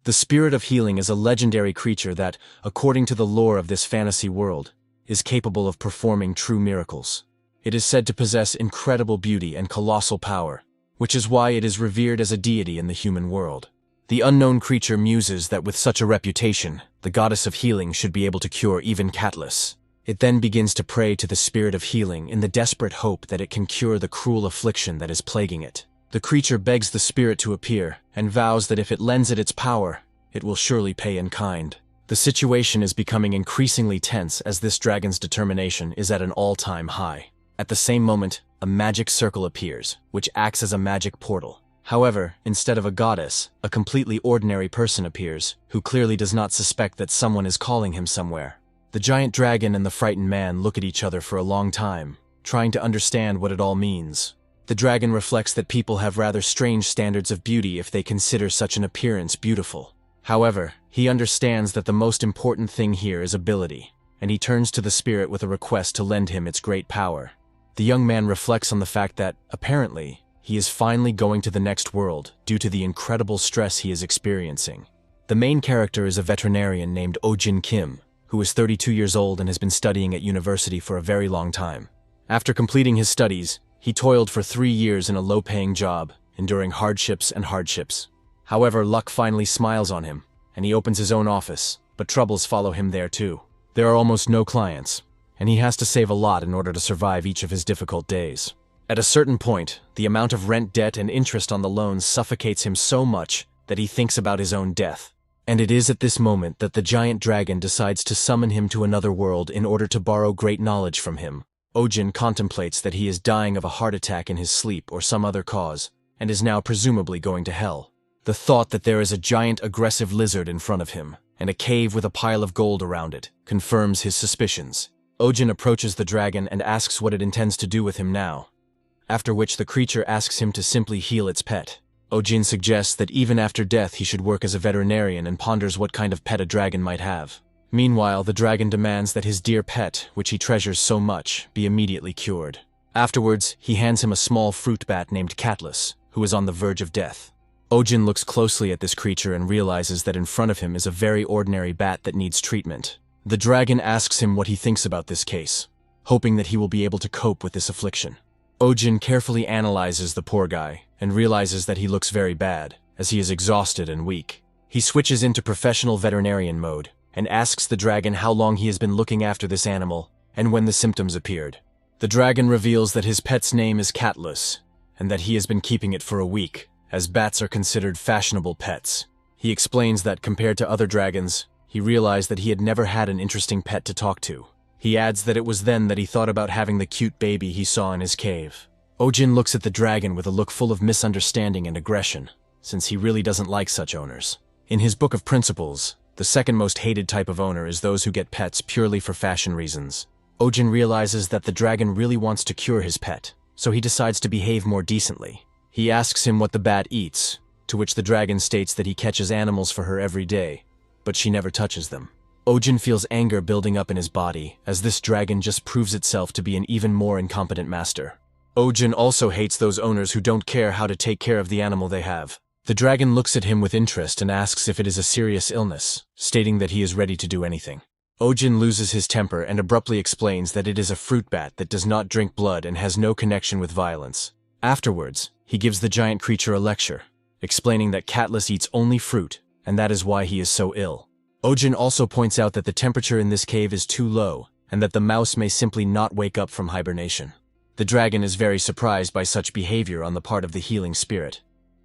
The spirit of healing is a legendary creature that, according to the lore of this fantasy world, is capable of performing true miracles. It is said to possess incredible beauty and colossal power, which is why it is revered as a deity in the human world. The unknown creature muses that with such a reputation, the goddess of healing should be able to cure even catless. It then begins to pray to the spirit of healing in the desperate hope that it can cure the cruel affliction that is plaguing it. The creature begs the spirit to appear and vows that if it lends it its power, it will surely pay in kind. The situation is becoming increasingly tense as this dragon's determination is at an all-time high. At the same moment, a magic circle appears, which acts as a magic portal. However, instead of a goddess, a completely ordinary person appears, who clearly does not suspect that someone is calling him somewhere. The giant dragon and the frightened man look at each other for a long time, trying to understand what it all means. The dragon reflects that people have rather strange standards of beauty if they consider such an appearance beautiful. However, he understands that the most important thing here is ability, and he turns to the spirit with a request to lend him its great power. The young man reflects on the fact that, apparently, he is finally going to the next world due to the incredible stress he is experiencing. The main character is a veterinarian named Oh-jin Kim, who is 32 years old and has been studying at university for a very long time. After completing his studies, he toiled for 3 years in a low-paying job, enduring hardships and hardships. However, luck finally smiles on him, and he opens his own office, but troubles follow him there too. There are almost no clients, and he has to save a lot in order to survive each of his difficult days. At a certain point, the amount of rent debt and interest on the loans suffocates him so much that he thinks about his own death. And it is at this moment that the giant dragon decides to summon him to another world in order to borrow great knowledge from him. Oh-jin contemplates that he is dying of a heart attack in his sleep or some other cause, and is now presumably going to hell. The thought that there is a giant aggressive lizard in front of him, and a cave with a pile of gold around it, confirms his suspicions. Oh-jin approaches the dragon and asks what it intends to do with him now, after which the creature asks him to simply heal its pet. Oh-jin suggests that even after death he should work as a veterinarian and ponders what kind of pet a dragon might have. Meanwhile, the dragon demands that his dear pet, which he treasures so much, be immediately cured. Afterwards, he hands him a small fruit bat named Catless, who is on the verge of death. Oh-jin looks closely at this creature and realizes that in front of him is a very ordinary bat that needs treatment. The dragon asks him what he thinks about this case, hoping that he will be able to cope with this affliction. Oh-jin carefully analyzes the poor guy and realizes that he looks very bad, as he is exhausted and weak. He switches into professional veterinarian mode and asks the dragon how long he has been looking after this animal and when the symptoms appeared. The dragon reveals that his pet's name is Catless, and that he has been keeping it for a week, as bats are considered fashionable pets. He explains that compared to other dragons, he realized that he had never had an interesting pet to talk to. He adds that it was then that he thought about having the cute baby he saw in his cave. Oh-jin looks at the dragon with a look full of misunderstanding and aggression, since he really doesn't like such owners. In his book of principles, the second most hated type of owner is those who get pets purely for fashion reasons. Oh-jin realizes that the dragon really wants to cure his pet, so he decides to behave more decently. He asks him what the bat eats, to which the dragon states that he catches animals for her every day, but she never touches them. Oh-jin feels anger building up in his body, as this dragon just proves itself to be an even more incompetent master. Oh-jin also hates those owners who don't care how to take care of the animal they have. The dragon looks at him with interest and asks if it is a serious illness, stating that he is ready to do anything. Oh-jin loses his temper and abruptly explains that it is a fruit bat that does not drink blood and has no connection with violence. Afterwards, he gives the giant creature a lecture, explaining that Catless eats only fruit, and that is why he is so ill. Oh-jin also points out that the temperature in this cave is too low, and that the mouse may simply not wake up from hibernation. The dragon is very surprised by such behavior on the part of the healing spirit,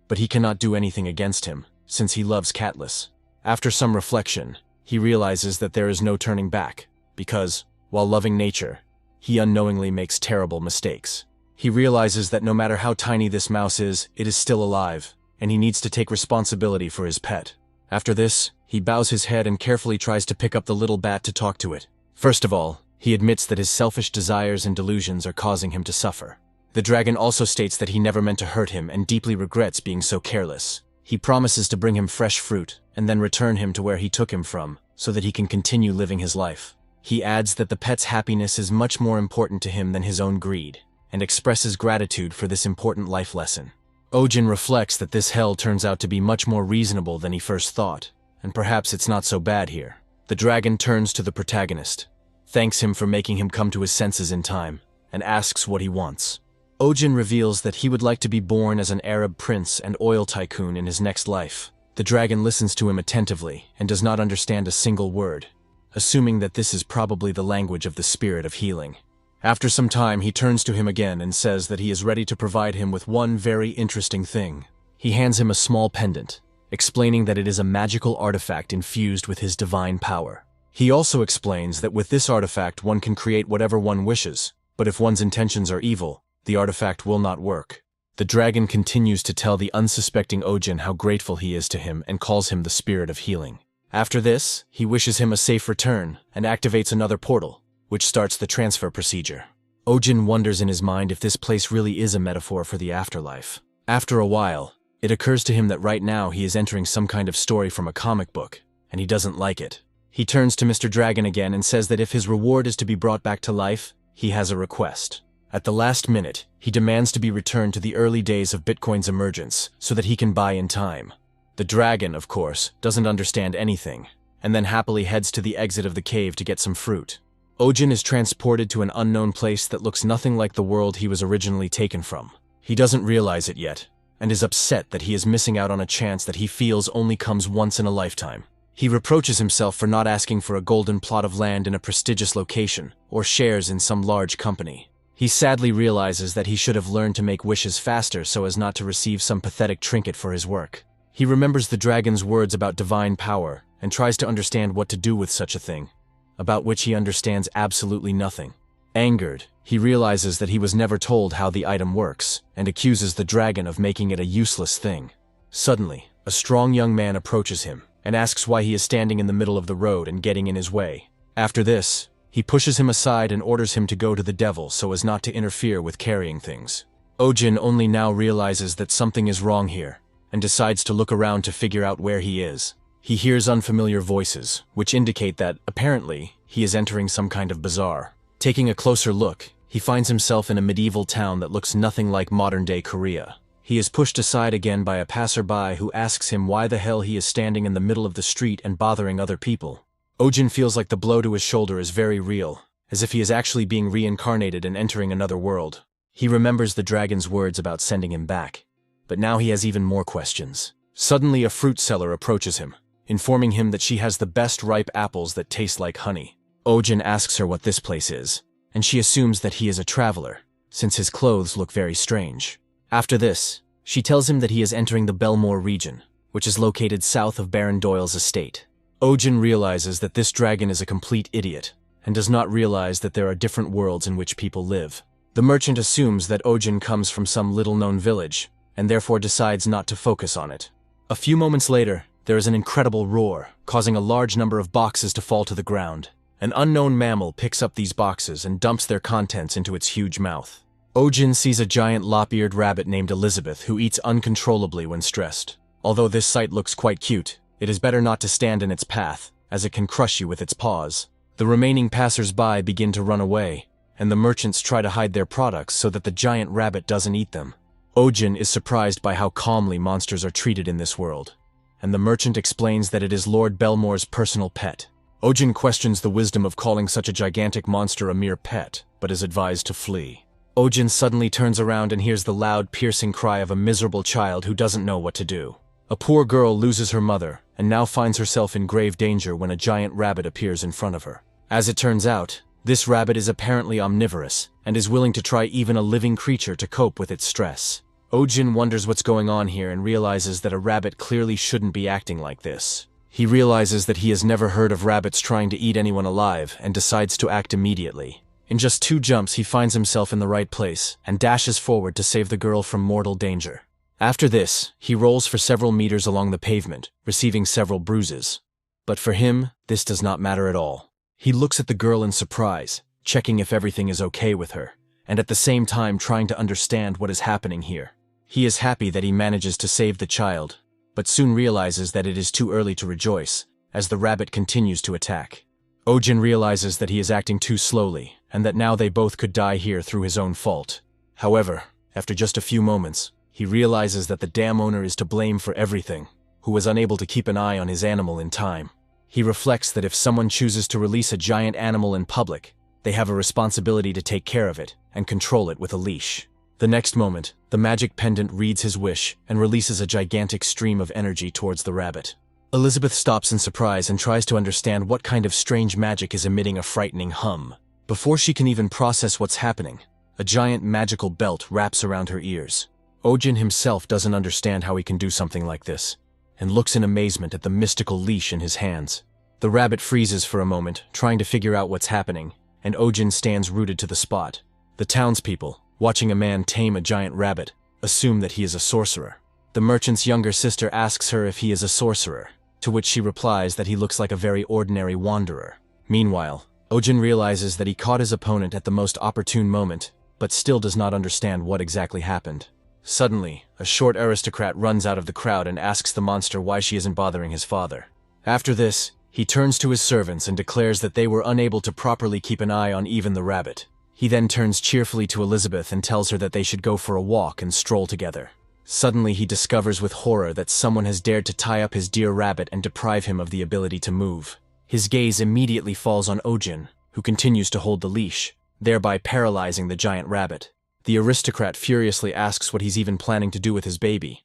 but he cannot do anything against him, since he loves Catless. After some reflection, he realizes that there is no turning back, because, while loving nature, he unknowingly makes terrible mistakes. He realizes that no matter how tiny this mouse is, it is still alive, and he needs to take responsibility for his pet. After this, he bows his head and carefully tries to pick up the little bat to talk to it. First of all, he admits that his selfish desires and delusions are causing him to suffer. The dragon also states that he never meant to hurt him and deeply regrets being so careless. He promises to bring him fresh fruit and then return him to where he took him from, so that he can continue living his life. He adds that the pet's happiness is much more important to him than his own greed, and expresses gratitude for this important life lesson. Ojin reflects that this hell turns out to be much more reasonable than he first thought, and perhaps it's not so bad here. The dragon turns to the protagonist, thanks him for making him come to his senses in time, and asks what he wants. Ojin reveals that he would like to be born as an Arab prince and oil tycoon in his next life. The dragon listens to him attentively and does not understand a single word, assuming that this is probably the language of the spirit of healing. After some time, he turns to him again and says that he is ready to provide him with one very interesting thing. He hands him a small pendant, explaining that it is a magical artifact infused with his divine power. He also explains that with this artifact one can create whatever one wishes, but if one's intentions are evil, the artifact will not work. The dragon continues to tell the unsuspecting Ojin how grateful he is to him and calls him the spirit of healing. After this, he wishes him a safe return and activates another portal, which starts the transfer procedure. Ojin wonders in his mind if this place really is a metaphor for the afterlife. After a while, it occurs to him that right now he is entering some kind of story from a comic book, and he doesn't like it. He turns to Mr. Dragon again and says that if his reward is to be brought back to life, he has a request. At the last minute, he demands to be returned to the early days of Bitcoin's emergence so that he can buy in time. The dragon, of course, doesn't understand anything, and then happily heads to the exit of the cave to get some fruit. Ojin is transported to an unknown place that looks nothing like the world he was originally taken from. He doesn't realize it yet, and is upset that he is missing out on a chance that he feels only comes once in a lifetime. He reproaches himself for not asking for a golden plot of land in a prestigious location, or shares in some large company. He sadly realizes that he should have learned to make wishes faster so as not to receive some pathetic trinket for his work. He remembers the dragon's words about divine power, and tries to understand what to do with such a thing, about which he understands absolutely nothing. Angered, he realizes that he was never told how the item works, and accuses the dragon of making it a useless thing. Suddenly, a strong young man approaches him, and asks why he is standing in the middle of the road and getting in his way. After this, he pushes him aside and orders him to go to the devil so as not to interfere with carrying things. Ojin only now realizes that something is wrong here, and decides to look around to figure out where he is. He hears unfamiliar voices, which indicate that, apparently, he is entering some kind of bazaar. Taking a closer look, he finds himself in a medieval town that looks nothing like modern-day Korea. He is pushed aside again by a passerby who asks him why the hell he is standing in the middle of the street and bothering other people. Ojin feels like the blow to his shoulder is very real, as if he is actually being reincarnated and entering another world. He remembers the dragon's words about sending him back, but now he has even more questions. Suddenly a fruit seller approaches him, informing him that she has the best ripe apples that taste like honey. Ojin asks her what this place is, and she assumes that he is a traveler, since his clothes look very strange. After this, she tells him that he is entering the Belmore region, which is located south of Baron Doyle's estate. Ojin realizes that this dragon is a complete idiot, and does not realize that there are different worlds in which people live. The merchant assumes that Ojin comes from some little-known village, and therefore decides not to focus on it. A few moments later, there is an incredible roar, causing a large number of boxes to fall to the ground. An unknown mammal picks up these boxes and dumps their contents into its huge mouth. Ojin sees a giant lop-eared rabbit named Elizabeth who eats uncontrollably when stressed. Although this sight looks quite cute, it is better not to stand in its path, as it can crush you with its paws. The remaining passers-by begin to run away, and the merchants try to hide their products so that the giant rabbit doesn't eat them. Ojin is surprised by how calmly monsters are treated in this world, and the merchant explains that it is Lord Belmore's personal pet. Ojin questions the wisdom of calling such a gigantic monster a mere pet, but is advised to flee. Ojin suddenly turns around and hears the loud, piercing cry of a miserable child who doesn't know what to do. A poor girl loses her mother, and now finds herself in grave danger when a giant rabbit appears in front of her. As it turns out, this rabbit is apparently omnivorous, and is willing to try even a living creature to cope with its stress. Ojin wonders what's going on here and realizes that a rabbit clearly shouldn't be acting like this. He realizes that he has never heard of rabbits trying to eat anyone alive, and decides to act immediately. In just 2 jumps, he finds himself in the right place, and dashes forward to save the girl from mortal danger. After this, he rolls for several meters along the pavement, receiving several bruises. But for him, this does not matter at all. He looks at the girl in surprise, checking if everything is okay with her, and at the same time trying to understand what is happening here. He is happy that he manages to save the child, but soon realizes that it is too early to rejoice, as the rabbit continues to attack. Ojin realizes that he is acting too slowly, and that now they both could die here through his own fault. However, after just a few moments, He realizes that the dam owner is to blame for everything, who was unable to keep an eye on his animal in time. He reflects that if someone chooses to release a giant animal in public, they have a responsibility to take care of it and control it with a leash. The next moment, the magic pendant reads his wish and releases a gigantic stream of energy towards the rabbit. Elizabeth stops in surprise and tries to understand what kind of strange magic is emitting a frightening hum. Before she can even process what's happening, a giant magical belt wraps around her ears. Ojin himself doesn't understand how he can do something like this, and looks in amazement at the mystical leash in his hands. The rabbit freezes for a moment, trying to figure out what's happening, and Ojin stands rooted to the spot. The townspeople, watching a man tame a giant rabbit, assume that he is a sorcerer. The merchant's younger sister asks her if he is a sorcerer, to which she replies that he looks like a very ordinary wanderer. Meanwhile, Ojin realizes that he caught his opponent at the most opportune moment, but still does not understand what exactly happened. Suddenly, a short aristocrat runs out of the crowd and asks the monster why she isn't bothering his father. After this, he turns to his servants and declares that they were unable to properly keep an eye on even the rabbit. He then turns cheerfully to Elizabeth and tells her that they should go for a walk and stroll together. Suddenly he discovers with horror that someone has dared to tie up his dear rabbit and deprive him of the ability to move. His gaze immediately falls on Ojin, who continues to hold the leash, thereby paralyzing the giant rabbit. The aristocrat furiously asks what he's even planning to do with his baby,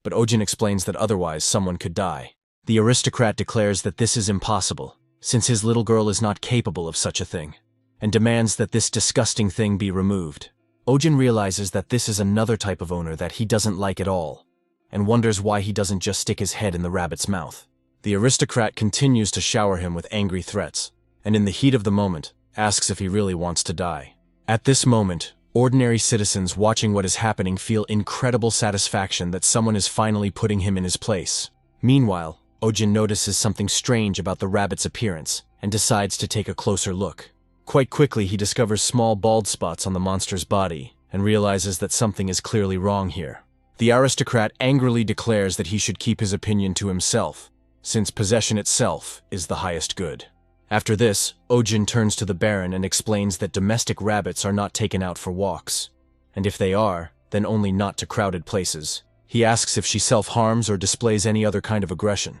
but Ojin explains that otherwise someone could die. The aristocrat declares that this is impossible, since his little girl is not capable of such a thing, and demands that this disgusting thing be removed. Ojin realizes that this is another type of owner that he doesn't like at all, and wonders why he doesn't just stick his head in the rabbit's mouth. The aristocrat continues to shower him with angry threats, and in the heat of the moment, asks if he really wants to die. At this moment, ordinary citizens watching what is happening feel incredible satisfaction that someone is finally putting him in his place. Meanwhile, Ojin notices something strange about the rabbit's appearance, and decides to take a closer look. Quite quickly he discovers small bald spots on the monster's body, and realizes that something is clearly wrong here. The aristocrat angrily declares that he should keep his opinion to himself, since possession itself is the highest good. After this, Ojin turns to the Baron and explains that domestic rabbits are not taken out for walks, and if they are, then only not to crowded places. He asks if she self-harms or displays any other kind of aggression,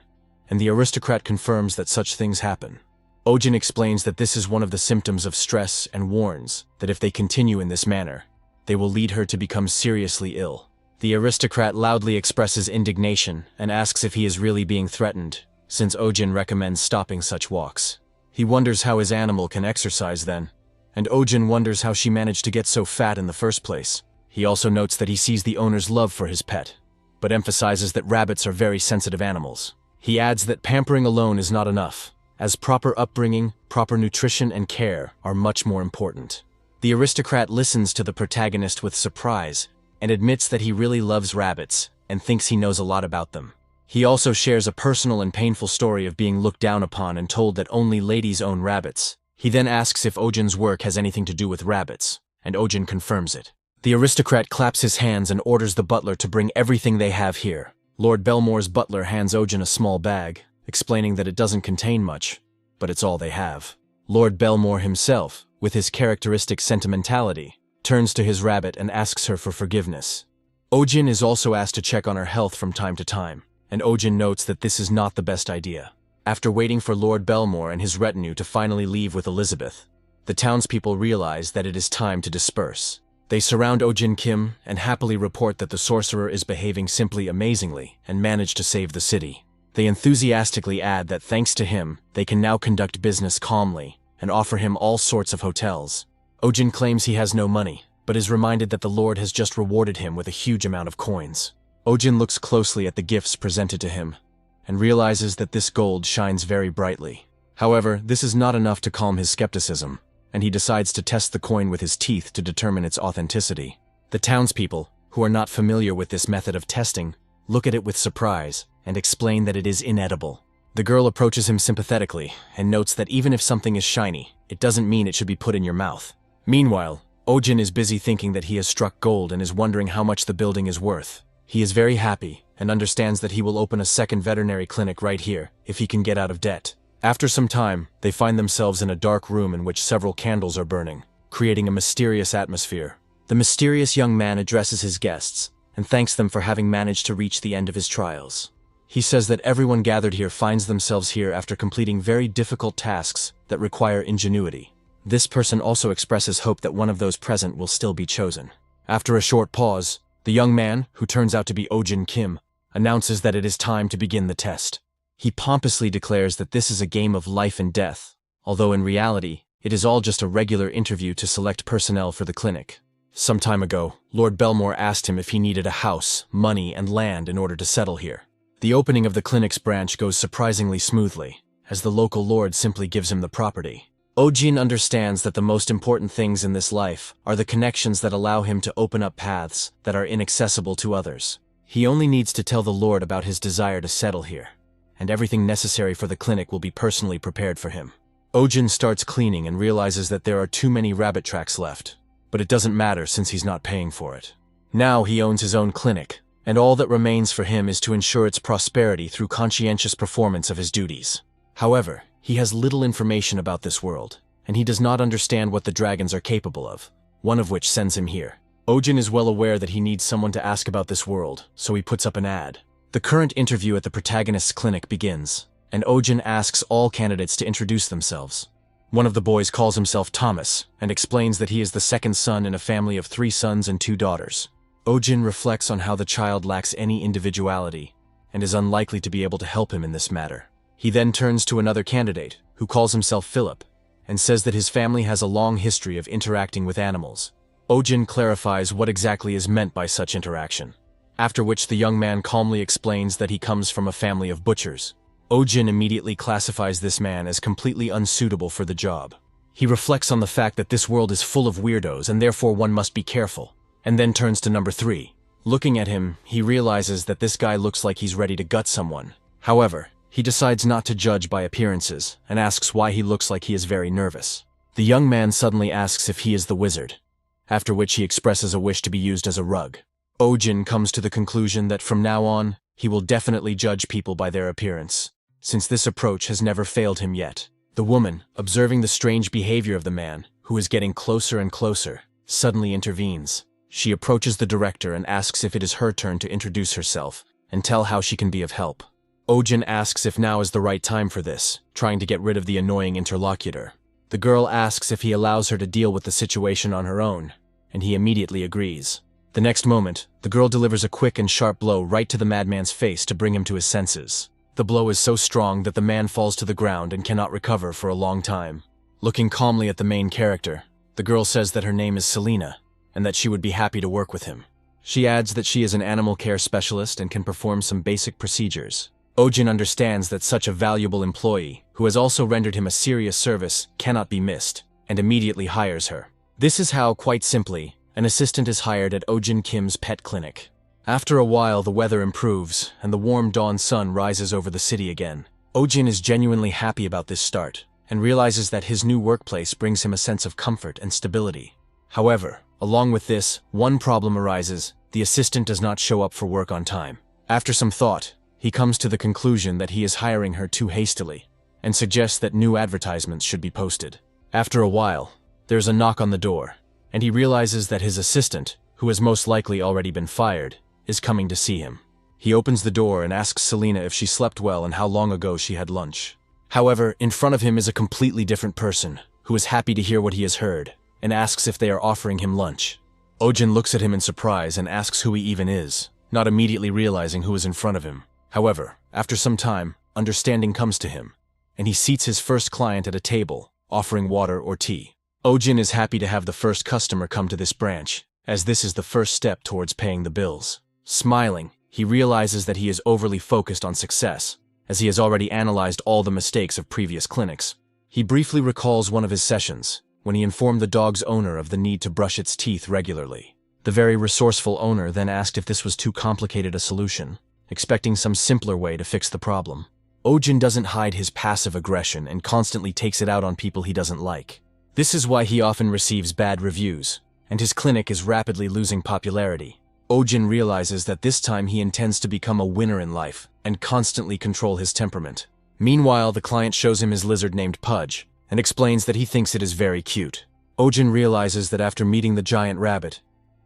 and the aristocrat confirms that such things happen. Ojin explains that this is one of the symptoms of stress and warns that if they continue in this manner, they will lead her to become seriously ill. The aristocrat loudly expresses indignation and asks if he is really being threatened, since Ojin recommends stopping such walks. He wonders how his animal can exercise then, and Ojin wonders how she managed to get so fat in the first place. He also notes that he sees the owner's love for his pet, but emphasizes that rabbits are very sensitive animals. He adds that pampering alone is not enough, as proper upbringing, proper nutrition and care are much more important. The aristocrat listens to the protagonist with surprise and admits that he really loves rabbits and thinks he knows a lot about them. He also shares a personal and painful story of being looked down upon and told that only ladies own rabbits. He then asks if Ojin's work has anything to do with rabbits, and Ojin confirms it. The aristocrat claps his hands and orders the butler to bring everything they have here. Lord Belmore's butler hands Ojin a small bag, explaining that it doesn't contain much, but it's all they have. Lord Belmore himself, with his characteristic sentimentality, turns to his rabbit and asks her for forgiveness. Ojin is also asked to check on her health from time to time, and Ojin notes that this is not the best idea. After waiting for Lord Belmore and his retinue to finally leave with Elizabeth, the townspeople realize that it is time to disperse. They surround Ojin Kim and happily report that the sorcerer is behaving simply amazingly and managed to save the city. They enthusiastically add that thanks to him, they can now conduct business calmly and offer him all sorts of hotels. Ojin claims he has no money, but is reminded that the Lord has just rewarded him with a huge amount of coins. Ojin looks closely at the gifts presented to him and realizes that this gold shines very brightly. However, this is not enough to calm his skepticism, and he decides to test the coin with his teeth to determine its authenticity. The townspeople, who are not familiar with this method of testing, look at it with surprise and explain that it is inedible. The girl approaches him sympathetically and notes that even if something is shiny, it doesn't mean it should be put in your mouth. Meanwhile, Ojin is busy thinking that he has struck gold and is wondering how much the building is worth. He is very happy and understands that he will open a second veterinary clinic right here if he can get out of debt. After some time, they find themselves in a dark room in which several candles are burning, creating a mysterious atmosphere. The mysterious young man addresses his guests, and thanks them for having managed to reach the end of his trials. He says that everyone gathered here finds themselves here after completing very difficult tasks that require ingenuity. This person also expresses hope that one of those present will still be chosen. After a short pause, the young man, who turns out to be Ojin Kim, announces that it is time to begin the test. He pompously declares that this is a game of life and death, although in reality, it is all just a regular interview to select personnel for the clinic. Some time ago, Lord Belmore asked him if he needed a house, money, and land in order to settle here. The opening of the clinic's branch goes surprisingly smoothly, as the local lord simply gives him the property. Ojin understands that the most important things in this life are the connections that allow him to open up paths that are inaccessible to others. He only needs to tell the lord about his desire to settle here, and everything necessary for the clinic will be personally prepared for him. Ojin starts cleaning and realizes that there are too many rabbit tracks left, but it doesn't matter since he's not paying for it. Now he owns his own clinic, and all that remains for him is to ensure its prosperity through conscientious performance of his duties. However, he has little information about this world, and he does not understand what the dragons are capable of, one of which sends him here. Ojin is well aware that he needs someone to ask about this world, so he puts up an ad. The current interview at the protagonist's clinic begins, and Ojin asks all candidates to introduce themselves. One of the boys calls himself Thomas, and explains that he is the second son in a family of 3 sons and 2 daughters. Ojin reflects on how the child lacks any individuality, and is unlikely to be able to help him in this matter. He then turns to another candidate, who calls himself Philip, and says that his family has a long history of interacting with animals. Ojin clarifies what exactly is meant by such interaction, after which the young man calmly explains that he comes from a family of butchers. Ojin immediately classifies this man as completely unsuitable for the job. He reflects on the fact that this world is full of weirdos and therefore one must be careful, and then turns to number 3. Looking at him, he realizes that this guy looks like he's ready to gut someone. However, he decides not to judge by appearances and asks why he looks like he is very nervous. The young man suddenly asks if he is the wizard, after which he expresses a wish to be used as a rug. Ojin comes to the conclusion that from now on, he will definitely judge people by their appearance, since this approach has never failed him yet. The woman, observing the strange behavior of the man, who is getting closer and closer, suddenly intervenes. She approaches the director and asks if it is her turn to introduce herself and tell how she can be of help. Ojin asks if now is the right time for this, trying to get rid of the annoying interlocutor. The girl asks if he allows her to deal with the situation on her own, and he immediately agrees. The next moment, the girl delivers a quick and sharp blow right to the madman's face to bring him to his senses. The blow is so strong that the man falls to the ground and cannot recover for a long time. Looking calmly at the main character, the girl says that her name is Selena, and that she would be happy to work with him. She adds that she is an animal care specialist and can perform some basic procedures. Ojin understands that such a valuable employee, who has also rendered him a serious service, cannot be missed, and immediately hires her. This is how, quite simply, an assistant is hired at Ojin Kim's pet clinic. After a while, the weather improves, and the warm dawn sun rises over the city again. Ojin is genuinely happy about this start, and realizes that his new workplace brings him a sense of comfort and stability. However, along with this, one problem arises: the assistant does not show up for work on time. After some thought, he comes to the conclusion that he is hiring her too hastily, and suggests that new advertisements should be posted. After a while, there's a knock on the door, and he realizes that his assistant, who has most likely already been fired, is coming to see him. He opens the door and asks Selena if she slept well and how long ago she had lunch. However, in front of him is a completely different person, who is happy to hear what he has heard, and asks if they are offering him lunch. Ojin looks at him in surprise and asks who he even is, not immediately realizing who is in front of him. However, after some time, understanding comes to him, and he seats his first client at a table, offering water or tea. Ojin is happy to have the first customer come to this branch, as this is the first step towards paying the bills. Smiling, he realizes that he is overly focused on success, as he has already analyzed all the mistakes of previous clinics. He briefly recalls one of his sessions, when he informed the dog's owner of the need to brush its teeth regularly. The very resourceful owner then asked if this was too complicated a solution, expecting some simpler way to fix the problem. Ojin doesn't hide his passive aggression and constantly takes it out on people he doesn't like. This is why he often receives bad reviews, and his clinic is rapidly losing popularity. Ojin realizes that this time he intends to become a winner in life and constantly control his temperament. Meanwhile, the client shows him his lizard named Pudge and explains that he thinks it is very cute. Ojin realizes that after meeting the giant rabbit,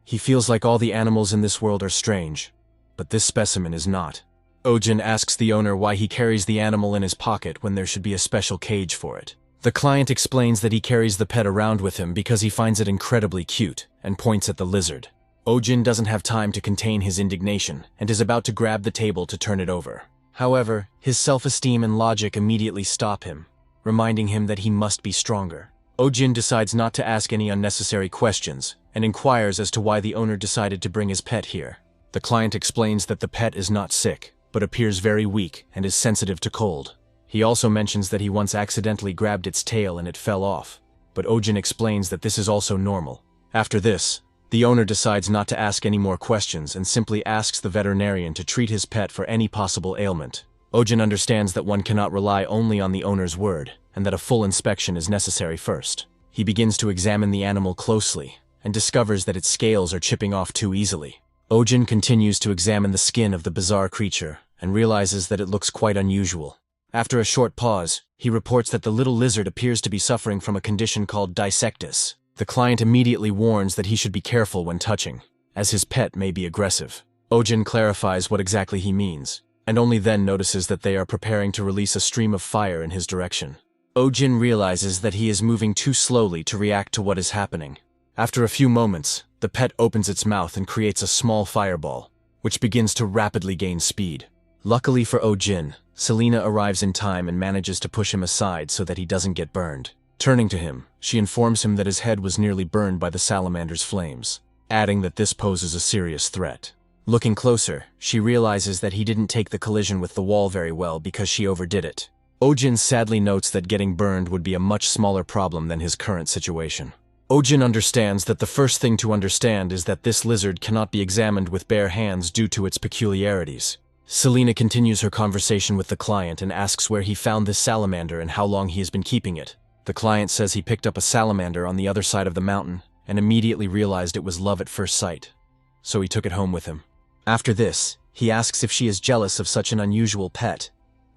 He feels like all the animals in this world are strange, but this specimen is not. Ojin asks the owner why he carries the animal in his pocket when there should be a special cage for it. The client explains that he carries the pet around with him because he finds it incredibly cute and points at the lizard. Ojin doesn't have time to contain his indignation and is about to grab the table to turn it over. However, his self-esteem and logic immediately stop him, reminding him that he must be stronger. Ojin decides not to ask any unnecessary questions and inquires as to why the owner decided to bring his pet here. The client explains that the pet is not sick, but appears very weak and is sensitive to cold. He also mentions that he once accidentally grabbed its tail and it fell off, but Ojin explains that this is also normal. After this, the owner decides not to ask any more questions and simply asks the veterinarian to treat his pet for any possible ailment. Ojin understands that one cannot rely only on the owner's word, and that a full inspection is necessary first. He begins to examine the animal closely, and discovers that its scales are chipping off too easily. Ojin continues to examine the skin of the bizarre creature, and realizes that it looks quite unusual. After a short pause, he reports that the little lizard appears to be suffering from a condition called dissectus. The client immediately warns that he should be careful when touching, as his pet may be aggressive. Ojin clarifies what exactly he means, and only then notices that they are preparing to release a stream of fire in his direction. Ojin realizes that he is moving too slowly to react to what is happening. After a few moments, the pet opens its mouth and creates a small fireball, which begins to rapidly gain speed. Luckily for Ojin, Selena arrives in time and manages to push him aside so that he doesn't get burned. Turning to him, she informs him that his head was nearly burned by the salamander's flames, adding that this poses a serious threat. Looking closer, she realizes that he didn't take the collision with the wall very well because she overdid it. Ojin sadly notes that getting burned would be a much smaller problem than his current situation. Ojin understands that the first thing to understand is that this lizard cannot be examined with bare hands due to its peculiarities. Selena continues her conversation with the client and asks where he found this salamander and how long he has been keeping it. The client says he picked up a salamander on the other side of the mountain and immediately realized it was love at first sight, so he took it home with him. After this, he asks if she is jealous of such an unusual pet,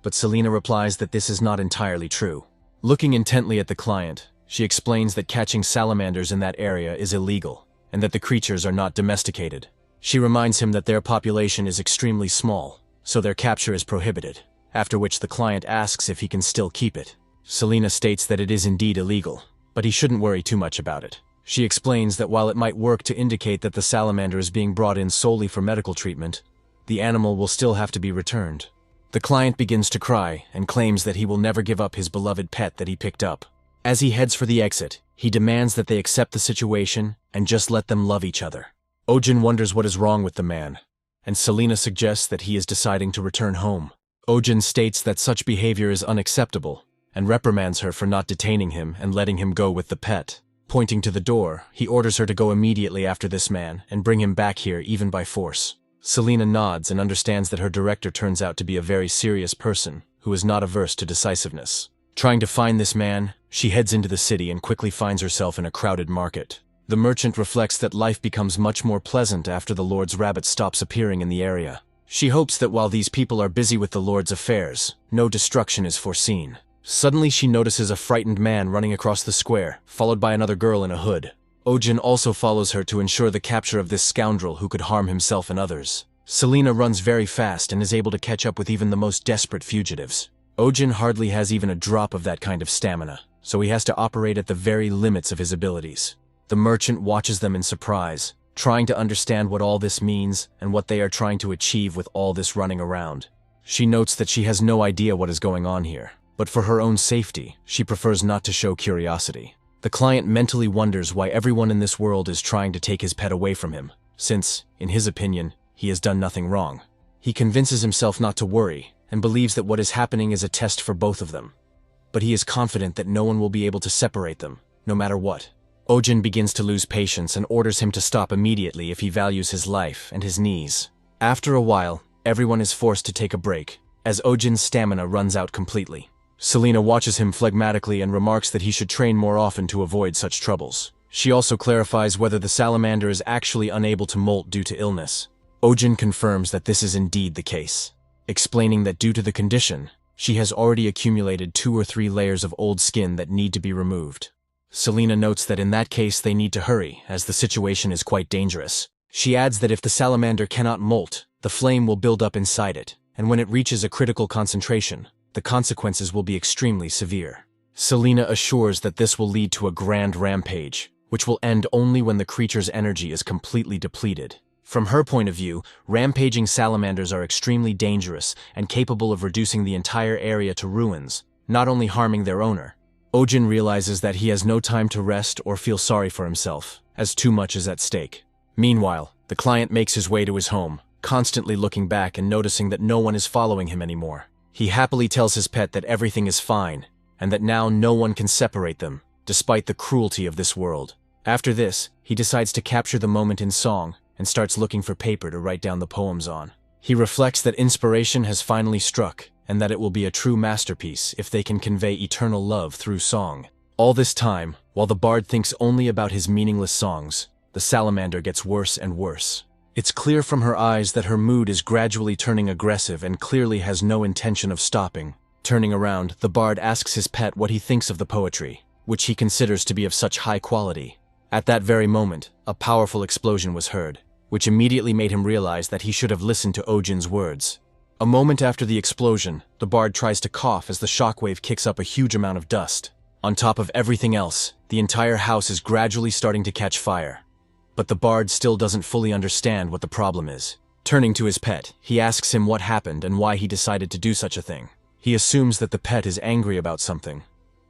but Selena replies that this is not entirely true. Looking intently at the client, she explains that catching salamanders in that area is illegal, and that the creatures are not domesticated. She reminds him that their population is extremely small, so their capture is prohibited, after which the client asks if he can still keep it. Selena states that it is indeed illegal, but he shouldn't worry too much about it. She explains that while it might work to indicate that the salamander is being brought in solely for medical treatment, the animal will still have to be returned. The client begins to cry and claims that he will never give up his beloved pet that he picked up. As he heads for the exit, he demands that they accept the situation and just let them love each other. Ojin wonders what is wrong with the man, and Selena suggests that he is deciding to return home. Ojin states that such behavior is unacceptable, and reprimands her for not detaining him and letting him go with the pet. Pointing to the door, he orders her to go immediately after this man and bring him back here even by force. Selena nods and understands that her director turns out to be a very serious person who is not averse to decisiveness. Trying to find this man, she heads into the city and quickly finds herself in a crowded market. The merchant reflects that life becomes much more pleasant after the Lord's rabbit stops appearing in the area. She hopes that while these people are busy with the Lord's affairs, no destruction is foreseen. Suddenly she notices a frightened man running across the square, followed by another girl in a hood. Ojin also follows her to ensure the capture of this scoundrel who could harm himself and others. Selena runs very fast and is able to catch up with even the most desperate fugitives. Ojin hardly has even a drop of that kind of stamina, so he has to operate at the very limits of his abilities. The merchant watches them in surprise, trying to understand what all this means and what they are trying to achieve with all this running around. She notes that she has no idea what is going on here, but for her own safety, she prefers not to show curiosity. The client mentally wonders why everyone in this world is trying to take his pet away from him, since, in his opinion, he has done nothing wrong. He convinces himself not to worry, and believes that what is happening is a test for both of them. But he is confident that no one will be able to separate them, no matter what. Ojin begins to lose patience and orders him to stop immediately if he values his life and his knees. After a while, everyone is forced to take a break, as Ojin's stamina runs out completely. Selena watches him phlegmatically and remarks that he should train more often to avoid such troubles. She also clarifies whether the salamander is actually unable to molt due to illness. Ojin confirms that this is indeed the case, explaining that due to the condition, she has already accumulated 2 or 3 layers of old skin that need to be removed. Selena notes that in that case they need to hurry, as the situation is quite dangerous. She adds that if the salamander cannot molt, the flame will build up inside it, and when it reaches a critical concentration, the consequences will be extremely severe. Selena assures that this will lead to a grand rampage, which will end only when the creature's energy is completely depleted. From her point of view, rampaging salamanders are extremely dangerous and capable of reducing the entire area to ruins, not only harming their owner. Ojin realizes that he has no time to rest or feel sorry for himself, as too much is at stake. Meanwhile, the client makes his way to his home, constantly looking back and noticing that no one is following him anymore. He happily tells his pet that everything is fine, and that now no one can separate them, despite the cruelty of this world. After this, he decides to capture the moment in song, and starts looking for paper to write down the poems on. He reflects that inspiration has finally struck, and that it will be a true masterpiece if they can convey eternal love through song. All this time, while the bard thinks only about his meaningless songs, the salamander gets worse and worse. It's clear from her eyes that her mood is gradually turning aggressive and clearly has no intention of stopping. Turning around, the bard asks his pet what he thinks of the poetry, which he considers to be of such high quality. At that very moment, a powerful explosion was heard, which immediately made him realize that he should have listened to Ojin's words. A moment after the explosion, the bard tries to cough as the shockwave kicks up a huge amount of dust. On top of everything else, the entire house is gradually starting to catch fire. But the bard still doesn't fully understand what the problem is. Turning to his pet, he asks him what happened and why he decided to do such a thing. He assumes that the pet is angry about something,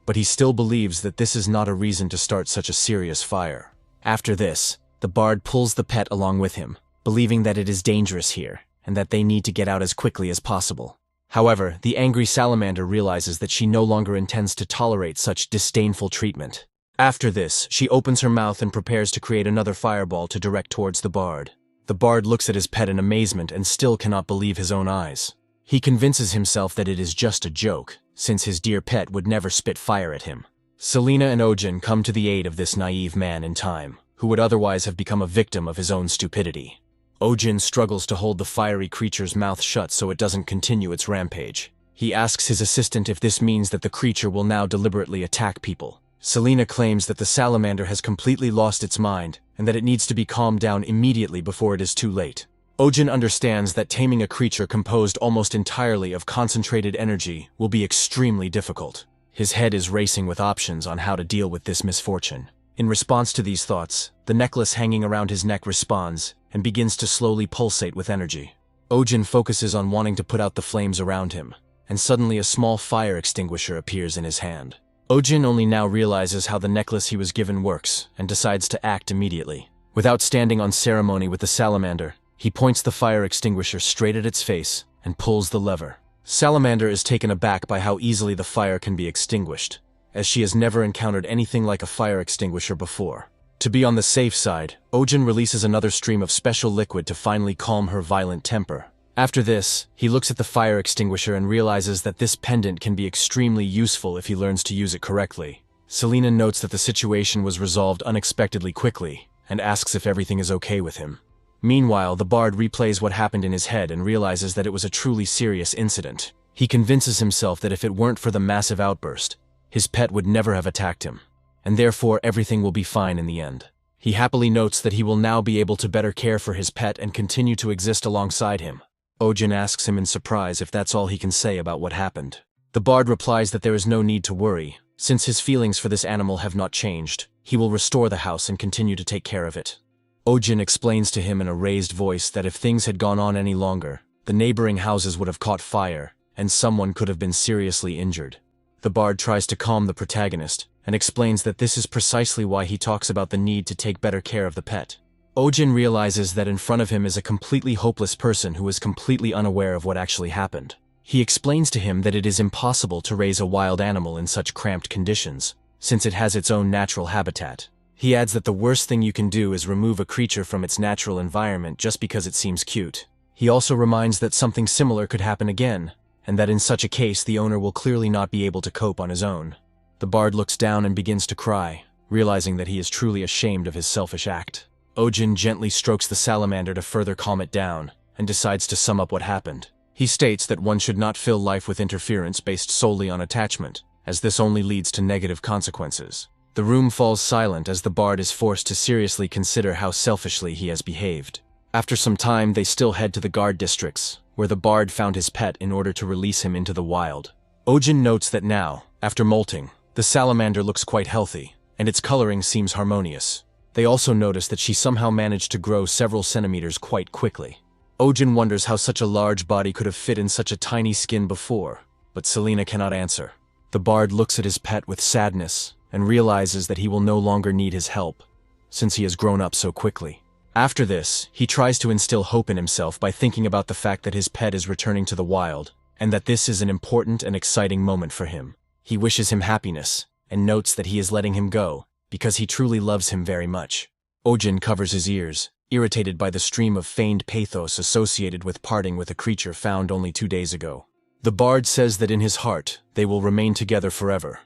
but he still believes that this is not a reason to start such a serious fire. After this, the bard pulls the pet along with him, believing that it is dangerous here, and that they need to get out as quickly as possible. However, the angry salamander realizes that she no longer intends to tolerate such disdainful treatment. After this, she opens her mouth and prepares to create another fireball to direct towards the bard. The bard looks at his pet in amazement and still cannot believe his own eyes. He convinces himself that it is just a joke, since his dear pet would never spit fire at him. Selena and Ojin come to the aid of this naive man in time, who would otherwise have become a victim of his own stupidity. Ojin struggles to hold the fiery creature's mouth shut so it doesn't continue its rampage. He asks his assistant if this means that the creature will now deliberately attack people. Selena claims that the salamander has completely lost its mind and that it needs to be calmed down immediately before it is too late. Ojin understands that taming a creature composed almost entirely of concentrated energy will be extremely difficult. His head is racing with options on how to deal with this misfortune. In response to these thoughts, the necklace hanging around his neck responds and begins to slowly pulsate with energy. Ojin focuses on wanting to put out the flames around him, and suddenly a small fire extinguisher appears in his hand. Ojin only now realizes how the necklace he was given works and decides to act immediately. Without standing on ceremony with the salamander, he points the fire extinguisher straight at its face and pulls the lever. Salamander is taken aback by how easily the fire can be extinguished, as she has never encountered anything like a fire extinguisher before. To be on the safe side, Ojin releases another stream of special liquid to finally calm her violent temper. After this, he looks at the fire extinguisher and realizes that this pendant can be extremely useful if he learns to use it correctly. Selena notes that the situation was resolved unexpectedly quickly and asks if everything is okay with him. Meanwhile, the bard replays what happened in his head and realizes that it was a truly serious incident. He convinces himself that if it weren't for the massive outburst, his pet would never have attacked him, and therefore everything will be fine in the end. He happily notes that he will now be able to better care for his pet and continue to exist alongside him. Ojin asks him in surprise if that's all he can say about what happened. The bard replies that there is no need to worry, since his feelings for this animal have not changed. He will restore the house and continue to take care of it. Ojin explains to him in a raised voice that if things had gone on any longer, the neighboring houses would have caught fire, and someone could have been seriously injured. The bard tries to calm the protagonist, and explains that this is precisely why he talks about the need to take better care of the pet. Ojin realizes that in front of him is a completely hopeless person who is completely unaware of what actually happened. He explains to him that it is impossible to raise a wild animal in such cramped conditions, since it has its own natural habitat. He adds that the worst thing you can do is remove a creature from its natural environment just because it seems cute. He also reminds that something similar could happen again, and that in such a case the owner will clearly not be able to cope on his own. The bard looks down and begins to cry, realizing that he is truly ashamed of his selfish act. Ojin gently strokes the salamander to further calm it down, and decides to sum up what happened. He states that one should not fill life with interference based solely on attachment, as this only leads to negative consequences. The room falls silent as the bard is forced to seriously consider how selfishly he has behaved. After some time, they still head to the guard districts, where the bard found his pet in order to release him into the wild. Ojin notes that now, after molting, the salamander looks quite healthy, and its coloring seems harmonious. They also notice that she somehow managed to grow several centimeters quite quickly. Ojin wonders how such a large body could have fit in such a tiny skin before, but Selena cannot answer. The bard looks at his pet with sadness and realizes that he will no longer need his help, since he has grown up so quickly. After this, he tries to instill hope in himself by thinking about the fact that his pet is returning to the wild, and that this is an important and exciting moment for him. He wishes him happiness, and notes that he is letting him go, because he truly loves him very much. Ojin covers his ears, irritated by the stream of feigned pathos associated with parting with a creature found only 2 days ago. The bard says that in his heart, they will remain together forever,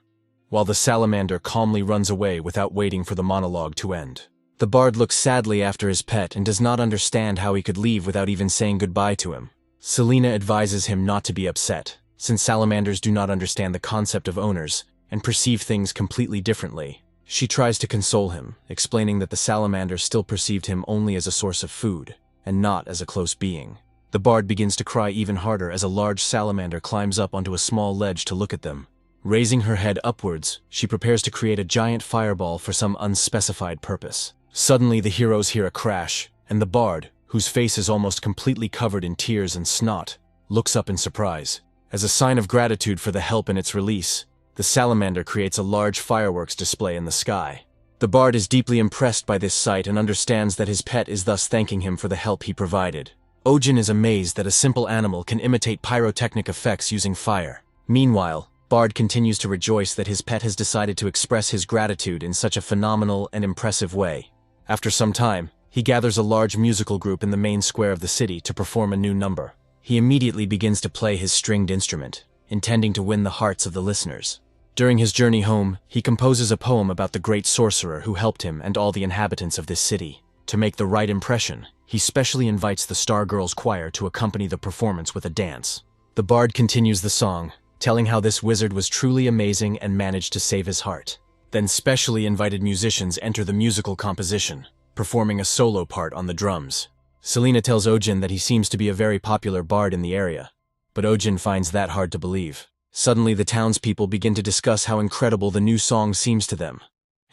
while the salamander calmly runs away without waiting for the monologue to end. The bard looks sadly after his pet and does not understand how he could leave without even saying goodbye to him. Selena advises him not to be upset, since salamanders do not understand the concept of owners and perceive things completely differently. She tries to console him, explaining that the salamander still perceived him only as a source of food, and not as a close being. The bard begins to cry even harder as a large salamander climbs up onto a small ledge to look at them. Raising her head upwards, she prepares to create a giant fireball for some unspecified purpose. Suddenly, the heroes hear a crash, and the bard, whose face is almost completely covered in tears and snot, looks up in surprise. As a sign of gratitude for the help in its release, the salamander creates a large fireworks display in the sky. The bard is deeply impressed by this sight and understands that his pet is thus thanking him for the help he provided. Ojin is amazed that a simple animal can imitate pyrotechnic effects using fire. Meanwhile, Bard continues to rejoice that his pet has decided to express his gratitude in such a phenomenal and impressive way. After some time, he gathers a large musical group in the main square of the city to perform a new number. He immediately begins to play his stringed instrument, intending to win the hearts of the listeners. During his journey home, he composes a poem about the great sorcerer who helped him and all the inhabitants of this city. To make the right impression, he specially invites the Star Girls Choir to accompany the performance with a dance. The bard continues the song, telling how this wizard was truly amazing and managed to save his heart. Then specially invited musicians enter the musical composition, performing a solo part on the drums. Selena tells Ojin that he seems to be a very popular bard in the area, but Ojin finds that hard to believe. Suddenly, the townspeople begin to discuss how incredible the new song seems to them,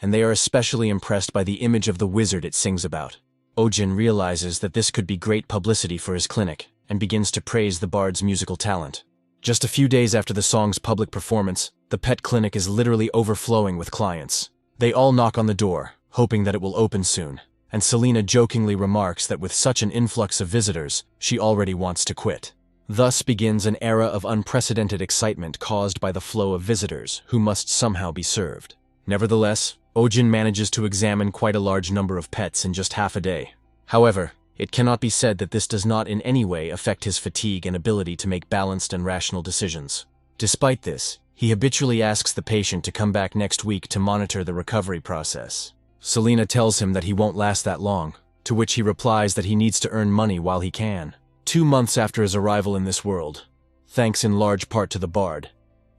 and they are especially impressed by the image of the wizard it sings about. Ojin realizes that this could be great publicity for his clinic, and begins to praise the bard's musical talent. Just a few days after the song's public performance, the pet clinic is literally overflowing with clients. They all knock on the door, hoping that it will open soon, and Selena jokingly remarks that with such an influx of visitors, she already wants to quit. Thus begins an era of unprecedented excitement caused by the flow of visitors who must somehow be served. Nevertheless, Ojin manages to examine quite a large number of pets in just half a day. However, it cannot be said that this does not in any way affect his fatigue and ability to make balanced and rational decisions. Despite this, he habitually asks the patient to come back next week to monitor the recovery process. Selena tells him that he won't last that long, to which he replies that he needs to earn money while he can. 2 months after his arrival in this world, thanks in large part to the bard,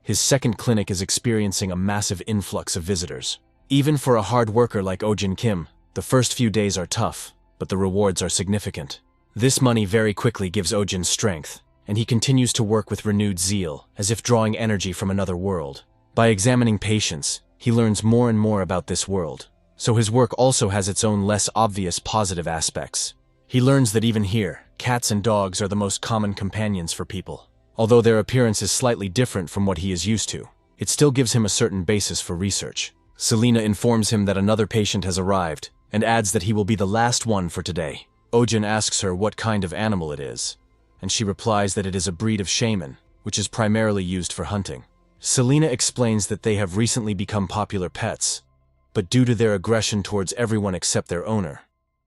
his second clinic is experiencing a massive influx of visitors. Even for a hard worker like Ojin Kim, the first few days are tough, but the rewards are significant. This money very quickly gives Ojin strength, and he continues to work with renewed zeal, as if drawing energy from another world. By examining patients, he learns more and more about this world, so his work also has its own less obvious positive aspects. He learns that even here, cats and dogs are the most common companions for people. Although their appearance is slightly different from what he is used to, it still gives him a certain basis for research. Selena informs him that another patient has arrived, and adds that he will be the last one for today. Ojin asks her what kind of animal it is, and she replies that it is a breed of shaman, which is primarily used for hunting. Selena explains that they have recently become popular pets, but due to their aggression towards everyone except their owner,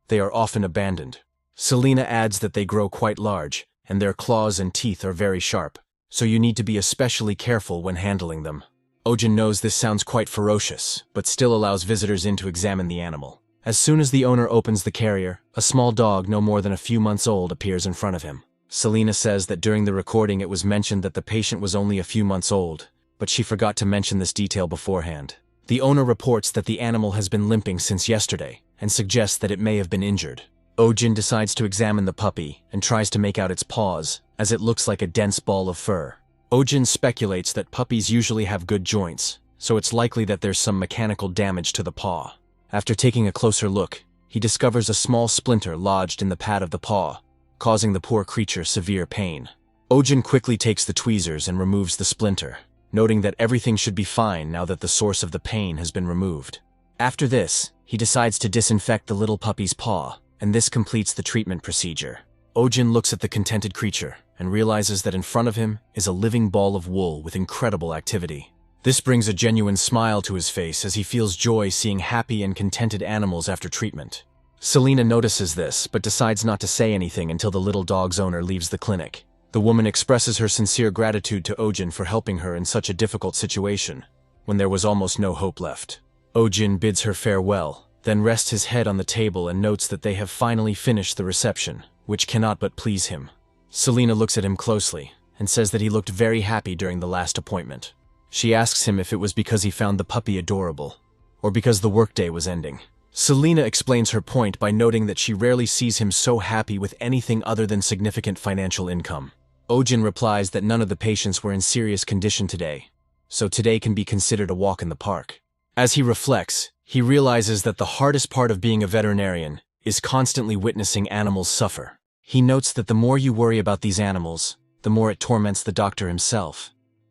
they are often abandoned. Selena adds that they grow quite large, and their claws and teeth are very sharp, so you need to be especially careful when handling them. Ojin knows this sounds quite ferocious, but still allows visitors in to examine the animal. As soon as the owner opens the carrier, a small dog no more than a few months old appears in front of him. Selena says that during the recording it was mentioned that the patient was only a few months old, but she forgot to mention this detail beforehand. The owner reports that the animal has been limping since yesterday and suggests that it may have been injured. Ojin decides to examine the puppy and tries to make out its paws, as it looks like a dense ball of fur. Ojin speculates that puppies usually have good joints, so it's likely that there's some mechanical damage to the paw. After taking a closer look, he discovers a small splinter lodged in the pad of the paw, causing the poor creature severe pain. Ojin quickly takes the tweezers and removes the splinter, noting that everything should be fine now that the source of the pain has been removed. After this, he decides to disinfect the little puppy's paw, and this completes the treatment procedure. Ojin looks at the contented creature and realizes that in front of him is a living ball of wool with incredible activity. This brings a genuine smile to his face as he feels joy seeing happy and contented animals after treatment. Selena notices this, but decides not to say anything until the little dog's owner leaves the clinic. The woman expresses her sincere gratitude to Ojin for helping her in such a difficult situation, when there was almost no hope left. Ojin bids her farewell, then rests his head on the table and notes that they have finally finished the reception, which cannot but please him. Selena looks at him closely and says that he looked very happy during the last appointment. She asks him if it was because he found the puppy adorable, or because the workday was ending. Selena explains her point by noting that she rarely sees him so happy with anything other than significant financial income. Ojin replies that none of the patients were in serious condition today, so today can be considered a walk in the park. As he reflects, he realizes that the hardest part of being a veterinarian is constantly witnessing animals suffer. He notes that the more you worry about these animals, the more it torments the doctor himself,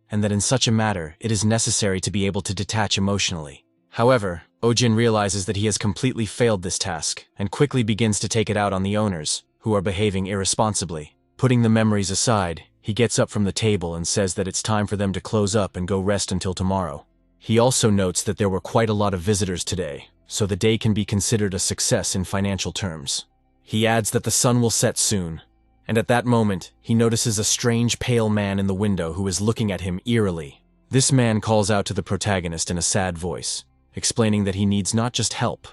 and that in such a matter it is necessary to be able to detach emotionally. However, Ojin realizes that he has completely failed this task and quickly begins to take it out on the owners, who are behaving irresponsibly. Putting the memories aside, he gets up from the table and says that it's time for them to close up and go rest until tomorrow. He also notes that there were quite a lot of visitors today, so the day can be considered a success in financial terms. He adds that the sun will set soon, and at that moment, he notices a strange pale man in the window who is looking at him eerily. This man calls out to the protagonist in a sad voice, explaining that he needs not just help,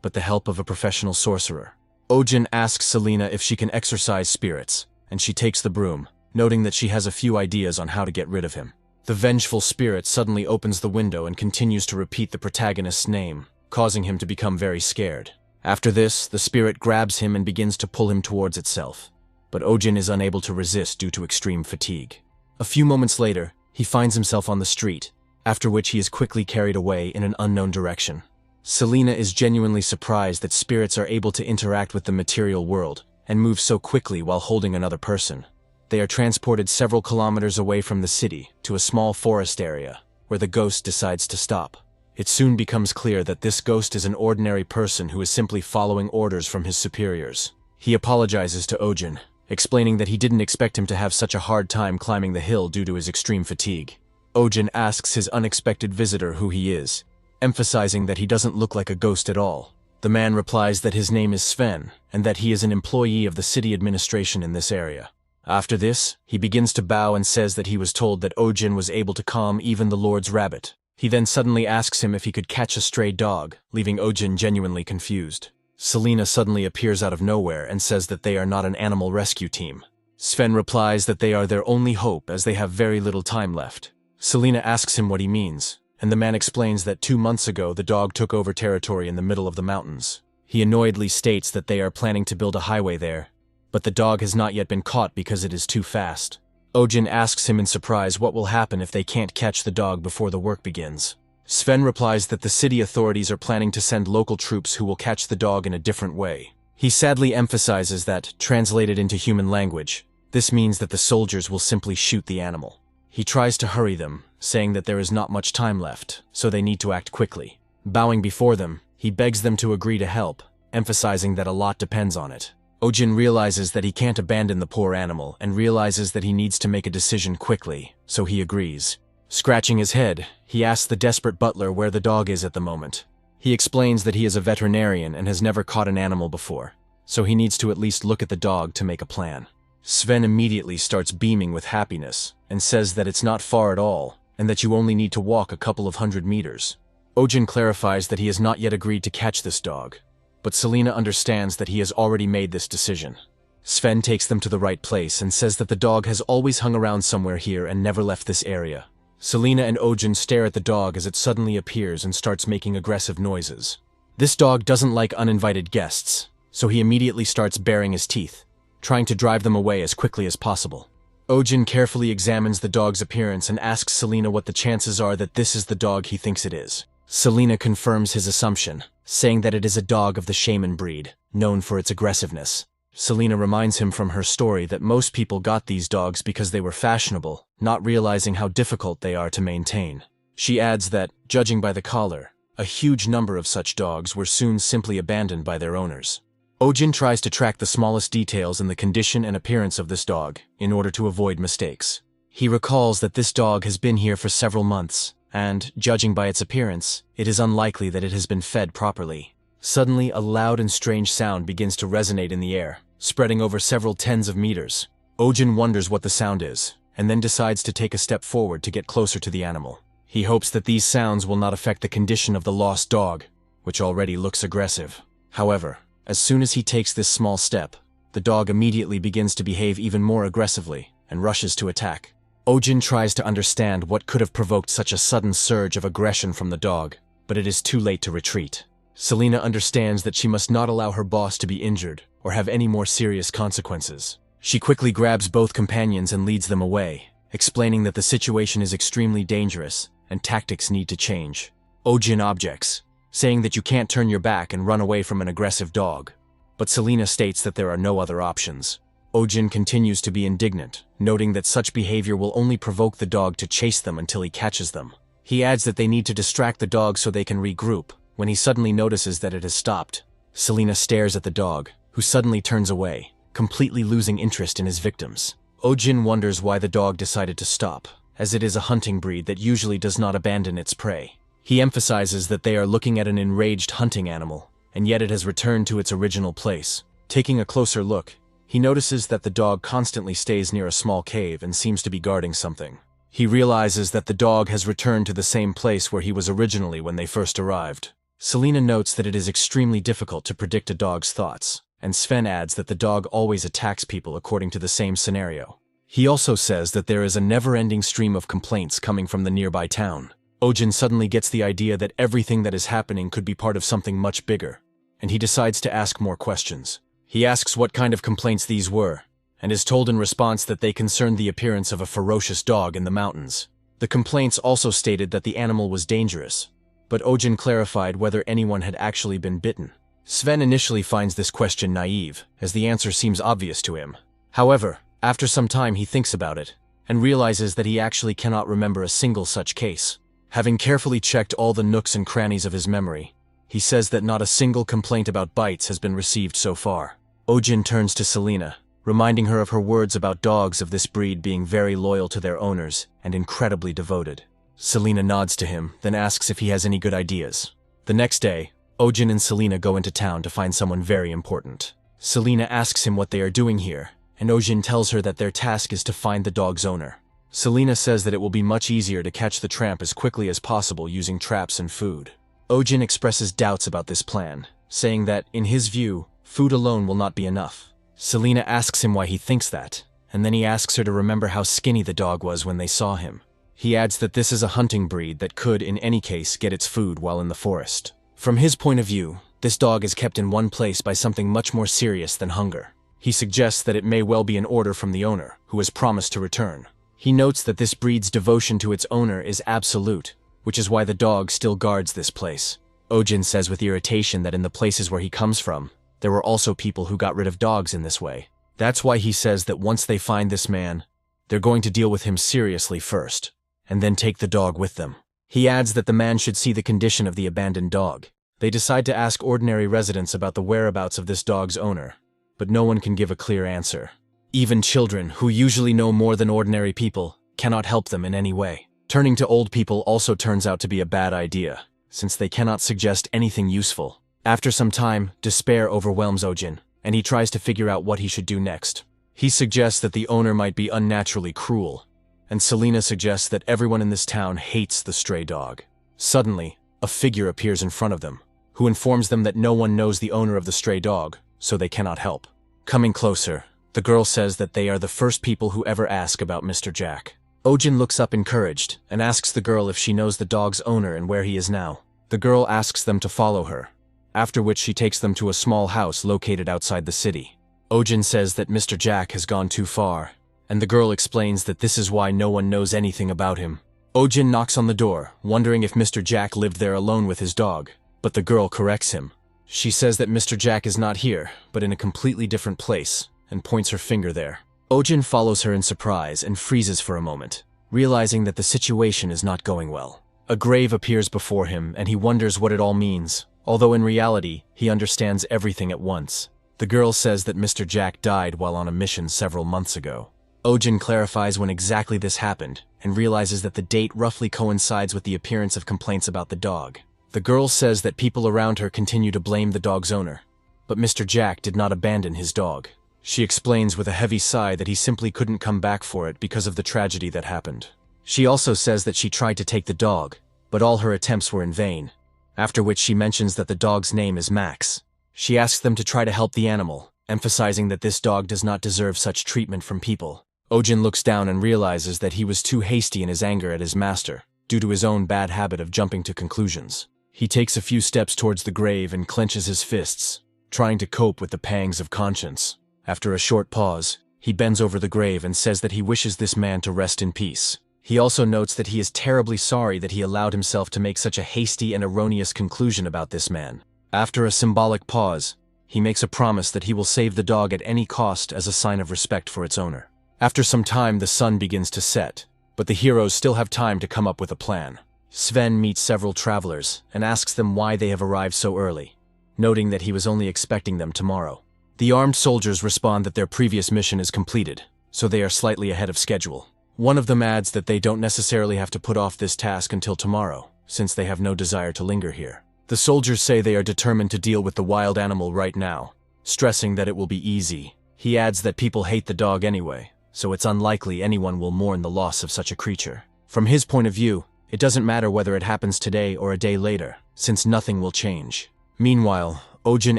but the help of a professional sorcerer. Ojin asks Selena if she can exorcise spirits, and she takes the broom, noting that she has a few ideas on how to get rid of him. The vengeful spirit suddenly opens the window and continues to repeat the protagonist's name, causing him to become very scared. After this, the spirit grabs him and begins to pull him towards itself, but Ojin is unable to resist due to extreme fatigue. A few moments later, he finds himself on the street, after which he is quickly carried away in an unknown direction. Selena is genuinely surprised that spirits are able to interact with the material world and move so quickly while holding another person. They are transported several kilometers away from the city to a small forest area, where the ghost decides to stop. It soon becomes clear that this ghost is an ordinary person who is simply following orders from his superiors. He apologizes to Ojin, explaining that he didn't expect him to have such a hard time climbing the hill due to his extreme fatigue. Ojin asks his unexpected visitor who he is, emphasizing that he doesn't look like a ghost at all. The man replies that his name is Sven, and that he is an employee of the city administration in this area. After this, he begins to bow and says that he was told that Ojin was able to calm even the Lord's rabbit. He then suddenly asks him if he could catch a stray dog, leaving Ojin genuinely confused. Selena suddenly appears out of nowhere and says that they are not an animal rescue team. Sven replies that they are their only hope as they have very little time left. Selena asks him what he means, and the man explains that 2 months ago the dog took over territory in the middle of the mountains. He annoyedly states that they are planning to build a highway there, but the dog has not yet been caught because it is too fast. Ojin asks him in surprise what will happen if they can't catch the dog before the work begins. Sven replies that the city authorities are planning to send local troops who will catch the dog in a different way. He sadly emphasizes that, translated into human language, this means that the soldiers will simply shoot the animal. He tries to hurry them, saying that there is not much time left, so they need to act quickly. Bowing before them, he begs them to agree to help, emphasizing that a lot depends on it. Ojin realizes that he can't abandon the poor animal and realizes that he needs to make a decision quickly, so he agrees. Scratching his head, he asks the desperate butler where the dog is at the moment. He explains that he is a veterinarian and has never caught an animal before, so he needs to at least look at the dog to make a plan. Sven immediately starts beaming with happiness and says that it's not far at all and that you only need to walk a couple of 100 meters. Ojin clarifies that he has not yet agreed to catch this dog, but Selena understands that he has already made this decision. Sven takes them to the right place and says that the dog has always hung around somewhere here and never left this area. Selena and Ojin stare at the dog as it suddenly appears and starts making aggressive noises. This dog doesn't like uninvited guests, so he immediately starts baring his teeth, trying to drive them away as quickly as possible. Ojin carefully examines the dog's appearance and asks Selena what the chances are that this is the dog he thinks it is. Selena confirms his assumption, saying that it is a dog of the shaman breed, known for its aggressiveness. Selena reminds him from her story that most people got these dogs because they were fashionable, not realizing how difficult they are to maintain. She adds that, judging by the collar, a huge number of such dogs were soon simply abandoned by their owners. Ojin tries to track the smallest details in the condition and appearance of this dog, in order to avoid mistakes. He recalls that this dog has been here for several months, and, judging by its appearance, it is unlikely that it has been fed properly. Suddenly, a loud and strange sound begins to resonate in the air, spreading over several tens of meters. Ojin wonders what the sound is, and then decides to take a step forward to get closer to the animal. He hopes that these sounds will not affect the condition of the lost dog, which already looks aggressive. However, as soon as he takes this small step, the dog immediately begins to behave even more aggressively and rushes to attack. Ojin tries to understand what could have provoked such a sudden surge of aggression from the dog, but it is too late to retreat. Selena understands that she must not allow her boss to be injured or have any more serious consequences. She quickly grabs both companions and leads them away, explaining that the situation is extremely dangerous and tactics need to change. Ojin objects, saying that you can't turn your back and run away from an aggressive dog, but Selena states that there are no other options. Ojin continues to be indignant, noting that such behavior will only provoke the dog to chase them until he catches them. He adds that they need to distract the dog so they can regroup, when he suddenly notices that it has stopped. Selena stares at the dog, who suddenly turns away, completely losing interest in his victims. Ojin wonders why the dog decided to stop, as it is a hunting breed that usually does not abandon its prey. He emphasizes that they are looking at an enraged hunting animal, and yet it has returned to its original place. Taking a closer look, he notices that the dog constantly stays near a small cave and seems to be guarding something. He realizes that the dog has returned to the same place where he was originally when they first arrived. Selena notes that it is extremely difficult to predict a dog's thoughts, and Sven adds that the dog always attacks people according to the same scenario. He also says that there is a never-ending stream of complaints coming from the nearby town. Ojin suddenly gets the idea that everything that is happening could be part of something much bigger, and he decides to ask more questions. He asks what kind of complaints these were, and is told in response that they concerned the appearance of a ferocious dog in the mountains. The complaints also stated that the animal was dangerous, but Ojin clarified whether anyone had actually been bitten. Sven initially finds this question naive, as the answer seems obvious to him. However, after some time he thinks about it, and realizes that he actually cannot remember a single such case. Having carefully checked all the nooks and crannies of his memory, he says that not a single complaint about bites has been received so far. Ojin turns to Selena, reminding her of her words about dogs of this breed being very loyal to their owners and incredibly devoted. Selena nods to him, then asks if he has any good ideas. The next day, Ojin and Selena go into town to find someone very important. Selena asks him what they are doing here, and Ojin tells her that their task is to find the dog's owner. Selena says that it will be much easier to catch the tramp as quickly as possible using traps and food. Ojin expresses doubts about this plan, saying that, in his view, food alone will not be enough. Selena asks him why he thinks that, and then he asks her to remember how skinny the dog was when they saw him. He adds that this is a hunting breed that could, in any case, get its food while in the forest. From his point of view, this dog is kept in one place by something much more serious than hunger. He suggests that it may well be an order from the owner, who has promised to return. He notes that this breed's devotion to its owner is absolute, which is why the dog still guards this place. Ojin says with irritation that in the places where he comes from, there were also people who got rid of dogs in this way. That's why he says that once they find this man, they're going to deal with him seriously first, and then take the dog with them. He adds that the man should see the condition of the abandoned dog. They decide to ask ordinary residents about the whereabouts of this dog's owner, but no one can give a clear answer. Even children, who usually know more than ordinary people, cannot help them in any way. Turning to old people also turns out to be a bad idea, since they cannot suggest anything useful. After some time, despair overwhelms Ojin, and he tries to figure out what he should do next. He suggests that the owner might be unnaturally cruel, and Selena suggests that everyone in this town hates the stray dog. Suddenly, a figure appears in front of them, who informs them that no one knows the owner of the stray dog, so they cannot help. Coming closer, the girl says that they are the first people who ever ask about Mr. Jack. Ojin looks up encouraged and asks the girl if she knows the dog's owner and where he is now. The girl asks them to follow her, after which she takes them to a small house located outside the city. Ojin says that Mr. Jack has gone too far, and the girl explains that this is why no one knows anything about him. Ojin knocks on the door, wondering if Mr. Jack lived there alone with his dog, but the girl corrects him. She says that Mr. Jack is not here, but in a completely different place, and points her finger there. Ojin follows her in surprise and freezes for a moment, realizing that the situation is not going well. A grave appears before him, and he wonders what it all means, although in reality, he understands everything at once. The girl says that Mr. Jack died while on a mission several months ago. Ojin clarifies when exactly this happened, and realizes that the date roughly coincides with the appearance of complaints about the dog. The girl says that people around her continue to blame the dog's owner, but Mr. Jack did not abandon his dog. She explains with a heavy sigh that he simply couldn't come back for it because of the tragedy that happened. She also says that she tried to take the dog, but all her attempts were in vain, after which she mentions that the dog's name is Max. She asks them to try to help the animal, emphasizing that this dog does not deserve such treatment from people. Ojin looks down and realizes that he was too hasty in his anger at his master, due to his own bad habit of jumping to conclusions. He takes a few steps towards the grave and clenches his fists, trying to cope with the pangs of conscience. After a short pause, he bends over the grave and says that he wishes this man to rest in peace. He also notes that he is terribly sorry that he allowed himself to make such a hasty and erroneous conclusion about this man. After a symbolic pause, he makes a promise that he will save the dog at any cost as a sign of respect for its owner. After some time, the sun begins to set, but the heroes still have time to come up with a plan. Sven meets several travelers and asks them why they have arrived so early, noting that he was only expecting them tomorrow. The armed soldiers respond that their previous mission is completed, so they are slightly ahead of schedule. One of them adds that they don't necessarily have to put off this task until tomorrow, since they have no desire to linger here. The soldiers say they are determined to deal with the wild animal right now, stressing that it will be easy. He adds that people hate the dog anyway, so it's unlikely anyone will mourn the loss of such a creature. From his point of view, it doesn't matter whether it happens today or a day later, since nothing will change. Meanwhile, Ojin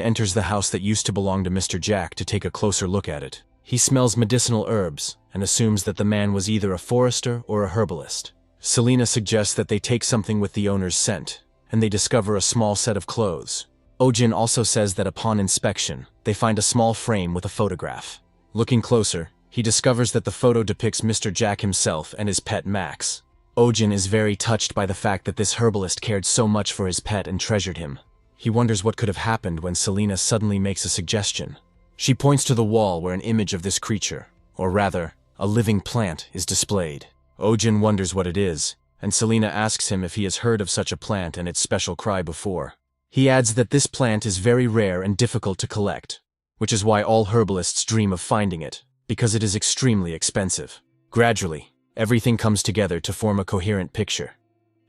enters the house that used to belong to Mr. Jack to take a closer look at it. He smells medicinal herbs and assumes that the man was either a forester or a herbalist. Selena suggests that they take something with the owner's scent, and they discover a small set of clothes. Ojin also says that upon inspection, they find a small frame with a photograph. Looking closer, he discovers that the photo depicts Mr. Jack himself and his pet Max. Ojin is very touched by the fact that this herbalist cared so much for his pet and treasured him. He wonders what could have happened when Selena suddenly makes a suggestion. She points to the wall where an image of this creature, or rather, a living plant, is displayed. Ojin wonders what it is, and Selena asks him if he has heard of such a plant and its special cry before. He adds that this plant is very rare and difficult to collect, which is why all herbalists dream of finding it, because it is extremely expensive. Gradually, everything comes together to form a coherent picture,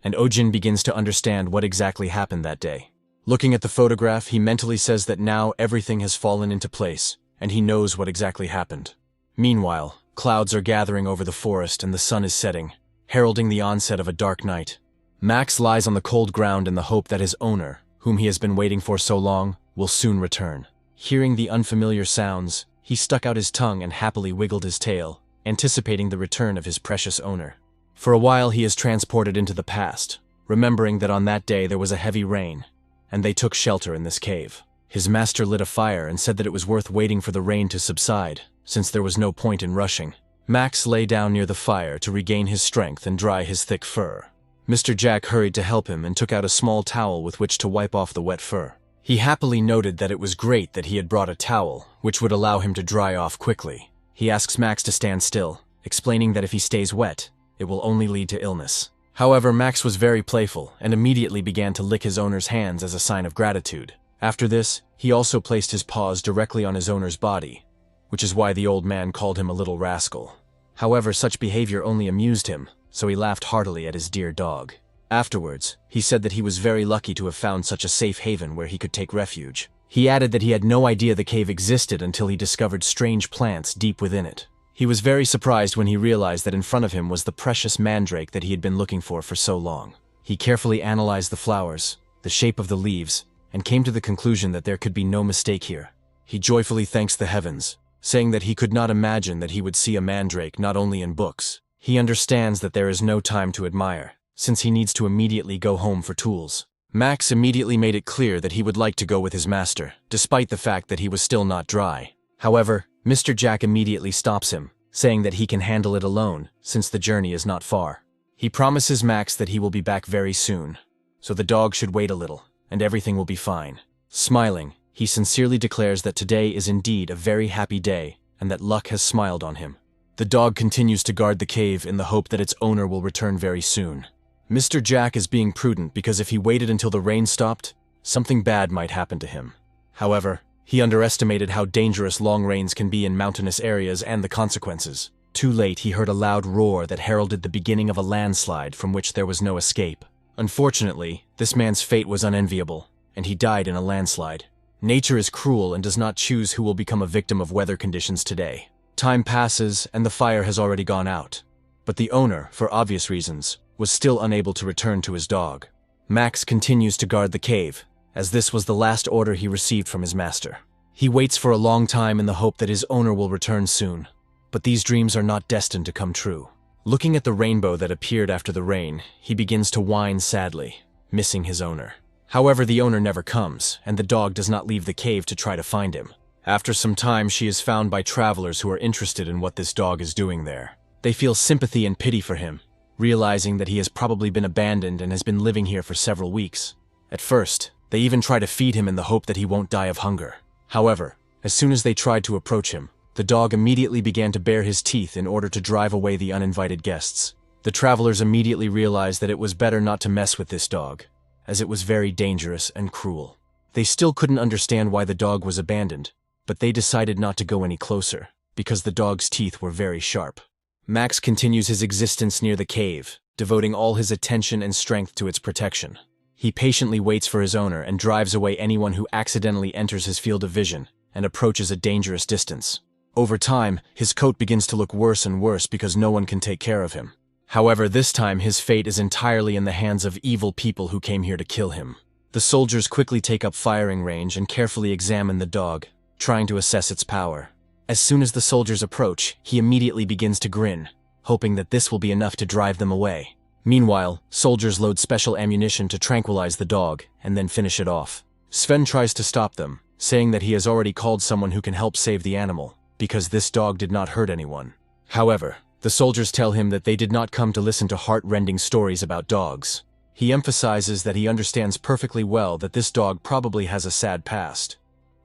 and Ojin begins to understand what exactly happened that day. Looking at the photograph, he mentally says that now everything has fallen into place, and he knows what exactly happened. Meanwhile, clouds are gathering over the forest and the sun is setting, heralding the onset of a dark night. Max lies on the cold ground in the hope that his owner, whom he has been waiting for so long, will soon return. Hearing the unfamiliar sounds, he stuck out his tongue and happily wiggled his tail, anticipating the return of his precious owner. For a while he is transported into the past, remembering that on that day there was a heavy rain, and they took shelter in this cave. His master lit a fire and said that it was worth waiting for the rain to subside, since there was no point in rushing. Max lay down near the fire to regain his strength and dry his thick fur. Mr. Jack hurried to help him and took out a small towel with which to wipe off the wet fur. He happily noted that it was great that he had brought a towel, which would allow him to dry off quickly. He asks Max to stand still, explaining that if he stays wet, it will only lead to illness. However, Max was very playful and immediately began to lick his owner's hands as a sign of gratitude. After this, he also placed his paws directly on his owner's body, which is why the old man called him a little rascal. However, such behavior only amused him, so he laughed heartily at his dear dog. Afterwards, he said that he was very lucky to have found such a safe haven where he could take refuge. He added that he had no idea the cave existed until he discovered strange plants deep within it. He was very surprised when he realized that in front of him was the precious mandrake that he had been looking for so long. He carefully analyzed the flowers, the shape of the leaves, and came to the conclusion that there could be no mistake here. He joyfully thanks the heavens, saying that he could not imagine that he would see a mandrake not only in books. He understands that there is no time to admire, since he needs to immediately go home for tools. Max immediately made it clear that he would like to go with his master, despite the fact that he was still not dry. However, Mr. Jack immediately stops him, saying that he can handle it alone, since the journey is not far. He promises Max that he will be back very soon, so the dog should wait a little, and everything will be fine. Smiling, he sincerely declares that today is indeed a very happy day, and that luck has smiled on him. The dog continues to guard the cave in the hope that its owner will return very soon. Mr. Jack is being prudent because if he waited until the rain stopped, something bad might happen to him. However, he underestimated how dangerous long rains can be in mountainous areas and the consequences. Too late, he heard a loud roar that heralded the beginning of a landslide from which there was no escape. Unfortunately, this man's fate was unenviable, and he died in a landslide. Nature is cruel and does not choose who will become a victim of weather conditions today. Time passes and the fire has already gone out. But the owner, for obvious reasons, was still unable to return to his dog. Max continues to guard the cave, as this was the last order he received from his master. He waits for a long time in the hope that his owner will return soon. But these dreams are not destined to come true. Looking at the rainbow that appeared after the rain, he begins to whine sadly, missing his owner. However, the owner never comes, and the dog does not leave the cave to try to find him. After some time, she is found by travelers who are interested in what this dog is doing there. They feel sympathy and pity for him, realizing that he has probably been abandoned and has been living here for several weeks. At first, they even try to feed him in the hope that he won't die of hunger. However, as soon as they tried to approach him, the dog immediately began to bare his teeth in order to drive away the uninvited guests. The travelers immediately realized that it was better not to mess with this dog, as it was very dangerous and cruel. They still couldn't understand why the dog was abandoned, but they decided not to go any closer, because the dog's teeth were very sharp. Max continues his existence near the cave, devoting all his attention and strength to its protection. He patiently waits for his owner and drives away anyone who accidentally enters his field of vision and approaches a dangerous distance. Over time, his coat begins to look worse and worse because no one can take care of him. However, this time his fate is entirely in the hands of evil people who came here to kill him. The soldiers quickly take up firing range and carefully examine the dog, trying to assess its power. As soon as the soldiers approach, he immediately begins to grin, hoping that this will be enough to drive them away. Meanwhile, soldiers load special ammunition to tranquilize the dog and then finish it off. Sven tries to stop them, saying that he has already called someone who can help save the animal, because this dog did not hurt anyone. However, the soldiers tell him that they did not come to listen to heart-rending stories about dogs. He emphasizes that he understands perfectly well that this dog probably has a sad past,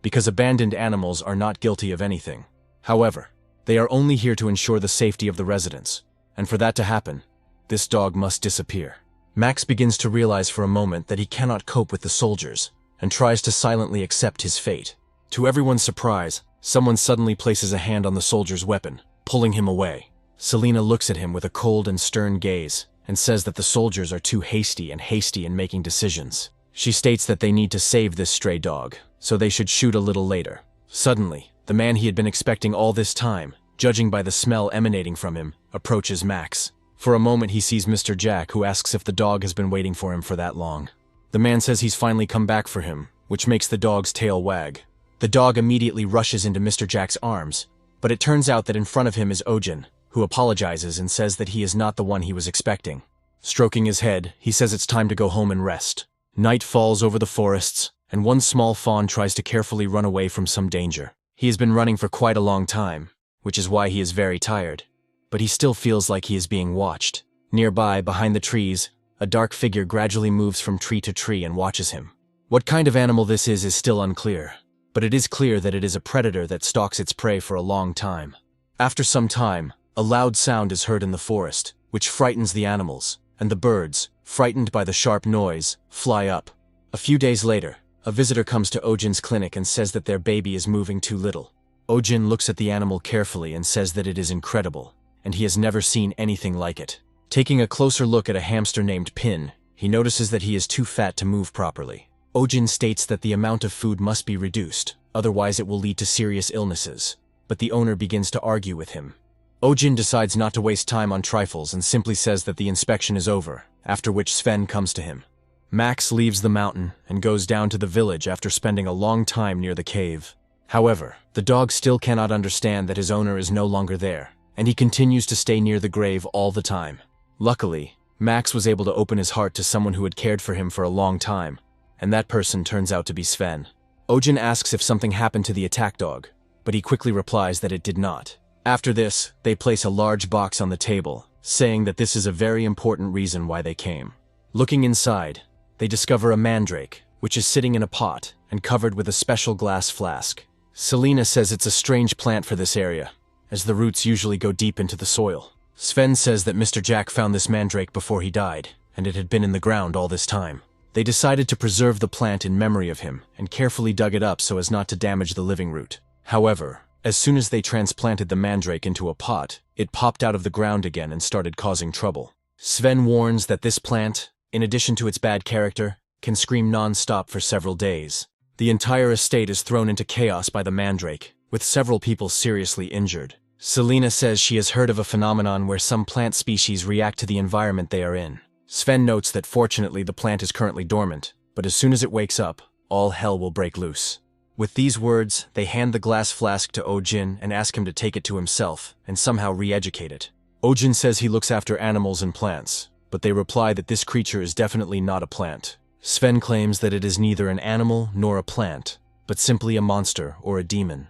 because abandoned animals are not guilty of anything. However, they are only here to ensure the safety of the residents, and for that to happen, this dog must disappear. Max begins to realize for a moment that he cannot cope with the soldiers, and tries to silently accept his fate. To everyone's surprise, someone suddenly places a hand on the soldier's weapon, pulling him away. Selena looks at him with a cold and stern gaze, and says that the soldiers are too hasty in making decisions. She states that they need to save this stray dog, so they should shoot a little later. Suddenly, the man he had been expecting all this time, judging by the smell emanating from him, approaches Max. For a moment he sees Mr. Jack, who asks if the dog has been waiting for him for that long. The man says he's finally come back for him, which makes the dog's tail wag. The dog immediately rushes into Mr. Jack's arms, but it turns out that in front of him is Ojin, who apologizes and says that he is not the one he was expecting. Stroking his head, he says it's time to go home and rest. Night falls over the forests, and one small fawn tries to carefully run away from some danger. He has been running for quite a long time, which is why he is very tired, but he still feels like he is being watched. Nearby, behind the trees, a dark figure gradually moves from tree to tree and watches him. What kind of animal this is still unclear, but it is clear that it is a predator that stalks its prey for a long time. After some time, a loud sound is heard in the forest, which frightens the animals, and the birds, frightened by the sharp noise, fly up. A few days later, a visitor comes to Ojin's clinic and says that their baby is moving too little. Ojin looks at the animal carefully and says that it is incredible, and he has never seen anything like it. Taking a closer look at a hamster named Pin, he notices that he is too fat to move properly. Ojin states that the amount of food must be reduced, otherwise it will lead to serious illnesses, but the owner begins to argue with him. Ojin decides not to waste time on trifles and simply says that the inspection is over, after which Sven comes to him. Max leaves the mountain and goes down to the village after spending a long time near the cave. However, the dog still cannot understand that his owner is no longer there, and he continues to stay near the grave all the time. Luckily, Max was able to open his heart to someone who had cared for him for a long time, and that person turns out to be Sven. Ojin asks if something happened to the attack dog, but he quickly replies that it did not. After this, they place a large box on the table, saying that this is a very important reason why they came. Looking inside, they discover a mandrake, which is sitting in a pot and covered with a special glass flask. Selena says it's a strange plant for this area, as the roots usually go deep into the soil. Sven says that Mr. Jack found this mandrake before he died, and it had been in the ground all this time. They decided to preserve the plant in memory of him and carefully dug it up so as not to damage the living root. However, as soon as they transplanted the mandrake into a pot, it popped out of the ground again and started causing trouble. Sven warns that this plant, in addition to its bad character, can scream non-stop for several days. The entire estate is thrown into chaos by the mandrake, with several people seriously injured. Selena says she has heard of a phenomenon where some plant species react to the environment they are in. Sven notes that fortunately the plant is currently dormant, but as soon as it wakes up, all hell will break loose. With these words, they hand the glass flask to Ojin and ask him to take it to himself and somehow re-educate it. Ojin says he looks after animals and plants, but they reply that this creature is definitely not a plant. Sven claims that it is neither an animal nor a plant, but simply a monster or a demon.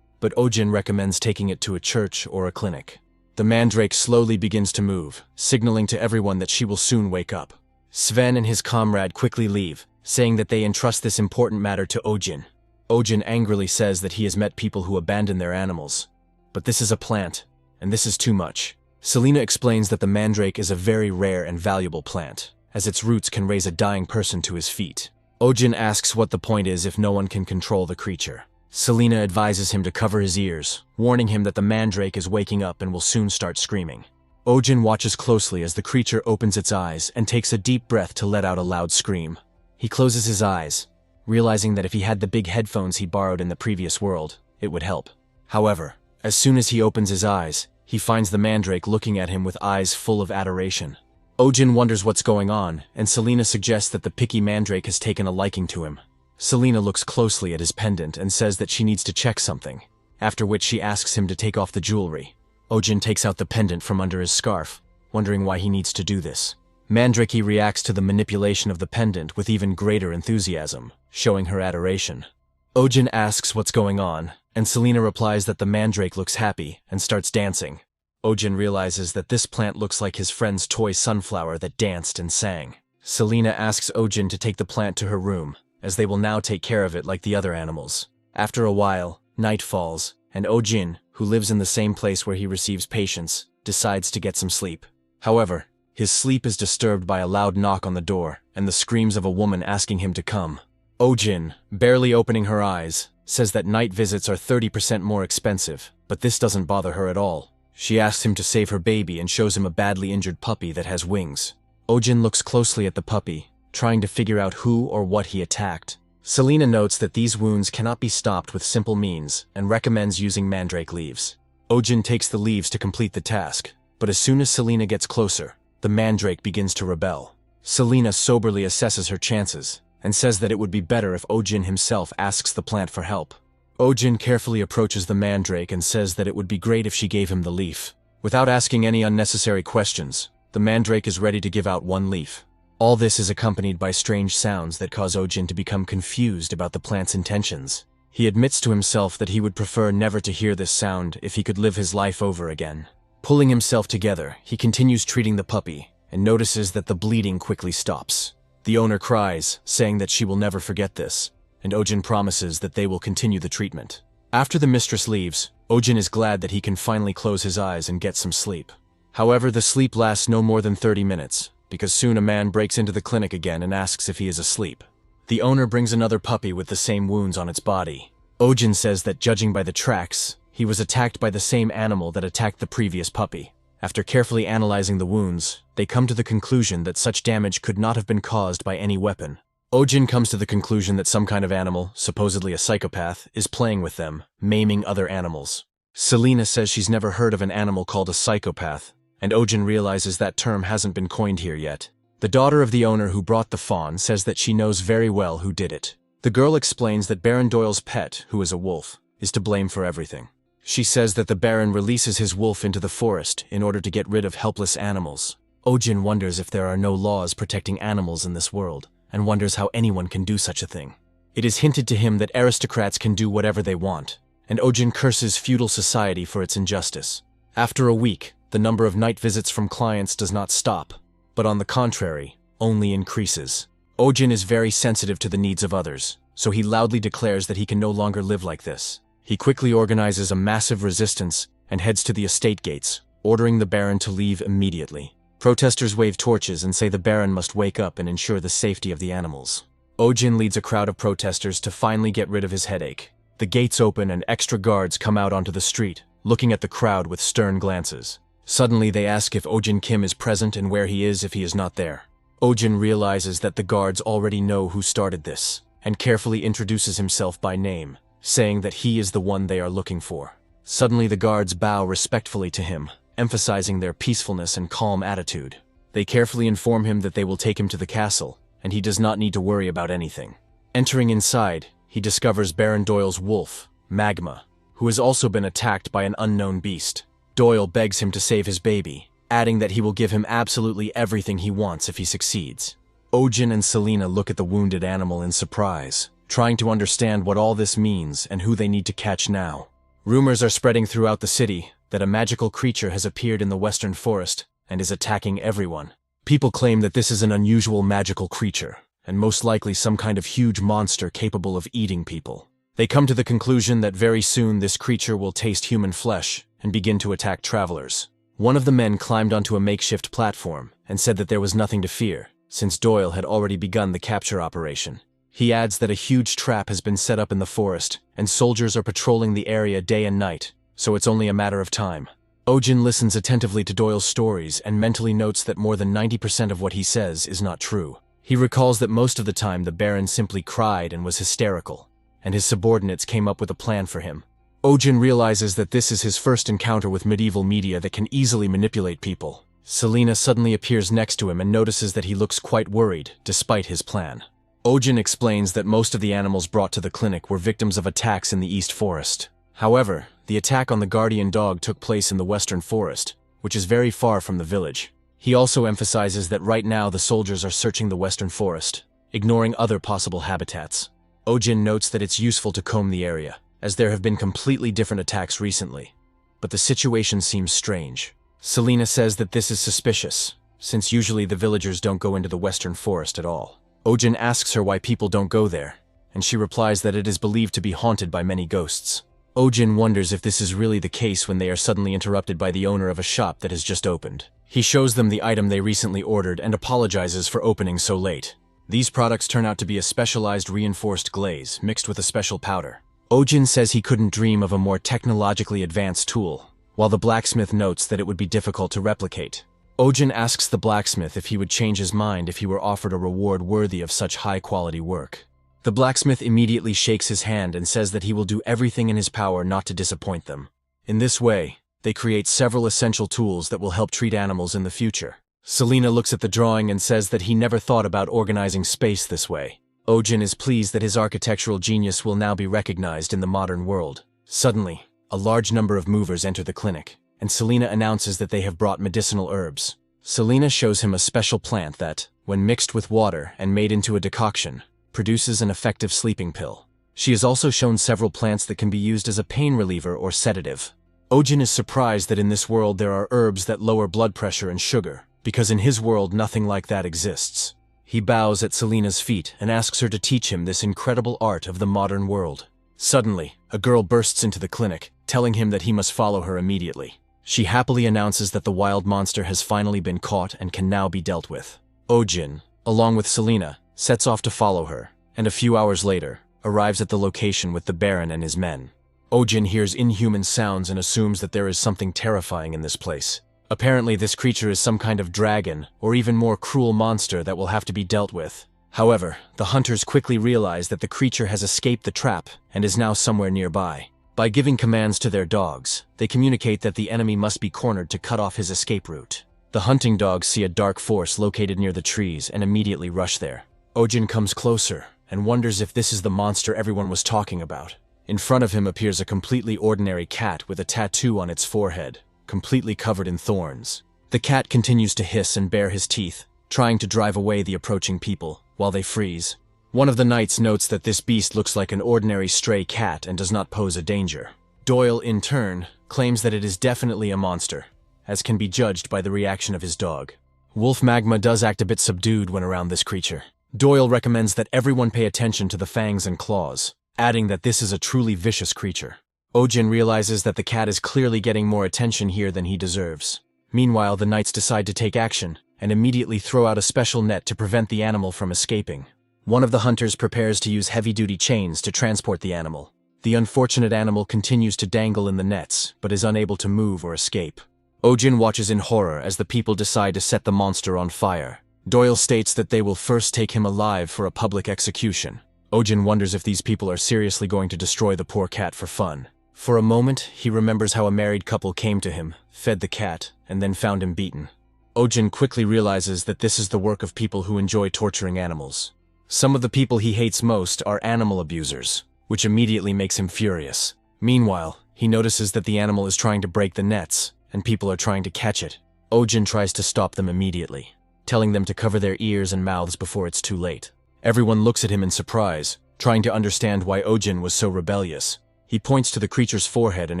But Ojin recommends taking it to a church or a clinic. The mandrake slowly begins to move, signaling to everyone that she will soon wake up. Sven and his comrade quickly leave, saying that they entrust this important matter to Ojin. Ojin angrily says that he has met people who abandon their animals. But this is a plant, and this is too much. Selena explains that the mandrake is a very rare and valuable plant, as its roots can raise a dying person to his feet. Ojin asks what the point is if no one can control the creature. Selena advises him to cover his ears, warning him that the mandrake is waking up and will soon start screaming. Ojin watches closely as the creature opens its eyes and takes a deep breath to let out a loud scream. He closes his eyes, realizing that if he had the big headphones he borrowed in the previous world, it would help. However, as soon as he opens his eyes, he finds the mandrake looking at him with eyes full of adoration. Ojin wonders what's going on, and Selena suggests that the picky mandrake has taken a liking to him. Selena looks closely at his pendant and says that she needs to check something, after which she asks him to take off the jewelry. Ojin takes out the pendant from under his scarf, wondering why he needs to do this. Mandrake reacts to the manipulation of the pendant with even greater enthusiasm, showing her adoration. Ojin asks what's going on, and Selena replies that the mandrake looks happy and starts dancing. Ojin realizes that this plant looks like his friend's toy sunflower that danced and sang. Selena asks Ojin to take the plant to her room, as they will now take care of it like the other animals. After a while, night falls, and Ojin, who lives in the same place where he receives patients, decides to get some sleep. However, his sleep is disturbed by a loud knock on the door and the screams of a woman asking him to come. Ojin, barely opening her eyes, says that night visits are 30% more expensive, but this doesn't bother her at all. She asks him to save her baby and shows him a badly injured puppy that has wings. Ojin looks closely at the puppy, trying to figure out who or what he attacked. Selena notes that these wounds cannot be stopped with simple means and recommends using mandrake leaves. Ojin takes the leaves to complete the task, but as soon as Selena gets closer, the mandrake begins to rebel. Selena soberly assesses her chances and says that it would be better if Ojin himself asks the plant for help. Ojin carefully approaches the mandrake and says that it would be great if she gave him the leaf. Without asking any unnecessary questions, the mandrake is ready to give out one leaf. All this is accompanied by strange sounds that cause Ojin to become confused about the plant's intentions. He admits to himself that he would prefer never to hear this sound if he could live his life over again. Pulling himself together, he continues treating the puppy and notices that the bleeding quickly stops. The owner cries, saying that she will never forget this, and Ojin promises that they will continue the treatment. After the mistress leaves, Ojin is glad that he can finally close his eyes and get some sleep. However, the sleep lasts no more than 30 minutes, because soon a man breaks into the clinic again and asks if he is asleep. The owner brings another puppy with the same wounds on its body. Ojin says that judging by the tracks, he was attacked by the same animal that attacked the previous puppy. After carefully analyzing the wounds, they come to the conclusion that such damage could not have been caused by any weapon. Ojin comes to the conclusion that some kind of animal, supposedly a psychopath, is playing with them, maiming other animals. Selena says she's never heard of an animal called a psychopath, and Ojin realizes that term hasn't been coined here yet. The daughter of the owner who brought the fawn says that she knows very well who did it. The girl explains that Baron Doyle's pet, who is a wolf, is to blame for everything. She says that the Baron releases his wolf into the forest in order to get rid of helpless animals. Ojin wonders if there are no laws protecting animals in this world, and wonders how anyone can do such a thing. It is hinted to him that aristocrats can do whatever they want, and Ojin curses feudal society for its injustice. After a week, the number of night visits from clients does not stop, but on the contrary, only increases. Ojin is very sensitive to the needs of others, so he loudly declares that he can no longer live like this. He quickly organizes a massive resistance and heads to the estate gates, ordering the Baron to leave immediately. Protesters wave torches and say the Baron must wake up and ensure the safety of the animals. Ojin leads a crowd of protesters to finally get rid of his headache. The gates open and extra guards come out onto the street, looking at the crowd with stern glances. Suddenly they ask if Ojin Kim is present and where he is if he is not there. Ojin realizes that the guards already know who started this, and carefully introduces himself by name, saying that he is the one they are looking for. Suddenly the guards bow respectfully to him, emphasizing their peacefulness and calm attitude. They carefully inform him that they will take him to the castle, and he does not need to worry about anything. Entering inside, he discovers Baron Doyle's wolf, Magma, who has also been attacked by an unknown beast. Doyle begs him to save his baby, adding that he will give him absolutely everything he wants if he succeeds. Ojin and Selena look at the wounded animal in surprise, trying to understand what all this means and who they need to catch now. Rumors are spreading throughout the city that a magical creature has appeared in the western forest and is attacking everyone. People claim that this is an unusual magical creature, and most likely some kind of huge monster capable of eating people. They come to the conclusion that very soon this creature will taste human flesh and begin to attack travelers. One of the men climbed onto a makeshift platform and said that there was nothing to fear, since Doyle had already begun the capture operation. He adds that a huge trap has been set up in the forest, and soldiers are patrolling the area day and night, so it's only a matter of time. Ojin listens attentively to Doyle's stories and mentally notes that more than 90% of what he says is not true. He recalls that most of the time the Baron simply cried and was hysterical, and his subordinates came up with a plan for him. Ojin realizes that this is his first encounter with medieval media that can easily manipulate people. Selena suddenly appears next to him and notices that he looks quite worried, despite his plan. Ojin explains that most of the animals brought to the clinic were victims of attacks in the East Forest. However, the attack on the guardian dog took place in the Western Forest, which is very far from the village. He also emphasizes that right now the soldiers are searching the Western Forest, ignoring other possible habitats. Ojin notes that it's useful to comb the area, as there have been completely different attacks recently. But the situation seems strange. Selena says that this is suspicious, since usually the villagers don't go into the Western Forest at all. Ojin asks her why people don't go there, and she replies that it is believed to be haunted by many ghosts. Ojin wonders if this is really the case when they are suddenly interrupted by the owner of a shop that has just opened. He shows them the item they recently ordered and apologizes for opening so late. These products turn out to be a specialized reinforced glaze mixed with a special powder. Ojin says he couldn't dream of a more technologically advanced tool, while the blacksmith notes that it would be difficult to replicate. Ojin asks the blacksmith if he would change his mind if he were offered a reward worthy of such high-quality work. The blacksmith immediately shakes his hand and says that he will do everything in his power not to disappoint them. In this way, they create several essential tools that will help treat animals in the future. Selena looks at the drawing and says that he never thought about organizing space this way. Ojin is pleased that his architectural genius will now be recognized in the modern world. Suddenly, a large number of movers enter the clinic, and Selena announces that they have brought medicinal herbs. Selena shows him a special plant that, when mixed with water and made into a decoction, produces an effective sleeping pill. She is also shown several plants that can be used as a pain reliever or sedative. Ojin is surprised that in this world there are herbs that lower blood pressure and sugar, because in his world nothing like that exists. He bows at Selena's feet and asks her to teach him this incredible art of the modern world. Suddenly, a girl bursts into the clinic, telling him that he must follow her immediately. She happily announces that the wild monster has finally been caught and can now be dealt with. Ojin, along with Selena, sets off to follow her, and a few hours later, arrives at the location with the Baron and his men. Ojin hears inhuman sounds and assumes that there is something terrifying in this place. Apparently this creature is some kind of dragon, or even more cruel monster that will have to be dealt with. However, the hunters quickly realize that the creature has escaped the trap and is now somewhere nearby. By giving commands to their dogs, they communicate that the enemy must be cornered to cut off his escape route. The hunting dogs see a dark force located near the trees and immediately rush there. Ojin comes closer and wonders if this is the monster everyone was talking about. In front of him appears a completely ordinary cat with a tattoo on its forehead, completely covered in thorns. The cat continues to hiss and bare his teeth, trying to drive away the approaching people, while they freeze. One of the knights notes that this beast looks like an ordinary stray cat and does not pose a danger. Doyle, in turn, claims that it is definitely a monster, as can be judged by the reaction of his dog. Wolf Magma does act a bit subdued when around this creature. Doyle recommends that everyone pay attention to the fangs and claws, adding that this is a truly vicious creature. Ojin realizes that the cat is clearly getting more attention here than he deserves. Meanwhile, the knights decide to take action and immediately throw out a special net to prevent the animal from escaping. One of the hunters prepares to use heavy-duty chains to transport the animal. The unfortunate animal continues to dangle in the nets, but is unable to move or escape. Ojin watches in horror as the people decide to set the monster on fire. Doyle states that they will first take him alive for a public execution. Ojin wonders if these people are seriously going to destroy the poor cat for fun. For a moment, he remembers how a married couple came to him, fed the cat, and then found him beaten. Ojin quickly realizes that this is the work of people who enjoy torturing animals. Some of the people he hates most are animal abusers, which immediately makes him furious. Meanwhile, he notices that the animal is trying to break the nets, and people are trying to catch it. Ojin tries to stop them immediately, telling them to cover their ears and mouths before it's too late. Everyone looks at him in surprise, trying to understand why Ojin was so rebellious. He points to the creature's forehead and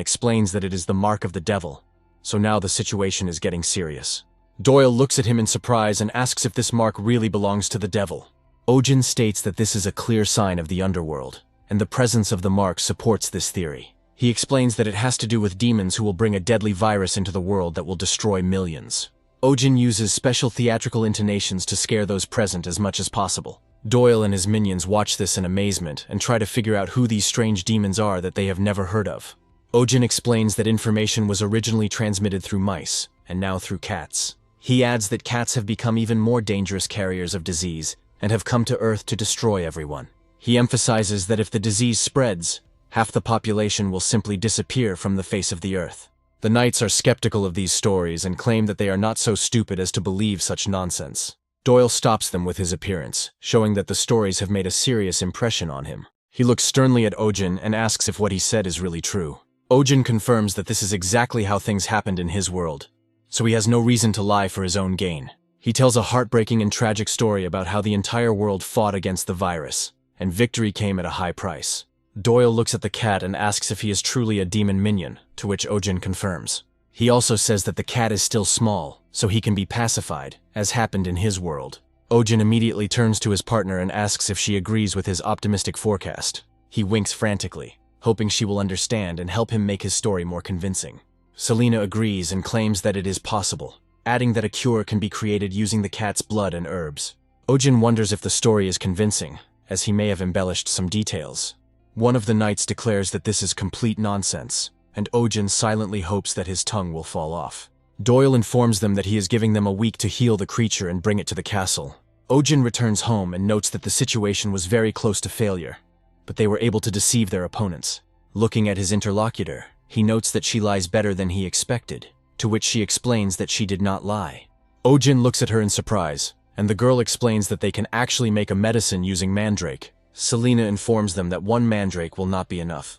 explains that it is the mark of the devil. So now the situation is getting serious. Doyle looks at him in surprise and asks if this mark really belongs to the devil. Ojin states that this is a clear sign of the underworld, and the presence of the mark supports this theory. He explains that it has to do with demons who will bring a deadly virus into the world that will destroy millions. Ojin uses special theatrical intonations to scare those present as much as possible. Doyle and his minions watch this in amazement and try to figure out who these strange demons are that they have never heard of. Ojin explains that information was originally transmitted through mice, and now through cats. He adds that cats have become even more dangerous carriers of disease and have come to Earth to destroy everyone. He emphasizes that if the disease spreads, half the population will simply disappear from the face of the Earth. The knights are skeptical of these stories and claim that they are not so stupid as to believe such nonsense. Doyle stops them with his appearance, showing that the stories have made a serious impression on him. He looks sternly at Ojin and asks if what he said is really true. Ojin confirms that this is exactly how things happened in his world, so he has no reason to lie for his own gain. He tells a heartbreaking and tragic story about how the entire world fought against the virus, and victory came at a high price. Doyle looks at the cat and asks if he is truly a demon minion, to which Ojin confirms. He also says that the cat is still small, so he can be pacified, as happened in his world. Ojin immediately turns to his partner and asks if she agrees with his optimistic forecast. He winks frantically, hoping she will understand and help him make his story more convincing. Selena agrees and claims that it is possible, adding that a cure can be created using the cat's blood and herbs. Ojin wonders if the story is convincing, as he may have embellished some details. One of the knights declares that this is complete nonsense, and Ojin silently hopes that his tongue will fall off. Doyle informs them that he is giving them a week to heal the creature and bring it to the castle. Ojin returns home and notes that the situation was very close to failure, but they were able to deceive their opponents. Looking at his interlocutor, he notes that she lies better than he expected, to which she explains that she did not lie. Ojin looks at her in surprise, and the girl explains that they can actually make a medicine using mandrake. Selena informs them that one mandrake will not be enough.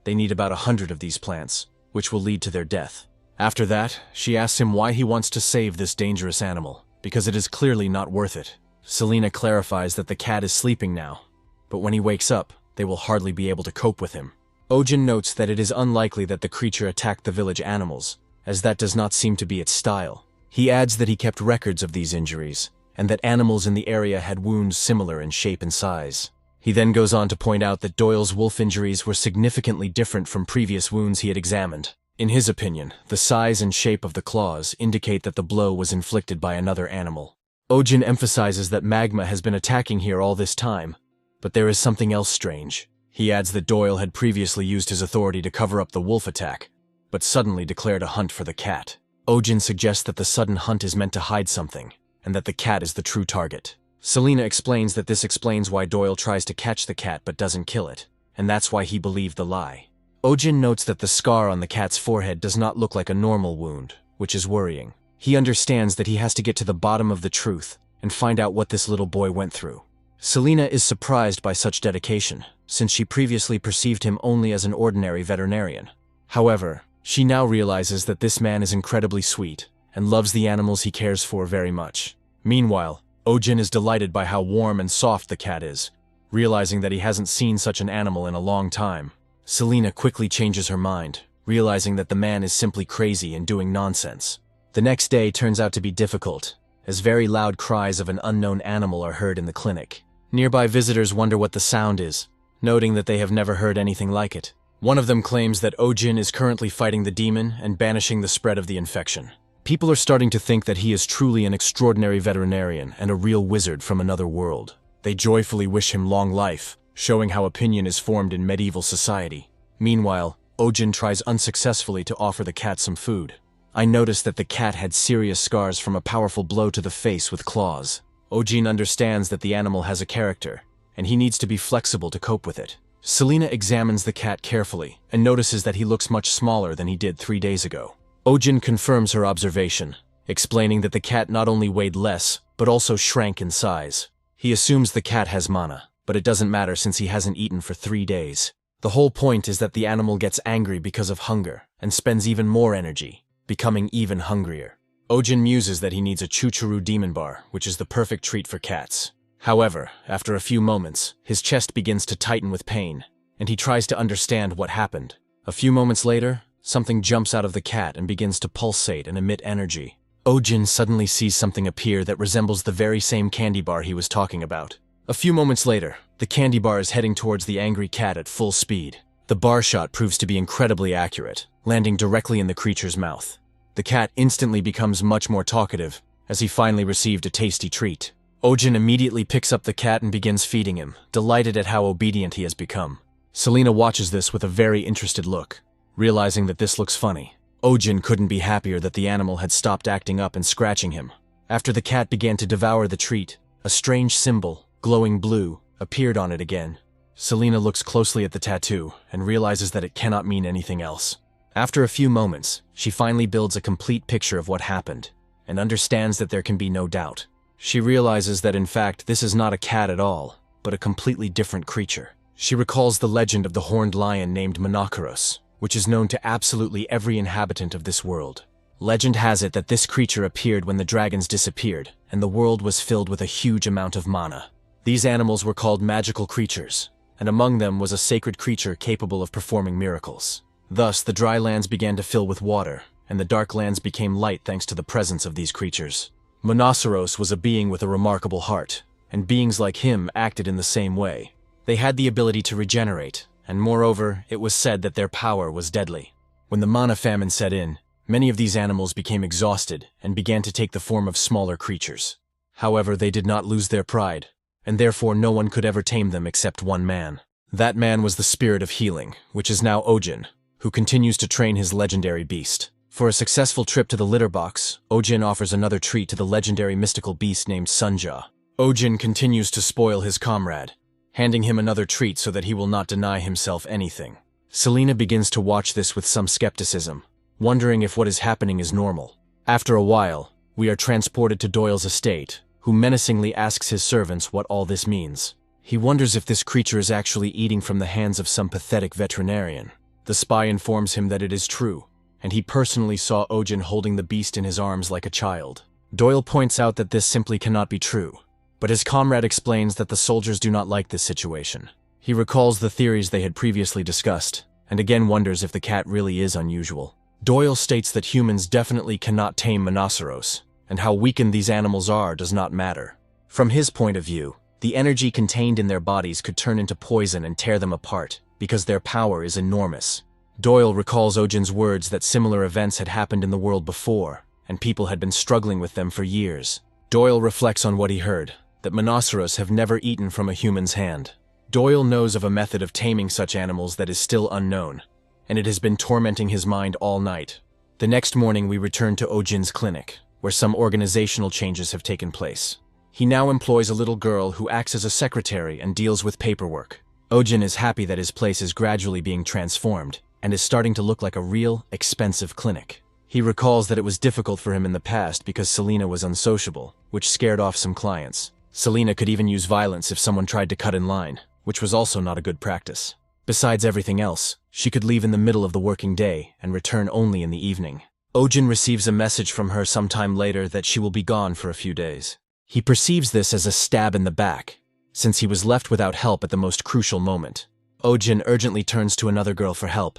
They need about 100 of these plants, which will lead to their death. After that, she asks him why he wants to save this dangerous animal, because it is clearly not worth it. Selena clarifies that the cat is sleeping now, but when he wakes up, they will hardly be able to cope with him. Ojin notes that it is unlikely that the creature attacked the village animals, as that does not seem to be its style. He adds that he kept records of these injuries, and that animals in the area had wounds similar in shape and size. He then goes on to point out that Doyle's wolf injuries were significantly different from previous wounds he had examined. In his opinion, the size and shape of the claws indicate that the blow was inflicted by another animal. Ojin emphasizes that Magma has been attacking here all this time, but there is something else strange. He adds that Doyle had previously used his authority to cover up the wolf attack, but suddenly declared a hunt for the cat. Ojin suggests that the sudden hunt is meant to hide something, and that the cat is the true target. Selena explains that this explains why Doyle tries to catch the cat but doesn't kill it, and that's why he believed the lie. Ojin notes that the scar on the cat's forehead does not look like a normal wound, which is worrying. He understands that he has to get to the bottom of the truth and find out what this little boy went through. Selina is surprised by such dedication, since she previously perceived him only as an ordinary veterinarian. However, she now realizes that this man is incredibly sweet and loves the animals he cares for very much. Meanwhile, Ojin is delighted by how warm and soft the cat is, realizing that he hasn't seen such an animal in a long time. Selina quickly changes her mind, realizing that the man is simply crazy and doing nonsense. The next day turns out to be difficult, as very loud cries of an unknown animal are heard in the clinic. Nearby visitors wonder what the sound is, noting that they have never heard anything like it. One of them claims that Ojin is currently fighting the demon and banishing the spread of the infection. People are starting to think that he is truly an extraordinary veterinarian and a real wizard from another world. They joyfully wish him long life, showing how opinion is formed in medieval society. Meanwhile, Ojin tries unsuccessfully to offer the cat some food. I noticed that the cat had serious scars from a powerful blow to the face with claws. Ojin understands that the animal has a character, and he needs to be flexible to cope with it. Selina examines the cat carefully and notices that he looks much smaller than he did 3 days ago. Ojin confirms her observation, explaining that the cat not only weighed less, but also shrank in size. He assumes the cat has mana, but it doesn't matter since he hasn't eaten for 3 days. The whole point is that the animal gets angry because of hunger and spends even more energy, becoming even hungrier. Ojin muses that he needs a Chuchuru demon bar, which is the perfect treat for cats. However, after a few moments, his chest begins to tighten with pain, and he tries to understand what happened. A few moments later, something jumps out of the cat and begins to pulsate and emit energy. Ojin suddenly sees something appear that resembles the very same candy bar he was talking about. A few moments later, the candy bar is heading towards the angry cat at full speed. The bar shot proves to be incredibly accurate, landing directly in the creature's mouth. The cat instantly becomes much more talkative, as he finally received a tasty treat. Ojin immediately picks up the cat and begins feeding him, delighted at how obedient he has become. Selina watches this with a very interested look, realizing that this looks funny. Ojin couldn't be happier that the animal had stopped acting up and scratching him. After the cat began to devour the treat, a strange symbol, glowing blue, appeared on it again. Selina looks closely at the tattoo and realizes that it cannot mean anything else. After a few moments, she finally builds a complete picture of what happened, and understands that there can be no doubt. She realizes that in fact this is not a cat at all, but a completely different creature. She recalls the legend of the horned lion named Monoceros, which is known to absolutely every inhabitant of this world. Legend has it that this creature appeared when the dragons disappeared, and the world was filled with a huge amount of mana. These animals were called magical creatures, and among them was a sacred creature capable of performing miracles. Thus, the dry lands began to fill with water, and the dark lands became light thanks to the presence of these creatures. Monoceros was a being with a remarkable heart, and beings like him acted in the same way. They had the ability to regenerate, and moreover, it was said that their power was deadly. When the mana famine set in, many of these animals became exhausted and began to take the form of smaller creatures. However, they did not lose their pride, and therefore no one could ever tame them except one man. That man was the spirit of healing, which is now Ojin, who continues to train his legendary beast. For a successful trip to the litter box, Ojin offers another treat to the legendary mystical beast named Sunja. Ojin continues to spoil his comrade, handing him another treat so that he will not deny himself anything. Selina begins to watch this with some skepticism, wondering if what is happening is normal. After a while, we are transported to Doyle's estate, who menacingly asks his servants what all this means. He wonders if this creature is actually eating from the hands of some pathetic veterinarian. The spy informs him that it is true, and he personally saw Ojin holding the beast in his arms like a child. Doyle points out that this simply cannot be true, but his comrade explains that the soldiers do not like this situation. He recalls the theories they had previously discussed, and again wonders if the cat really is unusual. Doyle states that humans definitely cannot tame Monoceros, and how weakened these animals are does not matter. From his point of view, the energy contained in their bodies could turn into poison and tear them apart, because their power is enormous. Doyle recalls Ojin's words that similar events had happened in the world before, and people had been struggling with them for years. Doyle reflects on what he heard, that Monoceros have never eaten from a human's hand. Doyle knows of a method of taming such animals that is still unknown, and it has been tormenting his mind all night. The next morning we return to Ojin's clinic, where some organizational changes have taken place. He now employs a little girl who acts as a secretary and deals with paperwork. Ojin is happy that his place is gradually being transformed, and is starting to look like a real, expensive clinic. He recalls that it was difficult for him in the past because Selina was unsociable, which scared off some clients. Selena could even use violence if someone tried to cut in line, which was also not a good practice. Besides everything else, she could leave in the middle of the working day and return only in the evening. Ojin receives a message from her sometime later that she will be gone for a few days. He perceives this as a stab in the back, since he was left without help at the most crucial moment. Ojin urgently turns to another girl for help,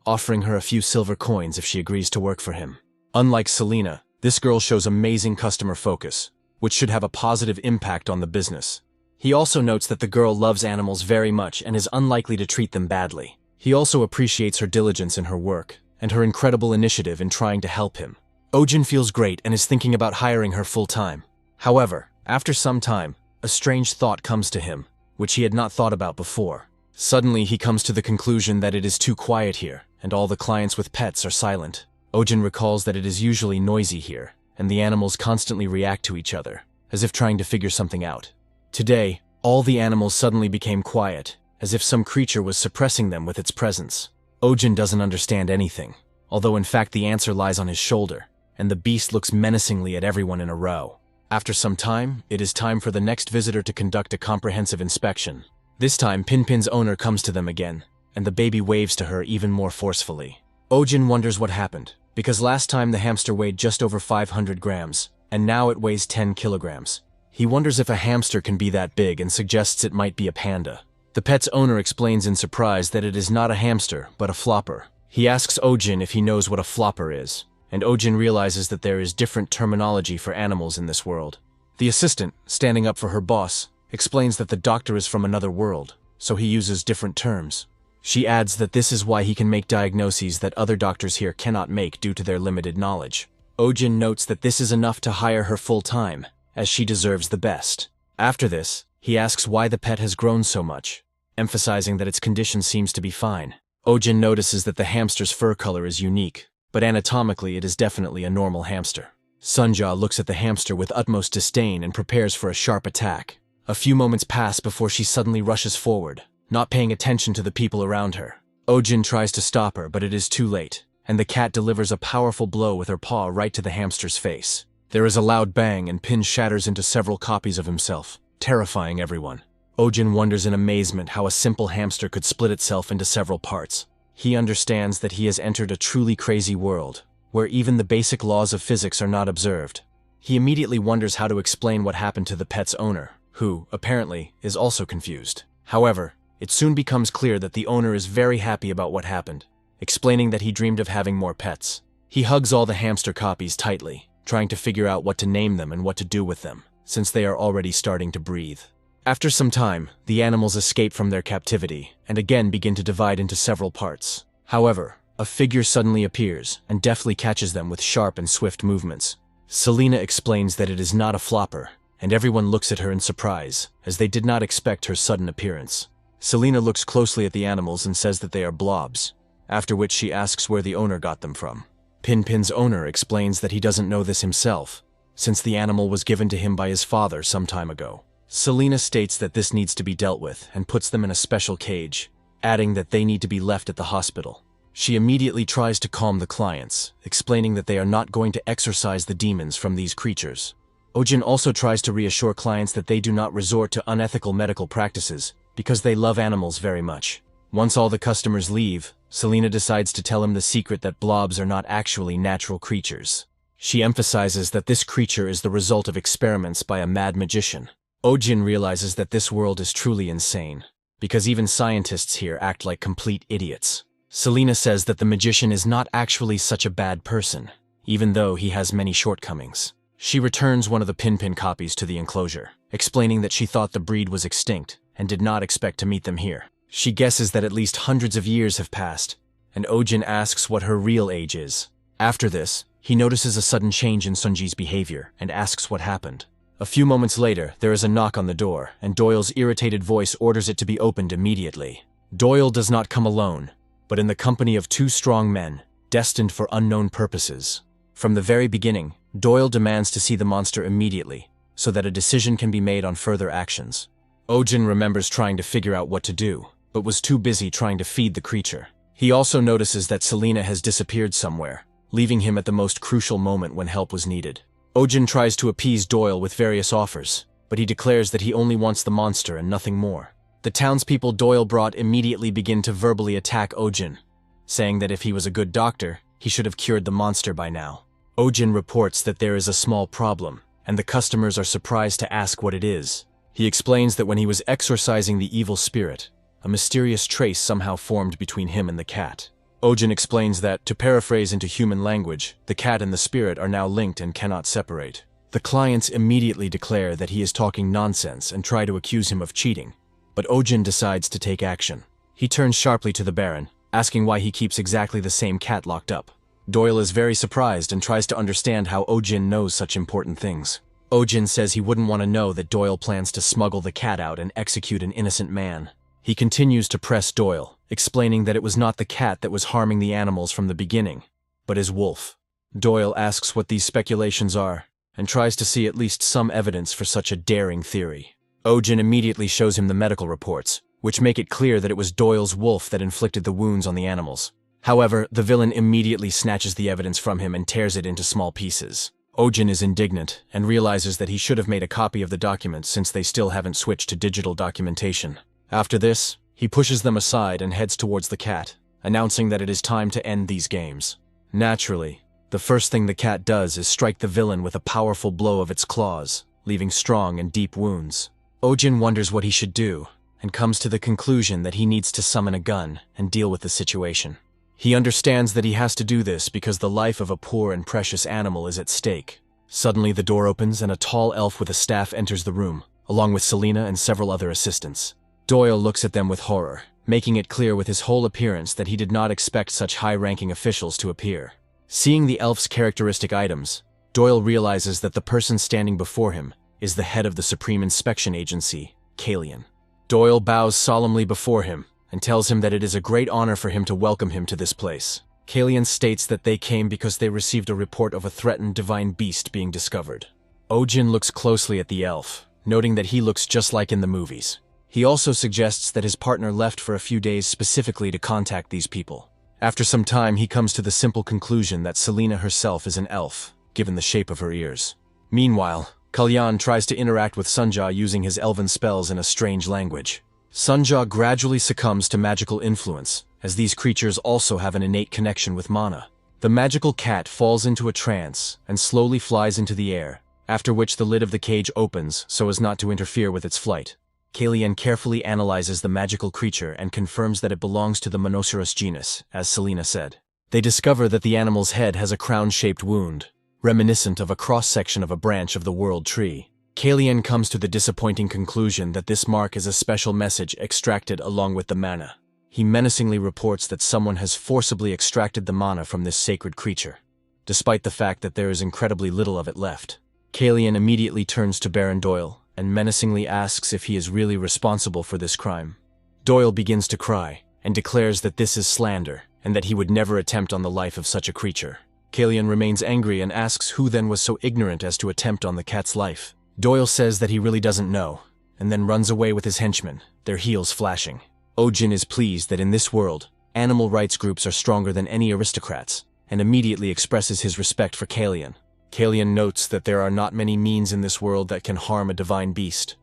offering her a few silver coins if she agrees to work for him. Unlike Selena, this girl shows amazing customer focus, which should have a positive impact on the business. He also notes that the girl loves animals very much and is unlikely to treat them badly. He also appreciates her diligence in her work and her incredible initiative in trying to help him. Ojin feels great and is thinking about hiring her full-time. However, after some time, a strange thought comes to him, which he had not thought about before. Suddenly, he comes to the conclusion that it is too quiet here, and all the clients with pets are silent. Ojin recalls that it is usually noisy here, and the animals constantly react to each other, as if trying to figure something out. Today, all the animals suddenly became quiet, as if some creature was suppressing them with its presence. Ojin doesn't understand anything, although in fact the answer lies on his shoulder, and the beast looks menacingly at everyone in a row. After some time, it is time for the next visitor to conduct a comprehensive inspection. This time, Pinpin's owner comes to them again, and the baby waves to her even more forcefully. Ojin wonders what happened, because last time the hamster weighed just over 500 grams, and now it weighs 10 kilograms. He wonders if a hamster can be that big and suggests it might be a panda. The pet's owner explains in surprise that it is not a hamster, but a flopper. He asks Ojin if he knows what a flopper is, and Ojin realizes that there is different terminology for animals in this world. The assistant, standing up for her boss, explains that the doctor is from another world, so he uses different terms. She adds that this is why he can make diagnoses that other doctors here cannot make due to their limited knowledge. Ojin notes that this is enough to hire her full-time, as she deserves the best. After this, he asks why the pet has grown so much, emphasizing that its condition seems to be fine. Ojin notices that the hamster's fur color is unique, but anatomically it is definitely a normal hamster. Sunja looks at the hamster with utmost disdain and prepares for a sharp attack. A few moments pass before she suddenly rushes forward, not paying attention to the people around her. Ojin tries to stop her, but it is too late, and the cat delivers a powerful blow with her paw right to the hamster's face. There is a loud bang and Pin shatters into several copies of himself, terrifying everyone. Ojin wonders in amazement how a simple hamster could split itself into several parts. He understands that he has entered a truly crazy world, where even the basic laws of physics are not observed. He immediately wonders how to explain what happened to the pet's owner, who, apparently, is also confused. However, it soon becomes clear that the owner is very happy about what happened, explaining that he dreamed of having more pets. He hugs all the hamster copies tightly, trying to figure out what to name them and what to do with them, since they are already starting to breathe. After some time, the animals escape from their captivity and again begin to divide into several parts. However, a figure suddenly appears and deftly catches them with sharp and swift movements. Selena explains that it is not a flopper, and everyone looks at her in surprise, as they did not expect her sudden appearance. Selena looks closely at the animals and says that they are blobs, after which she asks where the owner got them from. Pinpin's owner explains that he doesn't know this himself, since the animal was given to him by his father some time ago. Selena states that this needs to be dealt with and puts them in a special cage, adding that they need to be left at the hospital. She immediately tries to calm the clients, explaining that they are not going to exorcise the demons from these creatures. Ojin also tries to reassure clients that they do not resort to unethical medical practices because they love animals very much. Once all the customers leave, Selena decides to tell him the secret that blobs are not actually natural creatures. She emphasizes that this creature is the result of experiments by a mad magician. Ojin realizes that this world is truly insane, because even scientists here act like complete idiots. Selena says that the magician is not actually such a bad person, even though he has many shortcomings. She returns one of the Pinpin copies to the enclosure, explaining that she thought the breed was extinct and did not expect to meet them here. She guesses that at least hundreds of years have passed, and Ojin asks what her real age is. After this, he notices a sudden change in Sunji's behavior and asks what happened. A few moments later, there is a knock on the door, and Doyle's irritated voice orders it to be opened immediately. Doyle does not come alone, but in the company of two strong men, destined for unknown purposes. From the very beginning, Doyle demands to see the monster immediately, so that a decision can be made on further actions. Ojin remembers trying to figure out what to do, but was too busy trying to feed the creature. He also notices that Selena has disappeared somewhere, leaving him at the most crucial moment when help was needed. Ojin tries to appease Doyle with various offers, but he declares that he only wants the monster and nothing more. The townspeople Doyle brought immediately begin to verbally attack Ojin, saying that if he was a good doctor, he should have cured the monster by now. Ojin reports that there is a small problem, and the customers are surprised to ask what it is. He explains that when he was exorcising the evil spirit, a mysterious trace somehow formed between him and the cat. Ojin explains that, to paraphrase into human language, the cat and the spirit are now linked and cannot separate. The clients immediately declare that he is talking nonsense and try to accuse him of cheating, but Ojin decides to take action. He turns sharply to the Baron, asking why he keeps exactly the same cat locked up. Doyle is very surprised and tries to understand how Ojin knows such important things. Ojin says he wouldn't want to know that Doyle plans to smuggle the cat out and execute an innocent man. He continues to press Doyle, explaining that it was not the cat that was harming the animals from the beginning, but his wolf. Doyle asks what these speculations are, and tries to see at least some evidence for such a daring theory. Ojin immediately shows him the medical reports, which make it clear that it was Doyle's wolf that inflicted the wounds on the animals. However, the villain immediately snatches the evidence from him and tears it into small pieces. Ojin is indignant and realizes that he should have made a copy of the documents since they still haven't switched to digital documentation. After this, he pushes them aside and heads towards the cat, announcing that it is time to end these games. Naturally, the first thing the cat does is strike the villain with a powerful blow of its claws, leaving strong and deep wounds. Ojin wonders what he should do, and comes to the conclusion that he needs to summon a gun and deal with the situation. He understands that he has to do this because the life of a poor and precious animal is at stake. Suddenly the door opens and a tall elf with a staff enters the room, along with Selena and several other assistants. Doyle looks at them with horror, making it clear with his whole appearance that he did not expect such high-ranking officials to appear. Seeing the elf's characteristic items, Doyle realizes that the person standing before him is the head of the Supreme Inspection Agency, Kalian. Doyle bows solemnly before him and tells him that it is a great honor for him to welcome him to this place. Kalian states that they came because they received a report of a threatened divine beast being discovered. Ojin looks closely at the elf, noting that he looks just like in the movies. He also suggests that his partner left for a few days specifically to contact these people. After some time, he comes to the simple conclusion that Selena herself is an elf, given the shape of her ears. Meanwhile, Kalyan tries to interact with Sunja using his elven spells in a strange language. Sunja gradually succumbs to magical influence, as these creatures also have an innate connection with mana. The magical cat falls into a trance and slowly flies into the air, after which the lid of the cage opens so as not to interfere with its flight. Kalian carefully analyzes the magical creature and confirms that it belongs to the Monoceros genus, as Selena said. They discover that the animal's head has a crown-shaped wound, reminiscent of a cross-section of a branch of the world tree. Kalian comes to the disappointing conclusion that this mark is a special message extracted along with the mana. He menacingly reports that someone has forcibly extracted the mana from this sacred creature, despite the fact that there is incredibly little of it left. Kalian immediately turns to Baron Doyle and menacingly asks if he is really responsible for this crime. Doyle begins to cry and declares that this is slander and that he would never attempt on the life of such a creature. Kalian remains angry and asks who then was so ignorant as to attempt on the cat's life. Doyle says that he really doesn't know, and then runs away with his henchmen, their heels flashing. Ojin is pleased that in this world, animal rights groups are stronger than any aristocrats, and immediately expresses his respect for Kalian. Kalian notes that there are not many means in this world that can harm a divine beast,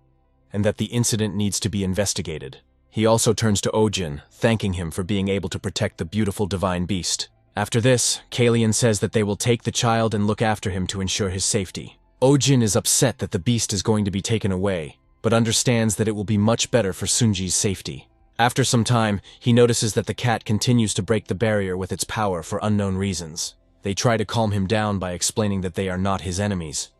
and that the incident needs to be investigated. He also turns to Ojin, thanking him for being able to protect the beautiful divine beast. After this, Kalian says that they will take the child and look after him to ensure his safety. Ojin is upset that the beast is going to be taken away, but understands that it will be much better for Sunji's safety. After some time, he notices that the cat continues to break the barrier with its power for unknown reasons. They try to calm him down by explaining that they are not his enemies,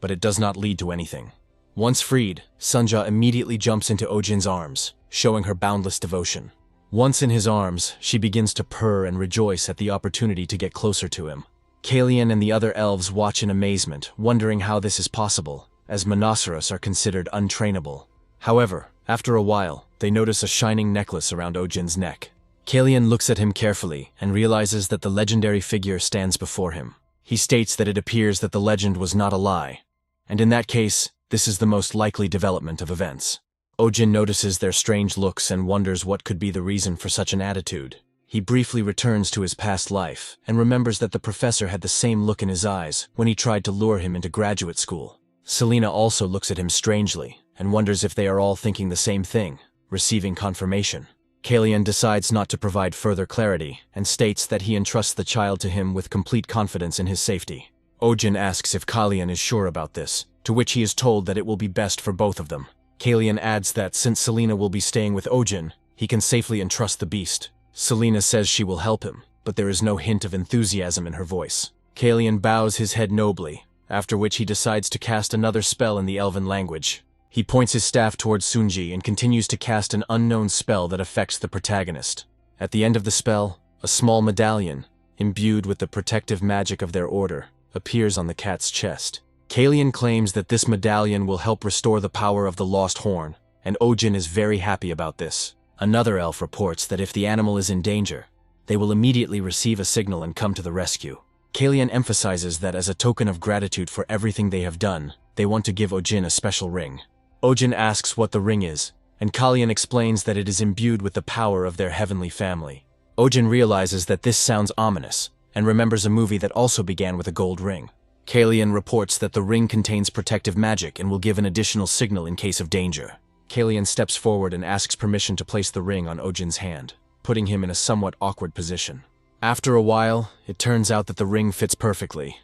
but it does not lead to anything. Once freed, Sunja immediately jumps into Ojin's arms, showing her boundless devotion. Once in his arms, she begins to purr and rejoice at the opportunity to get closer to him. Kalian and the other elves watch in amazement, wondering how this is possible, as Monoceros are considered untrainable. However, after a while, they notice a shining necklace around Ojin's neck. Kalian looks at him carefully and realizes that the legendary figure stands before him. He states that it appears that the legend was not a lie, and in that case, this is the most likely development of events. Ojin notices their strange looks and wonders what could be the reason for such an attitude. He briefly returns to his past life and remembers that the professor had the same look in his eyes when he tried to lure him into graduate school. Selena also looks at him strangely and wonders if they are all thinking the same thing, receiving confirmation. Kalyan decides not to provide further clarity and states that he entrusts the child to him with complete confidence in his safety. Ojin asks if Kalyan is sure about this, to which he is told that it will be best for both of them. Kalyan adds that since Selena will be staying with Ojin, he can safely entrust the beast. Selena says she will help him, but there is no hint of enthusiasm in her voice. Kalyan bows his head nobly, after which he decides to cast another spell in the Elven language. He points his staff towards Sunji and continues to cast an unknown spell that affects the protagonist. At the end of the spell, a small medallion, imbued with the protective magic of their order, appears on the cat's chest. Kalyan claims that this medallion will help restore the power of the lost horn, and Ojin is very happy about this. Another elf reports that if the animal is in danger, they will immediately receive a signal and come to the rescue. Kalyan emphasizes that as a token of gratitude for everything they have done, they want to give Ojin a special ring. Ojin asks what the ring is, and Kalyan explains that it is imbued with the power of their heavenly family. Ojin realizes that this sounds ominous, and remembers a movie that also began with a gold ring. Kalyan reports that the ring contains protective magic and will give an additional signal in case of danger. Kalyan steps forward and asks permission to place the ring on Ojin's hand, putting him in a somewhat awkward position. After a while, it turns out that the ring fits perfectly,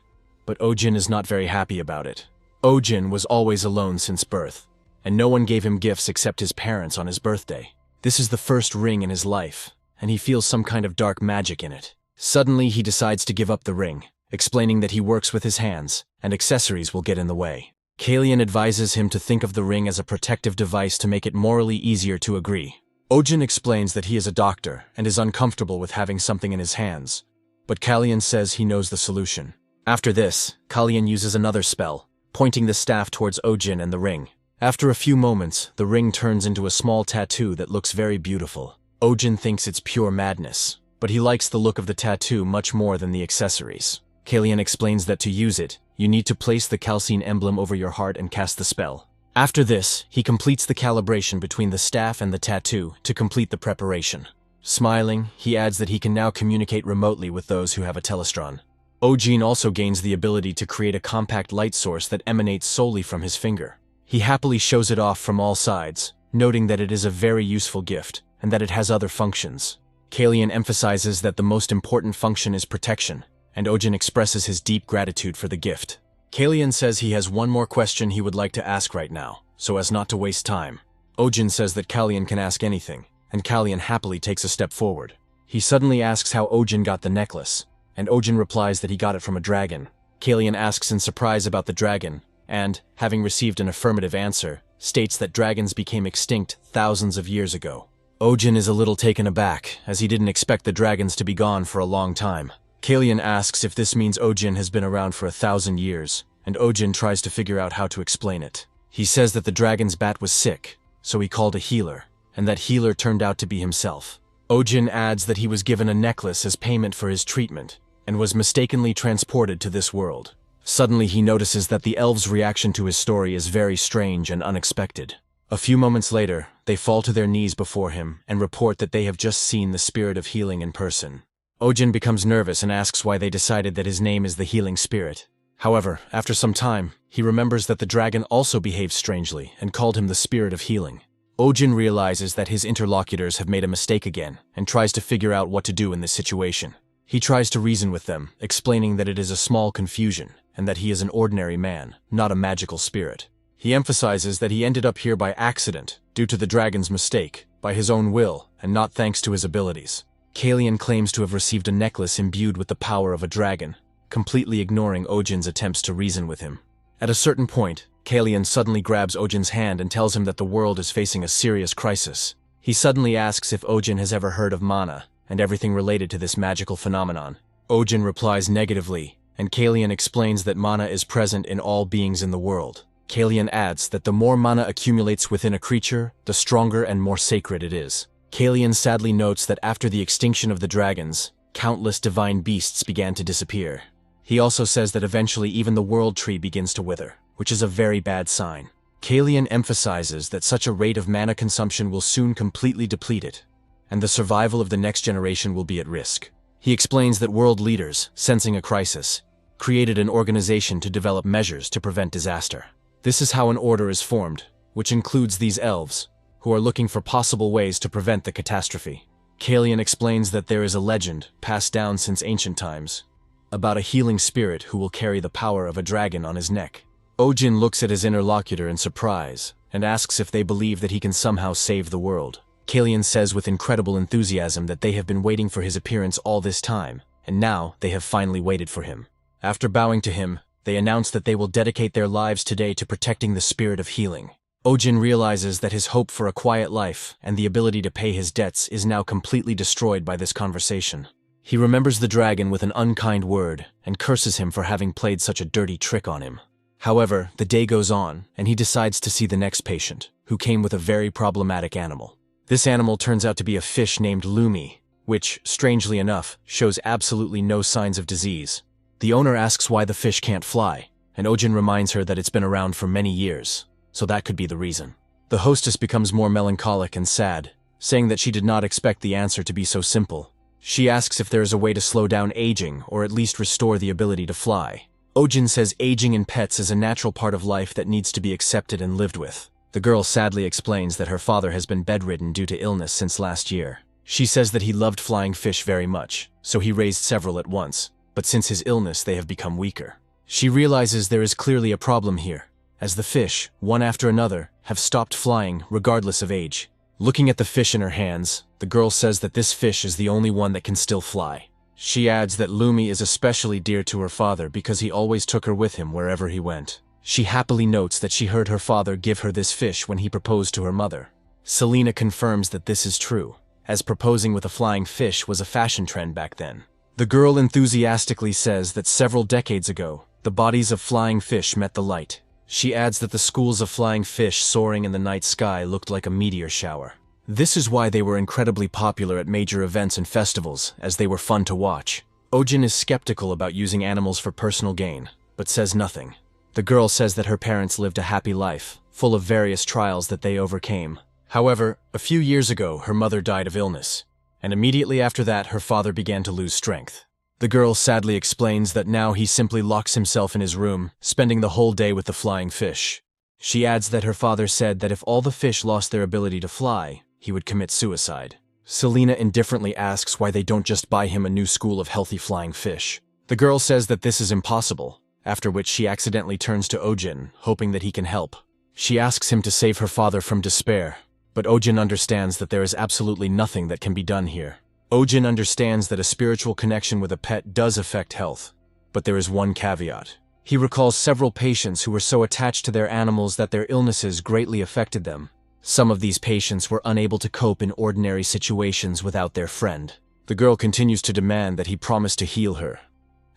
but Ojin is not very happy about it. Ojin was always alone since birth, and no one gave him gifts except his parents on his birthday. This is the first ring in his life, and he feels some kind of dark magic in it. Suddenly, he decides to give up the ring, explaining that he works with his hands, and accessories will get in the way. Kalyan advises him to think of the ring as a protective device to make it morally easier to agree. Ojin explains that he is a doctor and is uncomfortable with having something in his hands, but Kalyan says he knows the solution. After this, Kalyan uses another spell, pointing the staff towards Ojin and the ring. After a few moments, the ring turns into a small tattoo that looks very beautiful. Ojin thinks it's pure madness, but he likes the look of the tattoo much more than the accessories. Kalyan explains that to use it, you need to place the calcine emblem over your heart and cast the spell. After this, he completes the calibration between the staff and the tattoo to complete the preparation. Smiling, he adds that he can now communicate remotely with those who have a telestron. Ojin also gains the ability to create a compact light source that emanates solely from his finger. He happily shows it off from all sides, noting that it is a very useful gift, and that it has other functions. Kalyan emphasizes that the most important function is protection, and Ojin expresses his deep gratitude for the gift. Kalyan says he has one more question he would like to ask right now, so as not to waste time. Ojin says that Kalyan can ask anything, and Kalyan happily takes a step forward. He suddenly asks how Ojin got the necklace, and Ojin replies that he got it from a dragon. Kalyan asks in surprise about the dragon, and, having received an affirmative answer, states that dragons became extinct thousands of years ago. Ojin is a little taken aback, as he didn't expect the dragons to be gone for a long time. Kalyan asks if this means Ojin has been around for 1,000 years, and Ojin tries to figure out how to explain it. He says that the dragon's bat was sick, so he called a healer, and that healer turned out to be himself. Ojin adds that he was given a necklace as payment for his treatment, and was mistakenly transported to this world. Suddenly he notices that the elves' reaction to his story is very strange and unexpected. A few moments later, they fall to their knees before him and report that they have just seen the spirit of healing in person. Ojin becomes nervous and asks why they decided that his name is the healing spirit. However, after some time, he remembers that the dragon also behaved strangely and called him the spirit of healing. Ojin realizes that his interlocutors have made a mistake again and tries to figure out what to do in this situation. He tries to reason with them, explaining that it is a small confusion and that he is an ordinary man, not a magical spirit. He emphasizes that he ended up here by accident, due to the dragon's mistake, by his own will, and not thanks to his abilities. Kalyan claims to have received a necklace imbued with the power of a dragon, completely ignoring Ojin's attempts to reason with him. At a certain point, Kalyan suddenly grabs Ojin's hand and tells him that the world is facing a serious crisis. He suddenly asks if Ojin has ever heard of mana, and everything related to this magical phenomenon. Ojin replies negatively, and Kalyan explains that mana is present in all beings in the world. Kalyan adds that the more mana accumulates within a creature, the stronger and more sacred it is. Kalyan sadly notes that after the extinction of the dragons, countless divine beasts began to disappear. He also says that eventually even the world tree begins to wither, which is a very bad sign. Kalyan emphasizes that such a rate of mana consumption will soon completely deplete it, and the survival of the next generation will be at risk. He explains that world leaders, sensing a crisis, created an organization to develop measures to prevent disaster. This is how an order is formed, which includes these elves, who are looking for possible ways to prevent the catastrophe. Kalian explains that there is a legend, passed down since ancient times, about a healing spirit who will carry the power of a dragon on his neck. Ojin looks at his interlocutor in surprise, and asks if they believe that he can somehow save the world. Kalian says with incredible enthusiasm that they have been waiting for his appearance all this time, and now they have finally waited for him. After bowing to him, they announce that they will dedicate their lives today to protecting the spirit of healing. Ojin realizes that his hope for a quiet life and the ability to pay his debts is now completely destroyed by this conversation. He remembers the dragon with an unkind word and curses him for having played such a dirty trick on him. However, the day goes on, and he decides to see the next patient, who came with a very problematic animal. This animal turns out to be a fish named Lumi, which, strangely enough, shows absolutely no signs of disease. The owner asks why the fish can't fly, and Ojin reminds her that it's been around for many years, so that could be the reason. The hostess becomes more melancholic and sad, saying that she did not expect the answer to be so simple. She asks if there is a way to slow down aging or at least restore the ability to fly. Ojin says aging in pets is a natural part of life that needs to be accepted and lived with. The girl sadly explains that her father has been bedridden due to illness since last year. She says that he loved flying fish very much, so he raised several at once, but since his illness they have become weaker. She realizes there is clearly a problem here, as the fish, one after another, have stopped flying regardless of age. Looking at the fish in her hands, the girl says that this fish is the only one that can still fly. She adds that Lumi is especially dear to her father because he always took her with him wherever he went. She happily notes that she heard her father give her this fish when he proposed to her mother. Selena confirms that this is true, as proposing with a flying fish was a fashion trend back then. The girl enthusiastically says that several decades ago, the bodies of flying fish met the light. She adds that the schools of flying fish soaring in the night sky looked like a meteor shower. This is why they were incredibly popular at major events and festivals, as they were fun to watch. Ojin is skeptical about using animals for personal gain, but says nothing. The girl says that her parents lived a happy life, full of various trials that they overcame. However, a few years ago, her mother died of illness, and immediately after that, her father began to lose strength. The girl sadly explains that now he simply locks himself in his room, spending the whole day with the flying fish. She adds that her father said that if all the fish lost their ability to fly, he would commit suicide. Selena indifferently asks why they don't just buy him a new school of healthy flying fish. The girl says that this is impossible, after which she accidentally turns to Ojin, hoping that he can help. She asks him to save her father from despair, but Ojin understands that there is absolutely nothing that can be done here. Ojin understands that a spiritual connection with a pet does affect health, but there is one caveat. He recalls several patients who were so attached to their animals that their illnesses greatly affected them. Some of these patients were unable to cope in ordinary situations without their friend. The girl continues to demand that he promise to heal her,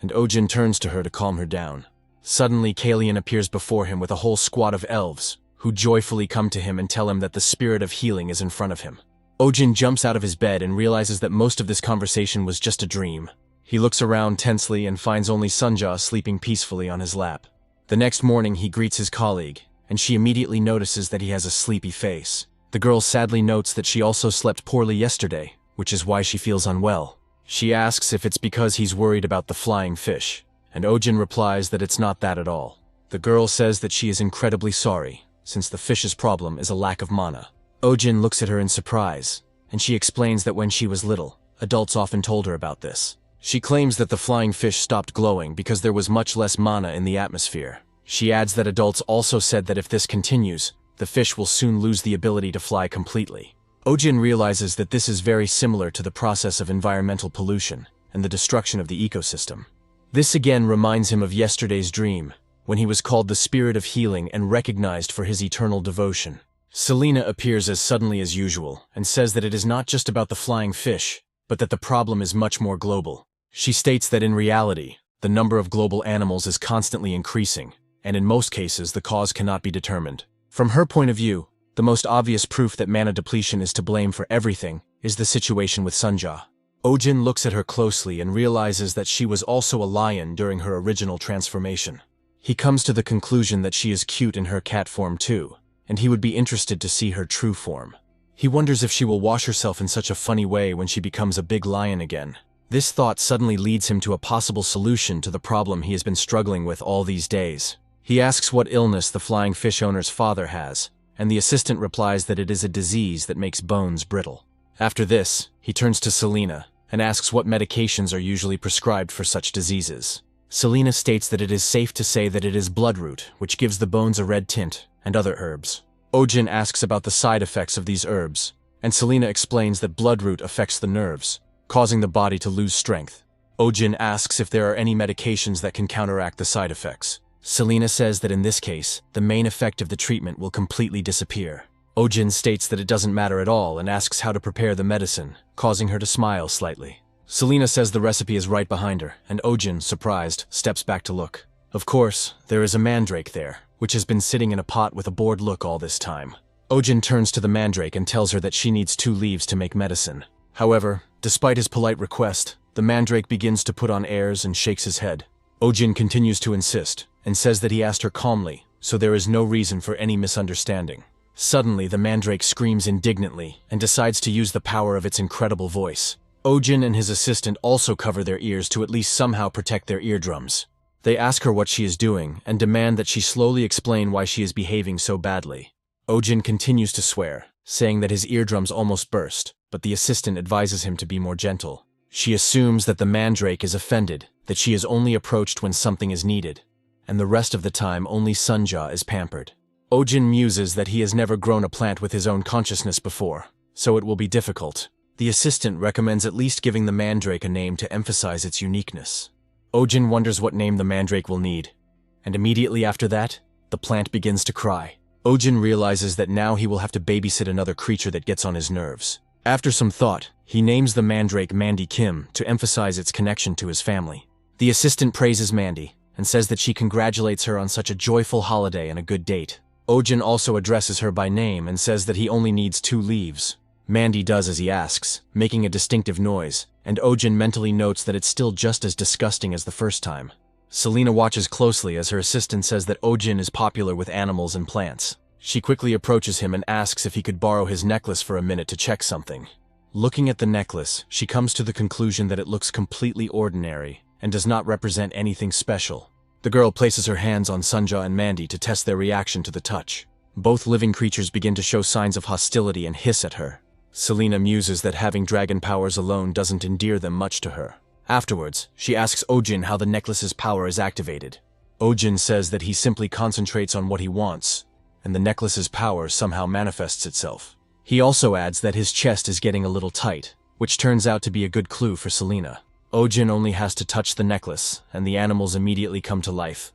and Ojin turns to her to calm her down. Suddenly, Kalian appears before him with a whole squad of elves, who joyfully come to him and tell him that the spirit of healing is in front of him. Ojin jumps out of his bed and realizes that most of this conversation was just a dream. He looks around tensely and finds only Sunja sleeping peacefully on his lap. The next morning, he greets his colleague, and she immediately notices that he has a sleepy face. The girl sadly notes that she also slept poorly yesterday, which is why she feels unwell. She asks if it's because he's worried about the flying fish, and Ojin replies that it's not that at all. The girl says that she is incredibly sorry, since the fish's problem is a lack of mana. Ojin looks at her in surprise, and she explains that when she was little, adults often told her about this. She claims that the flying fish stopped glowing because there was much less mana in the atmosphere. She adds that adults also said that if this continues, the fish will soon lose the ability to fly completely. Ojin realizes that this is very similar to the process of environmental pollution and the destruction of the ecosystem. This again reminds him of yesterday's dream, when he was called the Spirit of Healing and recognized for his eternal devotion. Selena appears as suddenly as usual and says that it is not just about the flying fish, but that the problem is much more global. She states that in reality, the number of global animals is constantly increasing, and in most cases the cause cannot be determined. From her point of view, the most obvious proof that mana depletion is to blame for everything is the situation with Sunja. Ojin looks at her closely and realizes that she was also a lion during her original transformation. He comes to the conclusion that she is cute in her cat form too, and he would be interested to see her true form. He wonders if she will wash herself in such a funny way when she becomes a big lion again. This thought suddenly leads him to a possible solution to the problem he has been struggling with all these days. He asks what illness the flying fish owner's father has, and the assistant replies that it is a disease that makes bones brittle. After this, he turns to Selena and asks what medications are usually prescribed for such diseases. Selena states that it is safe to say that it is bloodroot, which gives the bones a red tint, and other herbs. Ojin asks about the side effects of these herbs, and Selena explains that bloodroot affects the nerves, causing the body to lose strength. Ojin asks if there are any medications that can counteract the side effects. Selena says that in this case, the main effect of the treatment will completely disappear. Ojin states that it doesn't matter at all and asks how to prepare the medicine, causing her to smile slightly. Selena says the recipe is right behind her, and Ojin, surprised, steps back to look. Of course, there is a mandrake there, which has been sitting in a pot with a bored look all this time. Ojin turns to the mandrake and tells her that she needs 2 leaves to make medicine. However, despite his polite request, the mandrake begins to put on airs and shakes his head. Ojin continues to insist, and says that he asked her calmly, so there is no reason for any misunderstanding. Suddenly, the mandrake screams indignantly and decides to use the power of its incredible voice. Ojin and his assistant also cover their ears to at least somehow protect their eardrums. They ask her what she is doing and demand that she slowly explain why she is behaving so badly. Ojin continues to swear, saying that his eardrums almost burst, but the assistant advises him to be more gentle. She assumes that the mandrake is offended, that she is only approached when something is needed, and the rest of the time only Sunja is pampered. Ojin muses that he has never grown a plant with his own consciousness before, so it will be difficult. The assistant recommends at least giving the mandrake a name to emphasize its uniqueness. Ojin wonders what name the mandrake will need, and immediately after that, the plant begins to cry. Ojin realizes that now he will have to babysit another creature that gets on his nerves. After some thought, he names the mandrake Mandy Kim to emphasize its connection to his family. The assistant praises Mandy and says that she congratulates her on such a joyful holiday and a good date. Ojin also addresses her by name and says that he only needs 2 leaves. Mandy does as he asks, making a distinctive noise, and Ojin mentally notes that it's still just as disgusting as the first time. Selena watches closely as her assistant says that Ojin is popular with animals and plants. She quickly approaches him and asks if he could borrow his necklace for a minute to check something. Looking at the necklace, she comes to the conclusion that it looks completely ordinary and does not represent anything special. The girl places her hands on Sunja and Mandy to test their reaction to the touch. Both living creatures begin to show signs of hostility and hiss at her. Selena muses that having dragon powers alone doesn't endear them much to her. Afterwards, she asks Ojin how the necklace's power is activated. Ojin says that he simply concentrates on what he wants, and the necklace's power somehow manifests itself. He also adds that his chest is getting a little tight, which turns out to be a good clue for Selena. Ojin only has to touch the necklace, and the animals immediately come to life,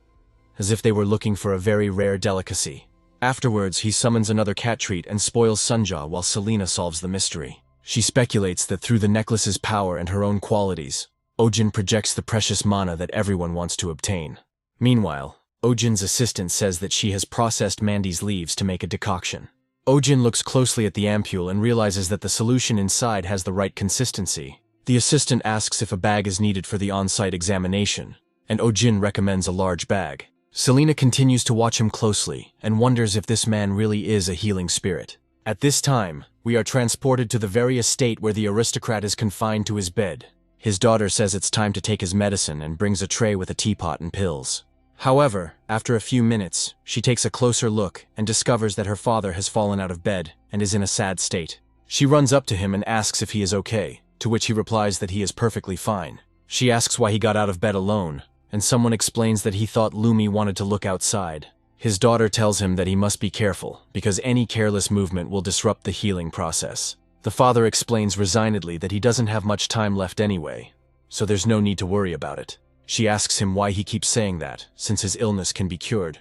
as if they were looking for a very rare delicacy. Afterwards, he summons another cat treat and spoils Sunja while Selena solves the mystery. She speculates that through the necklace's power and her own qualities, Ojin projects the precious mana that everyone wants to obtain. Meanwhile, Ojin's assistant says that she has processed Mandy's leaves to make a decoction. Ojin looks closely at the ampule and realizes that the solution inside has the right consistency. The assistant asks if a bag is needed for the on-site examination, and Ojin recommends a large bag. Selena continues to watch him closely and wonders if this man really is a healing spirit. At this time, we are transported to the very estate where the aristocrat is confined to his bed. His daughter says it's time to take his medicine and brings a tray with a teapot and pills. However, after a few minutes, she takes a closer look and discovers that her father has fallen out of bed and is in a sad state. She runs up to him and asks if he is okay, to which he replies that he is perfectly fine. She asks why he got out of bed alone, and someone explains that he thought Lumi wanted to look outside. His daughter tells him that he must be careful, because any careless movement will disrupt the healing process. The father explains resignedly that he doesn't have much time left anyway, so there's no need to worry about it. She asks him why he keeps saying that, since his illness can be cured.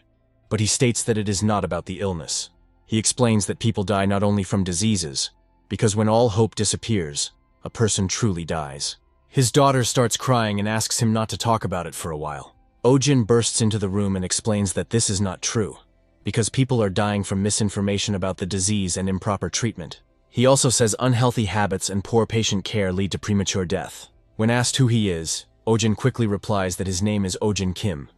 But he states that it is not about the illness. He explains that people die not only from diseases, because when all hope disappears, a person truly dies. His daughter starts crying and asks him not to talk about it for a while. Ojin bursts into the room and explains that this is not true, because people are dying from misinformation about the disease and improper treatment. He also says unhealthy habits and poor patient care lead to premature death. When asked who he is, Ojin quickly replies that his name is Ojin Kim,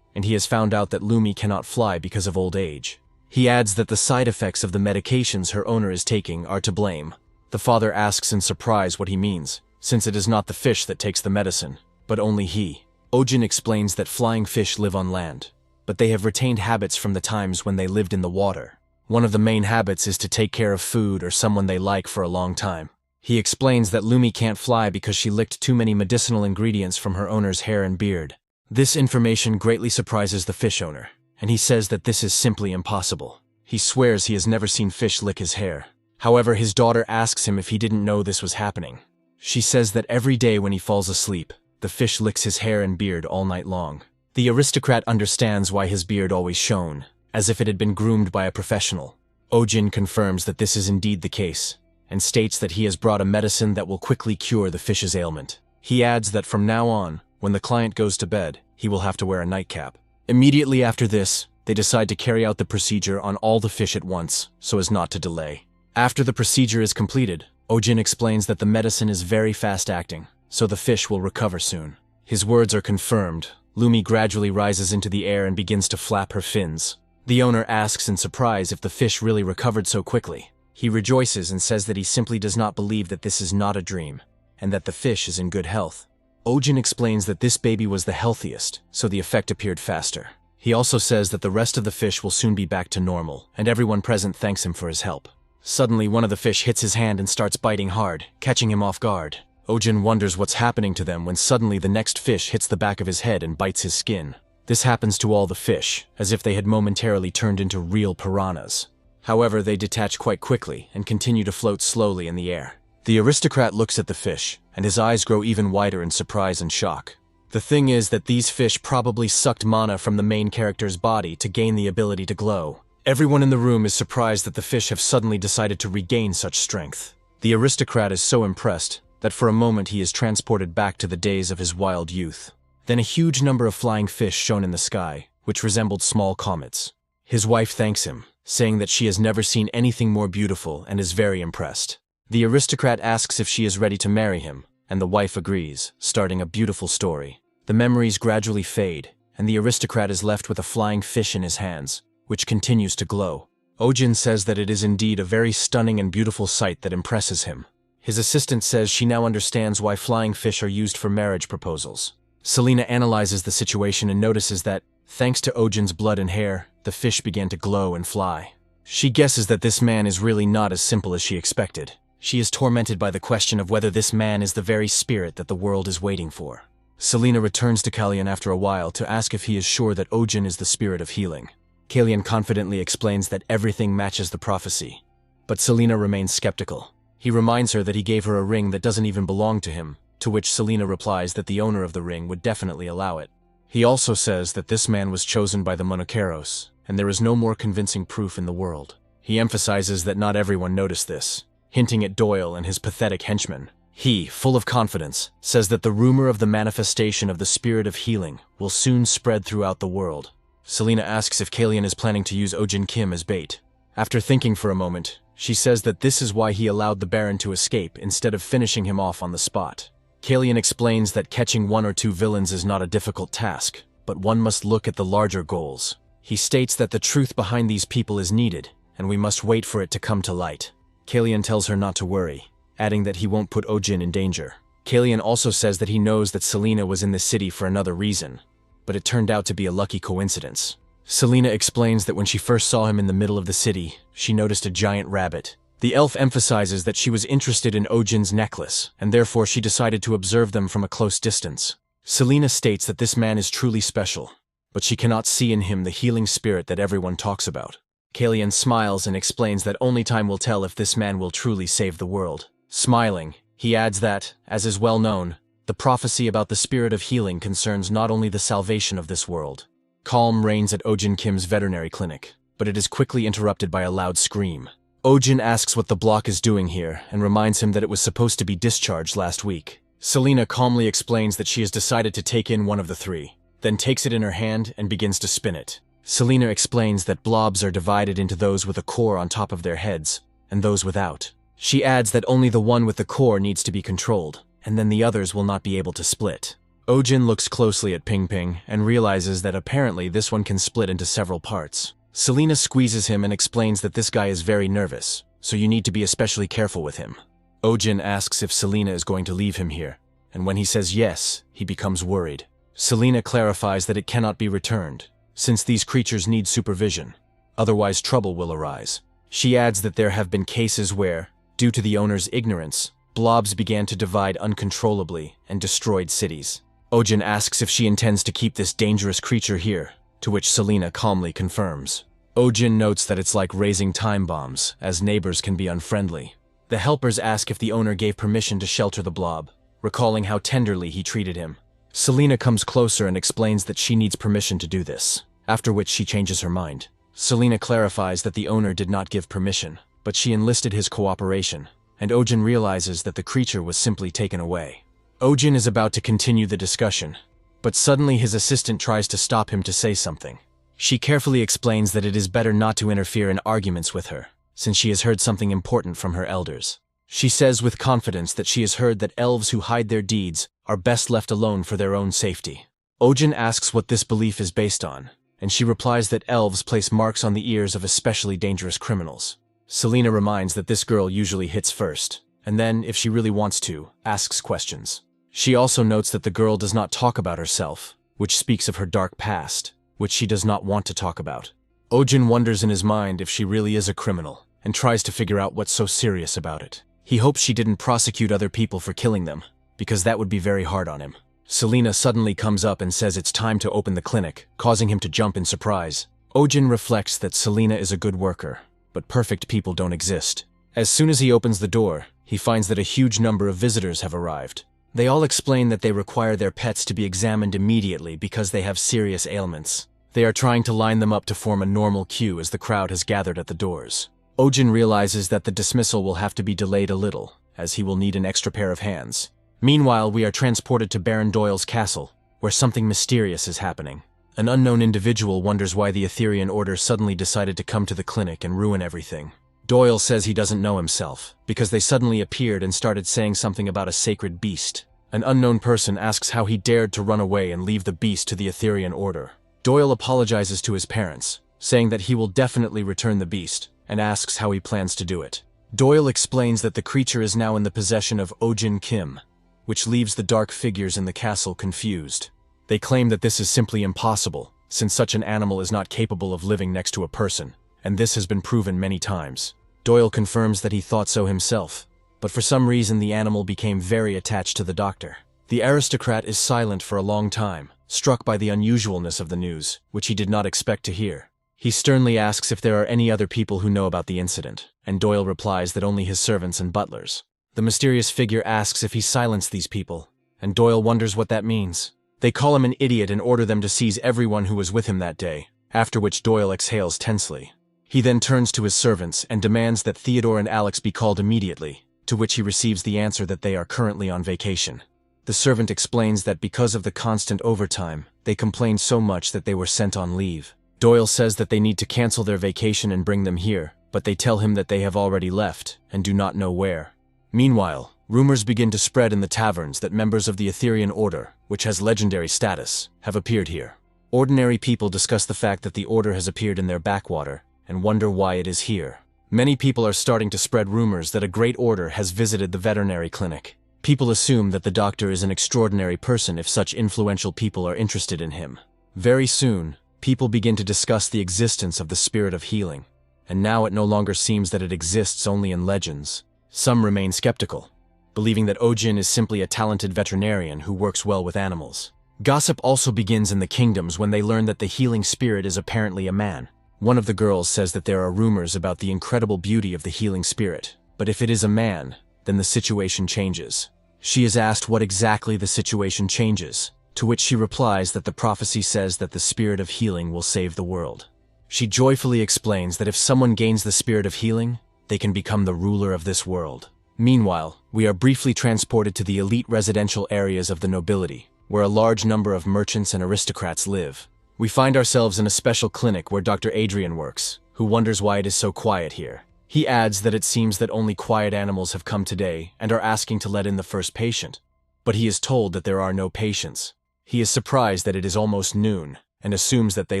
and he has found out that Lumi cannot fly because of old age. He adds that the side effects of the medications her owner is taking are to blame. The father asks in surprise what he means, since it is not the fish that takes the medicine, but only he. Ojin explains that flying fish live on land, but they have retained habits from the times when they lived in the water. One of the main habits is to take care of food or someone they like for a long time. He explains that Lumi can't fly because she licked too many medicinal ingredients from her owner's hair and beard. This information greatly surprises the fish owner, and he says that this is simply impossible. He swears he has never seen fish lick his hair. However, his daughter asks him if he didn't know this was happening. She says that every day when he falls asleep, the fish licks his hair and beard all night long. The aristocrat understands why his beard always shone, as if it had been groomed by a professional. Ojin confirms that this is indeed the case, and states that he has brought a medicine that will quickly cure the fish's ailment. He adds that from now on, when the client goes to bed, he will have to wear a nightcap. Immediately after this, they decide to carry out the procedure on all the fish at once, so as not to delay. After the procedure is completed, Ojin explains that the medicine is very fast-acting, so the fish will recover soon. His words are confirmed. Lumi gradually rises into the air and begins to flap her fins. The owner asks in surprise if the fish really recovered so quickly. He rejoices and says that he simply does not believe that this is not a dream, and that the fish is in good health. Ojin explains that this baby was the healthiest, so the effect appeared faster. He also says that the rest of the fish will soon be back to normal, and everyone present thanks him for his help. Suddenly, one of the fish hits his hand and starts biting hard, catching him off guard. Ojin wonders what's happening to them when suddenly the next fish hits the back of his head and bites his skin. This happens to all the fish, as if they had momentarily turned into real piranhas. However, they detach quite quickly and continue to float slowly in the air. The aristocrat looks at the fish, and his eyes grow even wider in surprise and shock. The thing is that these fish probably sucked mana from the main character's body to gain the ability to glow. Everyone in the room is surprised that the fish have suddenly decided to regain such strength. The aristocrat is so impressed that for a moment he is transported back to the days of his wild youth. Then a huge number of flying fish shone in the sky, which resembled small comets. His wife thanks him, saying that she has never seen anything more beautiful and is very impressed. The aristocrat asks if she is ready to marry him, and the wife agrees, starting a beautiful story. The memories gradually fade, and the aristocrat is left with a flying fish in his hands, which continues to glow. Ojin says that it is indeed a very stunning and beautiful sight that impresses him. His assistant says she now understands why flying fish are used for marriage proposals. Selena analyzes the situation and notices that, thanks to Ojin's blood and hair, the fish began to glow and fly. She guesses that this man is really not as simple as she expected. She is tormented by the question of whether this man is the very spirit that the world is waiting for. Selena returns to Kalyan after a while to ask if he is sure that Ojin is the spirit of healing. Kalyan confidently explains that everything matches the prophecy. But Selena remains skeptical. He reminds her that he gave her a ring that doesn't even belong to him, to which Selena replies that the owner of the ring would definitely allow it. He also says that this man was chosen by the Monoceros, and there is no more convincing proof in the world. He emphasizes that not everyone noticed this, hinting at Doyle and his pathetic henchmen. He, full of confidence, says that the rumor of the manifestation of the spirit of healing will soon spread throughout the world. Selena asks if Kalyan is planning to use Ojin Kim as bait. After thinking for a moment, she says that this is why he allowed the Baron to escape instead of finishing him off on the spot. Kalyan explains that catching one or two villains is not a difficult task, but one must look at the larger goals. He states that the truth behind these people is needed, and we must wait for it to come to light. Kalyan tells her not to worry, adding that he won't put Ojin in danger. Kalyan also says that he knows that Selena was in the city for another reason, but it turned out to be a lucky coincidence. Selena explains that when she first saw him in the middle of the city, she noticed a giant rabbit. The elf emphasizes that she was interested in Ojin's necklace, and therefore she decided to observe them from a close distance. Selena states that this man is truly special, but she cannot see in him the healing spirit that everyone talks about. Kalyan smiles and explains that only time will tell if this man will truly save the world. Smiling, he adds that, as is well known, the prophecy about the spirit of healing concerns not only the salvation of this world. Calm reigns at Ojin Kim's veterinary clinic, but it is quickly interrupted by a loud scream. Ojin asks what the block is doing here and reminds him that it was supposed to be discharged last week. Selena calmly explains that she has decided to take in one of the three, then takes it in her hand and begins to spin it. Selena explains that blobs are divided into those with a core on top of their heads and those without. She adds that only the one with the core needs to be controlled, and then the others will not be able to split. Ojin looks closely at Ping Ping and realizes that apparently this one can split into several parts. Selena squeezes him and explains that this guy is very nervous, so you need to be especially careful with him. Ojin asks if Selena is going to leave him here, and when he says yes, he becomes worried. Selena clarifies that it cannot be returned, since these creatures need supervision. Otherwise, trouble will arise. She adds that there have been cases where, due to the owner's ignorance, blobs began to divide uncontrollably and destroyed cities. Ojin asks if she intends to keep this dangerous creature here, to which Selena calmly confirms. Ojin notes that it's like raising time bombs, as neighbors can be unfriendly. The helpers ask if the owner gave permission to shelter the blob, recalling how tenderly he treated him. Selena comes closer and explains that she needs permission to do this, after which she changes her mind. Selena clarifies that the owner did not give permission, but she enlisted his cooperation, and Ojin realizes that the creature was simply taken away. Ojin is about to continue the discussion, but suddenly his assistant tries to stop him to say something. She carefully explains that it is better not to interfere in arguments with her, since she has heard something important from her elders. She says with confidence that she has heard that elves who hide their deeds are best left alone for their own safety. Ojin asks what this belief is based on, and she replies that elves place marks on the ears of especially dangerous criminals. Selena reminds that this girl usually hits first, and then, if she really wants to, asks questions. She also notes that the girl does not talk about herself, which speaks of her dark past, which she does not want to talk about. Ojin wonders in his mind if she really is a criminal, and tries to figure out what's so serious about it. He hopes she didn't prosecute other people for killing them, because that would be very hard on him. Selena suddenly comes up and says it's time to open the clinic, causing him to jump in surprise. Ojin reflects that Selena is a good worker, but perfect people don't exist. As soon as he opens the door, he finds that a huge number of visitors have arrived. They all explain that they require their pets to be examined immediately because they have serious ailments. They are trying to line them up to form a normal queue as the crowd has gathered at the doors. Ojin realizes that the dismissal will have to be delayed a little, as he will need an extra pair of hands. Meanwhile, we are transported to Baron Doyle's castle, where something mysterious is happening. An unknown individual wonders why the Etherean Order suddenly decided to come to the clinic and ruin everything. Doyle says he doesn't know himself, because they suddenly appeared and started saying something about a sacred beast. An unknown person asks how he dared to run away and leave the beast to the Etherean Order. Doyle apologizes to his parents, saying that he will definitely return the beast, and asks how he plans to do it. Doyle explains that the creature is now in the possession of Ojin Kim, which leaves the dark figures in the castle confused. They claim that this is simply impossible, since such an animal is not capable of living next to a person, and this has been proven many times. Doyle confirms that he thought so himself, but for some reason the animal became very attached to the doctor. The aristocrat is silent for a long time, struck by the unusualness of the news, which he did not expect to hear. He sternly asks if there are any other people who know about the incident, and Doyle replies that only his servants and butlers. The mysterious figure asks if he silenced these people, and Doyle wonders what that means. They call him an idiot and order them to seize everyone who was with him that day, after which Doyle exhales tensely. He then turns to his servants and demands that Theodore and Alex be called immediately, to which he receives the answer that they are currently on vacation. The servant explains that because of the constant overtime, they complained so much that they were sent on leave. Doyle says that they need to cancel their vacation and bring them here, but they tell him that they have already left and do not know where. Meanwhile, rumors begin to spread in the taverns that members of the Etherean Order, which has legendary status, have appeared here. Ordinary people discuss the fact that the Order has appeared in their backwater and wonder why it is here. Many people are starting to spread rumors that a great order has visited the veterinary clinic. People assume that the doctor is an extraordinary person if such influential people are interested in him. Very soon, people begin to discuss the existence of the spirit of healing, and now it no longer seems that it exists only in legends. Some remain skeptical, believing that Ojin is simply a talented veterinarian who works well with animals. Gossip also begins in the kingdoms when they learn that the healing spirit is apparently a man. One of the girls says that there are rumors about the incredible beauty of the healing spirit, but if it is a man, then the situation changes. She is asked what exactly the situation changes, to which she replies that the prophecy says that the spirit of healing will save the world. She joyfully explains that if someone gains the spirit of healing, they can become the ruler of this world. Meanwhile, we are briefly transported to the elite residential areas of the nobility, where a large number of merchants and aristocrats live. We find ourselves in a special clinic where Dr. Adrian works, who wonders why it is so quiet here. He adds that it seems that only quiet animals have come today and are asking to let in the first patient. But he is told that there are no patients. He is surprised that it is almost noon and assumes that they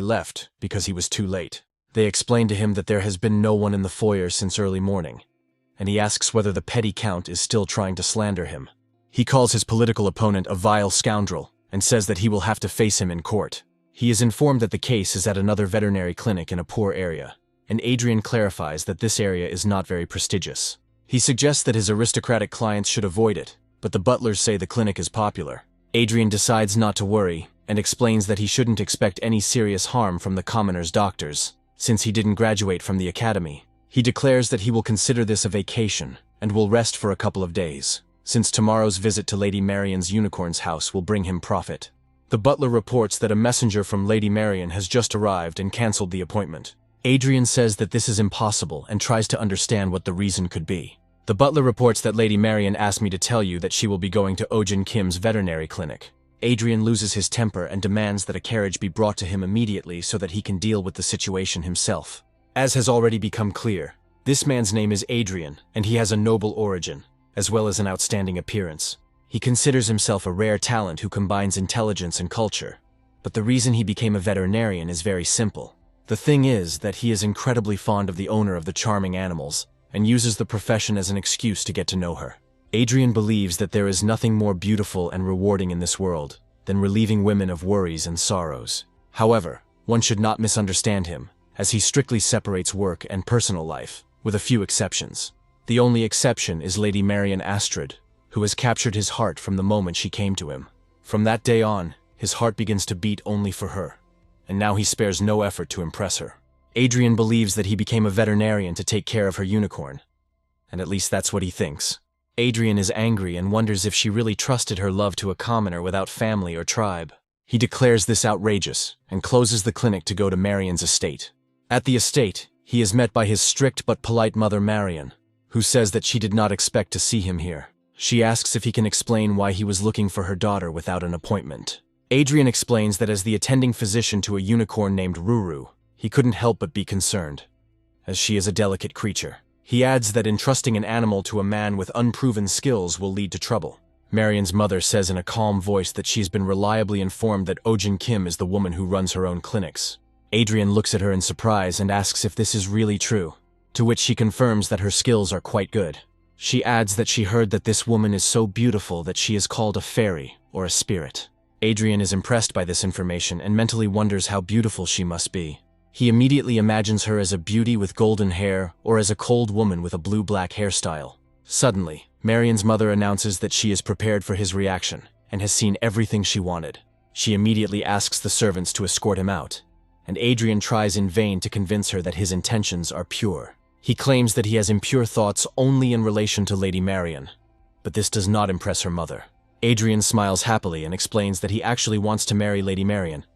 left because he was too late. They explain to him that there has been no one in the foyer since early morning, and he asks whether the petty count is still trying to slander him. He calls his political opponent a vile scoundrel and says that he will have to face him in court. He is informed that the case is at another veterinary clinic in a poor area, and Adrian clarifies that this area is not very prestigious. He suggests that his aristocratic clients should avoid it, but the butlers say the clinic is popular. Adrian decides not to worry, and explains that he shouldn't expect any serious harm from the commoner's doctors, since he didn't graduate from the academy. He declares that he will consider this a vacation, and will rest for a couple of days, since tomorrow's visit to Lady Marion's unicorn's house will bring him profit. The butler reports that a messenger from Lady Marion has just arrived and cancelled the appointment. Adrian says that this is impossible and tries to understand what the reason could be. The butler reports that Lady Marion asked me to tell you that she will be going to Ojin Kim's veterinary clinic. Adrian loses his temper and demands that a carriage be brought to him immediately so that he can deal with the situation himself. As has already become clear, this man's name is Adrian, and he has a noble origin, as well as an outstanding appearance. He considers himself a rare talent who combines intelligence and culture. But the reason he became a veterinarian is very simple. The thing is that he is incredibly fond of the owner of the charming animals, and uses the profession as an excuse to get to know her. Adrian believes that there is nothing more beautiful and rewarding in this world than relieving women of worries and sorrows. However, one should not misunderstand him, as he strictly separates work and personal life, with a few exceptions. The only exception is Lady Marion Astrid, who has captured his heart from the moment she came to him. From that day on, his heart begins to beat only for her, and now he spares no effort to impress her. Adrian believes that he became a veterinarian to take care of her unicorn, and at least that's what he thinks. Adrian is angry and wonders if she really trusted her love to a commoner without family or tribe. He declares this outrageous and closes the clinic to go to Marion's estate. At the estate, he is met by his strict but polite mother Marion, who says that she did not expect to see him here. She asks if he can explain why he was looking for her daughter without an appointment. Adrian explains that as the attending physician to a unicorn named Ruru, he couldn't help but be concerned, as she is a delicate creature. He adds that entrusting an animal to a man with unproven skills will lead to trouble. Marion's mother says in a calm voice that she's been reliably informed that Ojin Kim is the woman who runs her own clinics. Adrian looks at her in surprise and asks if this is really true, to which she confirms that her skills are quite good. She adds that she heard that this woman is so beautiful that she is called a fairy or a spirit. Adrian is impressed by this information and mentally wonders how beautiful she must be. He immediately imagines her as a beauty with golden hair or as a cold woman with a blue-black hairstyle. Suddenly, Marion's mother announces that she is prepared for his reaction and has seen everything she wanted. She immediately asks the servants to escort him out, and Adrian tries in vain to convince her that his intentions are pure. He claims that he has impure thoughts only in relation to Lady Marion, but this does not impress her mother. Adrian smiles happily and explains that he actually wants to marry Lady Marion,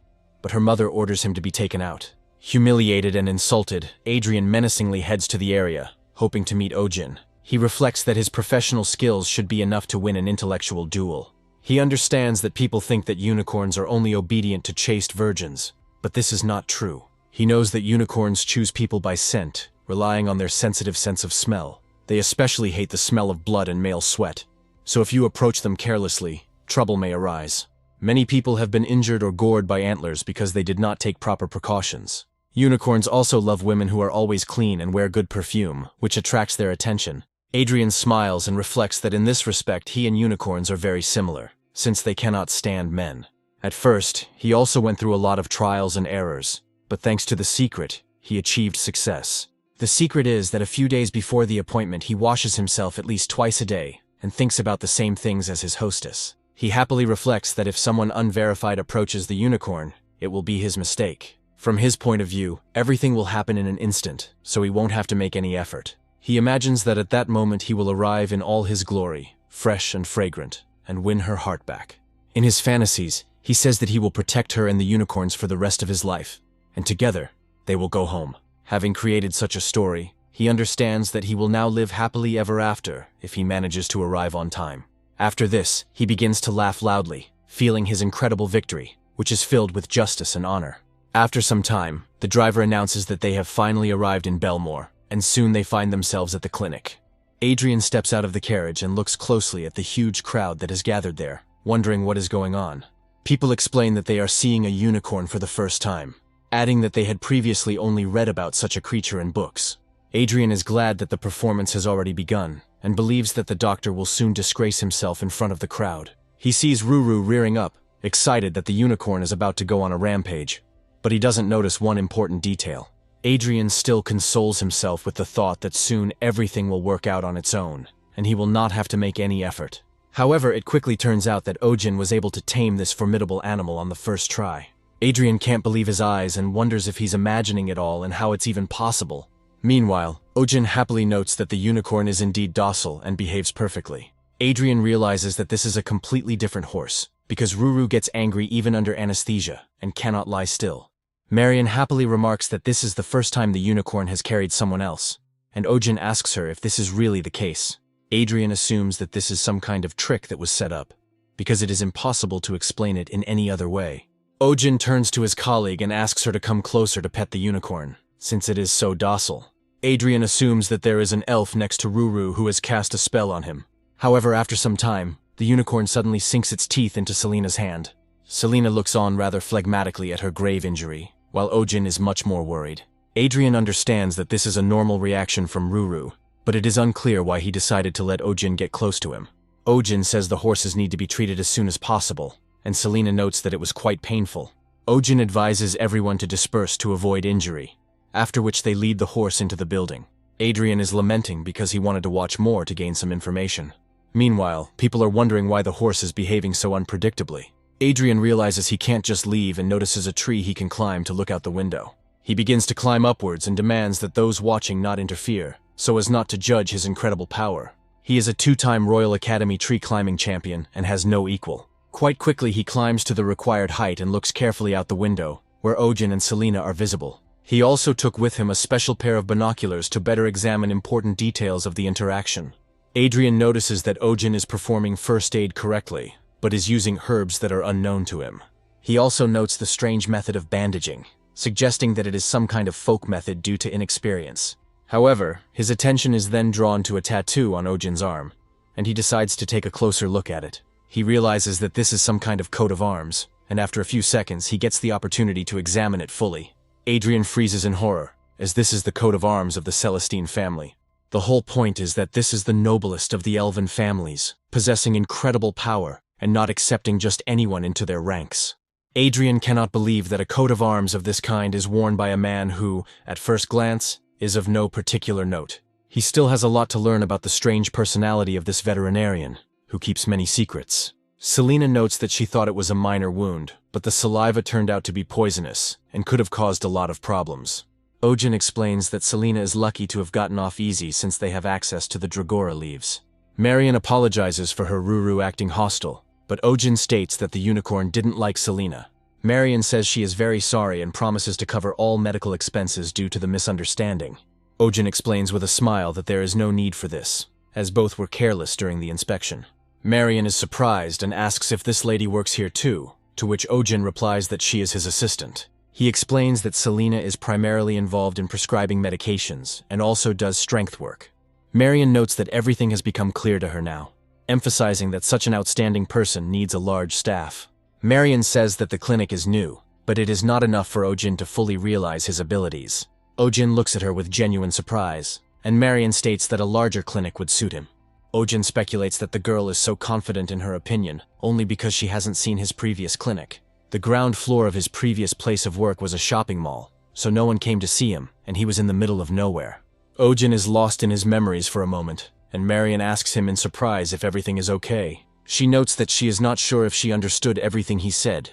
but her mother orders him to be taken out. Humiliated and insulted, Adrian menacingly heads to the area, hoping to meet Ojin. He reflects that his professional skills should be enough to win an intellectual duel. He understands that people think that unicorns are only obedient to chaste virgins, but this is not true. He knows that unicorns choose people by scent, relying on their sensitive sense of smell. They especially hate the smell of blood and male sweat, so if you approach them carelessly, trouble may arise. Many people have been injured or gored by antlers because they did not take proper precautions. Unicorns also love women who are always clean and wear good perfume, which attracts their attention. Adrian smiles and reflects that in this respect he and unicorns are very similar, since they cannot stand men. At first, he also went through a lot of trials and errors, but thanks to the secret, he achieved success. The secret is that a few days before the appointment he washes himself at least twice a day and thinks about the same things as his hostess. He happily reflects that if someone unverified approaches the unicorn, it will be his mistake. From his point of view, everything will happen in an instant, so he won't have to make any effort. He imagines that at that moment he will arrive in all his glory, fresh and fragrant, and win her heart back. In his fantasies, he says that he will protect her and the unicorns for the rest of his life, and together, they will go home. Having created such a story, he understands that he will now live happily ever after if he manages to arrive on time. After this, he begins to laugh loudly, feeling his incredible victory, which is filled with justice and honor. After some time, the driver announces that they have finally arrived in Belmore, and soon they find themselves at the clinic. Adrian steps out of the carriage and looks closely at the huge crowd that has gathered there, wondering what is going on. People explain that they are seeing a unicorn for the first time, adding that they had previously only read about such a creature in books. Adrian is glad that the performance has already begun, and believes that the doctor will soon disgrace himself in front of the crowd. He sees Ruru rearing up, excited that the unicorn is about to go on a rampage. But he doesn't notice one important detail. Adrian still consoles himself with the thought that soon everything will work out on its own, and he will not have to make any effort. However, it quickly turns out that Ojin was able to tame this formidable animal on the first try. Adrian can't believe his eyes and wonders if he's imagining it all and how it's even possible. Meanwhile, Ojin happily notes that the unicorn is indeed docile and behaves perfectly. Adrian realizes that this is a completely different horse, because Ruru gets angry even under anesthesia and cannot lie still. Marion happily remarks that this is the first time the unicorn has carried someone else, and Ojin asks her if this is really the case. Adrian assumes that this is some kind of trick that was set up, because it is impossible to explain it in any other way. Ojin turns to his colleague and asks her to come closer to pet the unicorn, since it is so docile. Adrian assumes that there is an elf next to Ruru who has cast a spell on him. However, after some time, the unicorn suddenly sinks its teeth into Selena's hand. Selena looks on rather phlegmatically at her grave injury, while Ojin is much more worried. Adrian understands that this is a normal reaction from Ruru, but it is unclear why he decided to let Ojin get close to him. Ojin says the horses need to be treated as soon as possible, and Selena notes that it was quite painful. Ojin advises everyone to disperse to avoid injury, after which they lead the horse into the building. Adrian is lamenting because he wanted to watch more to gain some information. Meanwhile, people are wondering why the horse is behaving so unpredictably. Adrian realizes he can't just leave and notices a tree he can climb to look out the window. He begins to climb upwards and demands that those watching not interfere, so as not to judge his incredible power. He is a two-time Royal Academy tree climbing champion and has no equal. Quite quickly he climbs to the required height and looks carefully out the window, where Ojin and Selena are visible. He also took with him a special pair of binoculars to better examine important details of the interaction. Adrian notices that Ojin is performing first aid correctly, but is using herbs that are unknown to him. He also notes the strange method of bandaging, suggesting that it is some kind of folk method due to inexperience. However, his attention is then drawn to a tattoo on Ojin's arm, and he decides to take a closer look at it. He realizes that this is some kind of coat of arms, and after a few seconds he gets the opportunity to examine it fully. Adrian freezes in horror, as this is the coat of arms of the Celestine family. The whole point is that this is the noblest of the elven families, possessing incredible power, and not accepting just anyone into their ranks. Adrian cannot believe that a coat of arms of this kind is worn by a man who, at first glance, is of no particular note. He still has a lot to learn about the strange personality of this veterinarian, who keeps many secrets. Selena notes that she thought it was a minor wound, but the saliva turned out to be poisonous, and could have caused a lot of problems. Ojin explains that Selena is lucky to have gotten off easy since they have access to the Dragora leaves. Marion apologizes for her Ruru acting hostile, but Ojin states that the unicorn didn't like Selena. Marion says she is very sorry and promises to cover all medical expenses due to the misunderstanding. Ojin explains with a smile that there is no need for this, as both were careless during the inspection. Marion is surprised and asks if this lady works here too, to which Ojin replies that she is his assistant. He explains that Selena is primarily involved in prescribing medications and also does strength work. Marion notes that everything has become clear to her now, emphasizing that such an outstanding person needs a large staff. Marion says that the clinic is new, but it is not enough for Ojin to fully realize his abilities. Ojin looks at her with genuine surprise, and Marion states that a larger clinic would suit him. Ojin speculates that the girl is so confident in her opinion only because she hasn't seen his previous clinic. The ground floor of his previous place of work was a shopping mall, so no one came to see him, and he was in the middle of nowhere. Ojin is lost in his memories for a moment, and Marion asks him in surprise if everything is okay. She notes that she is not sure if she understood everything he said,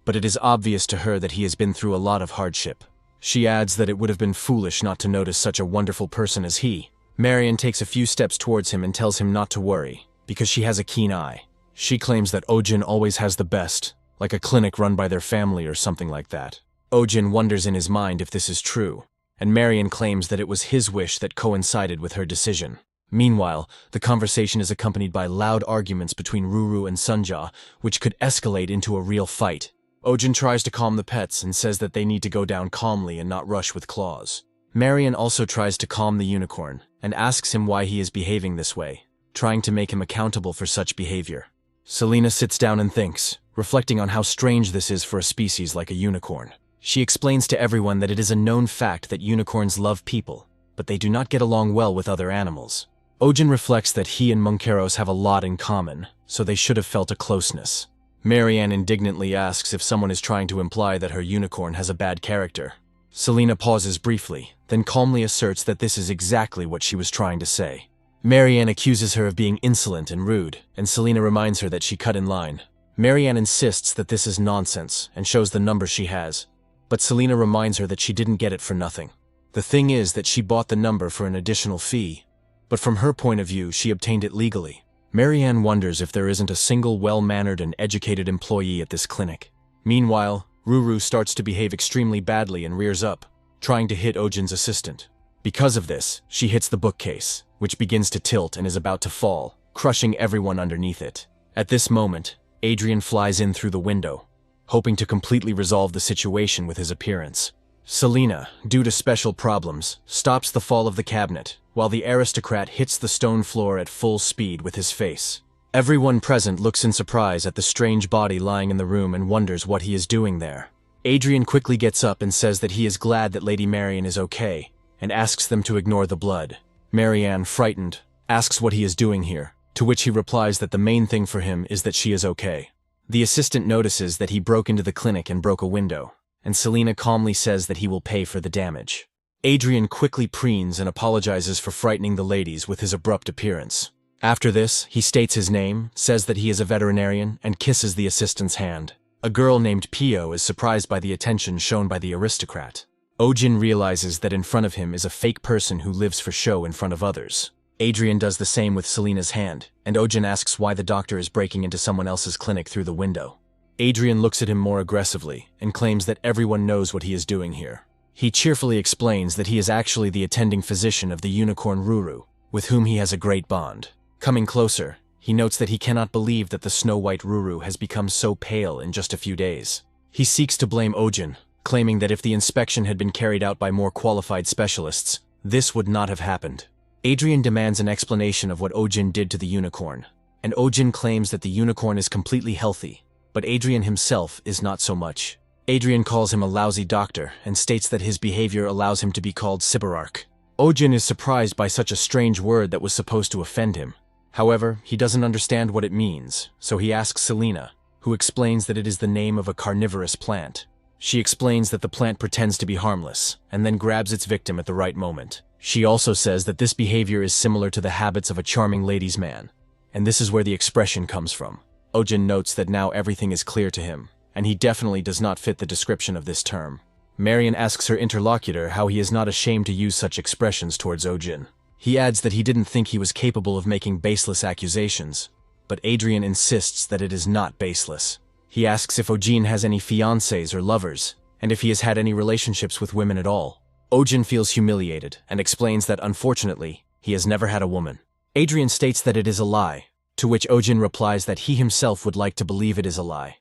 but it is obvious to her that he has been through a lot of hardship. She adds that it would have been foolish not to notice such a wonderful person as he. Marion takes a few steps towards him and tells him not to worry, because she has a keen eye. She claims that Ojin always has the best, like a clinic run by their family or something like that. Ojin wonders in his mind if this is true, and Marion claims that it was his wish that coincided with her decision. Meanwhile, the conversation is accompanied by loud arguments between Ruru and Sunja, which could escalate into a real fight. Ojin tries to calm the pets and says that they need to go down calmly and not rush with claws. Marion also tries to calm the unicorn, and asks him why he is behaving this way, trying to make him accountable for such behavior. Selena sits down and thinks, reflecting on how strange this is for a species like a unicorn. She explains to everyone that it is a known fact that unicorns love people, but they do not get along well with other animals. Ojin reflects that he and Monkeros have a lot in common, so they should have felt a closeness. Marianne indignantly asks if someone is trying to imply that her unicorn has a bad character. Selena pauses briefly, then calmly asserts that this is exactly what she was trying to say. Marianne accuses her of being insolent and rude, and Selena reminds her that she cut in line. Marianne insists that this is nonsense and shows the number she has, but Selena reminds her that she didn't get it for nothing. The thing is that she bought the number for an additional fee, but from her point of view, she obtained it legally. Marianne wonders if there isn't a single well-mannered and educated employee at this clinic. Meanwhile, Ruru starts to behave extremely badly and rears up, trying to hit Ojin's assistant. Because of this, she hits the bookcase, which begins to tilt and is about to fall, crushing everyone underneath it. At this moment, Adrian flies in through the window, hoping to completely resolve the situation with his appearance. Selena, due to special problems, stops the fall of the cabinet, while the aristocrat hits the stone floor at full speed with his face. Everyone present looks in surprise at the strange body lying in the room and wonders what he is doing there. Adrian quickly gets up and says that he is glad that Lady Marian is okay, and asks them to ignore the blood. Marianne, frightened, asks what he is doing here, to which he replies that the main thing for him is that she is okay. The assistant notices that he broke into the clinic and broke a window, and Selena calmly says that he will pay for the damage. Adrian quickly preens and apologizes for frightening the ladies with his abrupt appearance. After this, he states his name, says that he is a veterinarian, and kisses the assistant's hand. A girl named Pio is surprised by the attention shown by the aristocrat. Ojin realizes that in front of him is a fake person who lives for show in front of others. Adrian does the same with Selena's hand, and Ojin asks why the doctor is breaking into someone else's clinic through the window. Adrian looks at him more aggressively and claims that everyone knows what he is doing here. He cheerfully explains that he is actually the attending physician of the unicorn Ruru, with whom he has a great bond. Coming closer, he notes that he cannot believe that the snow-white Ruru has become so pale in just a few days. He seeks to blame Ojin, claiming that if the inspection had been carried out by more qualified specialists, this would not have happened. Adrian demands an explanation of what Ojin did to the unicorn, and Ojin claims that the unicorn is completely healthy, but Adrian himself is not so much. Adrian calls him a lousy doctor and states that his behavior allows him to be called Sibararch. Ojin is surprised by such a strange word that was supposed to offend him. However, he doesn't understand what it means, so he asks Selena, who explains that it is the name of a carnivorous plant. She explains that the plant pretends to be harmless, and then grabs its victim at the right moment. She also says that this behavior is similar to the habits of a charming ladies' man, and this is where the expression comes from. Ojin notes that now everything is clear to him, and he definitely does not fit the description of this term. Marian asks her interlocutor how he is not ashamed to use such expressions towards Ojin. He adds that he didn't think he was capable of making baseless accusations, but Adrian insists that it is not baseless. He asks if Ojin has any fiancés or lovers, and if he has had any relationships with women at all. Ojin feels humiliated and explains that unfortunately, he has never had a woman. Adrian states that it is a lie, to which Ojin replies that he himself would like to believe it is a lie.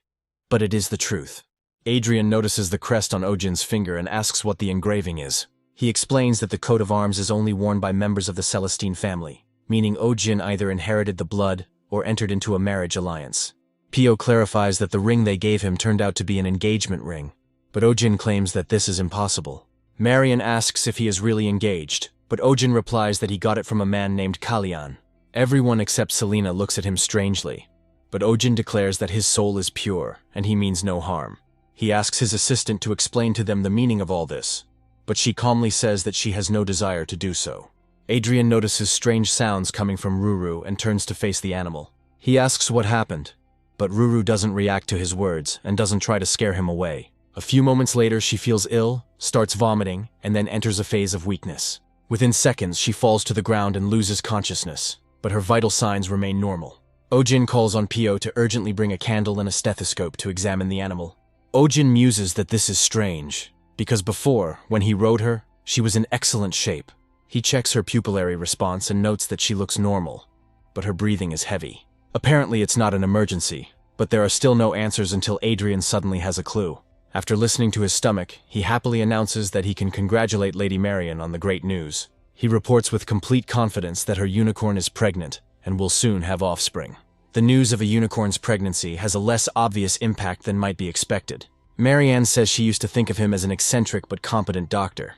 But it is the truth. Adrian notices the crest on Ojin's finger and asks what the engraving is. He explains that the coat of arms is only worn by members of the Celestine family, meaning Ojin either inherited the blood or entered into a marriage alliance. Pio clarifies that the ring they gave him turned out to be an engagement ring, but Ojin claims that this is impossible. Marian asks if he is really engaged, but Ojin replies that he got it from a man named Kalyan. Everyone except Selena looks at him strangely, but Ojin declares that his soul is pure and he means no harm. He asks his assistant to explain to them the meaning of all this, but she calmly says that she has no desire to do so. Adrian notices strange sounds coming from Ruru and turns to face the animal. He asks what happened, but Ruru doesn't react to his words and doesn't try to scare him away. A few moments later, she feels ill, starts vomiting, and then enters a phase of weakness. Within seconds, she falls to the ground and loses consciousness, but her vital signs remain normal. Ojin calls on Pio to urgently bring a candle and a stethoscope to examine the animal. Ojin muses that this is strange, because before, when he rode her, she was in excellent shape. He checks her pupillary response and notes that she looks normal, but her breathing is heavy. Apparently it's not an emergency, but there are still no answers until Adrian suddenly has a clue. After listening to his stomach, he happily announces that he can congratulate Lady Marian on the great news. He reports with complete confidence that her unicorn is pregnant and will soon have offspring. The news of a unicorn's pregnancy has a less obvious impact than might be expected. Marianne says she used to think of him as an eccentric but competent doctor,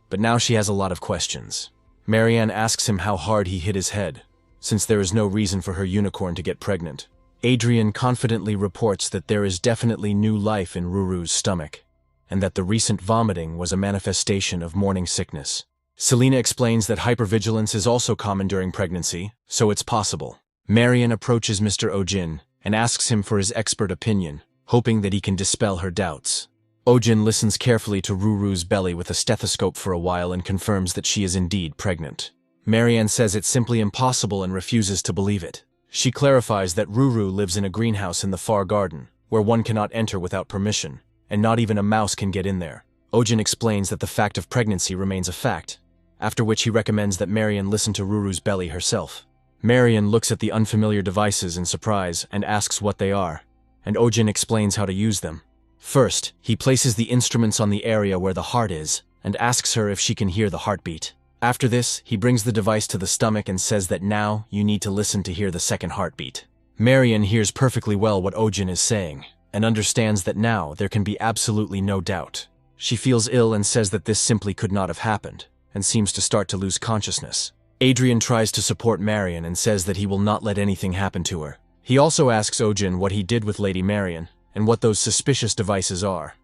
but now she has a lot of questions. Marianne asks him how hard he hit his head, since there is no reason for her unicorn to get pregnant. Adrian confidently reports that there is definitely new life in Ruru's stomach, and that the recent vomiting was a manifestation of morning sickness. Selena explains that hypervigilance is also common during pregnancy, so it's possible. Marian approaches Mr. Ojin and asks him for his expert opinion, hoping that he can dispel her doubts. Ojin listens carefully to Ruru's belly with a stethoscope for a while and confirms that she is indeed pregnant. Marian says it's simply impossible and refuses to believe it. She clarifies that Ruru lives in a greenhouse in the far garden, where one cannot enter without permission, and not even a mouse can get in there. Ojin explains that the fact of pregnancy remains a fact, after which he recommends that Marian listen to Ruru's belly herself. Marian looks at the unfamiliar devices in surprise and asks what they are, and Ojin explains how to use them. First, he places the instruments on the area where the heart is and asks her if she can hear the heartbeat. After this, he brings the device to the stomach and says that now you need to listen to hear the second heartbeat. Marian hears perfectly well what Ojin is saying and understands that now there can be absolutely no doubt. She feels ill and says that this simply could not have happened, and seems to start to lose consciousness. Adrian tries to support Marian and says that he will not let anything happen to her. He also asks Ojin what he did with Lady Marian and what those suspicious devices are,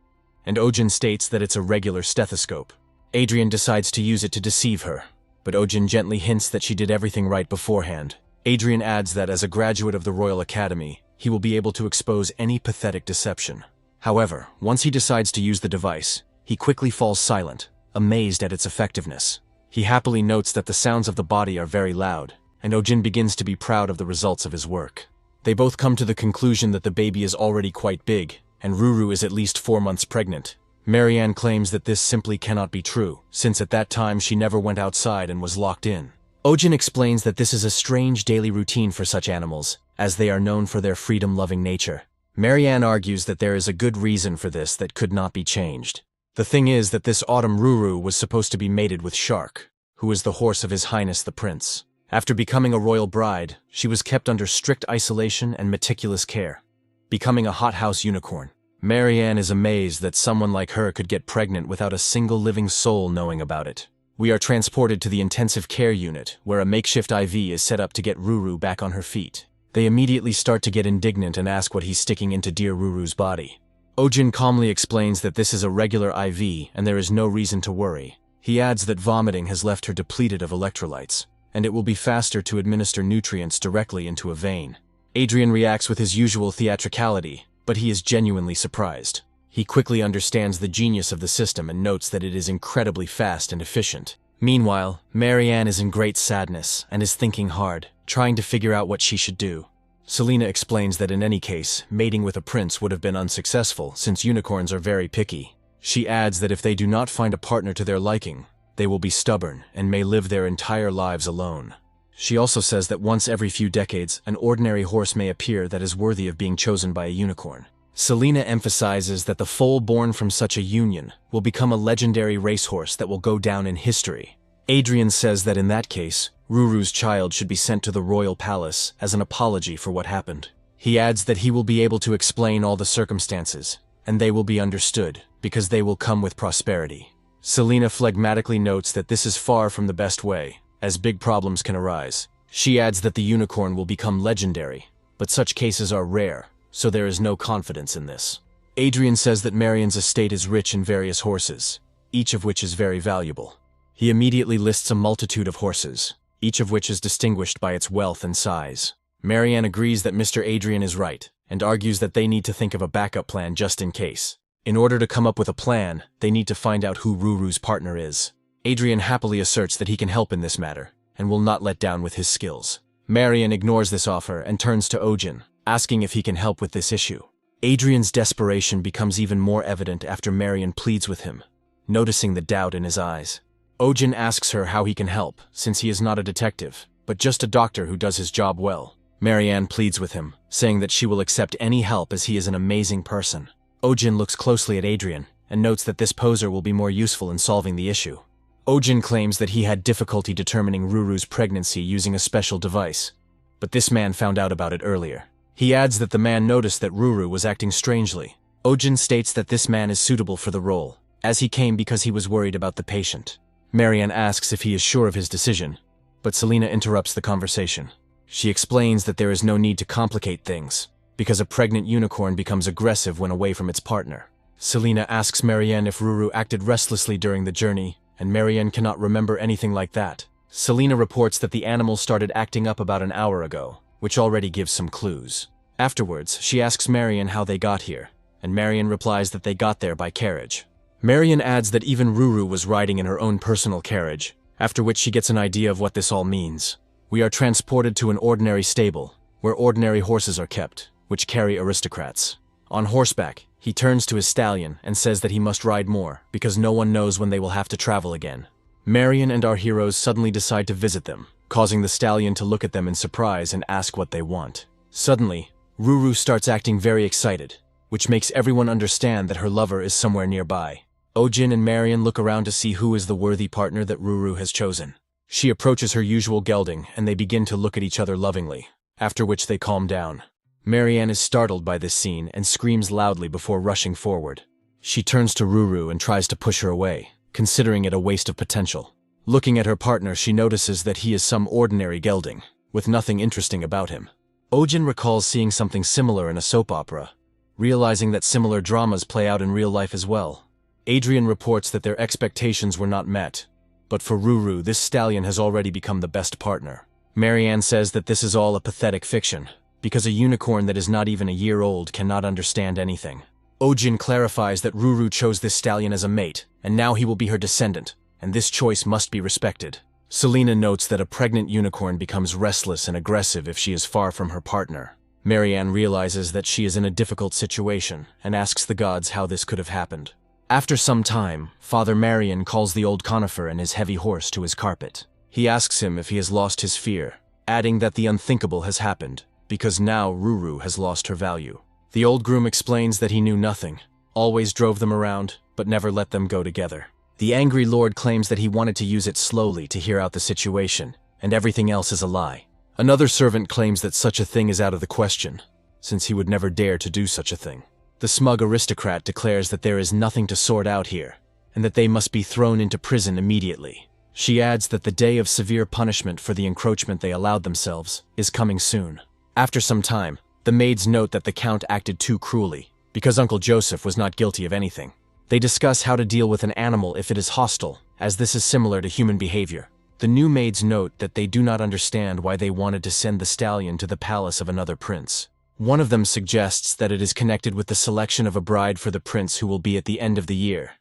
and Ojin states that it's a regular stethoscope. Adrian decides to use it to deceive her, but Ojin gently hints that she did everything right beforehand. Adrian adds that as a graduate of the Royal Academy, he will be able to expose any pathetic deception. However, once he decides to use the device, he quickly falls silent, amazed at its effectiveness. He happily notes that the sounds of the body are very loud, and Ojin begins to be proud of the results of his work. They both come to the conclusion that the baby is already quite big, and Ruru is at least 4 months pregnant. Marianne claims that this simply cannot be true, since at that time she never went outside and was locked in. Ojin explains that this is a strange daily routine for such animals, as they are known for their freedom-loving nature. Marianne argues that there is a good reason for this that could not be changed. The thing is that this autumn Ruru was supposed to be mated with Shark, who is the horse of His Highness the Prince. After becoming a royal bride, she was kept under strict isolation and meticulous care, becoming a hothouse unicorn. Marianne is amazed that someone like her could get pregnant without a single living soul knowing about it. We are transported to the intensive care unit, where a makeshift IV is set up to get Ruru back on her feet. They immediately start to get indignant and ask what he's sticking into dear Ruru's body. Ojin calmly explains that this is a regular IV and there is no reason to worry. He adds that vomiting has left her depleted of electrolytes, and it will be faster to administer nutrients directly into a vein. Adrian reacts with his usual theatricality, but he is genuinely surprised. He quickly understands the genius of the system and notes that it is incredibly fast and efficient. Meanwhile, Marianne is in great sadness and is thinking hard, trying to figure out what she should do. Selena explains that in any case, mating with a prince would have been unsuccessful since unicorns are very picky. She adds that if they do not find a partner to their liking, they will be stubborn and may live their entire lives alone. She also says that once every few decades, an ordinary horse may appear that is worthy of being chosen by a unicorn. Selena emphasizes that the foal born from such a union will become a legendary racehorse that will go down in history. Adrian says that in that case, Ruru's child should be sent to the royal palace as an apology for what happened. He adds that he will be able to explain all the circumstances, and they will be understood, because they will come with prosperity. Selena phlegmatically notes that this is far from the best way, as big problems can arise. She adds that the unicorn will become legendary, but such cases are rare, so there is no confidence in this. Adrian says that Marian's estate is rich in various horses, each of which is very valuable. He immediately lists a multitude of horses, each of which is distinguished by its wealth and size. Marianne agrees that Mr. Adrian is right, and argues that they need to think of a backup plan just in case. In order to come up with a plan, they need to find out who Ruru's partner is. Adrian happily asserts that he can help in this matter, and will not let down with his skills. Marianne ignores this offer and turns to Ojin, asking if he can help with this issue. Adrian's desperation becomes even more evident after Marianne pleads with him, noticing the doubt in his eyes. Ojin asks her how he can help, since he is not a detective, but just a doctor who does his job well. Marianne pleads with him, saying that she will accept any help as he is an amazing person. Ojin looks closely at Adrian, and notes that this poser will be more useful in solving the issue. Ojin claims that he had difficulty determining Ruru's pregnancy using a special device, but this man found out about it earlier. He adds that the man noticed that Ruru was acting strangely. Ojin states that this man is suitable for the role, as he came because he was worried about the patient. Marianne asks if he is sure of his decision, but Selena interrupts the conversation. She explains that there is no need to complicate things, because a pregnant unicorn becomes aggressive when away from its partner. Selena asks Marianne if Ruru acted restlessly during the journey, and Marianne cannot remember anything like that. Selena reports that the animal started acting up about an hour ago, which already gives some clues. Afterwards, she asks Marianne how they got here, and Marianne replies that they got there by carriage. Marianne adds that even Ruru was riding in her own personal carriage, after which she gets an idea of what this all means. We are transported to an ordinary stable, where ordinary horses are kept, which carry aristocrats. On horseback, he turns to his stallion and says that he must ride more, because no one knows when they will have to travel again. Marianne and our heroes suddenly decide to visit them, causing the stallion to look at them in surprise and ask what they want. Suddenly, Ruru starts acting very excited, which makes everyone understand that her lover is somewhere nearby. Ojin and Marianne look around to see who is the worthy partner that Ruru has chosen. She approaches her usual gelding, and they begin to look at each other lovingly, after which they calm down. Marianne is startled by this scene and screams loudly before rushing forward. She turns to Ruru and tries to push her away, considering it a waste of potential. Looking at her partner, she notices that he is some ordinary gelding, with nothing interesting about him. Ojin recalls seeing something similar in a soap opera, realizing that similar dramas play out in real life as well. Adrian reports that their expectations were not met, but for Ruru, this stallion has already become the best partner. Marianne says that this is all a pathetic fiction, because a unicorn that is not even a year old cannot understand anything. Ojin clarifies that Ruru chose this stallion as a mate, and now he will be her descendant, and this choice must be respected. Selena notes that a pregnant unicorn becomes restless and aggressive if she is far from her partner. Marianne realizes that she is in a difficult situation and asks the gods how this could have happened. After some time, Father Marian calls the old conifer and his heavy horse to his carpet. He asks him if he has lost his fear, adding that the unthinkable has happened, because now Ruru has lost her value. The old groom explains that he knew nothing, always drove them around, but never let them go together. The angry lord claims that he wanted to use it slowly to hear out the situation, and everything else is a lie. Another servant claims that such a thing is out of the question, since he would never dare to do such a thing. The smug aristocrat declares that there is nothing to sort out here, and that they must be thrown into prison immediately. She adds that the day of severe punishment for the encroachment they allowed themselves is coming soon. After some time, the maids note that the count acted too cruelly, because Uncle Joseph was not guilty of anything. They discuss how to deal with an animal if it is hostile, as this is similar to human behavior. The new maids note that they do not understand why they wanted to send the stallion to the palace of another prince. One of them suggests that it is connected with the selection of a bride for the prince who will be at the end of the year,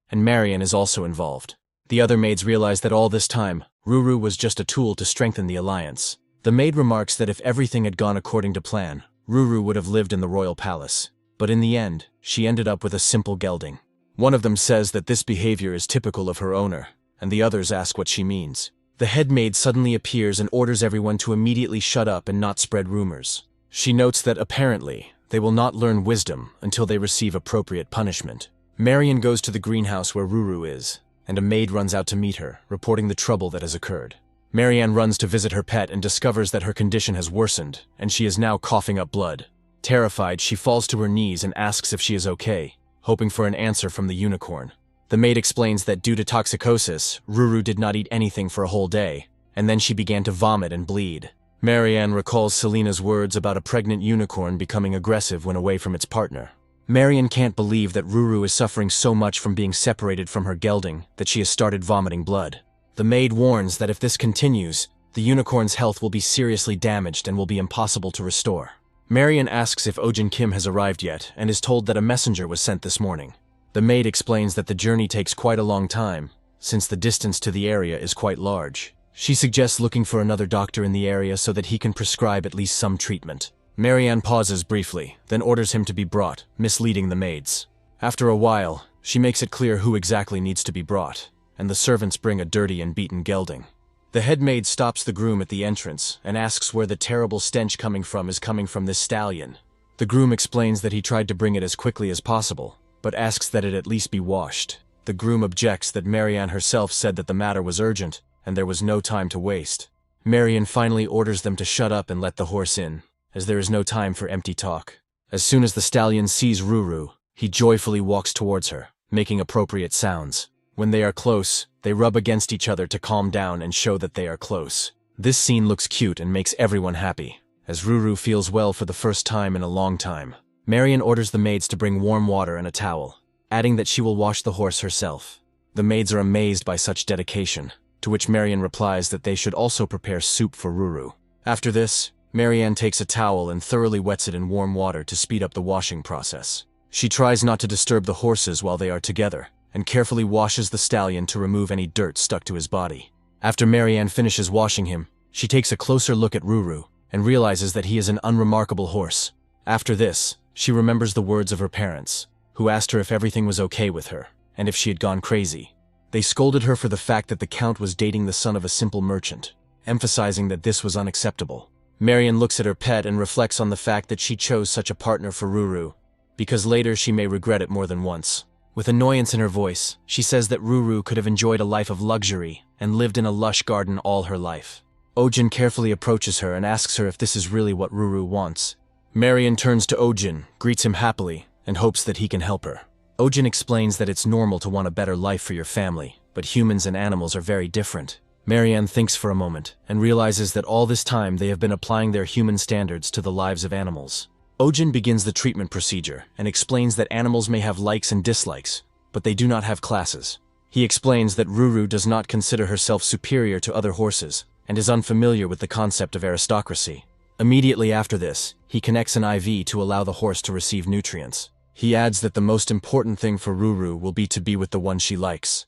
and Marianne is also involved. The other maids realize that all this time, Ruru was just a tool to strengthen the alliance. The maid remarks that if everything had gone according to plan, Ruru would have lived in the royal palace, but in the end, she ended up with a simple gelding. One of them says that this behavior is typical of her owner, and the others ask what she means. The head maid suddenly appears and orders everyone to immediately shut up and not spread rumors. She notes that apparently, they will not learn wisdom until they receive appropriate punishment. Marianne goes to the greenhouse where Ruru is, and a maid runs out to meet her, reporting the trouble that has occurred. Marianne runs to visit her pet and discovers that her condition has worsened, and she is now coughing up blood. Terrified, she falls to her knees and asks if she is okay, hoping for an answer from the unicorn. The maid explains that due to toxicosis, Ruru did not eat anything for a whole day, and then she began to vomit and bleed. Marianne recalls Selena's words about a pregnant unicorn becoming aggressive when away from its partner. Marianne can't believe that Ruru is suffering so much from being separated from her gelding that she has started vomiting blood. The maid warns that if this continues, the unicorn's health will be seriously damaged and will be impossible to restore. Marianne asks if Ojin Kim has arrived yet and is told that a messenger was sent this morning. The maid explains that the journey takes quite a long time, since the distance to the area is quite large. She suggests looking for another doctor in the area so that he can prescribe at least some treatment. Marianne pauses briefly, then orders him to be brought, misleading the maids. After a while, she makes it clear who exactly needs to be brought, and the servants bring a dirty and beaten gelding. The head maid stops the groom at the entrance and asks where the terrible stench is coming from this stallion. The groom explains that he tried to bring it as quickly as possible, but asks that it at least be washed. The groom objects that Marianne herself said that the matter was urgent, and there was no time to waste. Marianne finally orders them to shut up and let the horse in, as there is no time for empty talk. As soon as the stallion sees Ruru, he joyfully walks towards her, making appropriate sounds. When they are close, they rub against each other to calm down and show that they are close. This scene looks cute and makes everyone happy, as Ruru feels well for the first time in a long time. Marian orders the maids to bring warm water and a towel, adding that she will wash the horse herself. The maids are amazed by such dedication, to which Marian replies that they should also prepare soup for Ruru. After this, Marian takes a towel and thoroughly wets it in warm water to speed up the washing process. She tries not to disturb the horses while they are together, and carefully washes the stallion to remove any dirt stuck to his body. After Marian finishes washing him, she takes a closer look at Ruru and realizes that he is an unremarkable horse. After this, she remembers the words of her parents, who asked her if everything was okay with her, and if she had gone crazy. They scolded her for the fact that the Count was dating the son of a simple merchant, emphasizing that this was unacceptable. Marian looks at her pet and reflects on the fact that she chose such a partner for Ruru, because later she may regret it more than once. With annoyance in her voice, she says that Ruru could have enjoyed a life of luxury and lived in a lush garden all her life. Ojin carefully approaches her and asks her if this is really what Ruru wants. Marian turns to Ojin, greets him happily, and hopes that he can help her. Ojin explains that it's normal to want a better life for your family, but humans and animals are very different. Marian thinks for a moment and realizes that all this time they have been applying their human standards to the lives of animals. Ojin begins the treatment procedure and explains that animals may have likes and dislikes, but they do not have classes. He explains that Ruru does not consider herself superior to other horses and is unfamiliar with the concept of aristocracy. Immediately after this, he connects an IV to allow the horse to receive nutrients. He adds that the most important thing for Ruru will be to be with the one she likes,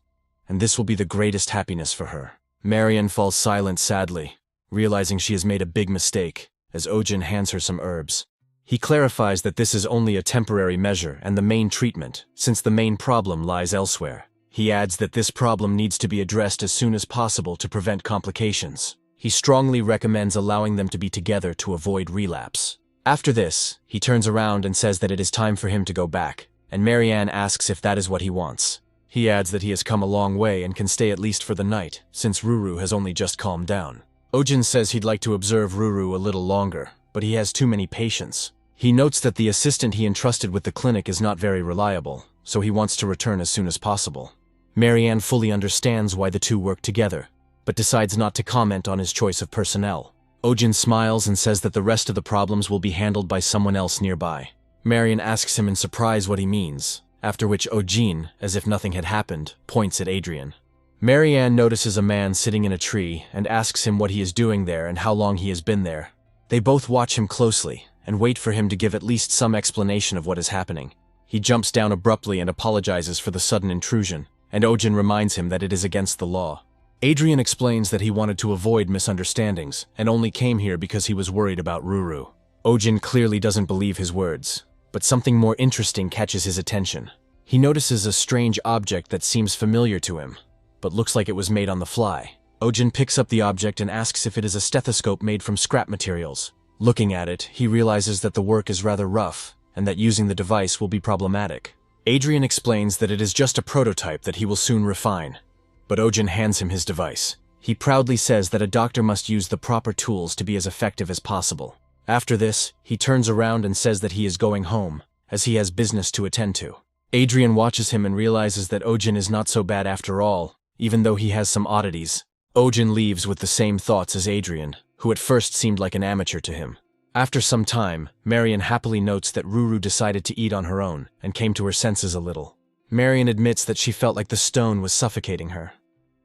and this will be the greatest happiness for her. Marian falls silent sadly, realizing she has made a big mistake, as Ojin hands her some herbs. He clarifies that this is only a temporary measure and the main treatment, since the main problem lies elsewhere. He adds that this problem needs to be addressed as soon as possible to prevent complications. He strongly recommends allowing them to be together to avoid relapse. After this, he turns around and says that it is time for him to go back, and Marianne asks if that is what he wants. He adds that he has come a long way and can stay at least for the night, since Ruru has only just calmed down. Ojin says he'd like to observe Ruru a little longer, but he has too many patients. He notes that the assistant he entrusted with the clinic is not very reliable, so he wants to return as soon as possible. Marianne fully understands why the two work together, but decides not to comment on his choice of personnel. Ojin smiles and says that the rest of the problems will be handled by someone else nearby. Marian asks him in surprise what he means, after which Ojin, as if nothing had happened, points at Adrian. Marianne notices a man sitting in a tree and asks him what he is doing there and how long he has been there. They both watch him closely and wait for him to give at least some explanation of what is happening. He jumps down abruptly and apologizes for the sudden intrusion, and Ojin reminds him that it is against the law. Adrian explains that he wanted to avoid misunderstandings and only came here because he was worried about Ruru. Ojin clearly doesn't believe his words, but something more interesting catches his attention. He notices a strange object that seems familiar to him, but looks like it was made on the fly. Ojin picks up the object and asks if it is a stethoscope made from scrap materials. Looking at it, he realizes that the work is rather rough, and that using the device will be problematic. Adrian explains that it is just a prototype that he will soon refine, but Ojin hands him his device. He proudly says that a doctor must use the proper tools to be as effective as possible. After this, he turns around and says that he is going home, as he has business to attend to. Adrian watches him and realizes that Ojin is not so bad after all, even though he has some oddities. Ojin leaves with the same thoughts as Adrian, who at first seemed like an amateur to him. After some time, Marian happily notes that Ruru decided to eat on her own and came to her senses a little. Marian admits that she felt like the stone was suffocating her,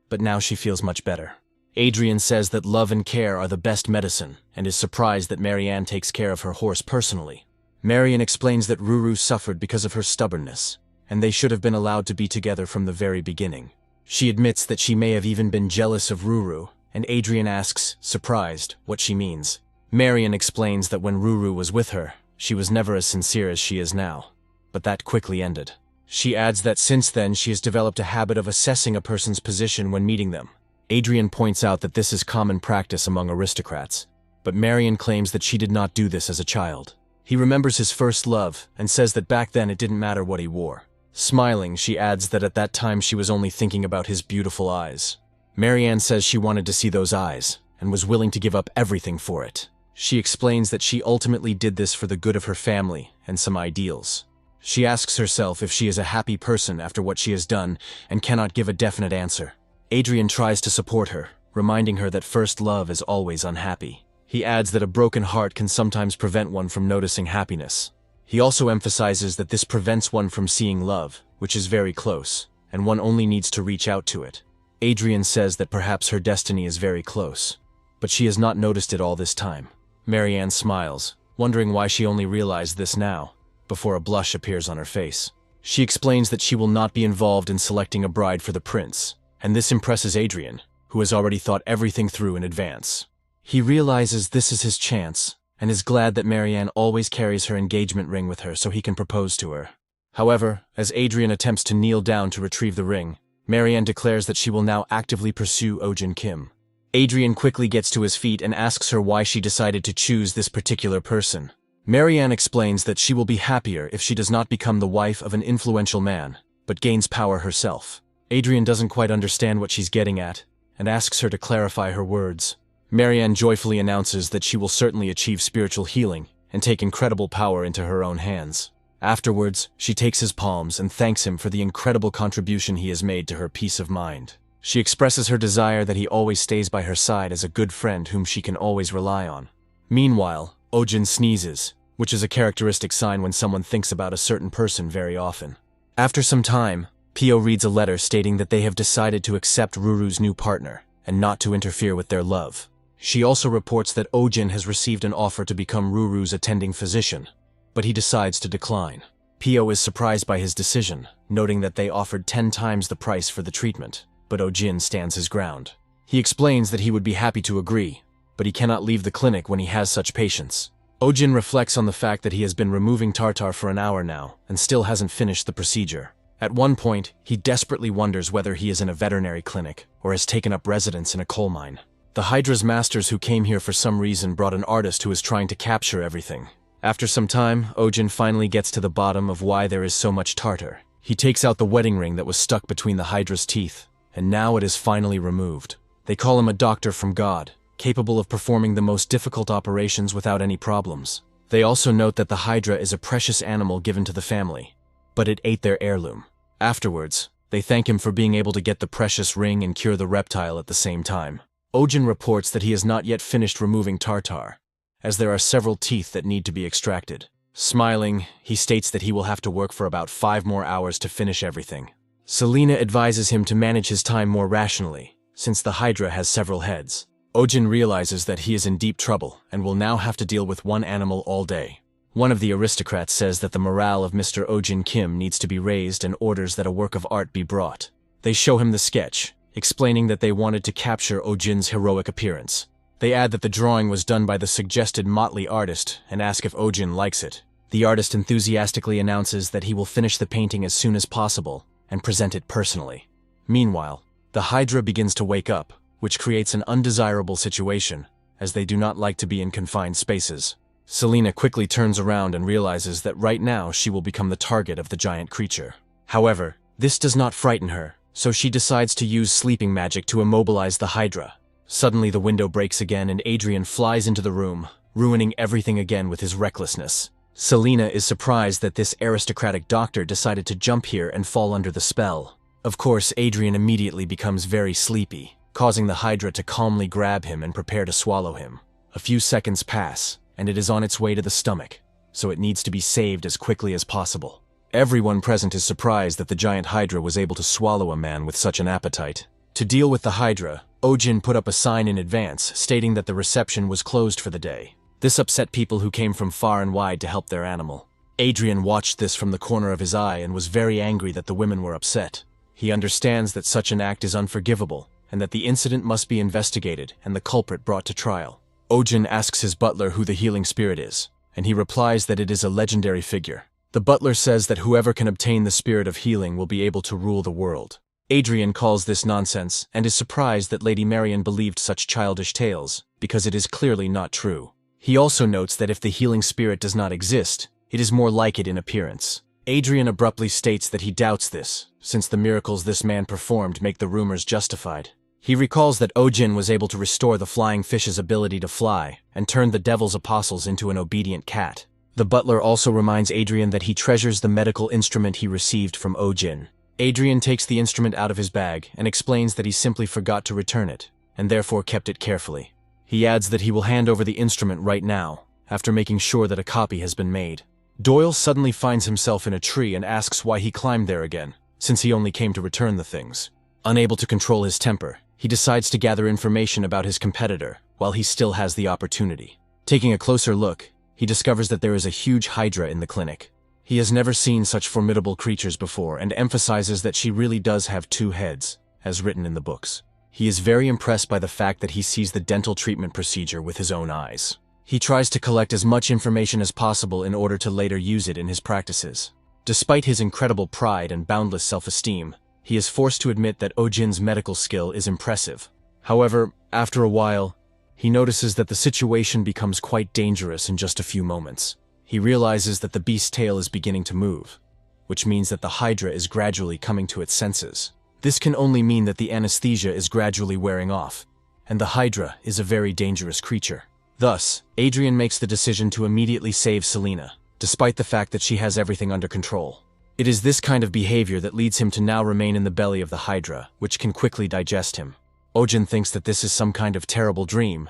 but now she feels much better. Adrian says that love and care are the best medicine and is surprised that Marianne takes care of her horse personally. Marian explains that Ruru suffered because of her stubbornness, and they should have been allowed to be together from the very beginning. She admits that she may have even been jealous of Ruru, and Adrian asks, surprised, what she means. Marian explains that when Ruru was with her, she was never as sincere as she is now, but that quickly ended. She adds that since then she has developed a habit of assessing a person's position when meeting them. Adrian points out that this is common practice among aristocrats, but Marian claims that she did not do this as a child. He remembers his first love and says that back then it didn't matter what he wore. Smiling, she adds that at that time she was only thinking about his beautiful eyes. Marianne says she wanted to see those eyes and was willing to give up everything for it. She explains that she ultimately did this for the good of her family and some ideals. She asks herself if she is a happy person after what she has done and cannot give a definite answer. Adrian tries to support her, reminding her that first love is always unhappy. He adds that a broken heart can sometimes prevent one from noticing happiness. He also emphasizes that this prevents one from seeing love, which is very close, and one only needs to reach out to it. Adrian says that perhaps her destiny is very close, but she has not noticed it all this time. Marianne smiles, wondering why she only realized this now, before a blush appears on her face. She explains that she will not be involved in selecting a bride for the prince, and this impresses Adrian, who has already thought everything through in advance. He realizes this is his chance, and is glad that Marianne always carries her engagement ring with her so he can propose to her. However, as Adrian attempts to kneel down to retrieve the ring, Marianne declares that she will now actively pursue Oh-jin Kim. Adrian quickly gets to his feet and asks her why she decided to choose this particular person. Marianne explains that she will be happier if she does not become the wife of an influential man, but gains power herself. Adrian doesn't quite understand what she's getting at, and asks her to clarify her words. Marianne joyfully announces that she will certainly achieve spiritual healing and take incredible power into her own hands. Afterwards, she takes his palms and thanks him for the incredible contribution he has made to her peace of mind. She expresses her desire that he always stays by her side as a good friend whom she can always rely on. Meanwhile, Oh-jin sneezes, which is a characteristic sign when someone thinks about a certain person very often. After some time, Pio reads a letter stating that they have decided to accept Ruru's new partner and not to interfere with their love. She also reports that Oh-jin has received an offer to become Ruru's attending physician, but he decides to decline. Pio is surprised by his decision, noting that they offered 10 times the price for the treatment, but Oh-jin stands his ground. He explains that he would be happy to agree, but he cannot leave the clinic when he has such patients. Oh-jin reflects on the fact that he has been removing tartar for an hour now and still hasn't finished the procedure. At one point, he desperately wonders whether he is in a veterinary clinic or has taken up residence in a coal mine. The Hydra's masters who came here for some reason brought an artist who is trying to capture everything. After some time, Oh-jin finally gets to the bottom of why there is so much tartar. He takes out the wedding ring that was stuck between the Hydra's teeth, and now it is finally removed. They call him a doctor from God, capable of performing the most difficult operations without any problems. They also note that the Hydra is a precious animal given to the family, but it ate their heirloom. Afterwards, they thank him for being able to get the precious ring and cure the reptile at the same time. Oh-jin reports that he has not yet finished removing tartar, as there are several teeth that need to be extracted. Smiling, he states that he will have to work for about 5 more hours to finish everything. Selena advises him to manage his time more rationally, since the Hydra has several heads. Oh-jin realizes that he is in deep trouble and will now have to deal with one animal all day. One of the aristocrats says that the morale of Mr. Oh-jin Kim needs to be raised and orders that a work of art be brought. They show him the sketch, explaining that they wanted to capture Oh-jin's heroic appearance. They add that the drawing was done by the suggested motley artist and ask if Oh-jin likes it. The artist enthusiastically announces that he will finish the painting as soon as possible and present it personally. Meanwhile, the Hydra begins to wake up, which creates an undesirable situation, as they do not like to be in confined spaces. Selena quickly turns around and realizes that right now she will become the target of the giant creature. However, this does not frighten her, so she decides to use sleeping magic to immobilize the Hydra. Suddenly the window breaks again and Adrian flies into the room, ruining everything again with his recklessness. Selena is surprised that this aristocratic doctor decided to jump here and fall under the spell. Of course, Adrian immediately becomes very sleepy, causing the Hydra to calmly grab him and prepare to swallow him. A few seconds pass, and it is on its way to the stomach, so it needs to be saved as quickly as possible. Everyone present is surprised that the giant Hydra was able to swallow a man with such an appetite. To deal with the Hydra, Oh-jin put up a sign in advance stating that the reception was closed for the day. This upset people who came from far and wide to help their animal. Adrian watched this from the corner of his eye and was very angry that the women were upset. He understands that such an act is unforgivable and that the incident must be investigated and the culprit brought to trial. Oh-jin asks his butler who the healing spirit is, and he replies that it is a legendary figure. The butler says that whoever can obtain the spirit of healing will be able to rule the world. Adrian calls this nonsense and is surprised that Lady Marian believed such childish tales, because it is clearly not true. He also notes that if the healing spirit does not exist, it is more like it in appearance. Adrian abruptly states that he doubts this, since the miracles this man performed make the rumors justified. He recalls that Oh-jin was able to restore the flying fish's ability to fly and turned the devil's apostles into an obedient cat. The butler also reminds Adrian that he treasures the medical instrument he received from Oh-jin. Adrian takes the instrument out of his bag and explains that he simply forgot to return it, and therefore kept it carefully. He adds that he will hand over the instrument right now, after making sure that a copy has been made. Doyle suddenly finds himself in a tree and asks why he climbed there again, since he only came to return the things. Unable to control his temper, he decides to gather information about his competitor while he still has the opportunity. Taking a closer look, he discovers that there is a huge hydra in the clinic. He has never seen such formidable creatures before and emphasizes that she really does have 2 heads, as written in the books. He is very impressed by the fact that he sees the dental treatment procedure with his own eyes. He tries to collect as much information as possible in order to later use it in his practices. Despite his incredible pride and boundless self-esteem, he is forced to admit that Oh-jin's medical skill is impressive. However, after a while, he notices that the situation becomes quite dangerous in just a few moments. He realizes that the beast's tail is beginning to move, which means that the hydra is gradually coming to its senses. This can only mean that the anesthesia is gradually wearing off, and the hydra is a very dangerous creature. Thus, Adrian makes the decision to immediately save Selena, despite the fact that she has everything under control. It is this kind of behavior that leads him to now remain in the belly of the hydra, which can quickly digest him. Oh-jin thinks that this is some kind of terrible dream,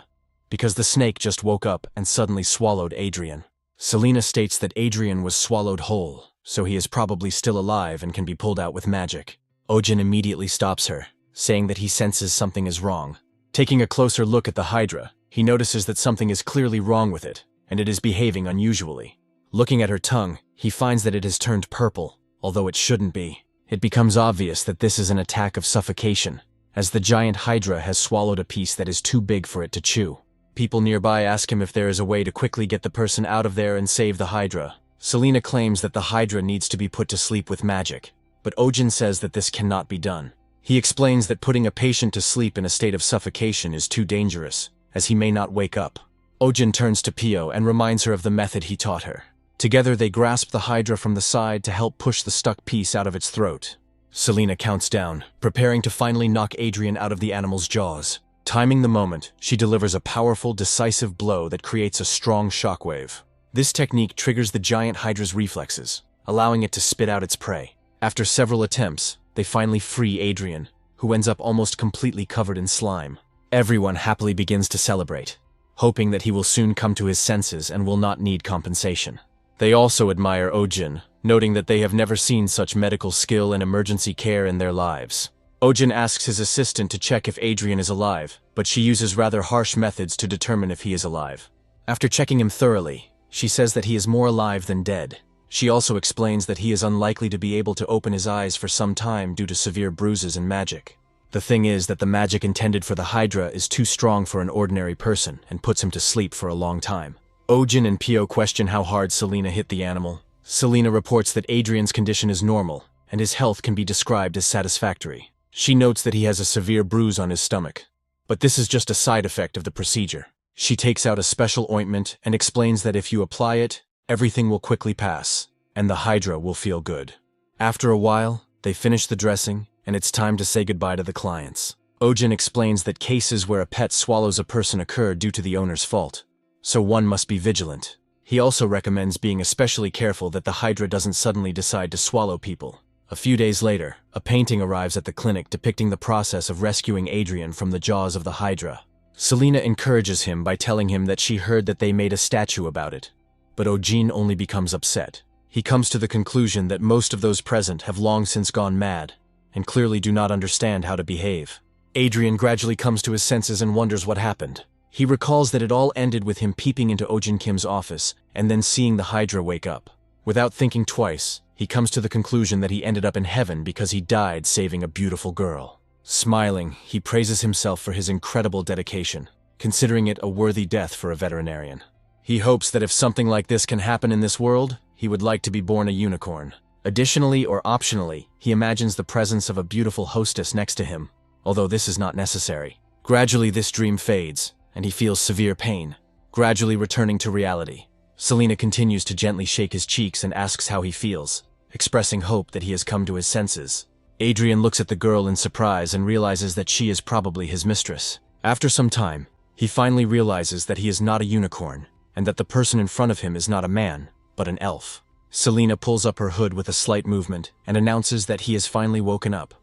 because the snake just woke up and suddenly swallowed Adrian. Selena states that Adrian was swallowed whole, so he is probably still alive and can be pulled out with magic. Oh-jin immediately stops her, saying that he senses something is wrong. Taking a closer look at the hydra, he notices that something is clearly wrong with it, and it is behaving unusually. Looking at her tongue, he finds that it has turned purple, although it shouldn't be. It becomes obvious that this is an attack of suffocation, as the giant hydra has swallowed a piece that is too big for it to chew. People nearby ask him if there is a way to quickly get the person out of there and save the hydra. Selena claims that the hydra needs to be put to sleep with magic, but Oh-jin says that this cannot be done. He explains that putting a patient to sleep in a state of suffocation is too dangerous, as he may not wake up. Oh-jin turns to Pio and reminds her of the method he taught her. Together they grasp the hydra from the side to help push the stuck piece out of its throat. Selena counts down, preparing to finally knock Adrian out of the animal's jaws. Timing the moment, she delivers a powerful, decisive blow that creates a strong shockwave. This technique triggers the giant hydra's reflexes, allowing it to spit out its prey. After several attempts, they finally free Adrian, who ends up almost completely covered in slime. Everyone happily begins to celebrate, hoping that he will soon come to his senses and will not need compensation. They also admire Oh-jin, noting that they have never seen such medical skill and emergency care in their lives. Oh-jin asks his assistant to check if Adrian is alive, but she uses rather harsh methods to determine if he is alive. After checking him thoroughly, she says that he is more alive than dead. She also explains that he is unlikely to be able to open his eyes for some time due to severe bruises and magic. The thing is that the magic intended for the hydra is too strong for an ordinary person and puts him to sleep for a long time. Oh-jin and Pio question how hard Selena hit the animal. Selena reports that Adrian's condition is normal, and his health can be described as satisfactory. She notes that he has a severe bruise on his stomach, but this is just a side effect of the procedure. She takes out a special ointment and explains that if you apply it, everything will quickly pass, and the hydra will feel good. After a while, they finish the dressing, and it's time to say goodbye to the clients. Oh-jin explains that cases where a pet swallows a person occur due to the owner's fault, so one must be vigilant. He also recommends being especially careful that the hydra doesn't suddenly decide to swallow people. A few days later, a painting arrives at the clinic depicting the process of rescuing Adrian from the jaws of the hydra. Selena encourages him by telling him that she heard that they made a statue about it, but Oh-jin only becomes upset. He comes to the conclusion that most of those present have long since gone mad, and clearly do not understand how to behave. Adrian gradually comes to his senses and wonders what happened. He recalls that it all ended with him peeping into Oh-jin Kim's office and then seeing the hydra wake up. Without thinking twice, he comes to the conclusion that he ended up in heaven because he died saving a beautiful girl. Smiling, he praises himself for his incredible dedication, considering it a worthy death for a veterinarian. He hopes that if something like this can happen in this world, he would like to be born a unicorn. Additionally or optionally, he imagines the presence of a beautiful hostess next to him, although this is not necessary. Gradually this dream fades, and he feels severe pain, gradually returning to reality. Selena continues to gently shake his cheeks and asks how he feels, expressing hope that he has come to his senses. Adrian looks at the girl in surprise and realizes that she is probably his mistress. After some time, he finally realizes that he is not a unicorn, and that the person in front of him is not a man, but an elf. Selena pulls up her hood with a slight movement and announces that he has finally woken up,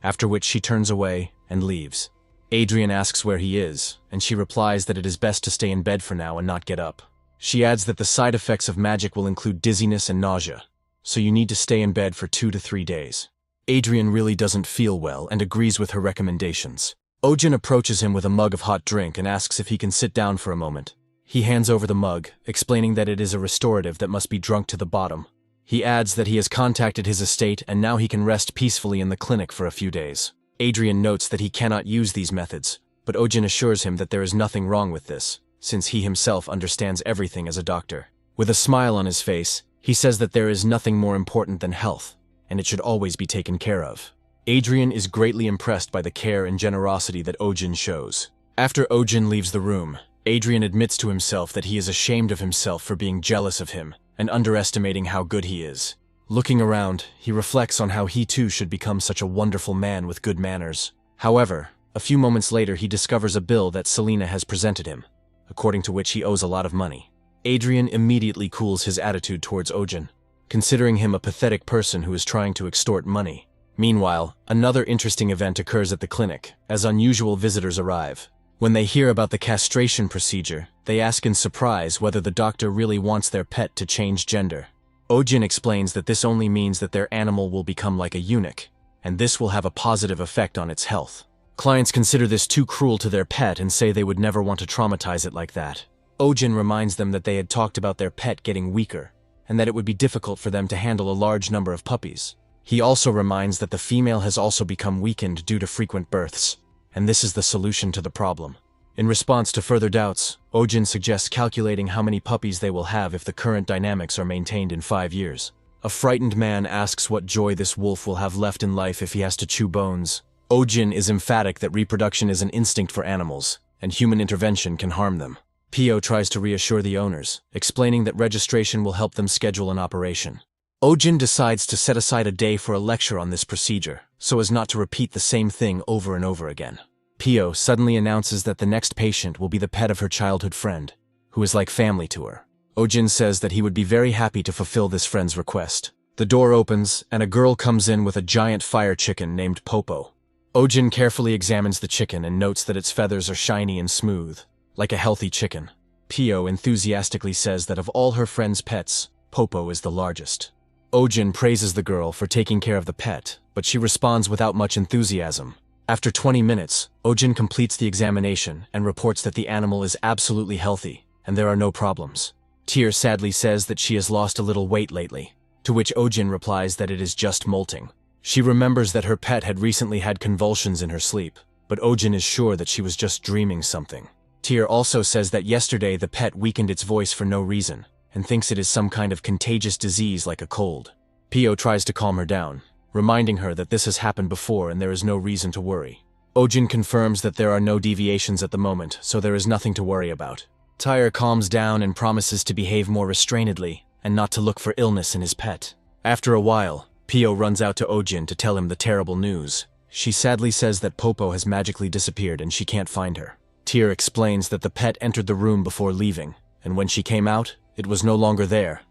after which she turns away and leaves. Adrian asks where he is, and she replies that it is best to stay in bed for now and not get up. She adds that the side effects of magic will include dizziness and nausea, so you need to stay in bed for 2 to 3 days. Adrian really doesn't feel well and agrees with her recommendations. Ojin approaches him with a mug of hot drink and asks if he can sit down for a moment. He hands over the mug, explaining that it is a restorative that must be drunk to the bottom. He adds that he has contacted his estate and now he can rest peacefully in the clinic for a few days. Adrian notes that he cannot use these methods, but Ojin assures him that there is nothing wrong with this, since he himself understands everything as a doctor. With a smile on his face, he says that there is nothing more important than health, and it should always be taken care of. Adrian is greatly impressed by the care and generosity that Ojin shows. After Ojin leaves the room, Adrian admits to himself that he is ashamed of himself for being jealous of him and underestimating how good he is. Looking around, he reflects on how he too should become such a wonderful man with good manners. However, a few moments later he discovers a bill that Selena has presented him, according to which he owes a lot of money. Adrian immediately cools his attitude towards Ojin, considering him a pathetic person who is trying to extort money. Meanwhile, another interesting event occurs at the clinic, as unusual visitors arrive. When they hear about the castration procedure, they ask in surprise whether the doctor really wants their pet to change gender. Ojin explains that this only means that their animal will become like a eunuch, and this will have a positive effect on its health. Clients consider this too cruel to their pet and say they would never want to traumatize it like that. Ojin reminds them that they had talked about their pet getting weaker, and that it would be difficult for them to handle a large number of puppies. He also reminds that the female has also become weakened due to frequent births, and this is the solution to the problem. In response to further doubts, Ojin suggests calculating how many puppies they will have if the current dynamics are maintained in 5 years. A frightened man asks what joy this wolf will have left in life if he has to chew bones. Ojin is emphatic that reproduction is an instinct for animals, and human intervention can harm them. Pio tries to reassure the owners, explaining that registration will help them schedule an operation. Ojin decides to set aside a day for a lecture on this procedure, so as not to repeat the same thing over and over again. Pio suddenly announces that the next patient will be the pet of her childhood friend, who is like family to her. Ojin says that he would be very happy to fulfill this friend's request. The door opens, and a girl comes in with a giant fire chicken named Popo. Ojin carefully examines the chicken and notes that its feathers are shiny and smooth, like a healthy chicken. Pio enthusiastically says that of all her friend's pets, Popo is the largest. Ojin praises the girl for taking care of the pet, but she responds without much enthusiasm. After 20 minutes, Ojin completes the examination and reports that the animal is absolutely healthy, and there are no problems. Tyr sadly says that she has lost a little weight lately, to which Ojin replies that it is just molting. She remembers that her pet had recently had convulsions in her sleep, but Ojin is sure that she was just dreaming something. Tyr also says that yesterday the pet weakened its voice for no reason, and thinks it is some kind of contagious disease like a cold. Pio tries to calm her down, reminding her that this has happened before and there is no reason to worry. Ojin confirms that there are no deviations at the moment, so there is nothing to worry about. Tyr calms down and promises to behave more restrainedly and not to look for illness in his pet. After a while, Pio runs out to Ojin to tell him the terrible news. She sadly says that Popo has magically disappeared and she can't find her. Tyr explains that the pet entered the room before leaving, and when she came out, it was no longer there.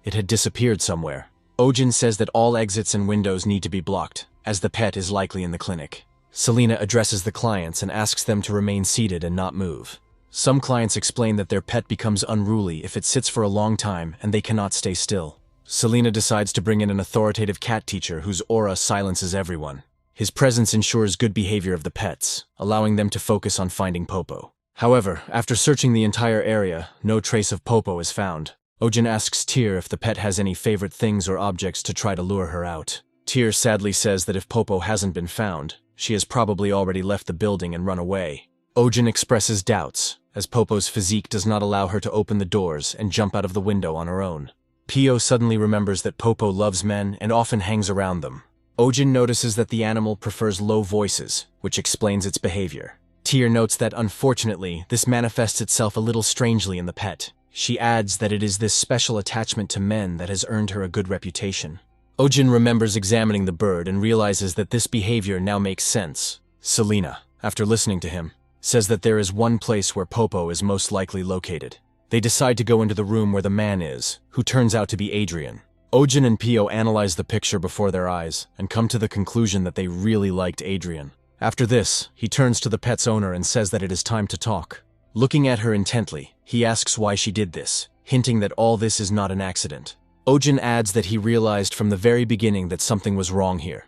It had disappeared somewhere. Ojin says that all exits and windows need to be blocked, as the pet is likely in the clinic. Selena addresses the clients and asks them to remain seated and not move. Some clients explain that their pet becomes unruly if it sits for a long time and they cannot stay still. Selena decides to bring in an authoritative cat teacher whose aura silences everyone. His presence ensures good behavior of the pets, allowing them to focus on finding Popo. However, after searching the entire area, no trace of Popo is found. Ojin asks Tyr if the pet has any favorite things or objects to try to lure her out. Tyr sadly says that if Popo hasn't been found, she has probably already left the building and run away. Ojin expresses doubts, as Popo's physique does not allow her to open the doors and jump out of the window on her own. Pio suddenly remembers that Popo loves men and often hangs around them. Ojin notices that the animal prefers low voices, which explains its behavior. Tyr notes that unfortunately, this manifests itself a little strangely in the pet. She adds that it is this special attachment to men that has earned her a good reputation. Ojin remembers examining the bird and realizes that this behavior now makes sense. Selena, after listening to him, says that there is one place where Popo is most likely located. They decide to go into the room where the man is, who turns out to be Adrian. Ojin and Pio analyze the picture before their eyes and come to the conclusion that they really liked Adrian. After this, he turns to the pet's owner and says that it is time to talk. Looking at her intently, he asks why she did this, hinting that all this is not an accident. Ojin adds that he realized from the very beginning that something was wrong here,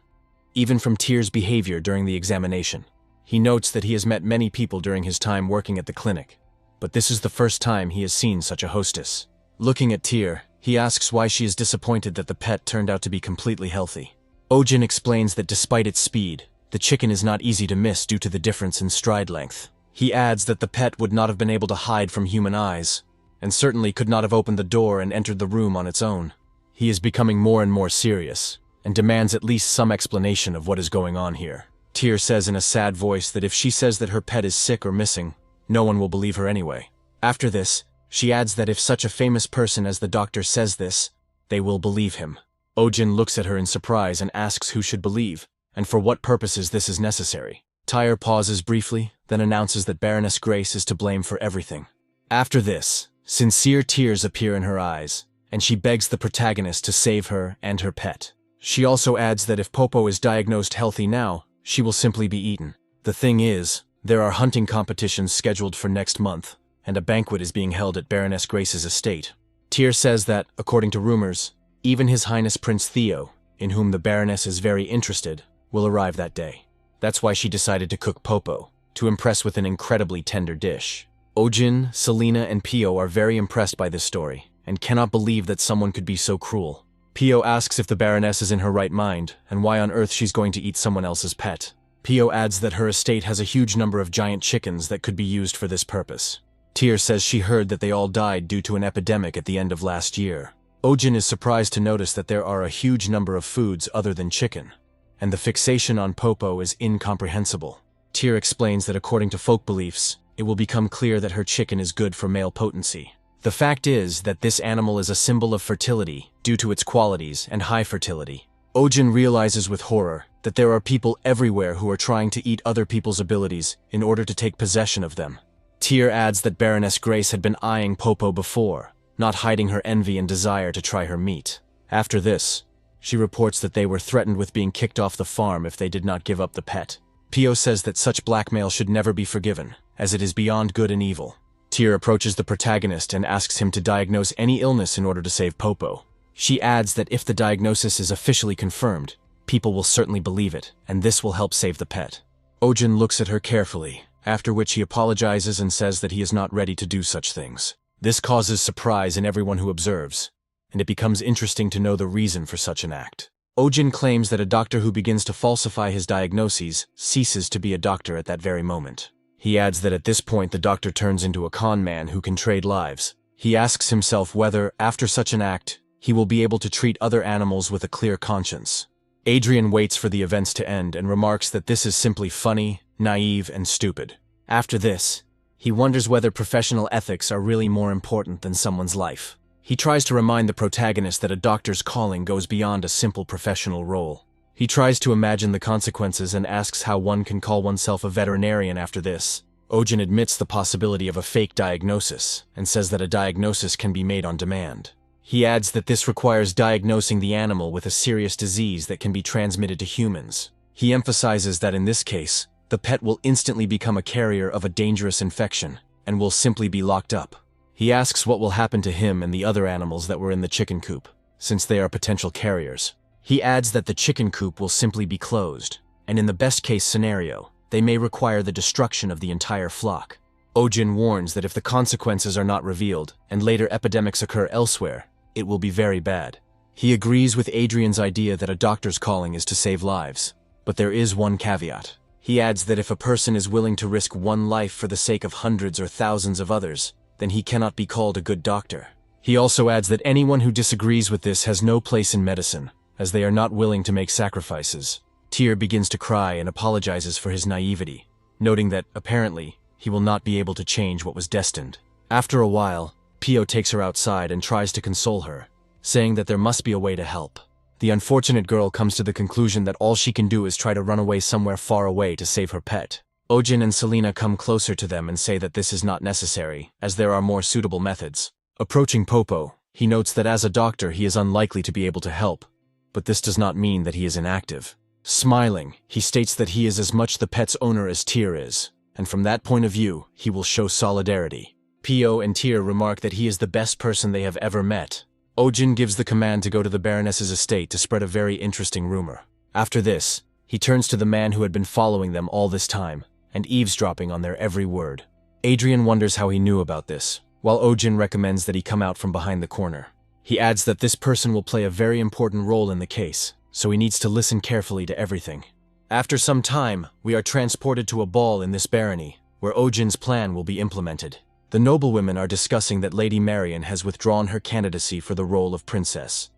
even from Tyr's behavior during the examination. He notes that he has met many people during his time working at the clinic, but this is the first time he has seen such a hostess. Looking at Tyr, he asks why she is disappointed that the pet turned out to be completely healthy. Ojin explains that despite its speed, the chicken is not easy to miss due to the difference in stride length. He adds that the pet would not have been able to hide from human eyes, and certainly could not have opened the door and entered the room on its own. He is becoming more and more serious, and demands at least some explanation of what is going on here. Tyr says in a sad voice that if she says that her pet is sick or missing, no one will believe her anyway. After this, she adds that if such a famous person as the doctor says this, they will believe him. Ojin looks at her in surprise and asks who should believe, and for what purposes this is necessary. Tyr pauses briefly, then announces that Baroness Grace is to blame for everything. After this, sincere tears appear in her eyes, and she begs the protagonist to save her and her pet. She also adds that if Popo is diagnosed healthy now, she will simply be eaten. The thing is, there are hunting competitions scheduled for next month, and a banquet is being held at Baroness Grace's estate. Tyr says that, according to rumors, even His Highness Prince Theo, in whom the Baroness is very interested, will arrive that day. That's why she decided to cook Popo, to impress with an incredibly tender dish. Ojin, Selena, and Pio are very impressed by this story, and cannot believe that someone could be so cruel. Pio asks if the Baroness is in her right mind, and why on earth she's going to eat someone else's pet. Pio adds that her estate has a huge number of giant chickens that could be used for this purpose. Tyr says she heard that they all died due to an epidemic at the end of last year. Ojin is surprised to notice that there are a huge number of foods other than chicken, and the fixation on Popo is incomprehensible. Tyr explains that according to folk beliefs, it will become clear that her chicken is good for male potency. The fact is that this animal is a symbol of fertility due to its qualities and high fertility. Ojin realizes with horror that there are people everywhere who are trying to eat other people's abilities in order to take possession of them. Tyr adds that Baroness Grace had been eyeing Popo before, not hiding her envy and desire to try her meat. After this, she reports that they were threatened with being kicked off the farm if they did not give up the pet. Pio says that such blackmail should never be forgiven, as it is beyond good and evil. Tyr approaches the protagonist and asks him to diagnose any illness in order to save Popo. She adds that if the diagnosis is officially confirmed, people will certainly believe it, and this will help save the pet. Ojin looks at her carefully, after which he apologizes and says that he is not ready to do such things. This causes surprise in everyone who observes, and it becomes interesting to know the reason for such an act. Ojin claims that a doctor who begins to falsify his diagnoses ceases to be a doctor at that very moment. He adds that at this point the doctor turns into a con man who can trade lives. He asks himself whether, after such an act, he will be able to treat other animals with a clear conscience. Adrian waits for the events to end and remarks that this is simply funny, naive, and stupid. After this, he wonders whether professional ethics are really more important than someone's life. He tries to remind the protagonist that a doctor's calling goes beyond a simple professional role. He tries to imagine the consequences and asks how one can call oneself a veterinarian after this. Ojin admits the possibility of a fake diagnosis and says that a diagnosis can be made on demand. He adds that this requires diagnosing the animal with a serious disease that can be transmitted to humans. He emphasizes that in this case, the pet will instantly become a carrier of a dangerous infection and will simply be locked up. He asks what will happen to him and the other animals that were in the chicken coop, since they are potential carriers. He adds that the chicken coop will simply be closed, and in the best-case scenario, they may require the destruction of the entire flock. Ojin warns that if the consequences are not revealed, and later epidemics occur elsewhere, it will be very bad. He agrees with Adrian's idea that a doctor's calling is to save lives, but there is one caveat. He adds that if a person is willing to risk one life for the sake of hundreds or thousands of others, then he cannot be called a good doctor. He also adds that anyone who disagrees with this has no place in medicine, as they are not willing to make sacrifices. Tyr begins to cry and apologizes for his naivety, noting that, apparently, he will not be able to change what was destined. After a while, Pio takes her outside and tries to console her, saying that there must be a way to help. The unfortunate girl comes to the conclusion that all she can do is try to run away somewhere far away to save her pet. Ojin and Selena come closer to them and say that this is not necessary, as there are more suitable methods. Approaching Popo, he notes that as a doctor he is unlikely to be able to help, but this does not mean that he is inactive. Smiling, he states that he is as much the pet's owner as Tyr is, and from that point of view, he will show solidarity. Pio and Tyr remark that he is the best person they have ever met. Ojin gives the command to go to the Baroness's estate to spread a very interesting rumor. After this, he turns to the man who had been following them all this time, and eavesdropping on their every word. Adrian wonders how he knew about this, while Ojin recommends that he come out from behind the corner. He adds that this person will play a very important role in the case, so he needs to listen carefully to everything. After some time, we are transported to a ball in this barony, where Ojin's plan will be implemented. The noblewomen are discussing that Lady Marion has withdrawn her candidacy for the role of princess,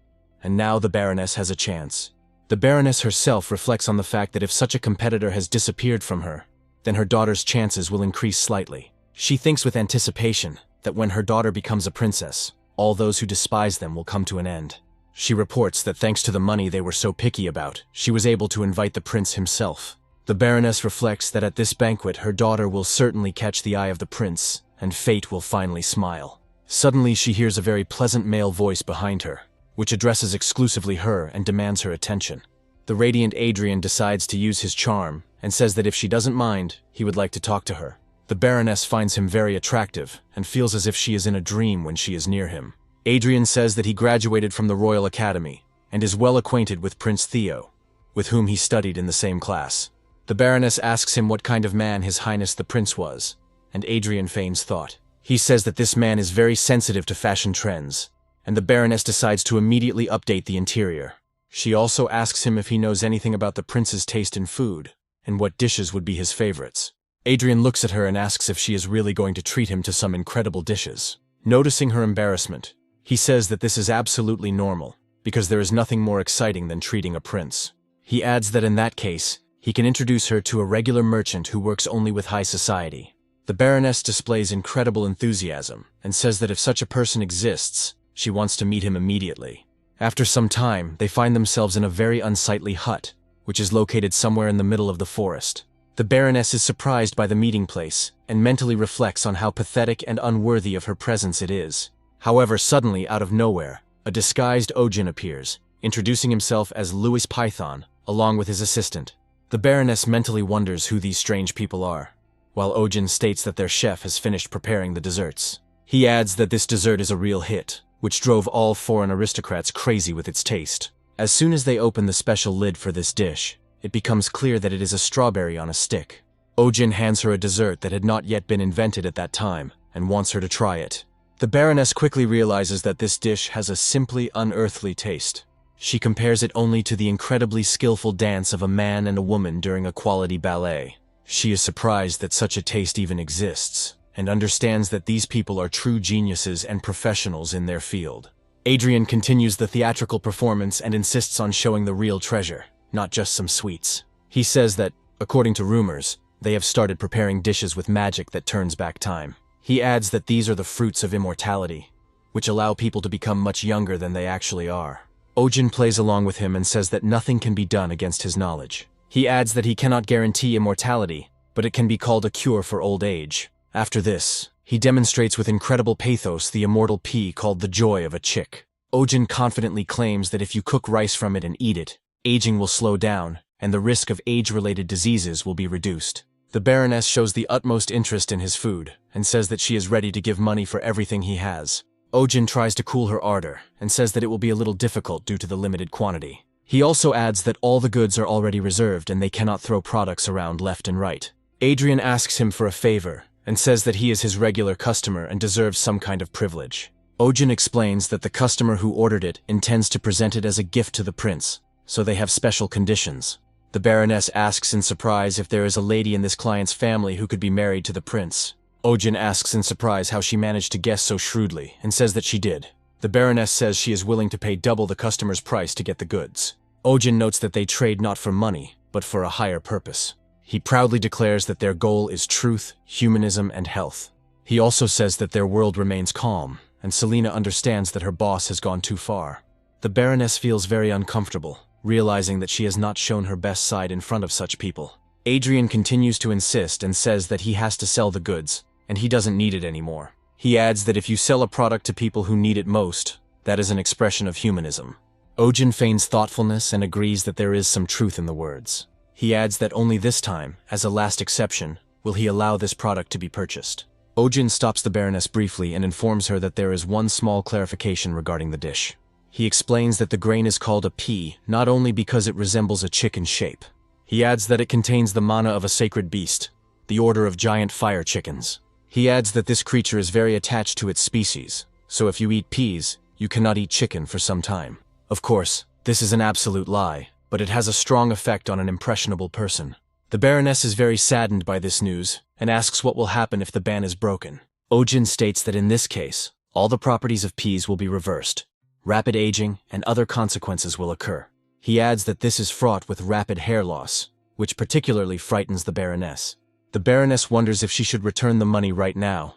and now the Baroness has a chance. The Baroness herself reflects on the fact that if such a competitor has disappeared from her, then her daughter's chances will increase slightly. She thinks with anticipation that when her daughter becomes a princess, all those who despise them will come to an end. She reports that thanks to the money they were so picky about, she was able to invite the prince himself. The Baroness reflects that at this banquet her daughter will certainly catch the eye of the prince, and fate will finally smile. Suddenly she hears a very pleasant male voice behind her, which addresses exclusively her and demands her attention. The radiant Adrian decides to use his charm, and says that if she doesn't mind, he would like to talk to her. The Baroness finds him very attractive, and feels as if she is in a dream when she is near him. Adrian says that he graduated from the Royal Academy, and is well acquainted with Prince Theo, with whom he studied in the same class. The Baroness asks him what kind of man His Highness the Prince was, and Adrian feigns thought. He says that this man is very sensitive to fashion trends, and the Baroness decides to immediately update the interior. She also asks him if he knows anything about the prince's taste in food, and what dishes would be his favorites. Adrian looks at her and asks if she is really going to treat him to some incredible dishes. Noticing her embarrassment, he says that this is absolutely normal, because there is nothing more exciting than treating a prince. He adds that in that case, he can introduce her to a regular merchant who works only with high society. The Baroness displays incredible enthusiasm, and says that if such a person exists, she wants to meet him immediately. After some time, they find themselves in a very unsightly hut, which is located somewhere in the middle of the forest. The Baroness is surprised by the meeting place, and mentally reflects on how pathetic and unworthy of her presence it is. However, suddenly, out of nowhere, a disguised Ojin appears, introducing himself as Louis Python, along with his assistant. The Baroness mentally wonders who these strange people are, while Ojin states that their chef has finished preparing the desserts. He adds that this dessert is a real hit, which drove all foreign aristocrats crazy with its taste. As soon as they open the special lid for this dish, it becomes clear that it is a strawberry on a stick. Ojin hands her a dessert that had not yet been invented at that time, and wants her to try it. The Baroness quickly realizes that this dish has a simply unearthly taste. She compares it only to the incredibly skillful dance of a man and a woman during a quality ballet. She is surprised that such a taste even exists, and understands that these people are true geniuses and professionals in their field. Adrian continues the theatrical performance and insists on showing the real treasure, not just some sweets. He says that, according to rumors, they have started preparing dishes with magic that turns back time. He adds that these are the fruits of immortality, which allow people to become much younger than they actually are. Ojin plays along with him and says that nothing can be done against his knowledge. He adds that he cannot guarantee immortality, but it can be called a cure for old age. After this, he demonstrates with incredible pathos the immortal pea called the joy of a chick. Ojin confidently claims that if you cook rice from it and eat it, aging will slow down, and the risk of age-related diseases will be reduced. The Baroness shows the utmost interest in his food, and says that she is ready to give money for everything he has. Ojin tries to cool her ardor, and says that it will be a little difficult due to the limited quantity. He also adds that all the goods are already reserved and they cannot throw products around left and right. Adrian asks him for a favor, and says that he is his regular customer and deserves some kind of privilege. Ojin explains that the customer who ordered it intends to present it as a gift to the prince, so they have special conditions. The Baroness asks in surprise if there is a lady in this client's family who could be married to the prince. Ojin asks in surprise how she managed to guess so shrewdly, and says that she did. The Baroness says she is willing to pay double the customer's price to get the goods. Ojin notes that they trade not for money, but for a higher purpose. He proudly declares that their goal is truth, humanism, and health. He also says that their world remains calm, and Selena understands that her boss has gone too far. The Baroness feels very uncomfortable, realizing that she has not shown her best side in front of such people. Adrian continues to insist and says that he has to sell the goods, and he doesn't need it anymore. He adds that if you sell a product to people who need it most, that is an expression of humanism. Ojin feigns thoughtfulness and agrees that there is some truth in the words. He adds that only this time, as a last exception, will he allow this product to be purchased. Ojin stops the Baroness briefly and informs her that there is one small clarification regarding the dish. He explains that the grain is called a pea not only because it resembles a chicken shape. He adds that it contains the mana of a sacred beast, the order of giant fire chickens. He adds that this creature is very attached to its species, so if you eat peas, you cannot eat chicken for some time. Of course, this is an absolute lie, but it has a strong effect on an impressionable person. The Baroness is very saddened by this news and asks what will happen if the ban is broken. Ojin states that in this case, all the properties of peas will be reversed. Rapid aging and other consequences will occur. He adds that this is fraught with rapid hair loss, which particularly frightens the Baroness. The Baroness wonders if she should return the money right now,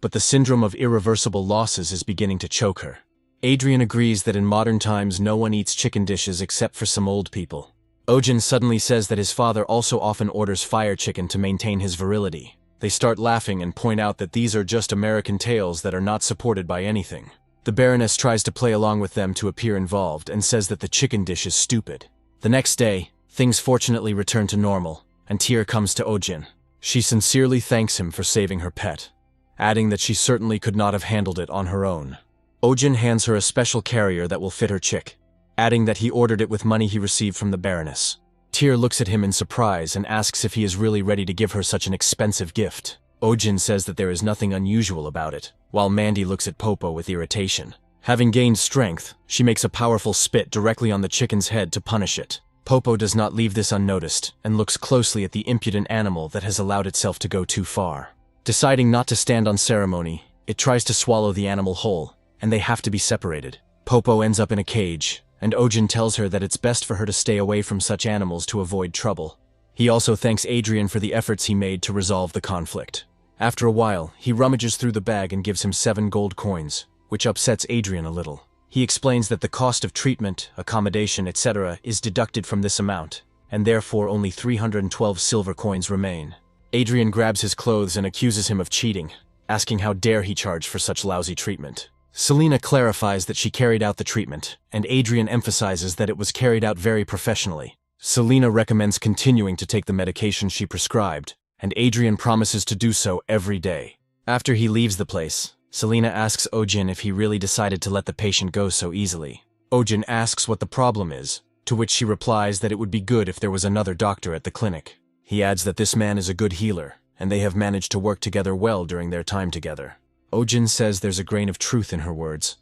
but the syndrome of irreversible losses is beginning to choke her. Adrian agrees that in modern times no one eats chicken dishes except for some old people. Ojin suddenly says that his father also often orders fire chicken to maintain his virility. They start laughing and point out that these are just American tales that are not supported by anything. The Baroness tries to play along with them to appear involved and says that the chicken dish is stupid. The next day, things fortunately return to normal, and Tyr comes to Ojin. She sincerely thanks him for saving her pet, adding that she certainly could not have handled it on her own. Ojin hands her a special carrier that will fit her chick, adding that he ordered it with money he received from the Baroness. Tyr looks at him in surprise and asks if he is really ready to give her such an expensive gift. Ojin says that there is nothing unusual about it, while Mandy looks at Popo with irritation. Having gained strength, she makes a powerful spit directly on the chicken's head to punish it. Popo does not leave this unnoticed and looks closely at the impudent animal that has allowed itself to go too far. Deciding not to stand on ceremony, it tries to swallow the animal whole, and they have to be separated. Popo ends up in a cage, and Ojin tells her that it's best for her to stay away from such animals to avoid trouble. He also thanks Adrian for the efforts he made to resolve the conflict. After a while, he rummages through the bag and gives him 7 gold coins, which upsets Adrian a little. He explains that the cost of treatment, accommodation, etc. is deducted from this amount, and therefore only 312 silver coins remain. Adrian grabs his clothes and accuses him of cheating, asking how dare he charge for such lousy treatment. Selena clarifies that she carried out the treatment, and Adrian emphasizes that it was carried out very professionally. Selena recommends continuing to take the medication she prescribed, and Adrian promises to do so every day. After he leaves the place, Selena asks Ojin if he really decided to let the patient go so easily. Ojin asks what the problem is, to which she replies that it would be good if there was another doctor at the clinic. He adds that this man is a good healer, and they have managed to work together well during their time together. Ojin says there's a grain of truth in her words,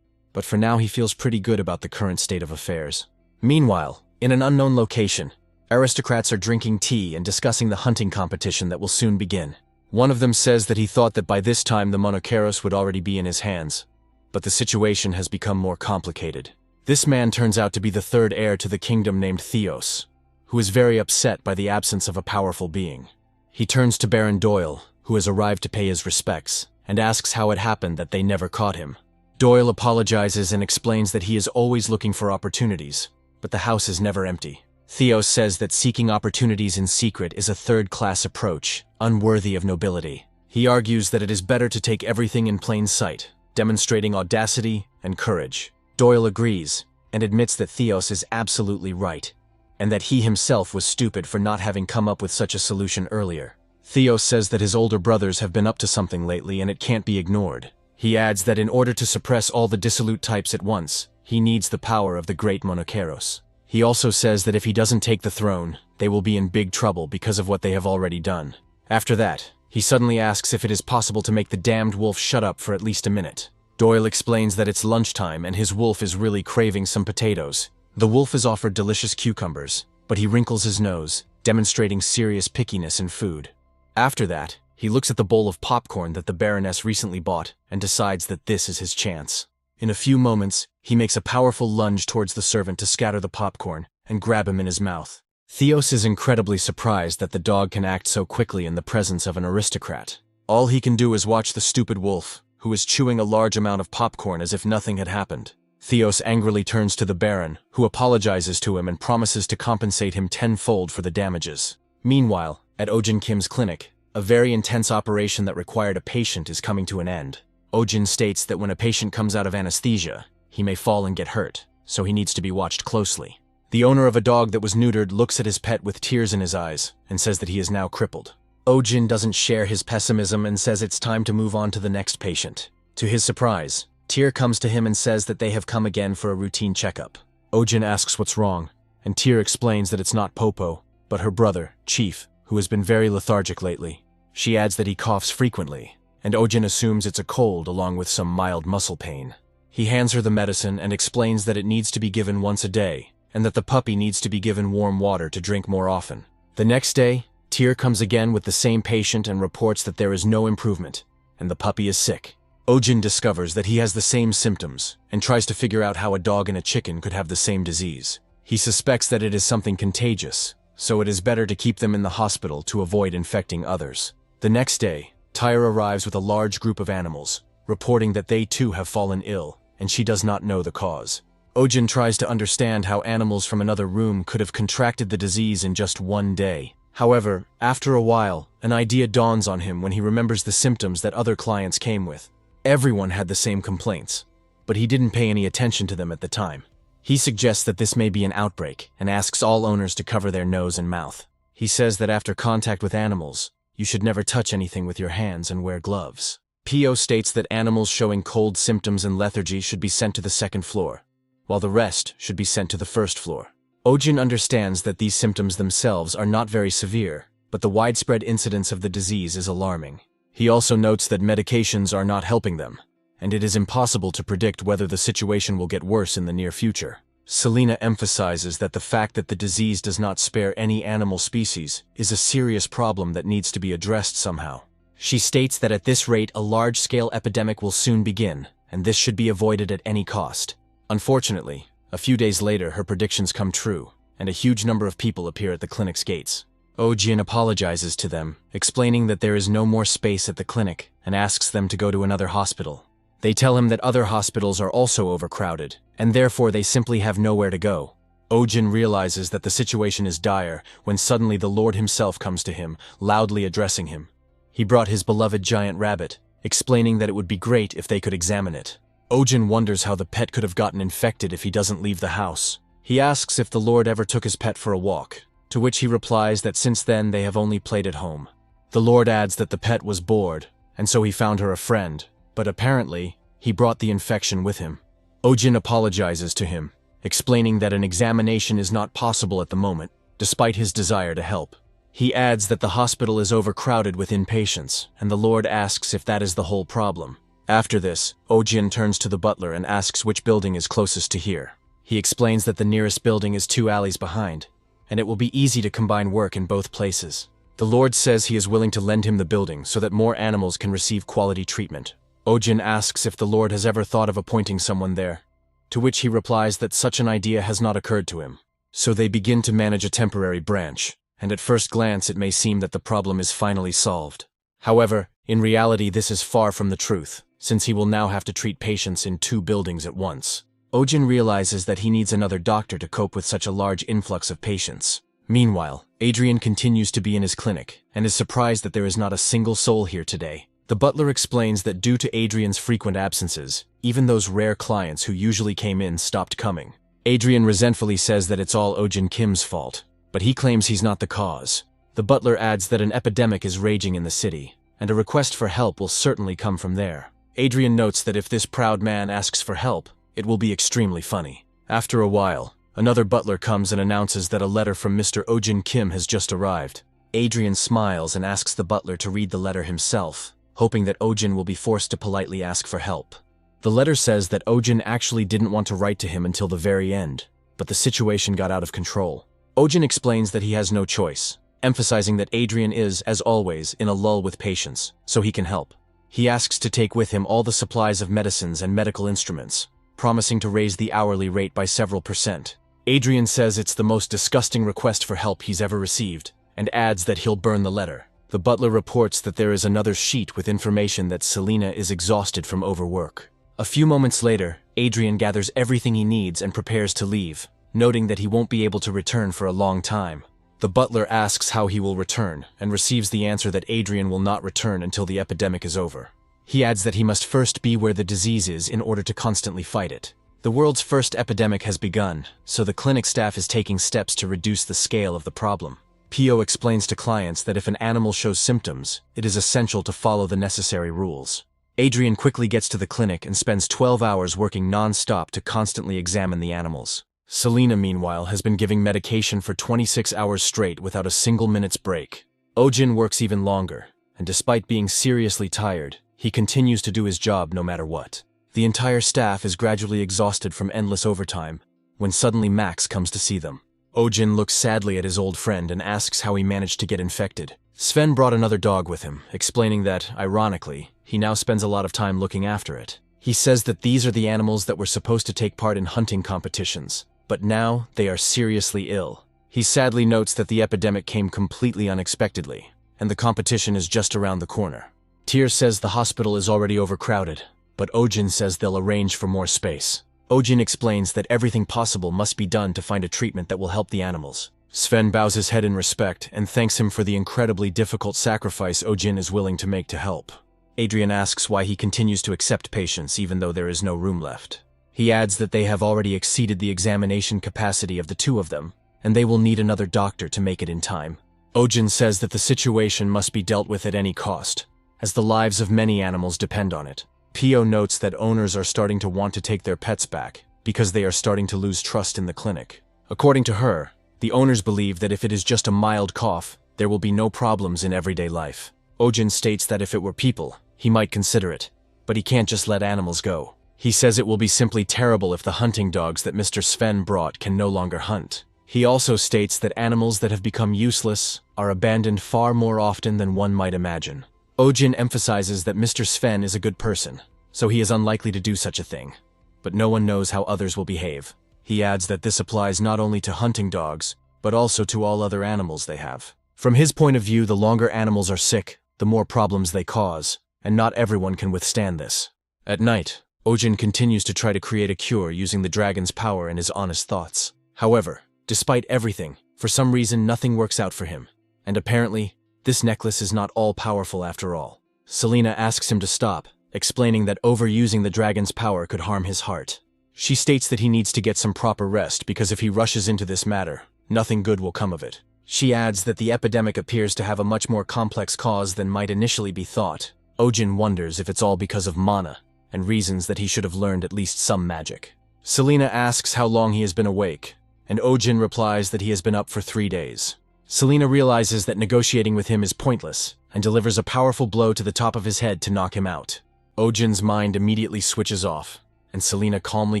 but for now he feels pretty good about the current state of affairs. Meanwhile, in an unknown location, aristocrats are drinking tea and discussing the hunting competition that will soon begin. One of them says that he thought that by this time the Monoceros would already be in his hands, but the situation has become more complicated. This man turns out to be the third heir to the kingdom named Theos, who is very upset by the absence of a powerful being. He turns to Baron Doyle, who has arrived to pay his respects, and asks how it happened that they never caught him. Doyle apologizes and explains that he is always looking for opportunities, but the house is never empty. Theos says that seeking opportunities in secret is a third-class approach, unworthy of nobility. He argues that it is better to take everything in plain sight, demonstrating audacity and courage. Doyle agrees, and admits that Theos is absolutely right, and that he himself was stupid for not having come up with such a solution earlier. Theos says that his older brothers have been up to something lately and it can't be ignored. He adds that in order to suppress all the dissolute types at once, he needs the power of the great Monoceros. He also says that if he doesn't take the throne, they will be in big trouble because of what they have already done. After that, he suddenly asks if it is possible to make the damned wolf shut up for at least a minute. Doyle explains that it's lunchtime and his wolf is really craving some potatoes. The wolf is offered delicious cucumbers, but he wrinkles his nose, demonstrating serious pickiness in food. After that, he looks at the bowl of popcorn that the Baroness recently bought and decides that this is his chance. In a few moments, he makes a powerful lunge towards the servant to scatter the popcorn and grab him in his mouth. Theos is incredibly surprised that the dog can act so quickly in the presence of an aristocrat. All he can do is watch the stupid wolf, who is chewing a large amount of popcorn as if nothing had happened. Theos angrily turns to the Baron, who apologizes to him and promises to compensate him tenfold for the damages. Meanwhile, at Ojin Kim's clinic, a very intense operation that required a patient is coming to an end. Ojin states that when a patient comes out of anesthesia, he may fall and get hurt, so he needs to be watched closely. The owner of a dog that was neutered looks at his pet with tears in his eyes and says that he is now crippled. Ojin doesn't share his pessimism and says it's time to move on to the next patient. To his surprise, Tyr comes to him and says that they have come again for a routine checkup. Ojin asks what's wrong, and Tyr explains that it's not Popo, but her brother, Chief, who has been very lethargic lately. She adds that he coughs frequently, and Ojin assumes it's a cold along with some mild muscle pain. He hands her the medicine and explains that it needs to be given once a day, and that the puppy needs to be given warm water to drink more often. The next day, Tyr comes again with the same patient and reports that there is no improvement, and the puppy is sick. Ojin discovers that he has the same symptoms, and tries to figure out how a dog and a chicken could have the same disease. He suspects that it is something contagious, so it is better to keep them in the hospital to avoid infecting others. The next day, Tyr arrives with a large group of animals, reporting that they too have fallen ill, and she does not know the cause. Ojin tries to understand how animals from another room could have contracted the disease in just one day. However, after a while, an idea dawns on him when he remembers the symptoms that other clients came with. Everyone had the same complaints, but he didn't pay any attention to them at the time. He suggests that this may be an outbreak and asks all owners to cover their nose and mouth. He says that after contact with animals, you should never touch anything with your hands and wear gloves. Pio states that animals showing cold symptoms and lethargy should be sent to the second floor, while the rest should be sent to the first floor. Ojin understands that these symptoms themselves are not very severe, but the widespread incidence of the disease is alarming. He also notes that medications are not helping them, and it is impossible to predict whether the situation will get worse in the near future. Selena emphasizes that the fact that the disease does not spare any animal species is a serious problem that needs to be addressed somehow. She states that at this rate a large-scale epidemic will soon begin, and this should be avoided at any cost. Unfortunately, a few days later her predictions come true, and a huge number of people appear at the clinic's gates. Ojin apologizes to them, explaining that there is no more space at the clinic, and asks them to go to another hospital. They tell him that other hospitals are also overcrowded, and therefore they simply have nowhere to go. Ojin realizes that the situation is dire when suddenly the Lord himself comes to him, loudly addressing him. He brought his beloved giant rabbit, explaining that it would be great if they could examine it. Ojin wonders how the pet could have gotten infected if he doesn't leave the house. He asks if the Lord ever took his pet for a walk, to which he replies that since then they have only played at home. The Lord adds that the pet was bored, and so he found her a friend, but apparently, he brought the infection with him. Ojin apologizes to him, explaining that an examination is not possible at the moment, despite his desire to help. He adds that the hospital is overcrowded with inpatients, and the Lord asks if that is the whole problem. After this, Ojin turns to the butler and asks which building is closest to here. He explains that the nearest building is 2 alleys behind, and it will be easy to combine work in both places. The Lord says he is willing to lend him the building so that more animals can receive quality treatment. Ojin asks if the Lord has ever thought of appointing someone there, to which he replies that such an idea has not occurred to him. So they begin to manage a temporary branch, and at first glance it may seem that the problem is finally solved. However, in reality this is far from the truth, since he will now have to treat patients in 2 buildings at once. Ojin realizes that he needs another doctor to cope with such a large influx of patients. Meanwhile, Adrian continues to be in his clinic, and is surprised that there is not a single soul here today. The butler explains that due to Adrian's frequent absences, even those rare clients who usually came in stopped coming. Adrian resentfully says that it's all Ojin Kim's fault, but he claims he's not the cause. The butler adds that an epidemic is raging in the city, and a request for help will certainly come from there. Adrian notes that if this proud man asks for help, it will be extremely funny. After a while, another butler comes and announces that a letter from Mr. Ojin Kim has just arrived. Adrian smiles and asks the butler to read the letter himself, hoping that Ojin will be forced to politely ask for help. The letter says that Ojin actually didn't want to write to him until the very end, but the situation got out of control. Ojin explains that he has no choice, emphasizing that Adrian is, as always, in a lull with patients, so he can help. He asks to take with him all the supplies of medicines and medical instruments, promising to raise the hourly rate by several %. Adrian says it's the most disgusting request for help he's ever received, and adds that he'll burn the letter. The butler reports that there is another sheet with information that Selena is exhausted from overwork. A few moments later, Adrian gathers everything he needs and prepares to leave, noting that he won't be able to return for a long time. The butler asks how he will return, and receives the answer that Adrian will not return until the epidemic is over. He adds that he must first be where the disease is in order to constantly fight it. The world's first epidemic has begun, so the clinic staff is taking steps to reduce the scale of the problem. Pio explains to clients that if an animal shows symptoms, it is essential to follow the necessary rules. Adrian quickly gets to the clinic and spends 12 hours working non-stop to constantly examine the animals. Selena, meanwhile, has been giving medication for 26 hours straight without a single minute's break. Ojin works even longer, and despite being seriously tired, he continues to do his job no matter what. The entire staff is gradually exhausted from endless overtime, when suddenly Max comes to see them. Ojin looks sadly at his old friend and asks how he managed to get infected. Sven brought another dog with him, explaining that, ironically, he now spends a lot of time looking after it. He says that these are the animals that were supposed to take part in hunting competitions, but now they are seriously ill. He sadly notes that the epidemic came completely unexpectedly, and the competition is just around the corner. Tyr says the hospital is already overcrowded, but Ojin says they'll arrange for more space. Ojin explains that everything possible must be done to find a treatment that will help the animals. Sven bows his head in respect and thanks him for the incredibly difficult sacrifice Ojin is willing to make to help. Adrian asks why he continues to accept patients even though there is no room left. He adds that they have already exceeded the examination capacity of the two of them, and they will need another doctor to make it in time. Ojin says that the situation must be dealt with at any cost, as the lives of many animals depend on it. Pio notes that owners are starting to want to take their pets back because they are starting to lose trust in the clinic. According to her, the owners believe that if it is just a mild cough, there will be no problems in everyday life. Ojin states that if it were people, he might consider it, but he can't just let animals go. He says it will be simply terrible if the hunting dogs that Mr. Sven brought can no longer hunt. He also states that animals that have become useless are abandoned far more often than one might imagine. Ojin emphasizes that Mr. Sven is a good person, so he is unlikely to do such a thing, but no one knows how others will behave. He adds that this applies not only to hunting dogs, but also to all other animals they have. From his point of view, the longer animals are sick, the more problems they cause, and not everyone can withstand this. At night, Ojin continues to try to create a cure using the dragon's power and his honest thoughts. However, despite everything, for some reason nothing works out for him, and apparently, this necklace is not all-powerful after all. Selena asks him to stop, explaining that overusing the dragon's power could harm his heart. She states that he needs to get some proper rest because if he rushes into this matter, nothing good will come of it. She adds that the epidemic appears to have a much more complex cause than might initially be thought. Ojin wonders if it's all because of mana, and reasons that he should have learned at least some magic. Selena asks how long he has been awake, and Ojin replies that he has been up for 3 days. Selena realizes that negotiating with him is pointless, and delivers a powerful blow to the top of his head to knock him out. Ojin's mind immediately switches off, and Selena calmly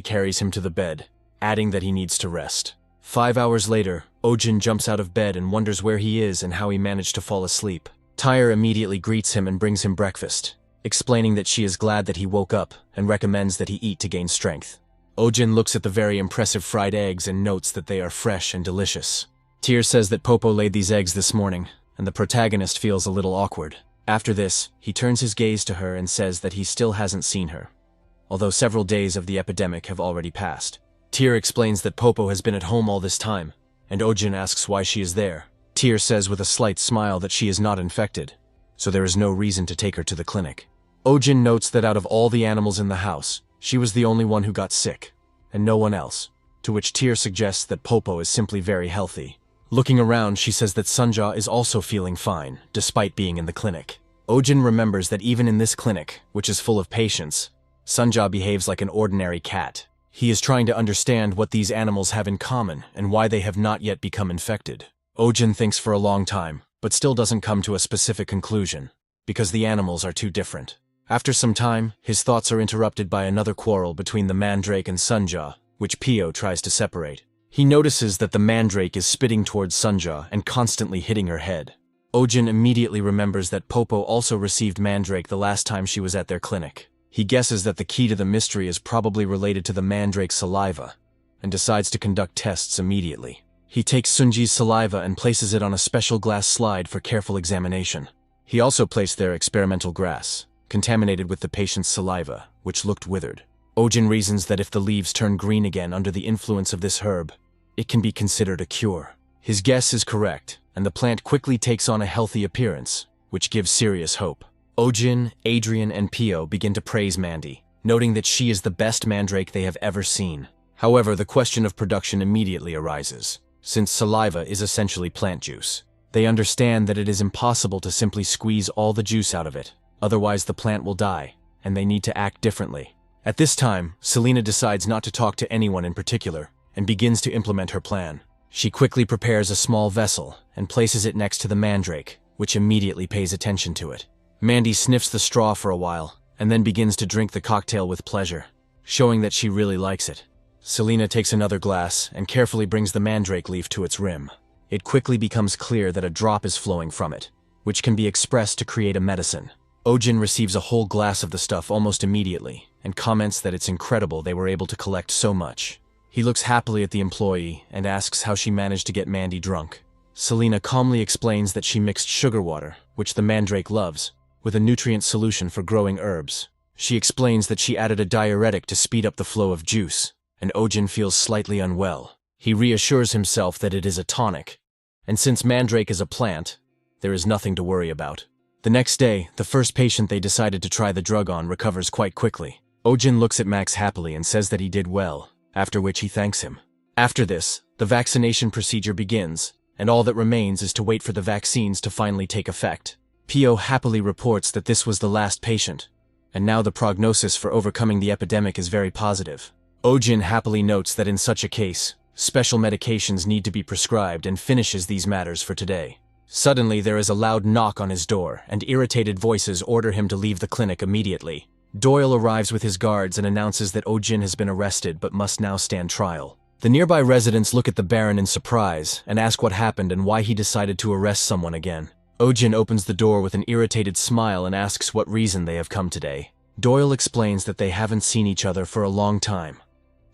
carries him to the bed, adding that he needs to rest. 5 hours later, Ojin jumps out of bed and wonders where he is and how he managed to fall asleep. Tyr immediately greets him and brings him breakfast, explaining that she is glad that he woke up and recommends that he eat to gain strength. Ojin looks at the very impressive fried eggs and notes that they are fresh and delicious. Tyr says that Popo laid these eggs this morning, and the protagonist feels a little awkward. After this, he turns his gaze to her and says that he still hasn't seen her, although several days of the epidemic have already passed. Tyr explains that Popo has been at home all this time, and Ojin asks why she is there. Tyr says with a slight smile that she is not infected, so there is no reason to take her to the clinic. Ojin notes that out of all the animals in the house, she was the only one who got sick, and no one else, to which Tyr suggests that Popo is simply very healthy. Looking around, she says that Sunja is also feeling fine, despite being in the clinic. Ojin remembers that even in this clinic, which is full of patients, Sunja behaves like an ordinary cat. He is trying to understand what these animals have in common and why they have not yet become infected. Ojin thinks for a long time, but still doesn't come to a specific conclusion, because the animals are too different. After some time, his thoughts are interrupted by another quarrel between the mandrake and Sunja, which Pio tries to separate. He notices that the mandrake is spitting towards Sunja and constantly hitting her head. Ojin immediately remembers that Popo also received mandrake the last time she was at their clinic. He guesses that the key to the mystery is probably related to the mandrake's saliva, and decides to conduct tests immediately. He takes Sunji's saliva and places it on a special glass slide for careful examination. He also placed there experimental grass, contaminated with the patient's saliva, which looked withered. Ojin reasons that if the leaves turn green again under the influence of this herb, it can be considered a cure. His guess is correct, and the plant quickly takes on a healthy appearance, which gives serious hope. Ojin, Adrian, and Pio begin to praise Mandy, noting that she is the best mandrake they have ever seen. However, the question of production immediately arises, since saliva is essentially plant juice. They understand that it is impossible to simply squeeze all the juice out of it, otherwise the plant will die, and they need to act differently. At this time, Selena decides not to talk to anyone in particular, and begins to implement her plan. She quickly prepares a small vessel, and places it next to the mandrake, which immediately pays attention to it. Mandy sniffs the straw for a while, and then begins to drink the cocktail with pleasure, showing that she really likes it. Selena takes another glass, and carefully brings the mandrake leaf to its rim. It quickly becomes clear that a drop is flowing from it, which can be expressed to create a medicine. Ojin receives a whole glass of the stuff almost immediately, and comments that it's incredible they were able to collect so much. He looks happily at the employee and asks how she managed to get Mandy drunk. Selena calmly explains that she mixed sugar water, which the mandrake loves, with a nutrient solution for growing herbs. She explains that she added a diuretic to speed up the flow of juice, and Ojin feels slightly unwell. He reassures himself that it is a tonic, and since mandrake is a plant, there is nothing to worry about. The next day, the first patient they decided to try the drug on recovers quite quickly. Ojin looks at Max happily and says that he did well, after which he thanks him. After this, the vaccination procedure begins, and all that remains is to wait for the vaccines to finally take effect. Pio happily reports that this was the last patient, and now the prognosis for overcoming the epidemic is very positive. Ojin happily notes that in such a case, special medications need to be prescribed and finishes these matters for today. Suddenly, there is a loud knock on his door, and irritated voices order him to leave the clinic immediately. Doyle arrives with his guards and announces that Ojin has been arrested but must now stand trial. The nearby residents look at the Baron in surprise and ask what happened and why he decided to arrest someone again. Ojin opens the door with an irritated smile and asks what reason they have come today. Doyle explains that they haven't seen each other for a long time,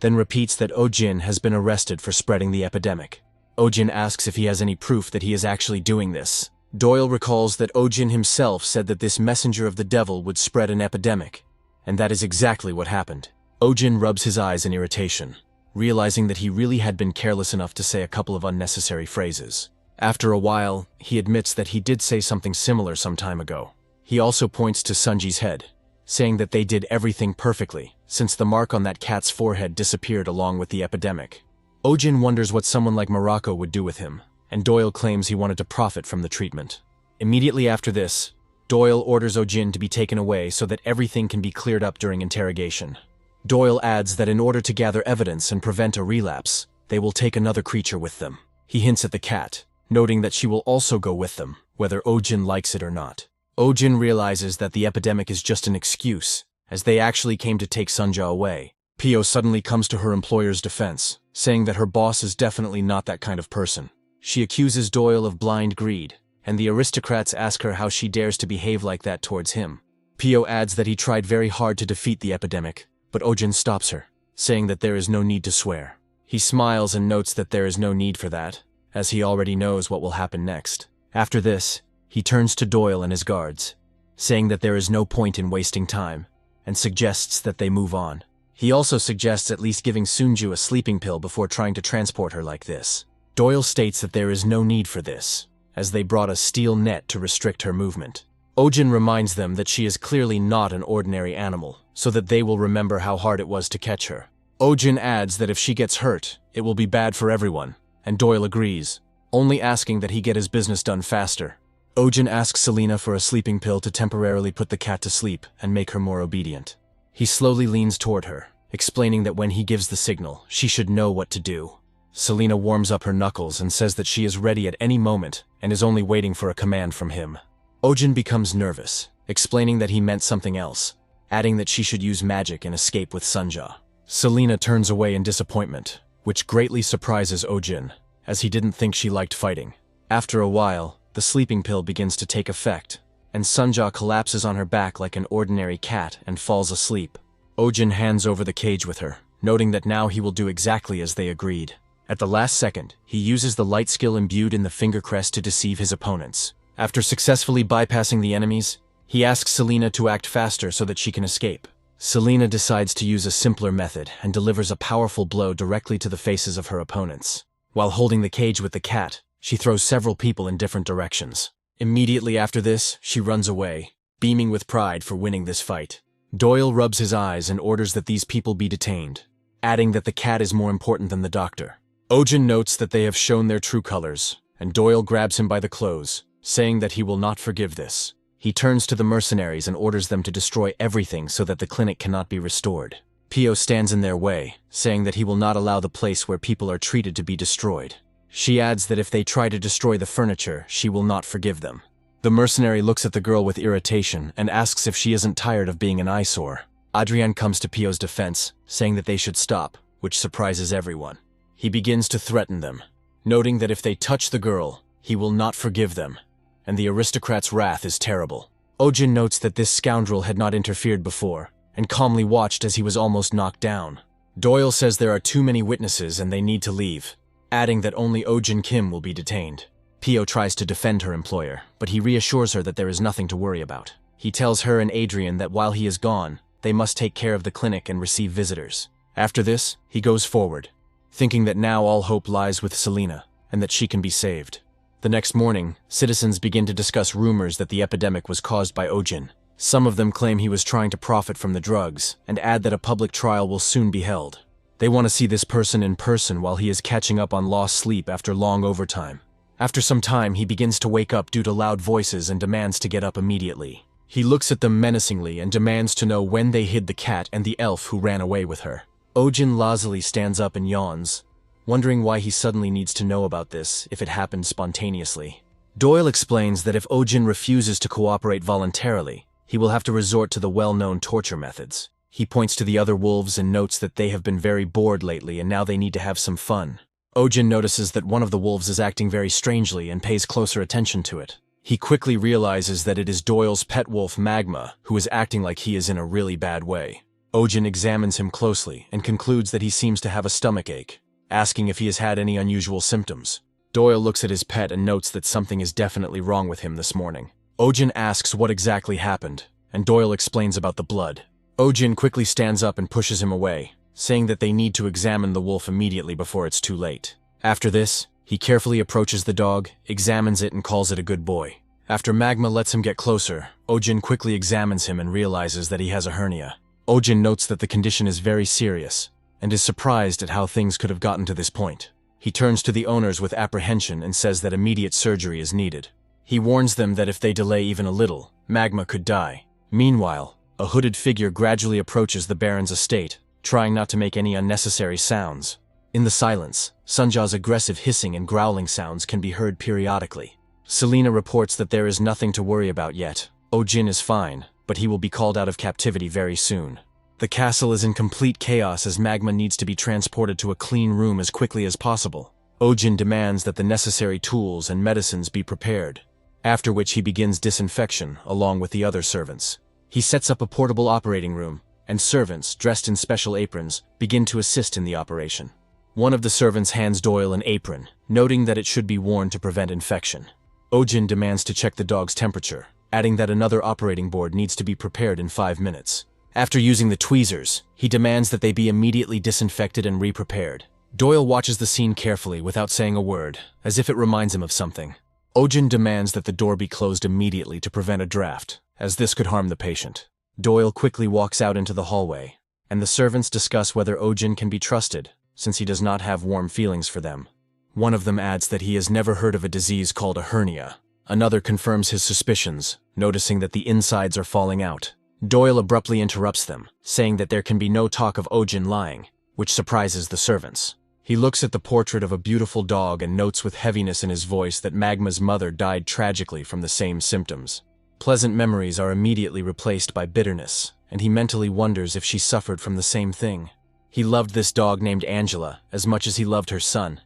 then repeats that Ojin has been arrested for spreading the epidemic. Ojin asks if he has any proof that he is actually doing this. Doyle recalls that Ojin himself said that this messenger of the devil would spread an epidemic, and that is exactly what happened. Ojin rubs his eyes in irritation, realizing that he really had been careless enough to say a couple of unnecessary phrases. After a while, he admits that he did say something similar some time ago. He also points to Sunji's head, saying that they did everything perfectly, since the mark on that cat's forehead disappeared along with the epidemic. Ojin wonders what someone like Morocco would do with him, and Doyle claims he wanted to profit from the treatment. Immediately after this, Doyle orders Ojin to be taken away so that everything can be cleared up during interrogation. Doyle adds that in order to gather evidence and prevent a relapse, they will take another creature with them. He hints at the cat, noting that she will also go with them, whether Ojin likes it or not. Ojin realizes that the epidemic is just an excuse, as they actually came to take Sunja away. Pio suddenly comes to her employer's defense, saying that her boss is definitely not that kind of person. She accuses Doyle of blind greed, and the aristocrats ask her how she dares to behave like that towards him. Pio adds that he tried very hard to defeat the epidemic, but Ojin stops her, saying that there is no need to swear. He smiles and notes that there is no need for that, as he already knows what will happen next. After this, he turns to Doyle and his guards, saying that there is no point in wasting time, and suggests that they move on. He also suggests at least giving Sunju a sleeping pill before trying to transport her like this. Doyle states that there is no need for this, as they brought a steel net to restrict her movement. Ojin reminds them that she is clearly not an ordinary animal, so that they will remember how hard it was to catch her. Ojin adds that if she gets hurt, it will be bad for everyone, and Doyle agrees, only asking that he get his business done faster. Ojin asks Selena for a sleeping pill to temporarily put the cat to sleep and make her more obedient. He slowly leans toward her, explaining that when he gives the signal, she should know what to do. Selena warms up her knuckles and says that she is ready at any moment and is only waiting for a command from him. Ojin becomes nervous, explaining that he meant something else, adding that she should use magic and escape with Sunja. Selena turns away in disappointment, which greatly surprises Ojin, as he didn't think she liked fighting. After a while, the sleeping pill begins to take effect, and Sunja collapses on her back like an ordinary cat and falls asleep. Ojin hands over the cage with her, noting that now he will do exactly as they agreed. At the last second, he uses the light skill imbued in the finger crest to deceive his opponents. After successfully bypassing the enemies, he asks Selena to act faster so that she can escape. Selena decides to use a simpler method and delivers a powerful blow directly to the faces of her opponents. While holding the cage with the cat, she throws several people in different directions. Immediately after this, she runs away, beaming with pride for winning this fight. Doyle rubs his eyes and orders that these people be detained, adding that the cat is more important than the doctor. Ojin notes that they have shown their true colors, and Doyle grabs him by the clothes, saying that he will not forgive this. He turns to the mercenaries and orders them to destroy everything so that the clinic cannot be restored. Pio stands in their way, saying that he will not allow the place where people are treated to be destroyed. She adds that if they try to destroy the furniture, she will not forgive them. The mercenary looks at the girl with irritation and asks if she isn't tired of being an eyesore. Adrian comes to Pio's defense, saying that they should stop, which surprises everyone. He begins to threaten them, noting that if they touch the girl, he will not forgive them, and the aristocrat's wrath is terrible. Ojin notes that this scoundrel had not interfered before, and calmly watched as he was almost knocked down. Doyle says there are too many witnesses and they need to leave, adding that only Ojin Kim will be detained. Pio tries to defend her employer, but he reassures her that there is nothing to worry about. He tells her and Adrian that while he is gone, they must take care of the clinic and receive visitors. After this, he goes forward, thinking that now all hope lies with Selena, and that she can be saved. The next morning, citizens begin to discuss rumors that the epidemic was caused by Ojin. Some of them claim he was trying to profit from the drugs, and add that a public trial will soon be held. They want to see this person in person while he is catching up on lost sleep after long overtime. After some time, he begins to wake up due to loud voices and demands to get up immediately. He looks at them menacingly and demands to know when they hid the cat and the elf who ran away with her. Ojin lazily stands up and yawns, wondering why he suddenly needs to know about this if it happened spontaneously. Doyle explains that if Ojin refuses to cooperate voluntarily, he will have to resort to the well-known torture methods. He points to the other wolves and notes that they have been very bored lately and now they need to have some fun. Ojin notices that one of the wolves is acting very strangely and pays closer attention to it. He quickly realizes that it is Doyle's pet wolf Magma, who is acting like he is in a really bad way. Ojin examines him closely and concludes that he seems to have a stomachache, asking if he has had any unusual symptoms. Doyle looks at his pet and notes that something is definitely wrong with him this morning. Ojin asks what exactly happened, and Doyle explains about the blood. Ojin quickly stands up and pushes him away, saying that they need to examine the wolf immediately before it's too late. After this, he carefully approaches the dog, examines it and calls it a good boy. After Magma lets him get closer, Ojin quickly examines him and realizes that he has a hernia. Ojin notes that the condition is very serious, and is surprised at how things could have gotten to this point. He turns to the owners with apprehension and says that immediate surgery is needed. He warns them that if they delay even a little, Magma could die. Meanwhile, a hooded figure gradually approaches the Baron's estate, trying not to make any unnecessary sounds. In the silence, Sunja's aggressive hissing and growling sounds can be heard periodically. Selena reports that there is nothing to worry about yet. Ojin is fine, but he will be called out of captivity very soon. The castle is in complete chaos as Magma needs to be transported to a clean room as quickly as possible. Ojin demands that the necessary tools and medicines be prepared, after which he begins disinfection along with the other servants. He sets up a portable operating room, and servants, dressed in special aprons, begin to assist in the operation. One of the servants hands Doyle an apron, noting that it should be worn to prevent infection. Ojin demands to check the dog's temperature, adding that another operating board needs to be prepared in 5 minutes. After using the tweezers, he demands that they be immediately disinfected and re-prepared. Doyle watches the scene carefully without saying a word, as if it reminds him of something. Ojin demands that the door be closed immediately to prevent a draft, as this could harm the patient. Doyle quickly walks out into the hallway, and the servants discuss whether Ojin can be trusted, since he does not have warm feelings for them. One of them adds that he has never heard of a disease called a hernia. Another confirms his suspicions, noticing that the insides are falling out. Doyle abruptly interrupts them, saying that there can be no talk of Ojin lying, which surprises the servants. He looks at the portrait of a beautiful dog and notes with heaviness in his voice that Magma's mother died tragically from the same symptoms. Pleasant memories are immediately replaced by bitterness, and he mentally wonders if she suffered from the same thing. He loved this dog named Angela as much as he loved her son,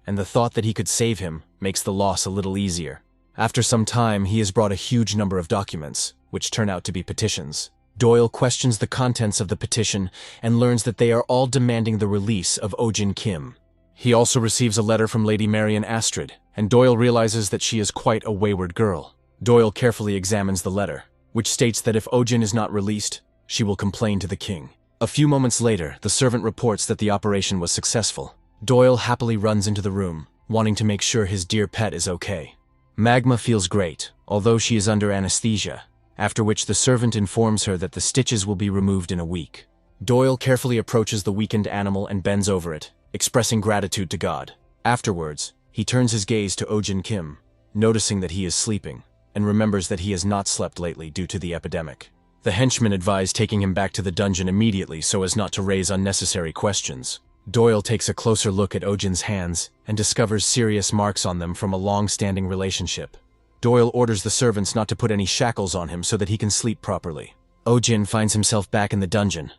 and the thought that he could save him makes the loss a little easier. After some time, he has brought a huge number of documents, which turn out to be petitions. Doyle questions the contents of the petition and learns that they are all demanding the release of Ojin Kim. He also receives a letter from Lady Marian Astrid, and Doyle realizes that she is quite a wayward girl. Doyle carefully examines the letter, which states that if Ojin is not released, she will complain to the king. A few moments later, the servant reports that the operation was successful. Doyle happily runs into the room, wanting to make sure his dear pet is okay. Magma feels great, although she is under anesthesia, after which the servant informs her that the stitches will be removed in a week. Doyle carefully approaches the weakened animal and bends over it, expressing gratitude to God. Afterwards, he turns his gaze to Ojin Kim, noticing that he is sleeping, and remembers that he has not slept lately due to the epidemic. The henchmen advise taking him back to the dungeon immediately so as not to raise unnecessary questions. Doyle takes a closer look at Ojin's hands and discovers serious marks on them from a long-standing relationship. Doyle orders the servants not to put any shackles on him so that he can sleep properly. Ojin finds himself back in the dungeon,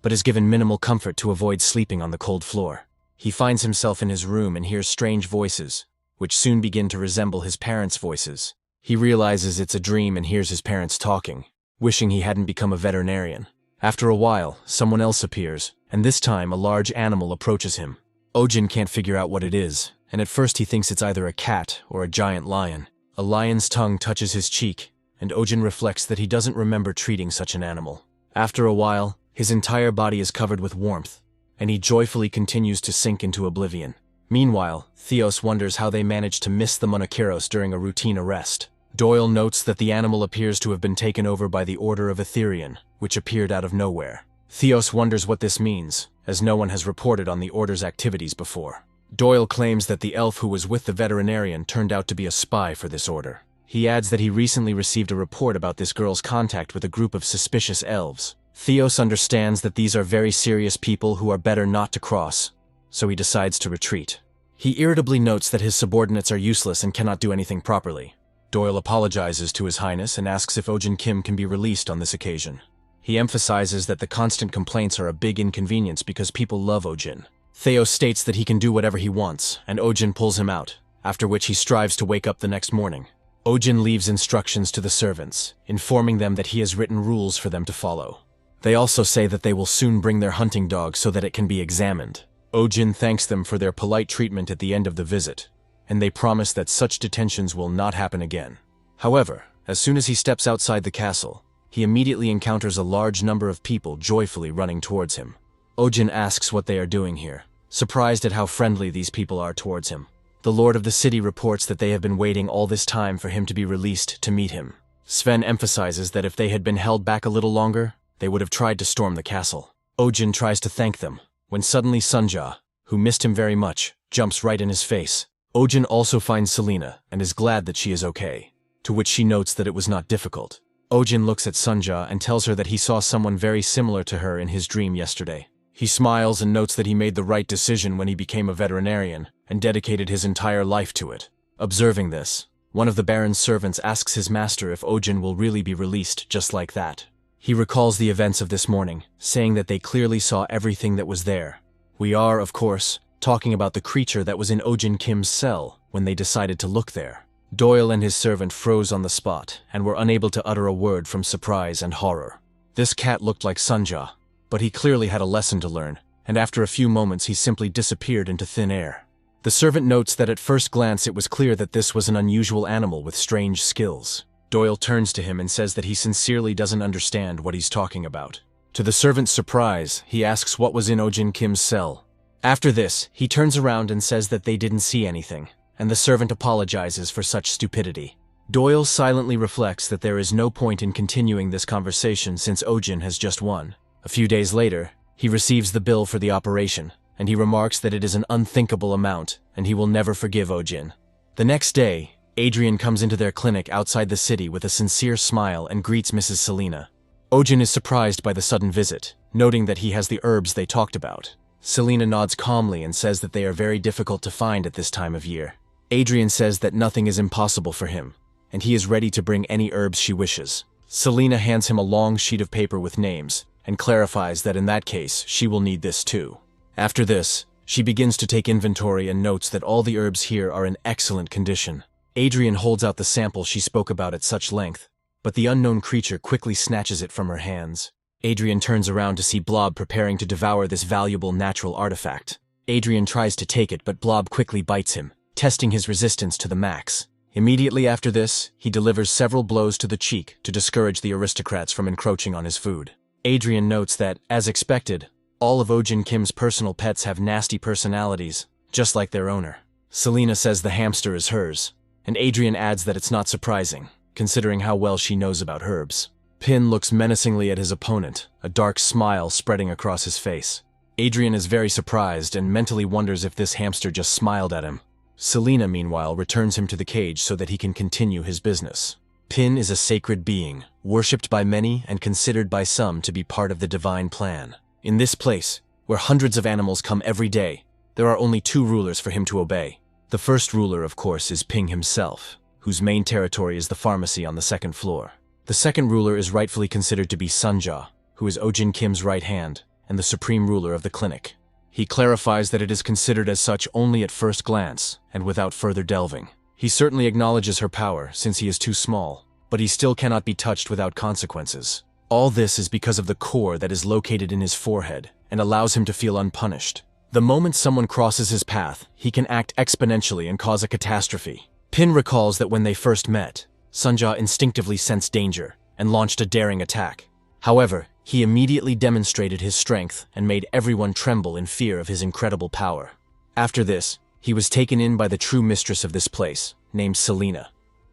but is given minimal comfort to avoid sleeping on the cold floor. He finds himself in his room and hears strange voices, which soon begin to resemble his parents' voices. He realizes it's a dream and hears his parents talking, wishing he hadn't become a veterinarian. After a while, someone else appears, and this time a large animal approaches him. Ojin can't figure out what it is, and at first he thinks it's either a cat or a giant lion. A lion's tongue touches his cheek, and Ojin reflects that he doesn't remember treating such an animal. After a while, his entire body is covered with warmth, and he joyfully continues to sink into oblivion. Meanwhile, Theos wonders how they managed to miss the Monoceros during a routine arrest. Doyle notes that the animal appears to have been taken over by the Order of Etherian, which appeared out of nowhere. Theos wonders what this means, as no one has reported on the Order's activities before. Doyle claims that the elf who was with the veterinarian turned out to be a spy for this order. He adds that he recently received a report about this girl's contact with a group of suspicious elves. Theos understands that these are very serious people who are better not to cross, so he decides to retreat. He irritably notes that his subordinates are useless and cannot do anything properly. Doyle apologizes to His Highness and asks if Ojin Kim can be released on this occasion. He emphasizes that the constant complaints are a big inconvenience because people love Ojin. Theos states that he can do whatever he wants, and Ojin pulls him out, after which he strives to wake up the next morning. Ojin leaves instructions to the servants, informing them that he has written rules for them to follow. They also say that they will soon bring their hunting dog so that it can be examined. Ojin thanks them for their polite treatment at the end of the visit, and they promise that such detentions will not happen again. However, as soon as he steps outside the castle, he immediately encounters a large number of people joyfully running towards him. Ojin asks what they are doing here, surprised at how friendly these people are towards him. The lord of the city reports that they have been waiting all this time for him to be released to meet him. Sven emphasizes that if they had been held back a little longer, they would have tried to storm the castle. Ojin tries to thank them, when suddenly Sunja, who missed him very much, jumps right in his face. Ojin also finds Selena and is glad that she is okay, to which she notes that it was not difficult. Ojin looks at Sunja and tells her that he saw someone very similar to her in his dream yesterday. He smiles and notes that he made the right decision when he became a veterinarian and dedicated his entire life to it. Observing this, one of the Baron's servants asks his master if Ojin will really be released just like that. He recalls the events of this morning, saying that they clearly saw everything that was there. We are, of course, talking about the creature that was in Ojin Kim's cell when they decided to look there. Doyle and his servant froze on the spot and were unable to utter a word from surprise and horror. This cat looked like Sunja, but he clearly had a lesson to learn, and after a few moments he simply disappeared into thin air. The servant notes that at first glance it was clear that this was an unusual animal with strange skills. Doyle turns to him and says that he sincerely doesn't understand what he's talking about. To the servant's surprise, he asks what was in Ojin Kim's cell. After this, he turns around and says that they didn't see anything, and the servant apologizes for such stupidity. Doyle silently reflects that there is no point in continuing this conversation since Ojin has just won. A few days later, he receives the bill for the operation, and he remarks that it is an unthinkable amount, and he will never forgive Ojin. The next day, Adrian comes into their clinic outside the city with a sincere smile and greets Mrs. Selena. Ojin is surprised by the sudden visit, noting that he has the herbs they talked about. Selena nods calmly and says that they are very difficult to find at this time of year. Adrian says that nothing is impossible for him, and he is ready to bring any herbs she wishes. Selena hands him a long sheet of paper with names, and clarifies that in that case, she will need this too. After this, she begins to take inventory and notes that all the herbs here are in excellent condition. Adrian holds out the sample she spoke about at such length, but the unknown creature quickly snatches it from her hands. Adrian turns around to see Blob preparing to devour this valuable natural artifact. Adrian tries to take it, but Blob quickly bites him, testing his resistance to the max. Immediately after this, he delivers several blows to the cheek to discourage the aristocrats from encroaching on his food. Adrian notes that, as expected, all of Ojin Kim's personal pets have nasty personalities, just like their owner. Selena says the hamster is hers, and Adrian adds that it's not surprising. considering how well she knows about herbs. Pin looks menacingly at his opponent, a dark smile spreading across his face. Adrian is very surprised and mentally wonders if this hamster just smiled at him. Selena, meanwhile, returns him to the cage so that he can continue his business. Pin is a sacred being, worshipped by many and considered by some to be part of the divine plan. In this place, where hundreds of animals come every day, there are only 2 rulers for him to obey. The first ruler, of course, is Ping himself, whose main territory is the pharmacy on the 2nd floor. The second ruler is rightfully considered to be Sunja, who is Oh-jin Kim's right hand and the supreme ruler of the clinic. He clarifies that it is considered as such only at first glance and without further delving. He certainly acknowledges her power since he is too small, but he still cannot be touched without consequences. All this is because of the core that is located in his forehead and allows him to feel unpunished. The moment someone crosses his path, he can act exponentially and cause a catastrophe. Pin recalls that when they first met, Sunja instinctively sensed danger and launched a daring attack. However, he immediately demonstrated his strength and made everyone tremble in fear of his incredible power. After this, he was taken in by the true mistress of this place, named Selena,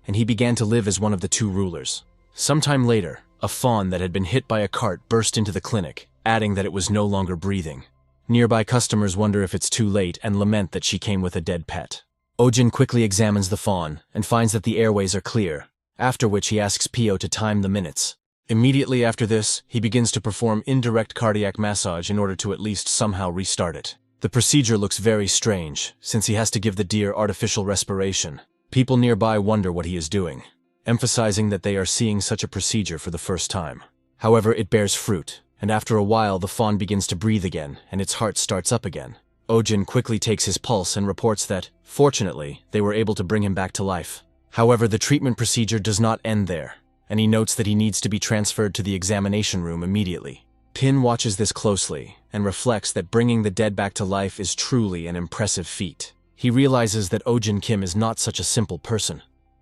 and he began to live as one of the 2 rulers. Sometime later, a fawn that had been hit by a cart burst into the clinic, adding that it was no longer breathing. Nearby customers wonder if it's too late and lament that she came with a dead pet. Oh-jin quickly examines the fawn and finds that the airways are clear, after which he asks Pio to time the minutes. Immediately after this, he begins to perform indirect cardiac massage in order to at least somehow restart it. The procedure looks very strange, since he has to give the deer artificial respiration. People nearby wonder what he is doing, emphasizing that they are seeing such a procedure for the first time. However, it bears fruit, and after a while the fawn begins to breathe again and its heart starts up again. Oh-jin quickly takes his pulse and reports that, fortunately, they were able to bring him back to life. However, the treatment procedure does not end there, and he notes that he needs to be transferred to the examination room immediately. Pin watches this closely and reflects that bringing the dead back to life is truly an impressive feat. He realizes that Oh-jin Kim is not such a simple person,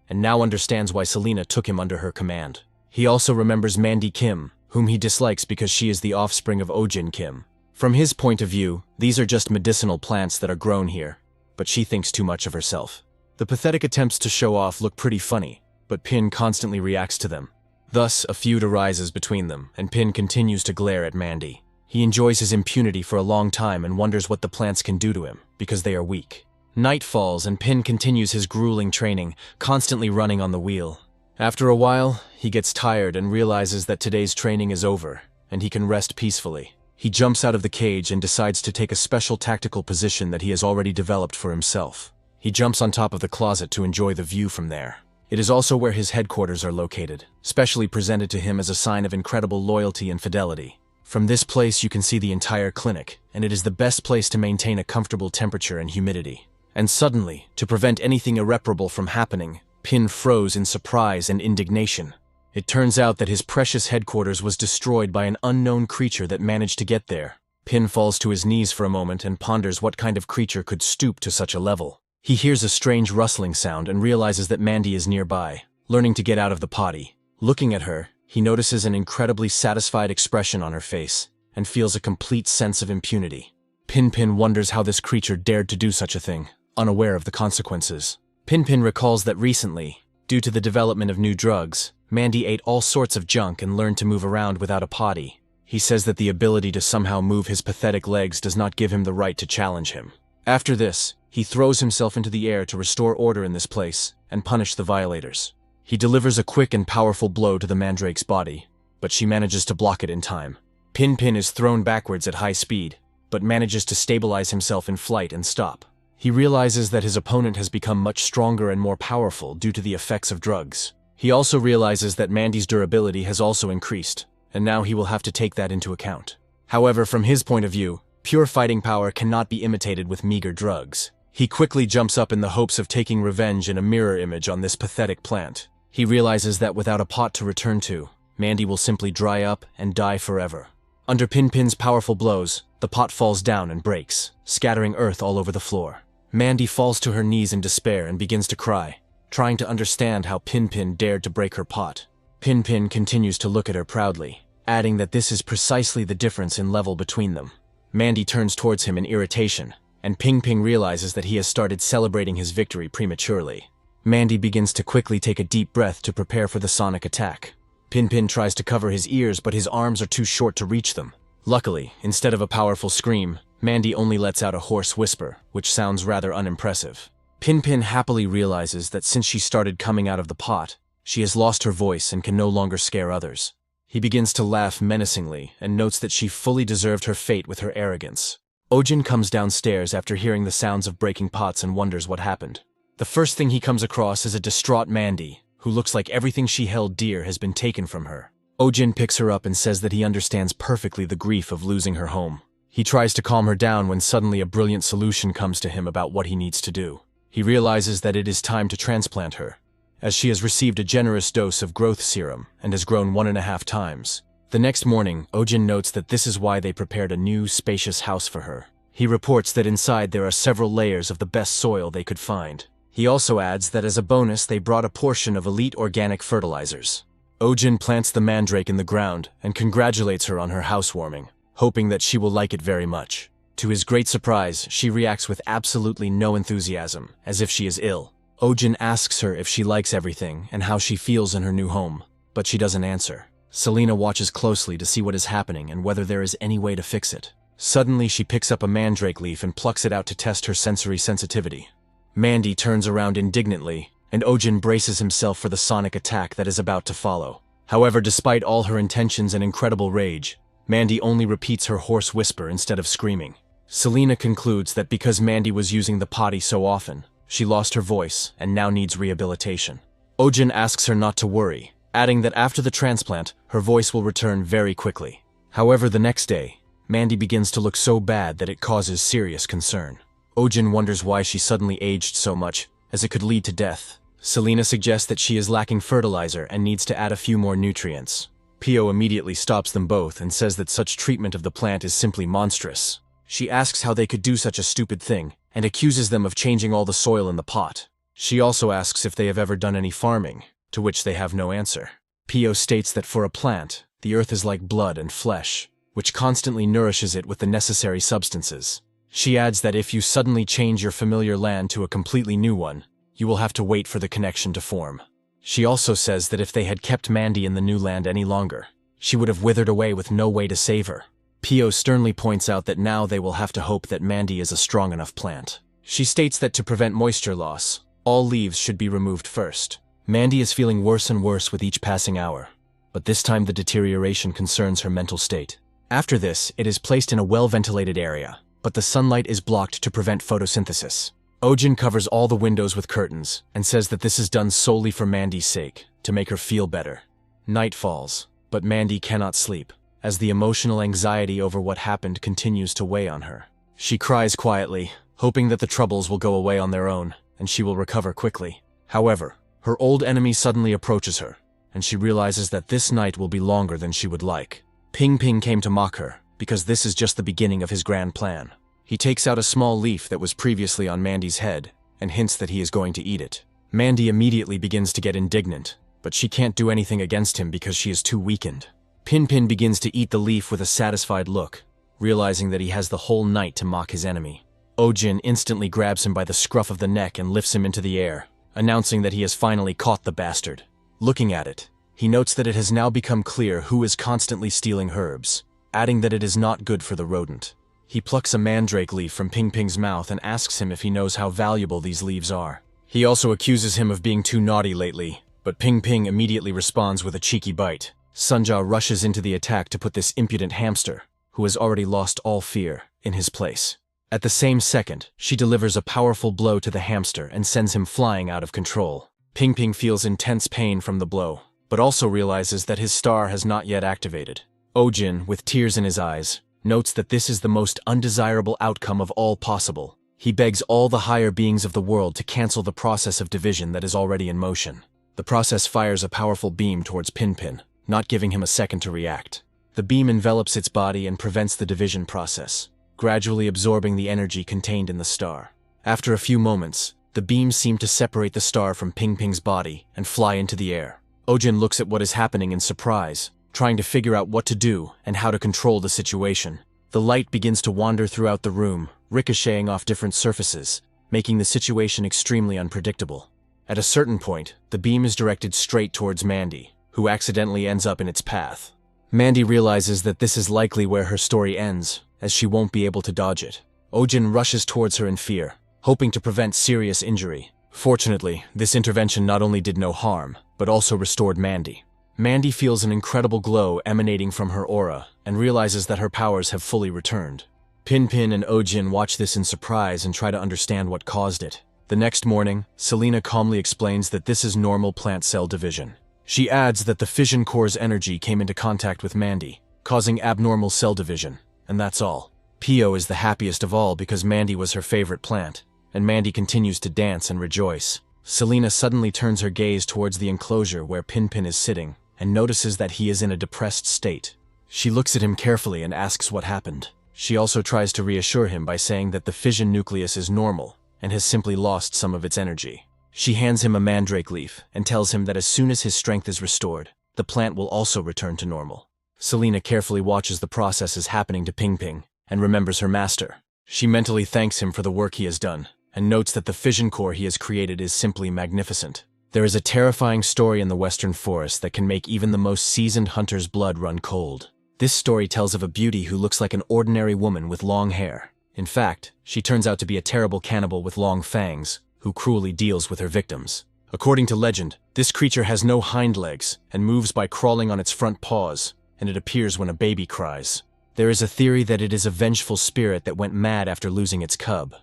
and now understands why Selena took him under her command. He also remembers Mandy Kim, whom he dislikes because she is the offspring of Oh-jin Kim. From his point of view, these are just medicinal plants that are grown here, but she thinks too much of herself. The pathetic attempts to show off look pretty funny, but Pin constantly reacts to them. Thus, a feud arises between them, and Pin continues to glare at Mandy. He enjoys his impunity for a long time and wonders what the plants can do to him, because they are weak. Night falls and Pin continues his grueling training, constantly running on the wheel. After a while, he gets tired and realizes that today's training is over, and he can rest peacefully. He jumps out of the cage and decides to take a special tactical position that he has already developed for himself. He jumps on top of the closet to enjoy the view from there. It is also where his headquarters are located, specially presented to him as a sign of incredible loyalty and fidelity. From this place you can see the entire clinic, and it is the best place to maintain a comfortable temperature and humidity. And suddenly, to prevent anything irreparable from happening, Pin froze in surprise and indignation. It turns out that his precious headquarters was destroyed by an unknown creature that managed to get there. Pin falls to his knees for a moment and ponders what kind of creature could stoop to such a level. He hears a strange rustling sound and realizes that Mandy is nearby, learning to get out of the potty. Looking at her, he notices an incredibly satisfied expression on her face and feels a complete sense of impunity. Pin wonders how this creature dared to do such a thing, unaware of the consequences. Pin recalls that recently, due to the development of new drugs, Mandy ate all sorts of junk and learned to move around without a potty. He says that the ability to somehow move his pathetic legs does not give him the right to challenge him. After this, he throws himself into the air to restore order in this place and punish the violators. He delivers a quick and powerful blow to the mandrake's body, but she manages to block it in time. Pin is thrown backwards at high speed, but manages to stabilize himself in flight and stop. He realizes that his opponent has become much stronger and more powerful due to the effects of drugs. He also realizes that Mandy's durability has also increased, and now he will have to take that into account. However, from his point of view, pure fighting power cannot be imitated with meager drugs. He quickly jumps up in the hopes of taking revenge in a mirror image on this pathetic plant. He realizes that without a pot to return to, Mandy will simply dry up and die forever. Under Pin's powerful blows, the pot falls down and breaks, scattering earth all over the floor. Mandy falls to her knees in despair and begins to cry, trying to understand how Pin dared to break her pot. Pin continues to look at her proudly, adding that this is precisely the difference in level between them. Mandy turns towards him in irritation, and Ping realizes that he has started celebrating his victory prematurely. Mandy begins to quickly take a deep breath to prepare for the sonic attack. Pinpin tries to cover his ears, but his arms are too short to reach them. Luckily, instead of a powerful scream, Mandy only lets out a hoarse whisper, which sounds rather unimpressive. Pinpin happily realizes that since she started coming out of the pot, she has lost her voice and can no longer scare others. He begins to laugh menacingly and notes that she fully deserved her fate with her arrogance. Ojin comes downstairs after hearing the sounds of breaking pots and wonders what happened. The first thing he comes across is a distraught Mandy, who looks like everything she held dear has been taken from her. Ojin picks her up and says that he understands perfectly the grief of losing her home. He tries to calm her down when suddenly a brilliant solution comes to him about what he needs to do. He realizes that it is time to transplant her, as she has received a generous dose of growth serum and has grown 1.5 times. The next morning, Ojin notes that this is why they prepared a new, spacious house for her. He reports that inside there are several layers of the best soil they could find. He also adds that as a bonus they brought a portion of elite organic fertilizers. Ojin plants the mandrake in the ground and congratulates her on her housewarming, hoping that she will like it very much. To his great surprise, she reacts with absolutely no enthusiasm, as if she is ill. Ojin asks her if she likes everything and how she feels in her new home, but she doesn't answer. Selena watches closely to see what is happening and whether there is any way to fix it. Suddenly she picks up a mandrake leaf and plucks it out to test her sensory sensitivity. Mandy turns around indignantly, and Ojin braces himself for the sonic attack that is about to follow. However, despite all her intentions and incredible rage, Mandy only repeats her hoarse whisper instead of screaming. Selena concludes that because Mandy was using the potty so often, she lost her voice and now needs rehabilitation. Ojin asks her not to worry, adding that after the transplant, her voice will return very quickly. However, the next day, Mandy begins to look so bad that it causes serious concern. Ojin wonders why she suddenly aged so much, as it could lead to death. Selena suggests that she is lacking fertilizer and needs to add a few more nutrients. Pio immediately stops them both and says that such treatment of the plant is simply monstrous. She asks how they could do such a stupid thing, and accuses them of changing all the soil in the pot. She also asks if they have ever done any farming, to which they have no answer. Pio states that for a plant, the earth is like blood and flesh, which constantly nourishes it with the necessary substances. She adds that if you suddenly change your familiar land to a completely new one, you will have to wait for the connection to form. She also says that if they had kept Mandy in the new land any longer, she would have withered away with no way to save her. Pio sternly points out that now they will have to hope that Mandy is a strong enough plant. She states that to prevent moisture loss, all leaves should be removed first. Mandy is feeling worse and worse with each passing hour, but this time the deterioration concerns her mental state. After this, it is placed in a well-ventilated area, but the sunlight is blocked to prevent photosynthesis. Ojin covers all the windows with curtains and says that this is done solely for Mandy's sake, to make her feel better. Night falls, but Mandy cannot sleep, as the emotional anxiety over what happened continues to weigh on her. She cries quietly, hoping that the troubles will go away on their own, and she will recover quickly. However, her old enemy suddenly approaches her, and she realizes that this night will be longer than she would like. Ping Ping came to mock her, because this is just the beginning of his grand plan. He takes out a small leaf that was previously on Mandy's head, and hints that he is going to eat it. Mandy immediately begins to get indignant, but she can't do anything against him because she is too weakened. Pinpin begins to eat the leaf with a satisfied look, realizing that he has the whole night to mock his enemy. Ojin instantly grabs him by the scruff of the neck and lifts him into the air, announcing that he has finally caught the bastard. Looking at it, he notes that it has now become clear who is constantly stealing herbs, adding that it is not good for the rodent. He plucks a mandrake leaf from Ping Ping's mouth and asks him if he knows how valuable these leaves are. He also accuses him of being too naughty lately, but Ping Ping immediately responds with a cheeky bite. Sunja rushes into the attack to put this impudent hamster, who has already lost all fear, in his place. At the same second, she delivers a powerful blow to the hamster and sends him flying out of control. Ping Ping feels intense pain from the blow, but also realizes that his star has not yet activated. Ojin, with tears in his eyes, notes that this is the most undesirable outcome of all possible. He begs all the higher beings of the world to cancel the process of division that is already in motion. The process fires a powerful beam towards Pinpin, not giving him a second to react. The beam envelops its body and prevents the division process, gradually absorbing the energy contained in the star. After a few moments, the beams seem to separate the star from Ping Ping's body and fly into the air. Ojin looks at what is happening in surprise, trying to figure out what to do and how to control the situation. The light begins to wander throughout the room, ricocheting off different surfaces, making the situation extremely unpredictable. At a certain point, the beam is directed straight towards Mandy, who accidentally ends up in its path. Mandy realizes that this is likely where her story ends, as she won't be able to dodge it. Ojin rushes towards her in fear, hoping to prevent serious injury. Fortunately, this intervention not only did no harm, but also restored Mandy. Mandy feels an incredible glow emanating from her aura and realizes that her powers have fully returned. Pin and Ojin watch this in surprise and try to understand what caused it. The next morning, Selena calmly explains that this is normal plant cell division. She adds that the fission core's energy came into contact with Mandy, causing abnormal cell division, and that's all. Pio is the happiest of all because Mandy was her favorite plant, and Mandy continues to dance and rejoice. Selena suddenly turns her gaze towards the enclosure where Pin is sitting, and notices that he is in a depressed state. She looks at him carefully and asks what happened. She also tries to reassure him by saying that the fission nucleus is normal, and has simply lost some of its energy. She hands him a mandrake leaf and tells him that as soon as his strength is restored, the plant will also return to normal. Selena carefully watches the processes happening to Ping and remembers her master. She mentally thanks him for the work he has done, and notes that the fission core he has created is simply magnificent. There is a terrifying story in the western forest that can make even the most seasoned hunter's blood run cold. This story tells of a beauty who looks like an ordinary woman with long hair. In fact, she turns out to be a terrible cannibal with long fangs, who cruelly deals with her victims. According to legend, this creature has no hind legs and moves by crawling on its front paws, and it appears when a baby cries. There is a theory that it is a vengeful spirit that went mad after losing its cub,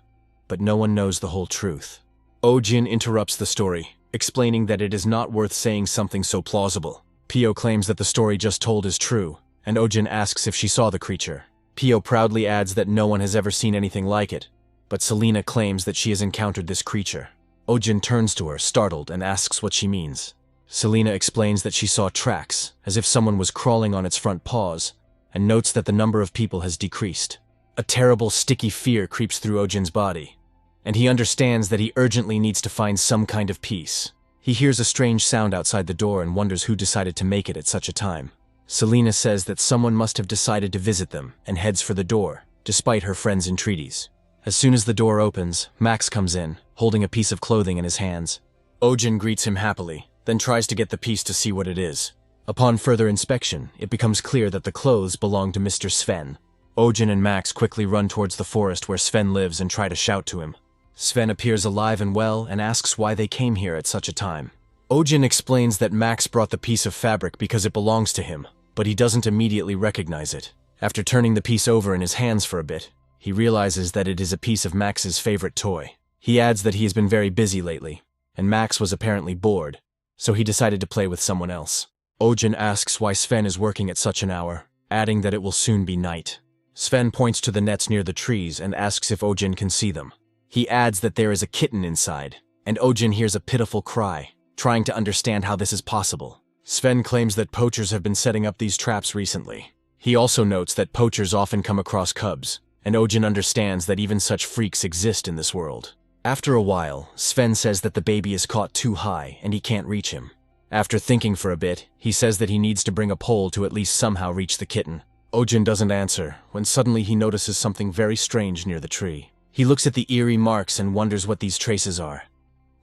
but no one knows the whole truth. Ojin interrupts the story, explaining that it is not worth saying something so plausible. Pio claims that the story just told is true, and Ojin asks if she saw the creature. Pio proudly adds that no one has ever seen anything like it, but Selena claims that she has encountered this creature. Ojin turns to her, startled, and asks what she means. Selena explains that she saw tracks, as if someone was crawling on its front paws, and notes that the number of people has decreased. A terrible, sticky fear creeps through Ojin's body, and he understands that he urgently needs to find some kind of peace. He hears a strange sound outside the door and wonders who decided to make it at such a time. Selena says that someone must have decided to visit them and heads for the door, despite her friend's entreaties. As soon as the door opens, Max comes in, holding a piece of clothing in his hands. Ojin greets him happily, then tries to get the piece to see what it is. Upon further inspection, it becomes clear that the clothes belong to Mr. Sven. Ojin and Max quickly run towards the forest where Sven lives and try to shout to him. Sven appears alive and well and asks why they came here at such a time. Ojin explains that Max brought the piece of fabric because it belongs to him, but he doesn't immediately recognize it. After turning the piece over in his hands for a bit, he realizes that it is a piece of Max's favorite toy. He adds that he has been very busy lately, and Max was apparently bored, so he decided to play with someone else. Ojin asks why Sven is working at such an hour, adding that it will soon be night. Sven points to the nets near the trees and asks if Ojin can see them. He adds that there is a kitten inside, and Ojin hears a pitiful cry, trying to understand how this is possible. Sven claims that poachers have been setting up these traps recently. He also notes that poachers often come across cubs, and Ojin understands that even such freaks exist in this world. After a while, Sven says that the baby is caught too high and he can't reach him. After thinking for a bit, he says that he needs to bring a pole to at least somehow reach the kitten. Ojin doesn't answer, when suddenly he notices something very strange near the tree. He looks at the eerie marks and wonders what these traces are,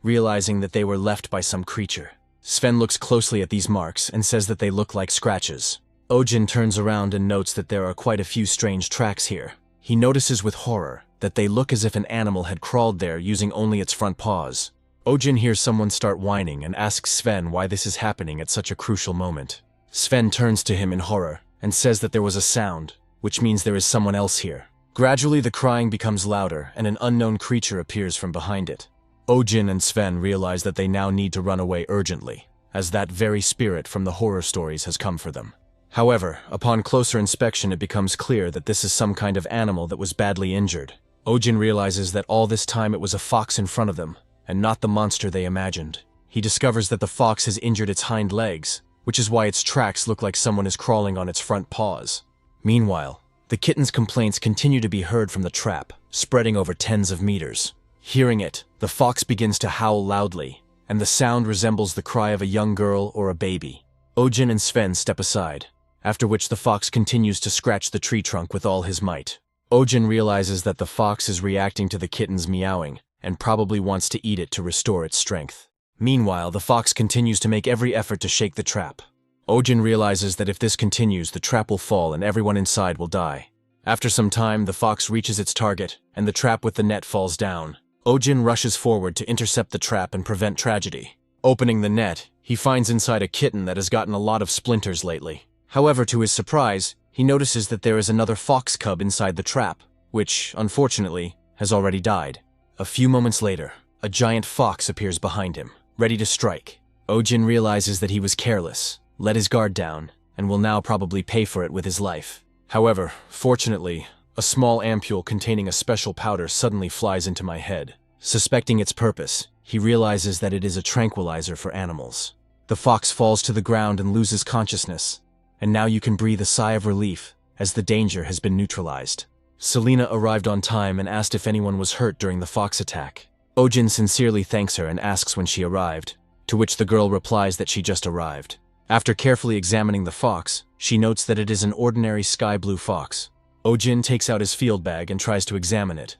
realizing that they were left by some creature. Sven looks closely at these marks and says that they look like scratches. Ojin turns around and notes that there are quite a few strange tracks here. He notices with horror that they look as if an animal had crawled there using only its front paws. Ojin hears someone start whining and asks Sven why this is happening at such a crucial moment. Sven turns to him in horror and says that there was a sound, which means there is someone else here. Gradually the crying becomes louder and an unknown creature appears from behind it. Ojin and Sven realize that they now need to run away urgently, as that very spirit from the horror stories has come for them. However, upon closer inspection it becomes clear that this is some kind of animal that was badly injured. Ojin realizes that all this time it was a fox in front of them, and not the monster they imagined. He discovers that the fox has injured its hind legs, which is why its tracks look like someone is crawling on its front paws. Meanwhile, the kitten's complaints continue to be heard from the trap, spreading over tens of meters. Hearing it, the fox begins to howl loudly, and the sound resembles the cry of a young girl or a baby. Ojin and Sven step aside, after which the fox continues to scratch the tree trunk with all his might. Ojin realizes that the fox is reacting to the kitten's meowing, and probably wants to eat it to restore its strength. Meanwhile, the fox continues to make every effort to shake the trap. Ojin realizes that if this continues, the trap will fall and everyone inside will die. After some time, the fox reaches its target, and the trap with the net falls down. Ojin rushes forward to intercept the trap and prevent tragedy. Opening the net, he finds inside a kitten that has gotten a lot of splinters lately. However, to his surprise, he notices that there is another fox cub inside the trap, which, unfortunately, has already died. A few moments later, a giant fox appears behind him, ready to strike. Ojin realizes that he was careless, let his guard down, and will now probably pay for it with his life. However, fortunately, a small ampule containing a special powder suddenly flies into my head. Suspecting its purpose, he realizes that it is a tranquilizer for animals. The fox falls to the ground and loses consciousness, and now you can breathe a sigh of relief, as the danger has been neutralized. Selena arrived on time and asked if anyone was hurt during the fox attack. Ojin sincerely thanks her and asks when she arrived, to which the girl replies that she just arrived. After carefully examining the fox, she notes that it is an ordinary sky blue fox. Ojin takes out his field bag and tries to examine it,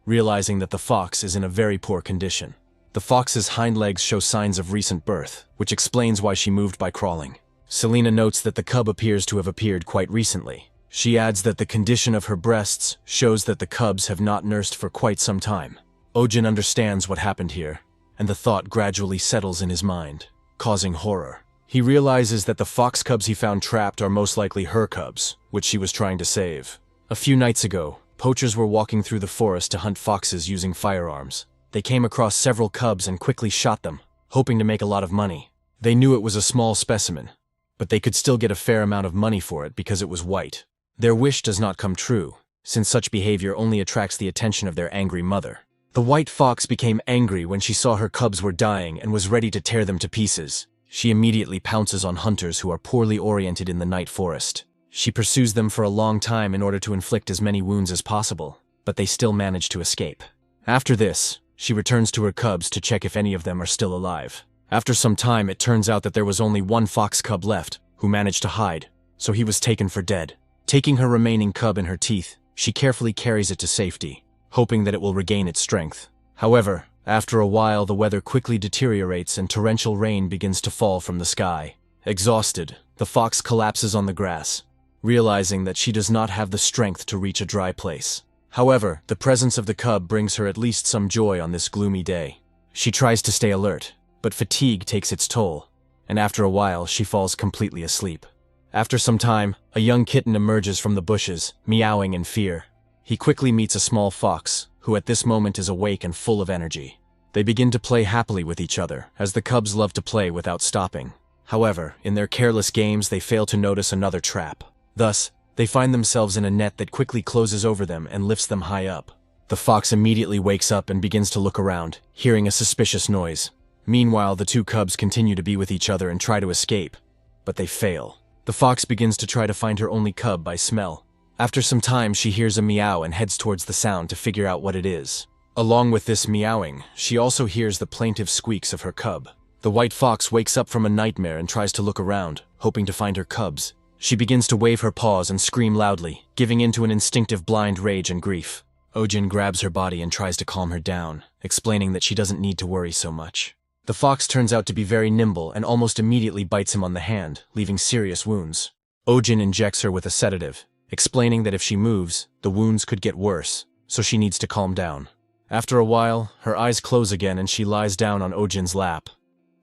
realizing that the fox is in a very poor condition. The fox's hind legs show signs of recent birth, which explains why she moved by crawling. Selena notes that the cub appears to have appeared quite recently. She adds that the condition of her breasts shows that the cubs have not nursed for quite some time. Ojin understands what happened here, and the thought gradually settles in his mind, causing horror. He realizes that the fox cubs he found trapped are most likely her cubs, which she was trying to save. A few nights ago, poachers were walking through the forest to hunt foxes using firearms. They came across several cubs and quickly shot them, hoping to make a lot of money. They knew it was a small specimen, but they could still get a fair amount of money for it because it was white. Their wish does not come true, since such behavior only attracts the attention of their angry mother. The white fox became angry when she saw her cubs were dying and was ready to tear them to pieces. She immediately pounces on hunters who are poorly oriented in the night forest. She pursues them for a long time in order to inflict as many wounds as possible, but they still manage to escape. After this, she returns to her cubs to check if any of them are still alive. After some time, it turns out that there was only one fox cub left, who managed to hide, so he was taken for dead. Taking her remaining cub in her teeth, she carefully carries it to safety, hoping that it will regain its strength. However, after a while, the weather quickly deteriorates and torrential rain begins to fall from the sky. Exhausted, the fox collapses on the grass, realizing that she does not have the strength to reach a dry place. However, the presence of the cub brings her at least some joy on this gloomy day. She tries to stay alert, but fatigue takes its toll, and after a while, she falls completely asleep. After some time, a young kitten emerges from the bushes, meowing in fear. He quickly meets a small fox, who at this moment is awake and full of energy. They begin to play happily with each other, as the cubs love to play without stopping. However, in their careless games, they fail to notice another trap. Thus, they find themselves in a net that quickly closes over them and lifts them high up. The fox immediately wakes up and begins to look around, hearing a suspicious noise. Meanwhile, the two cubs continue to be with each other and try to escape, but they fail. The fox begins to try to find her only cub by smell. After some time, she hears a meow and heads towards the sound to figure out what it is. Along with this meowing, she also hears the plaintive squeaks of her cub. The white fox wakes up from a nightmare and tries to look around, hoping to find her cubs. She begins to wave her paws and scream loudly, giving in to an instinctive blind rage and grief. Ojin grabs her body and tries to calm her down, explaining that she doesn't need to worry so much. The fox turns out to be very nimble and almost immediately bites him on the hand, leaving serious wounds. Ojin injects her with a sedative, explaining that if she moves, the wounds could get worse, so she needs to calm down. After a while, her eyes close again and she lies down on Ojin's lap,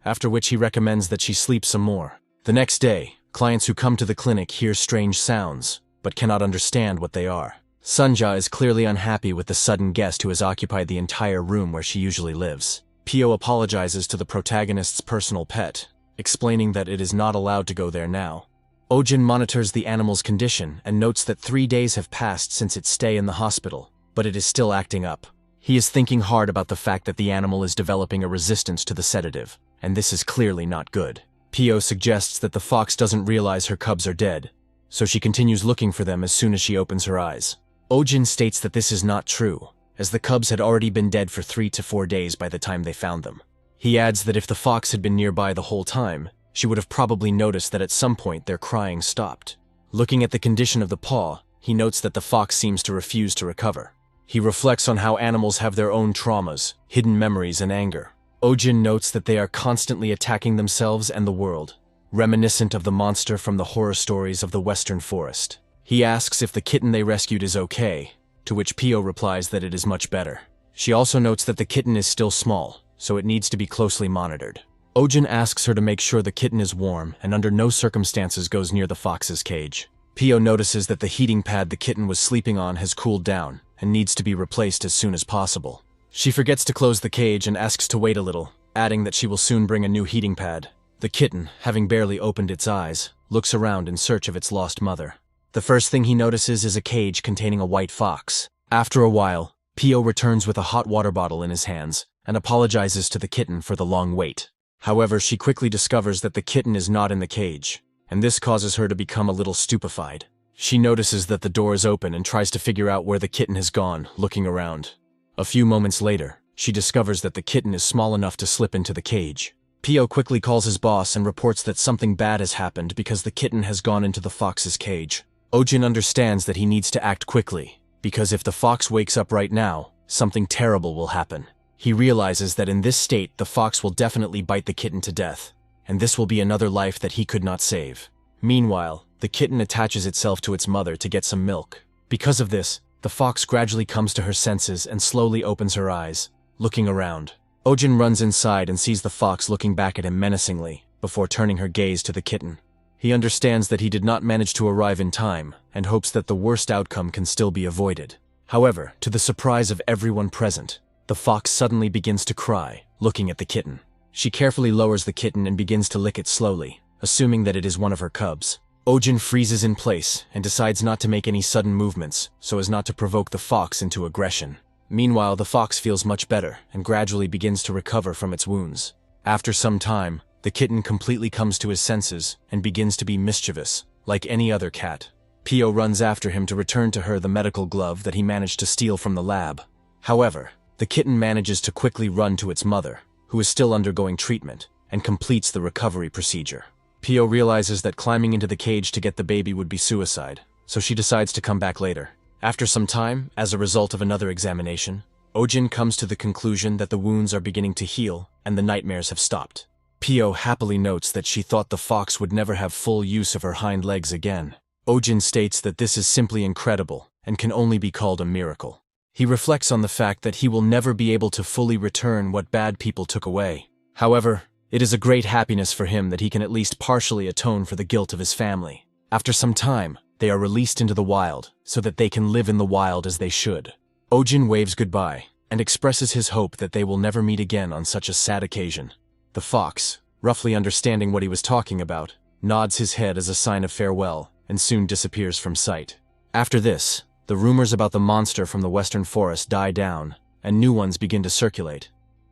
after which he recommends that she sleep some more. The next day, clients who come to the clinic hear strange sounds, but cannot understand what they are. Sunja is clearly unhappy with the sudden guest who has occupied the entire room where she usually lives. Pio apologizes to the protagonist's personal pet, explaining that it is not allowed to go there now. Ojin monitors the animal's condition and notes that 3 days have passed since its stay in the hospital, but it is still acting up. He is thinking hard about the fact that the animal is developing a resistance to the sedative, and this is clearly not good. Pio suggests that the fox doesn't realize her cubs are dead, so she continues looking for them as soon as she opens her eyes. Ojin states that this is not true, as the cubs had already been dead for 3 to 4 days by the time they found them. He adds that if the fox had been nearby the whole time, she would have probably noticed that at some point their crying stopped. Looking at the condition of the paw, he notes that the fox seems to refuse to recover. He reflects on how animals have their own traumas, hidden memories, and anger. Ojin notes that they are constantly attacking themselves and the world, reminiscent of the monster from the horror stories of the Western Forest. He asks if the kitten they rescued is okay, to which Pio replies that it is much better. She also notes that the kitten is still small, so it needs to be closely monitored. Ojin asks her to make sure the kitten is warm and under no circumstances goes near the fox's cage. Pio notices that the heating pad the kitten was sleeping on has cooled down and needs to be replaced as soon as possible. She forgets to close the cage and asks to wait a little, adding that she will soon bring a new heating pad. The kitten, having barely opened its eyes, looks around in search of its lost mother. The first thing he notices is a cage containing a white fox. After a while, Pio returns with a hot water bottle in his hands and apologizes to the kitten for the long wait. However, she quickly discovers that the kitten is not in the cage, and this causes her to become a little stupefied. She notices that the door is open and tries to figure out where the kitten has gone, looking around. A few moments later, she discovers that the kitten is small enough to slip into the cage. Pio quickly calls his boss and reports that something bad has happened because the kitten has gone into the fox's cage. Ojin understands that he needs to act quickly, because if the fox wakes up right now, something terrible will happen. He realizes that in this state, the fox will definitely bite the kitten to death, and this will be another life that he could not save. Meanwhile, the kitten attaches itself to its mother to get some milk. Because of this, the fox gradually comes to her senses and slowly opens her eyes, looking around. Ojin runs inside and sees the fox looking back at him menacingly, before turning her gaze to the kitten. He understands that he did not manage to arrive in time, and hopes that the worst outcome can still be avoided. However, to the surprise of everyone present, the fox suddenly begins to cry, looking at the kitten. She carefully lowers the kitten and begins to lick it slowly, assuming that it is one of her cubs. Ojin freezes in place and decides not to make any sudden movements so as not to provoke the fox into aggression. Meanwhile, the fox feels much better and gradually begins to recover from its wounds. After some time, the kitten completely comes to his senses and begins to be mischievous, like any other cat. Pio runs after him to return to her the medical glove that he managed to steal from the lab. However, the kitten manages to quickly run to its mother, who is still undergoing treatment, and completes the recovery procedure. Pio realizes that climbing into the cage to get the baby would be suicide, so she decides to come back later. After some time, as a result of another examination, Ojin comes to the conclusion that the wounds are beginning to heal and the nightmares have stopped. Pio happily notes that she thought the fox would never have full use of her hind legs again. Ojin states that this is simply incredible and can only be called a miracle. He reflects on the fact that he will never be able to fully return what bad people took away. However, it is a great happiness for him that he can at least partially atone for the guilt of his family. After some time, they are released into the wild so that they can live in the wild as they should. Ojin waves goodbye and expresses his hope that they will never meet again on such a sad occasion. The fox, roughly understanding what he was talking about, nods his head as a sign of farewell and soon disappears from sight. After this, the rumors about the monster from the Western Forest die down and new ones begin to circulate,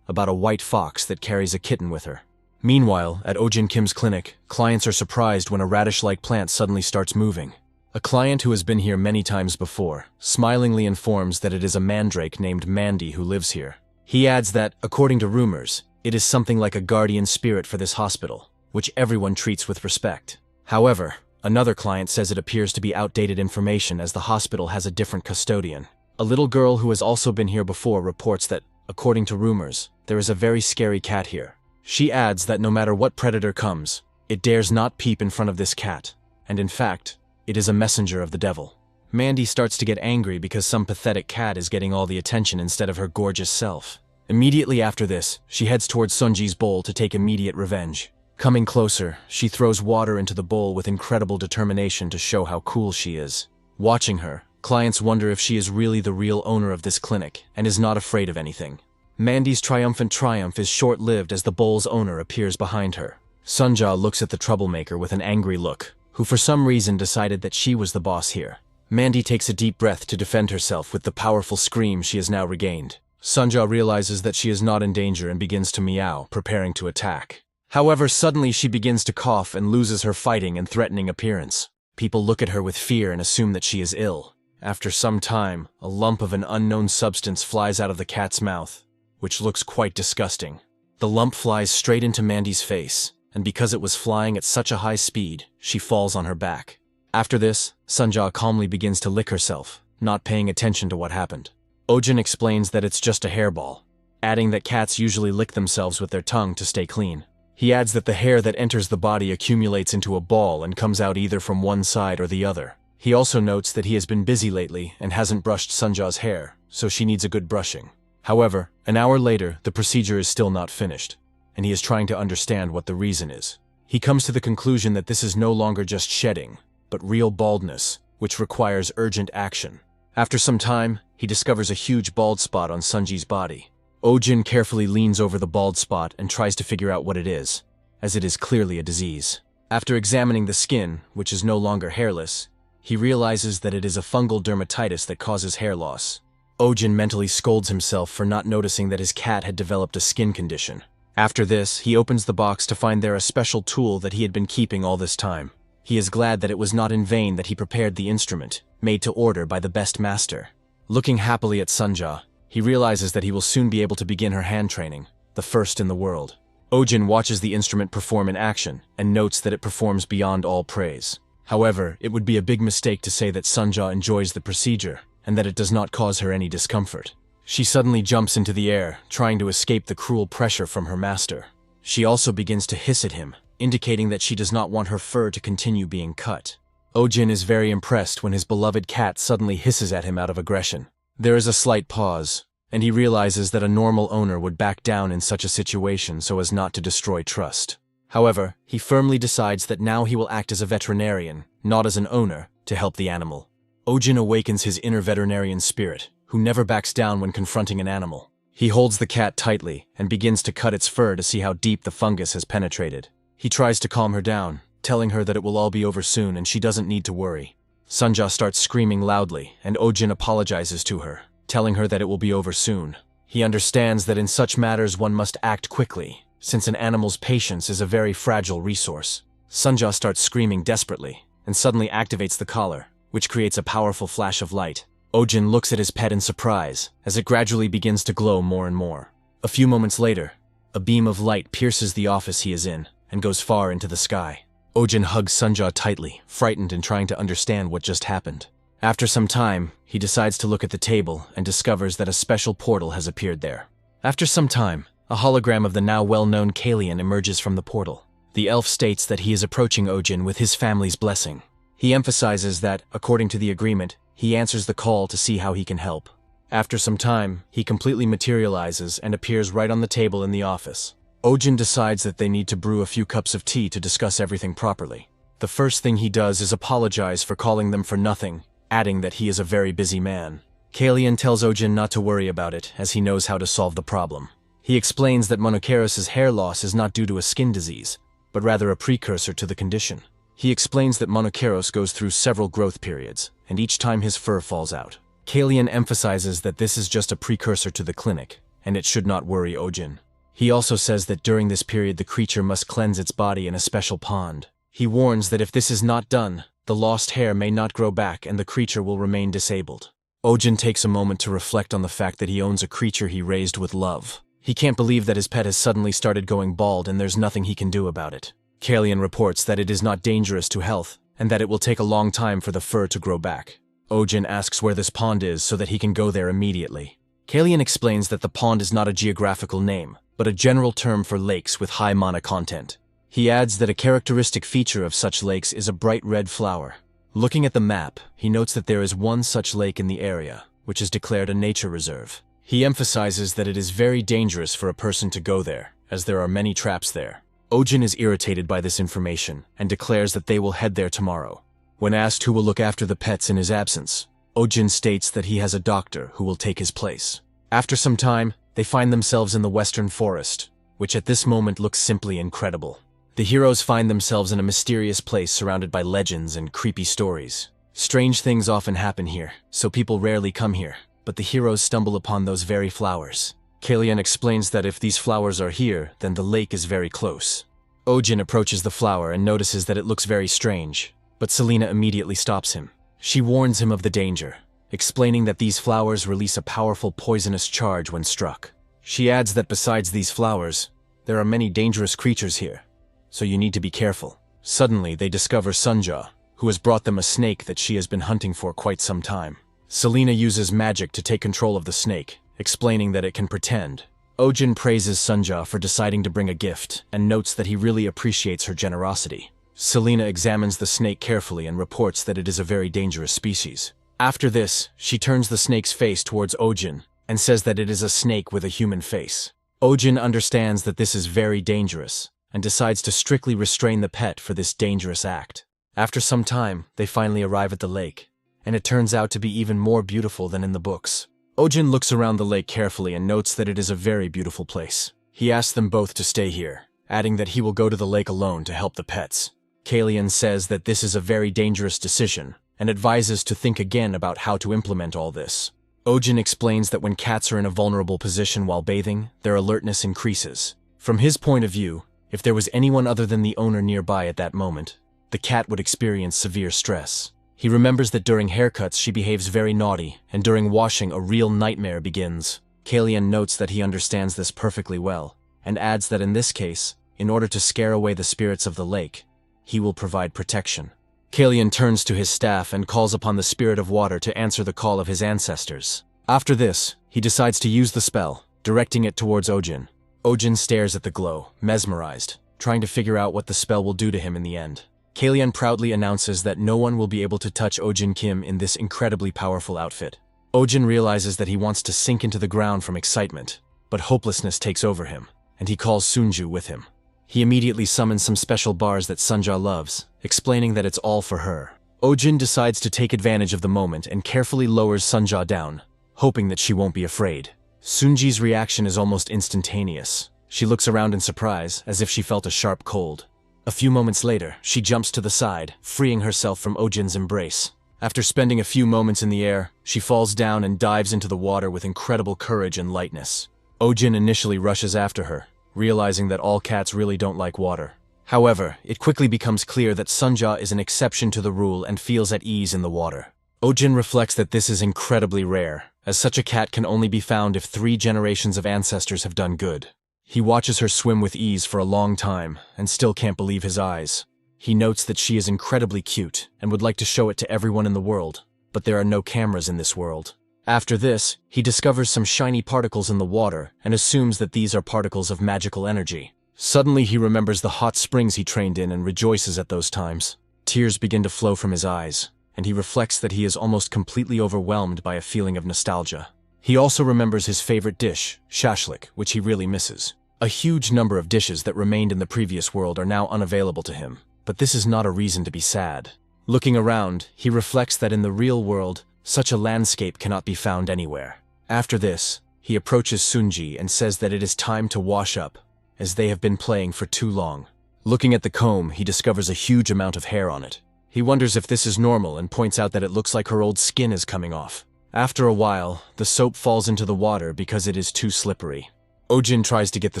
about a white fox that carries a kitten with her. Meanwhile, at Ojin Kim's clinic, clients are surprised when a radish-like plant suddenly starts moving. A client who has been here many times before smilingly informs that it is a mandrake named Mandy who lives here. He adds that, according to rumors, it is something like a guardian spirit for this hospital, which everyone treats with respect. However, another client says it appears to be outdated information as the hospital has a different custodian. A little girl who has also been here before reports that, according to rumors, there is a very scary cat here. She adds that no matter what predator comes, it dares not peep in front of this cat, and in fact, it is a messenger of the devil. Mandy starts to get angry because some pathetic cat is getting all the attention instead of her gorgeous self. Immediately after this, she heads towards Sunji's bowl to take immediate revenge. Coming closer, she throws water into the bowl with incredible determination to show how cool she is. Watching her, clients wonder if she is really the real owner of this clinic and is not afraid of anything. Mandy's triumphant triumph is short-lived as the bowl's owner appears behind her. Sunja looks at the troublemaker with an angry look, who for some reason decided that she was the boss here. Mandy takes a deep breath to defend herself with the powerful scream she has now regained. Sunja realizes that she is not in danger and begins to meow, preparing to attack. However, suddenly she begins to cough and loses her fighting and threatening appearance. People look at her with fear and assume that she is ill. After some time, a lump of an unknown substance flies out of the cat's mouth, which looks quite disgusting. The lump flies straight into Mandy's face, and because it was flying at such a high speed, she falls on her back. After this, Sunja calmly begins to lick herself, not paying attention to what happened. Ojin explains that it's just a hairball. adding that cats usually lick themselves with their tongue to stay clean. He adds that the hair that enters the body accumulates into a ball and comes out either from one side or the other. He also notes that he has been busy lately and hasn't brushed Sunja's hair, so she needs a good brushing. However, an hour later, the procedure is still not finished, and he is trying to understand what the reason is. He comes to the conclusion that this is no longer just shedding, but real baldness, which requires urgent action. After some time, he discovers a huge bald spot on Sunji's body. Ojin carefully leans over the bald spot and tries to figure out what it is, as it is clearly a disease. After examining the skin, which is no longer hairless, he realizes that it is a fungal dermatitis that causes hair loss. Ojin mentally scolds himself for not noticing that his cat had developed a skin condition. After this, he opens the box to find there a special tool that he had been keeping all this time. He is glad that it was not in vain that he prepared the instrument, made to order by the best master. Looking happily at Sunja, he realizes that he will soon be able to begin her hand training, the first in the world. Ojin watches the instrument perform in action and notes that it performs beyond all praise. However, it would be a big mistake to say that Sunja enjoys the procedure and that it does not cause her any discomfort. She suddenly jumps into the air, trying to escape the cruel pressure from her master. She also begins to hiss at him, indicating that she does not want her fur to continue being cut. Ojin is very impressed when his beloved cat suddenly hisses at him out of aggression. There is a slight pause, and he realizes that a normal owner would back down in such a situation so as not to destroy trust. However, he firmly decides that now he will act as a veterinarian, not as an owner, to help the animal. Ojin awakens his inner veterinarian spirit, who never backs down when confronting an animal. He holds the cat tightly and begins to cut its fur to see how deep the fungus has penetrated. He tries to calm her down, telling her that it will all be over soon and she doesn't need to worry. Sunja starts screaming loudly, and Ojin apologizes to her, telling her that it will be over soon. He understands that in such matters one must act quickly, since an animal's patience is a very fragile resource. Sunja starts screaming desperately, and suddenly activates the collar, which creates a powerful flash of light. Ojin looks at his pet in surprise, as it gradually begins to glow more and more. A few moments later, a beam of light pierces the office he is in, and goes far into the sky. Ojin hugs Sunja tightly, frightened and trying to understand what just happened. After some time, he decides to look at the table and discovers that a special portal has appeared there. After some time, a hologram of the now well-known Kalian emerges from the portal. The elf states that he is approaching Ojin with his family's blessing. He emphasizes that, according to the agreement, he answers the call to see how he can help. After some time, he completely materializes and appears right on the table in the office. Ojin decides that they need to brew a few cups of tea to discuss everything properly. The first thing he does is apologize for calling them for nothing, adding that he is a very busy man. Kalian tells Ojin not to worry about it, as he knows how to solve the problem. He explains that Monokeros's hair loss is not due to a skin disease, but rather a precursor to the condition. He explains that Monokeros goes through several growth periods, and each time his fur falls out. Kalian emphasizes that this is just a precursor to the clinic, and it should not worry Ojin. He also says that during this period the creature must cleanse its body in a special pond. He warns that if this is not done, the lost hair may not grow back and the creature will remain disabled. Ojin takes a moment to reflect on the fact that he owns a creature he raised with love. He can't believe that his pet has suddenly started going bald and there's nothing he can do about it. Kalian reports that it is not dangerous to health, and that it will take a long time for the fur to grow back. Ojin asks where this pond is so that he can go there immediately. Kalian explains that the pond is not a geographical name, but a general term for lakes with high mana content. He adds that a characteristic feature of such lakes is a bright red flower. Looking at the map, he notes that there is one such lake in the area, which is declared a nature reserve. He emphasizes that it is very dangerous for a person to go there, as there are many traps there. Ojin is irritated by this information, and declares that they will head there tomorrow. When asked who will look after the pets in his absence, Ojin states that he has a doctor who will take his place. After some time, they find themselves in the western forest, which at this moment looks simply incredible. The heroes find themselves in a mysterious place surrounded by legends and creepy stories. Strange things often happen here, so people rarely come here, but the heroes stumble upon those very flowers. Kalian explains that if these flowers are here, then the lake is very close. Ojin approaches the flower and notices that it looks very strange, but Selena immediately stops him. She warns him of the danger, explaining that these flowers release a powerful poisonous charge when struck. She adds that besides these flowers, there are many dangerous creatures here, so you need to be careful. Suddenly, they discover Sunja, who has brought them a snake that she has been hunting for quite some time. Selena uses magic to take control of the snake, explaining that it can pretend, Ojin praises Sunja for deciding to bring a gift and notes that he really appreciates her generosity. Selena examines the snake carefully and reports that it is a very dangerous species. After this, she turns the snake's face towards Ojin and says that it is a snake with a human face. Ojin understands that this is very dangerous and decides to strictly restrain the pet for this dangerous act. After some time, they finally arrive at the lake, and it turns out to be even more beautiful than in the books. Ojin looks around the lake carefully and notes that it is a very beautiful place. He asks them both to stay here, adding that he will go to the lake alone to help the pets. Kalian says that this is a very dangerous decision and advises to think again about how to implement all this. Ojin explains that when cats are in a vulnerable position while bathing, their alertness increases. From his point of view, if there was anyone other than the owner nearby at that moment, the cat would experience severe stress. He remembers that during haircuts she behaves very naughty, and during washing a real nightmare begins. Kalian notes that he understands this perfectly well, and adds that in this case, in order to scare away the spirits of the lake, he will provide protection. Kalian turns to his staff and calls upon the spirit of water to answer the call of his ancestors. After this, he decides to use the spell, directing it towards Ojin. Ojin stares at the glow, mesmerized, trying to figure out what the spell will do to him in the end. Kalian proudly announces that no one will be able to touch Ojin Kim in this incredibly powerful outfit. Ojin realizes that he wants to sink into the ground from excitement, but hopelessness takes over him, and he calls Sunju with him. He immediately summons some special bars that Sunja loves, explaining that it's all for her. Ojin decides to take advantage of the moment and carefully lowers Sunja down, hoping that she won't be afraid. Sunji's reaction is almost instantaneous. She looks around in surprise, as if she felt a sharp cold. A few moments later, she jumps to the side, freeing herself from Ojin's embrace. After spending a few moments in the air, she falls down and dives into the water with incredible courage and lightness. Ojin initially rushes after her, realizing that all cats really don't like water. However, it quickly becomes clear that Sunja is an exception to the rule and feels at ease in the water. Ojin reflects that this is incredibly rare, as such a cat can only be found if 3 generations of ancestors have done good. He watches her swim with ease for a long time, and still can't believe his eyes. He notes that she is incredibly cute, and would like to show it to everyone in the world, but there are no cameras in this world. After this, he discovers some shiny particles in the water, and assumes that these are particles of magical energy. Suddenly he remembers the hot springs he trained in and rejoices at those times. Tears begin to flow from his eyes, and he reflects that he is almost completely overwhelmed by a feeling of nostalgia. He also remembers his favorite dish, shashlik, which he really misses. A huge number of dishes that remained in the previous world are now unavailable to him, but this is not a reason to be sad. Looking around, he reflects that in the real world, such a landscape cannot be found anywhere. After this, he approaches Sunji and says that it is time to wash up, as they have been playing for too long. Looking at the comb, he discovers a huge amount of hair on it. He wonders if this is normal and points out that it looks like her old skin is coming off. After a while, the soap falls into the water because it is too slippery. Ojin tries to get the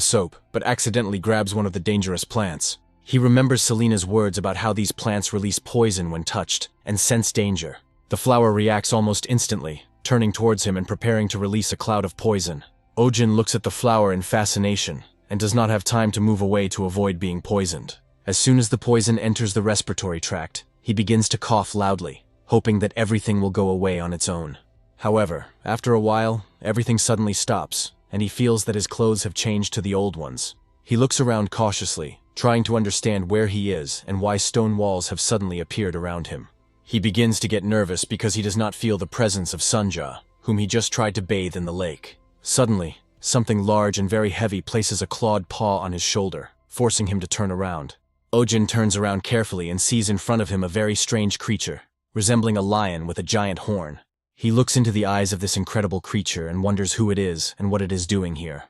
soap, but accidentally grabs one of the dangerous plants. He remembers Selena's words about how these plants release poison when touched and sense danger. The flower reacts almost instantly, turning towards him and preparing to release a cloud of poison. Ojin looks at the flower in fascination and does not have time to move away to avoid being poisoned. As soon as the poison enters the respiratory tract, he begins to cough loudly, hoping that everything will go away on its own. However, after a while, everything suddenly stops, and he feels that his clothes have changed to the old ones. He looks around cautiously, trying to understand where he is and why stone walls have suddenly appeared around him. He begins to get nervous because he does not feel the presence of Sunja, whom he just tried to bathe in the lake. Suddenly, something large and very heavy places a clawed paw on his shoulder, forcing him to turn around. Ojin turns around carefully and sees in front of him a very strange creature, resembling a lion with a giant horn. He looks into the eyes of this incredible creature and wonders who it is and what it is doing here.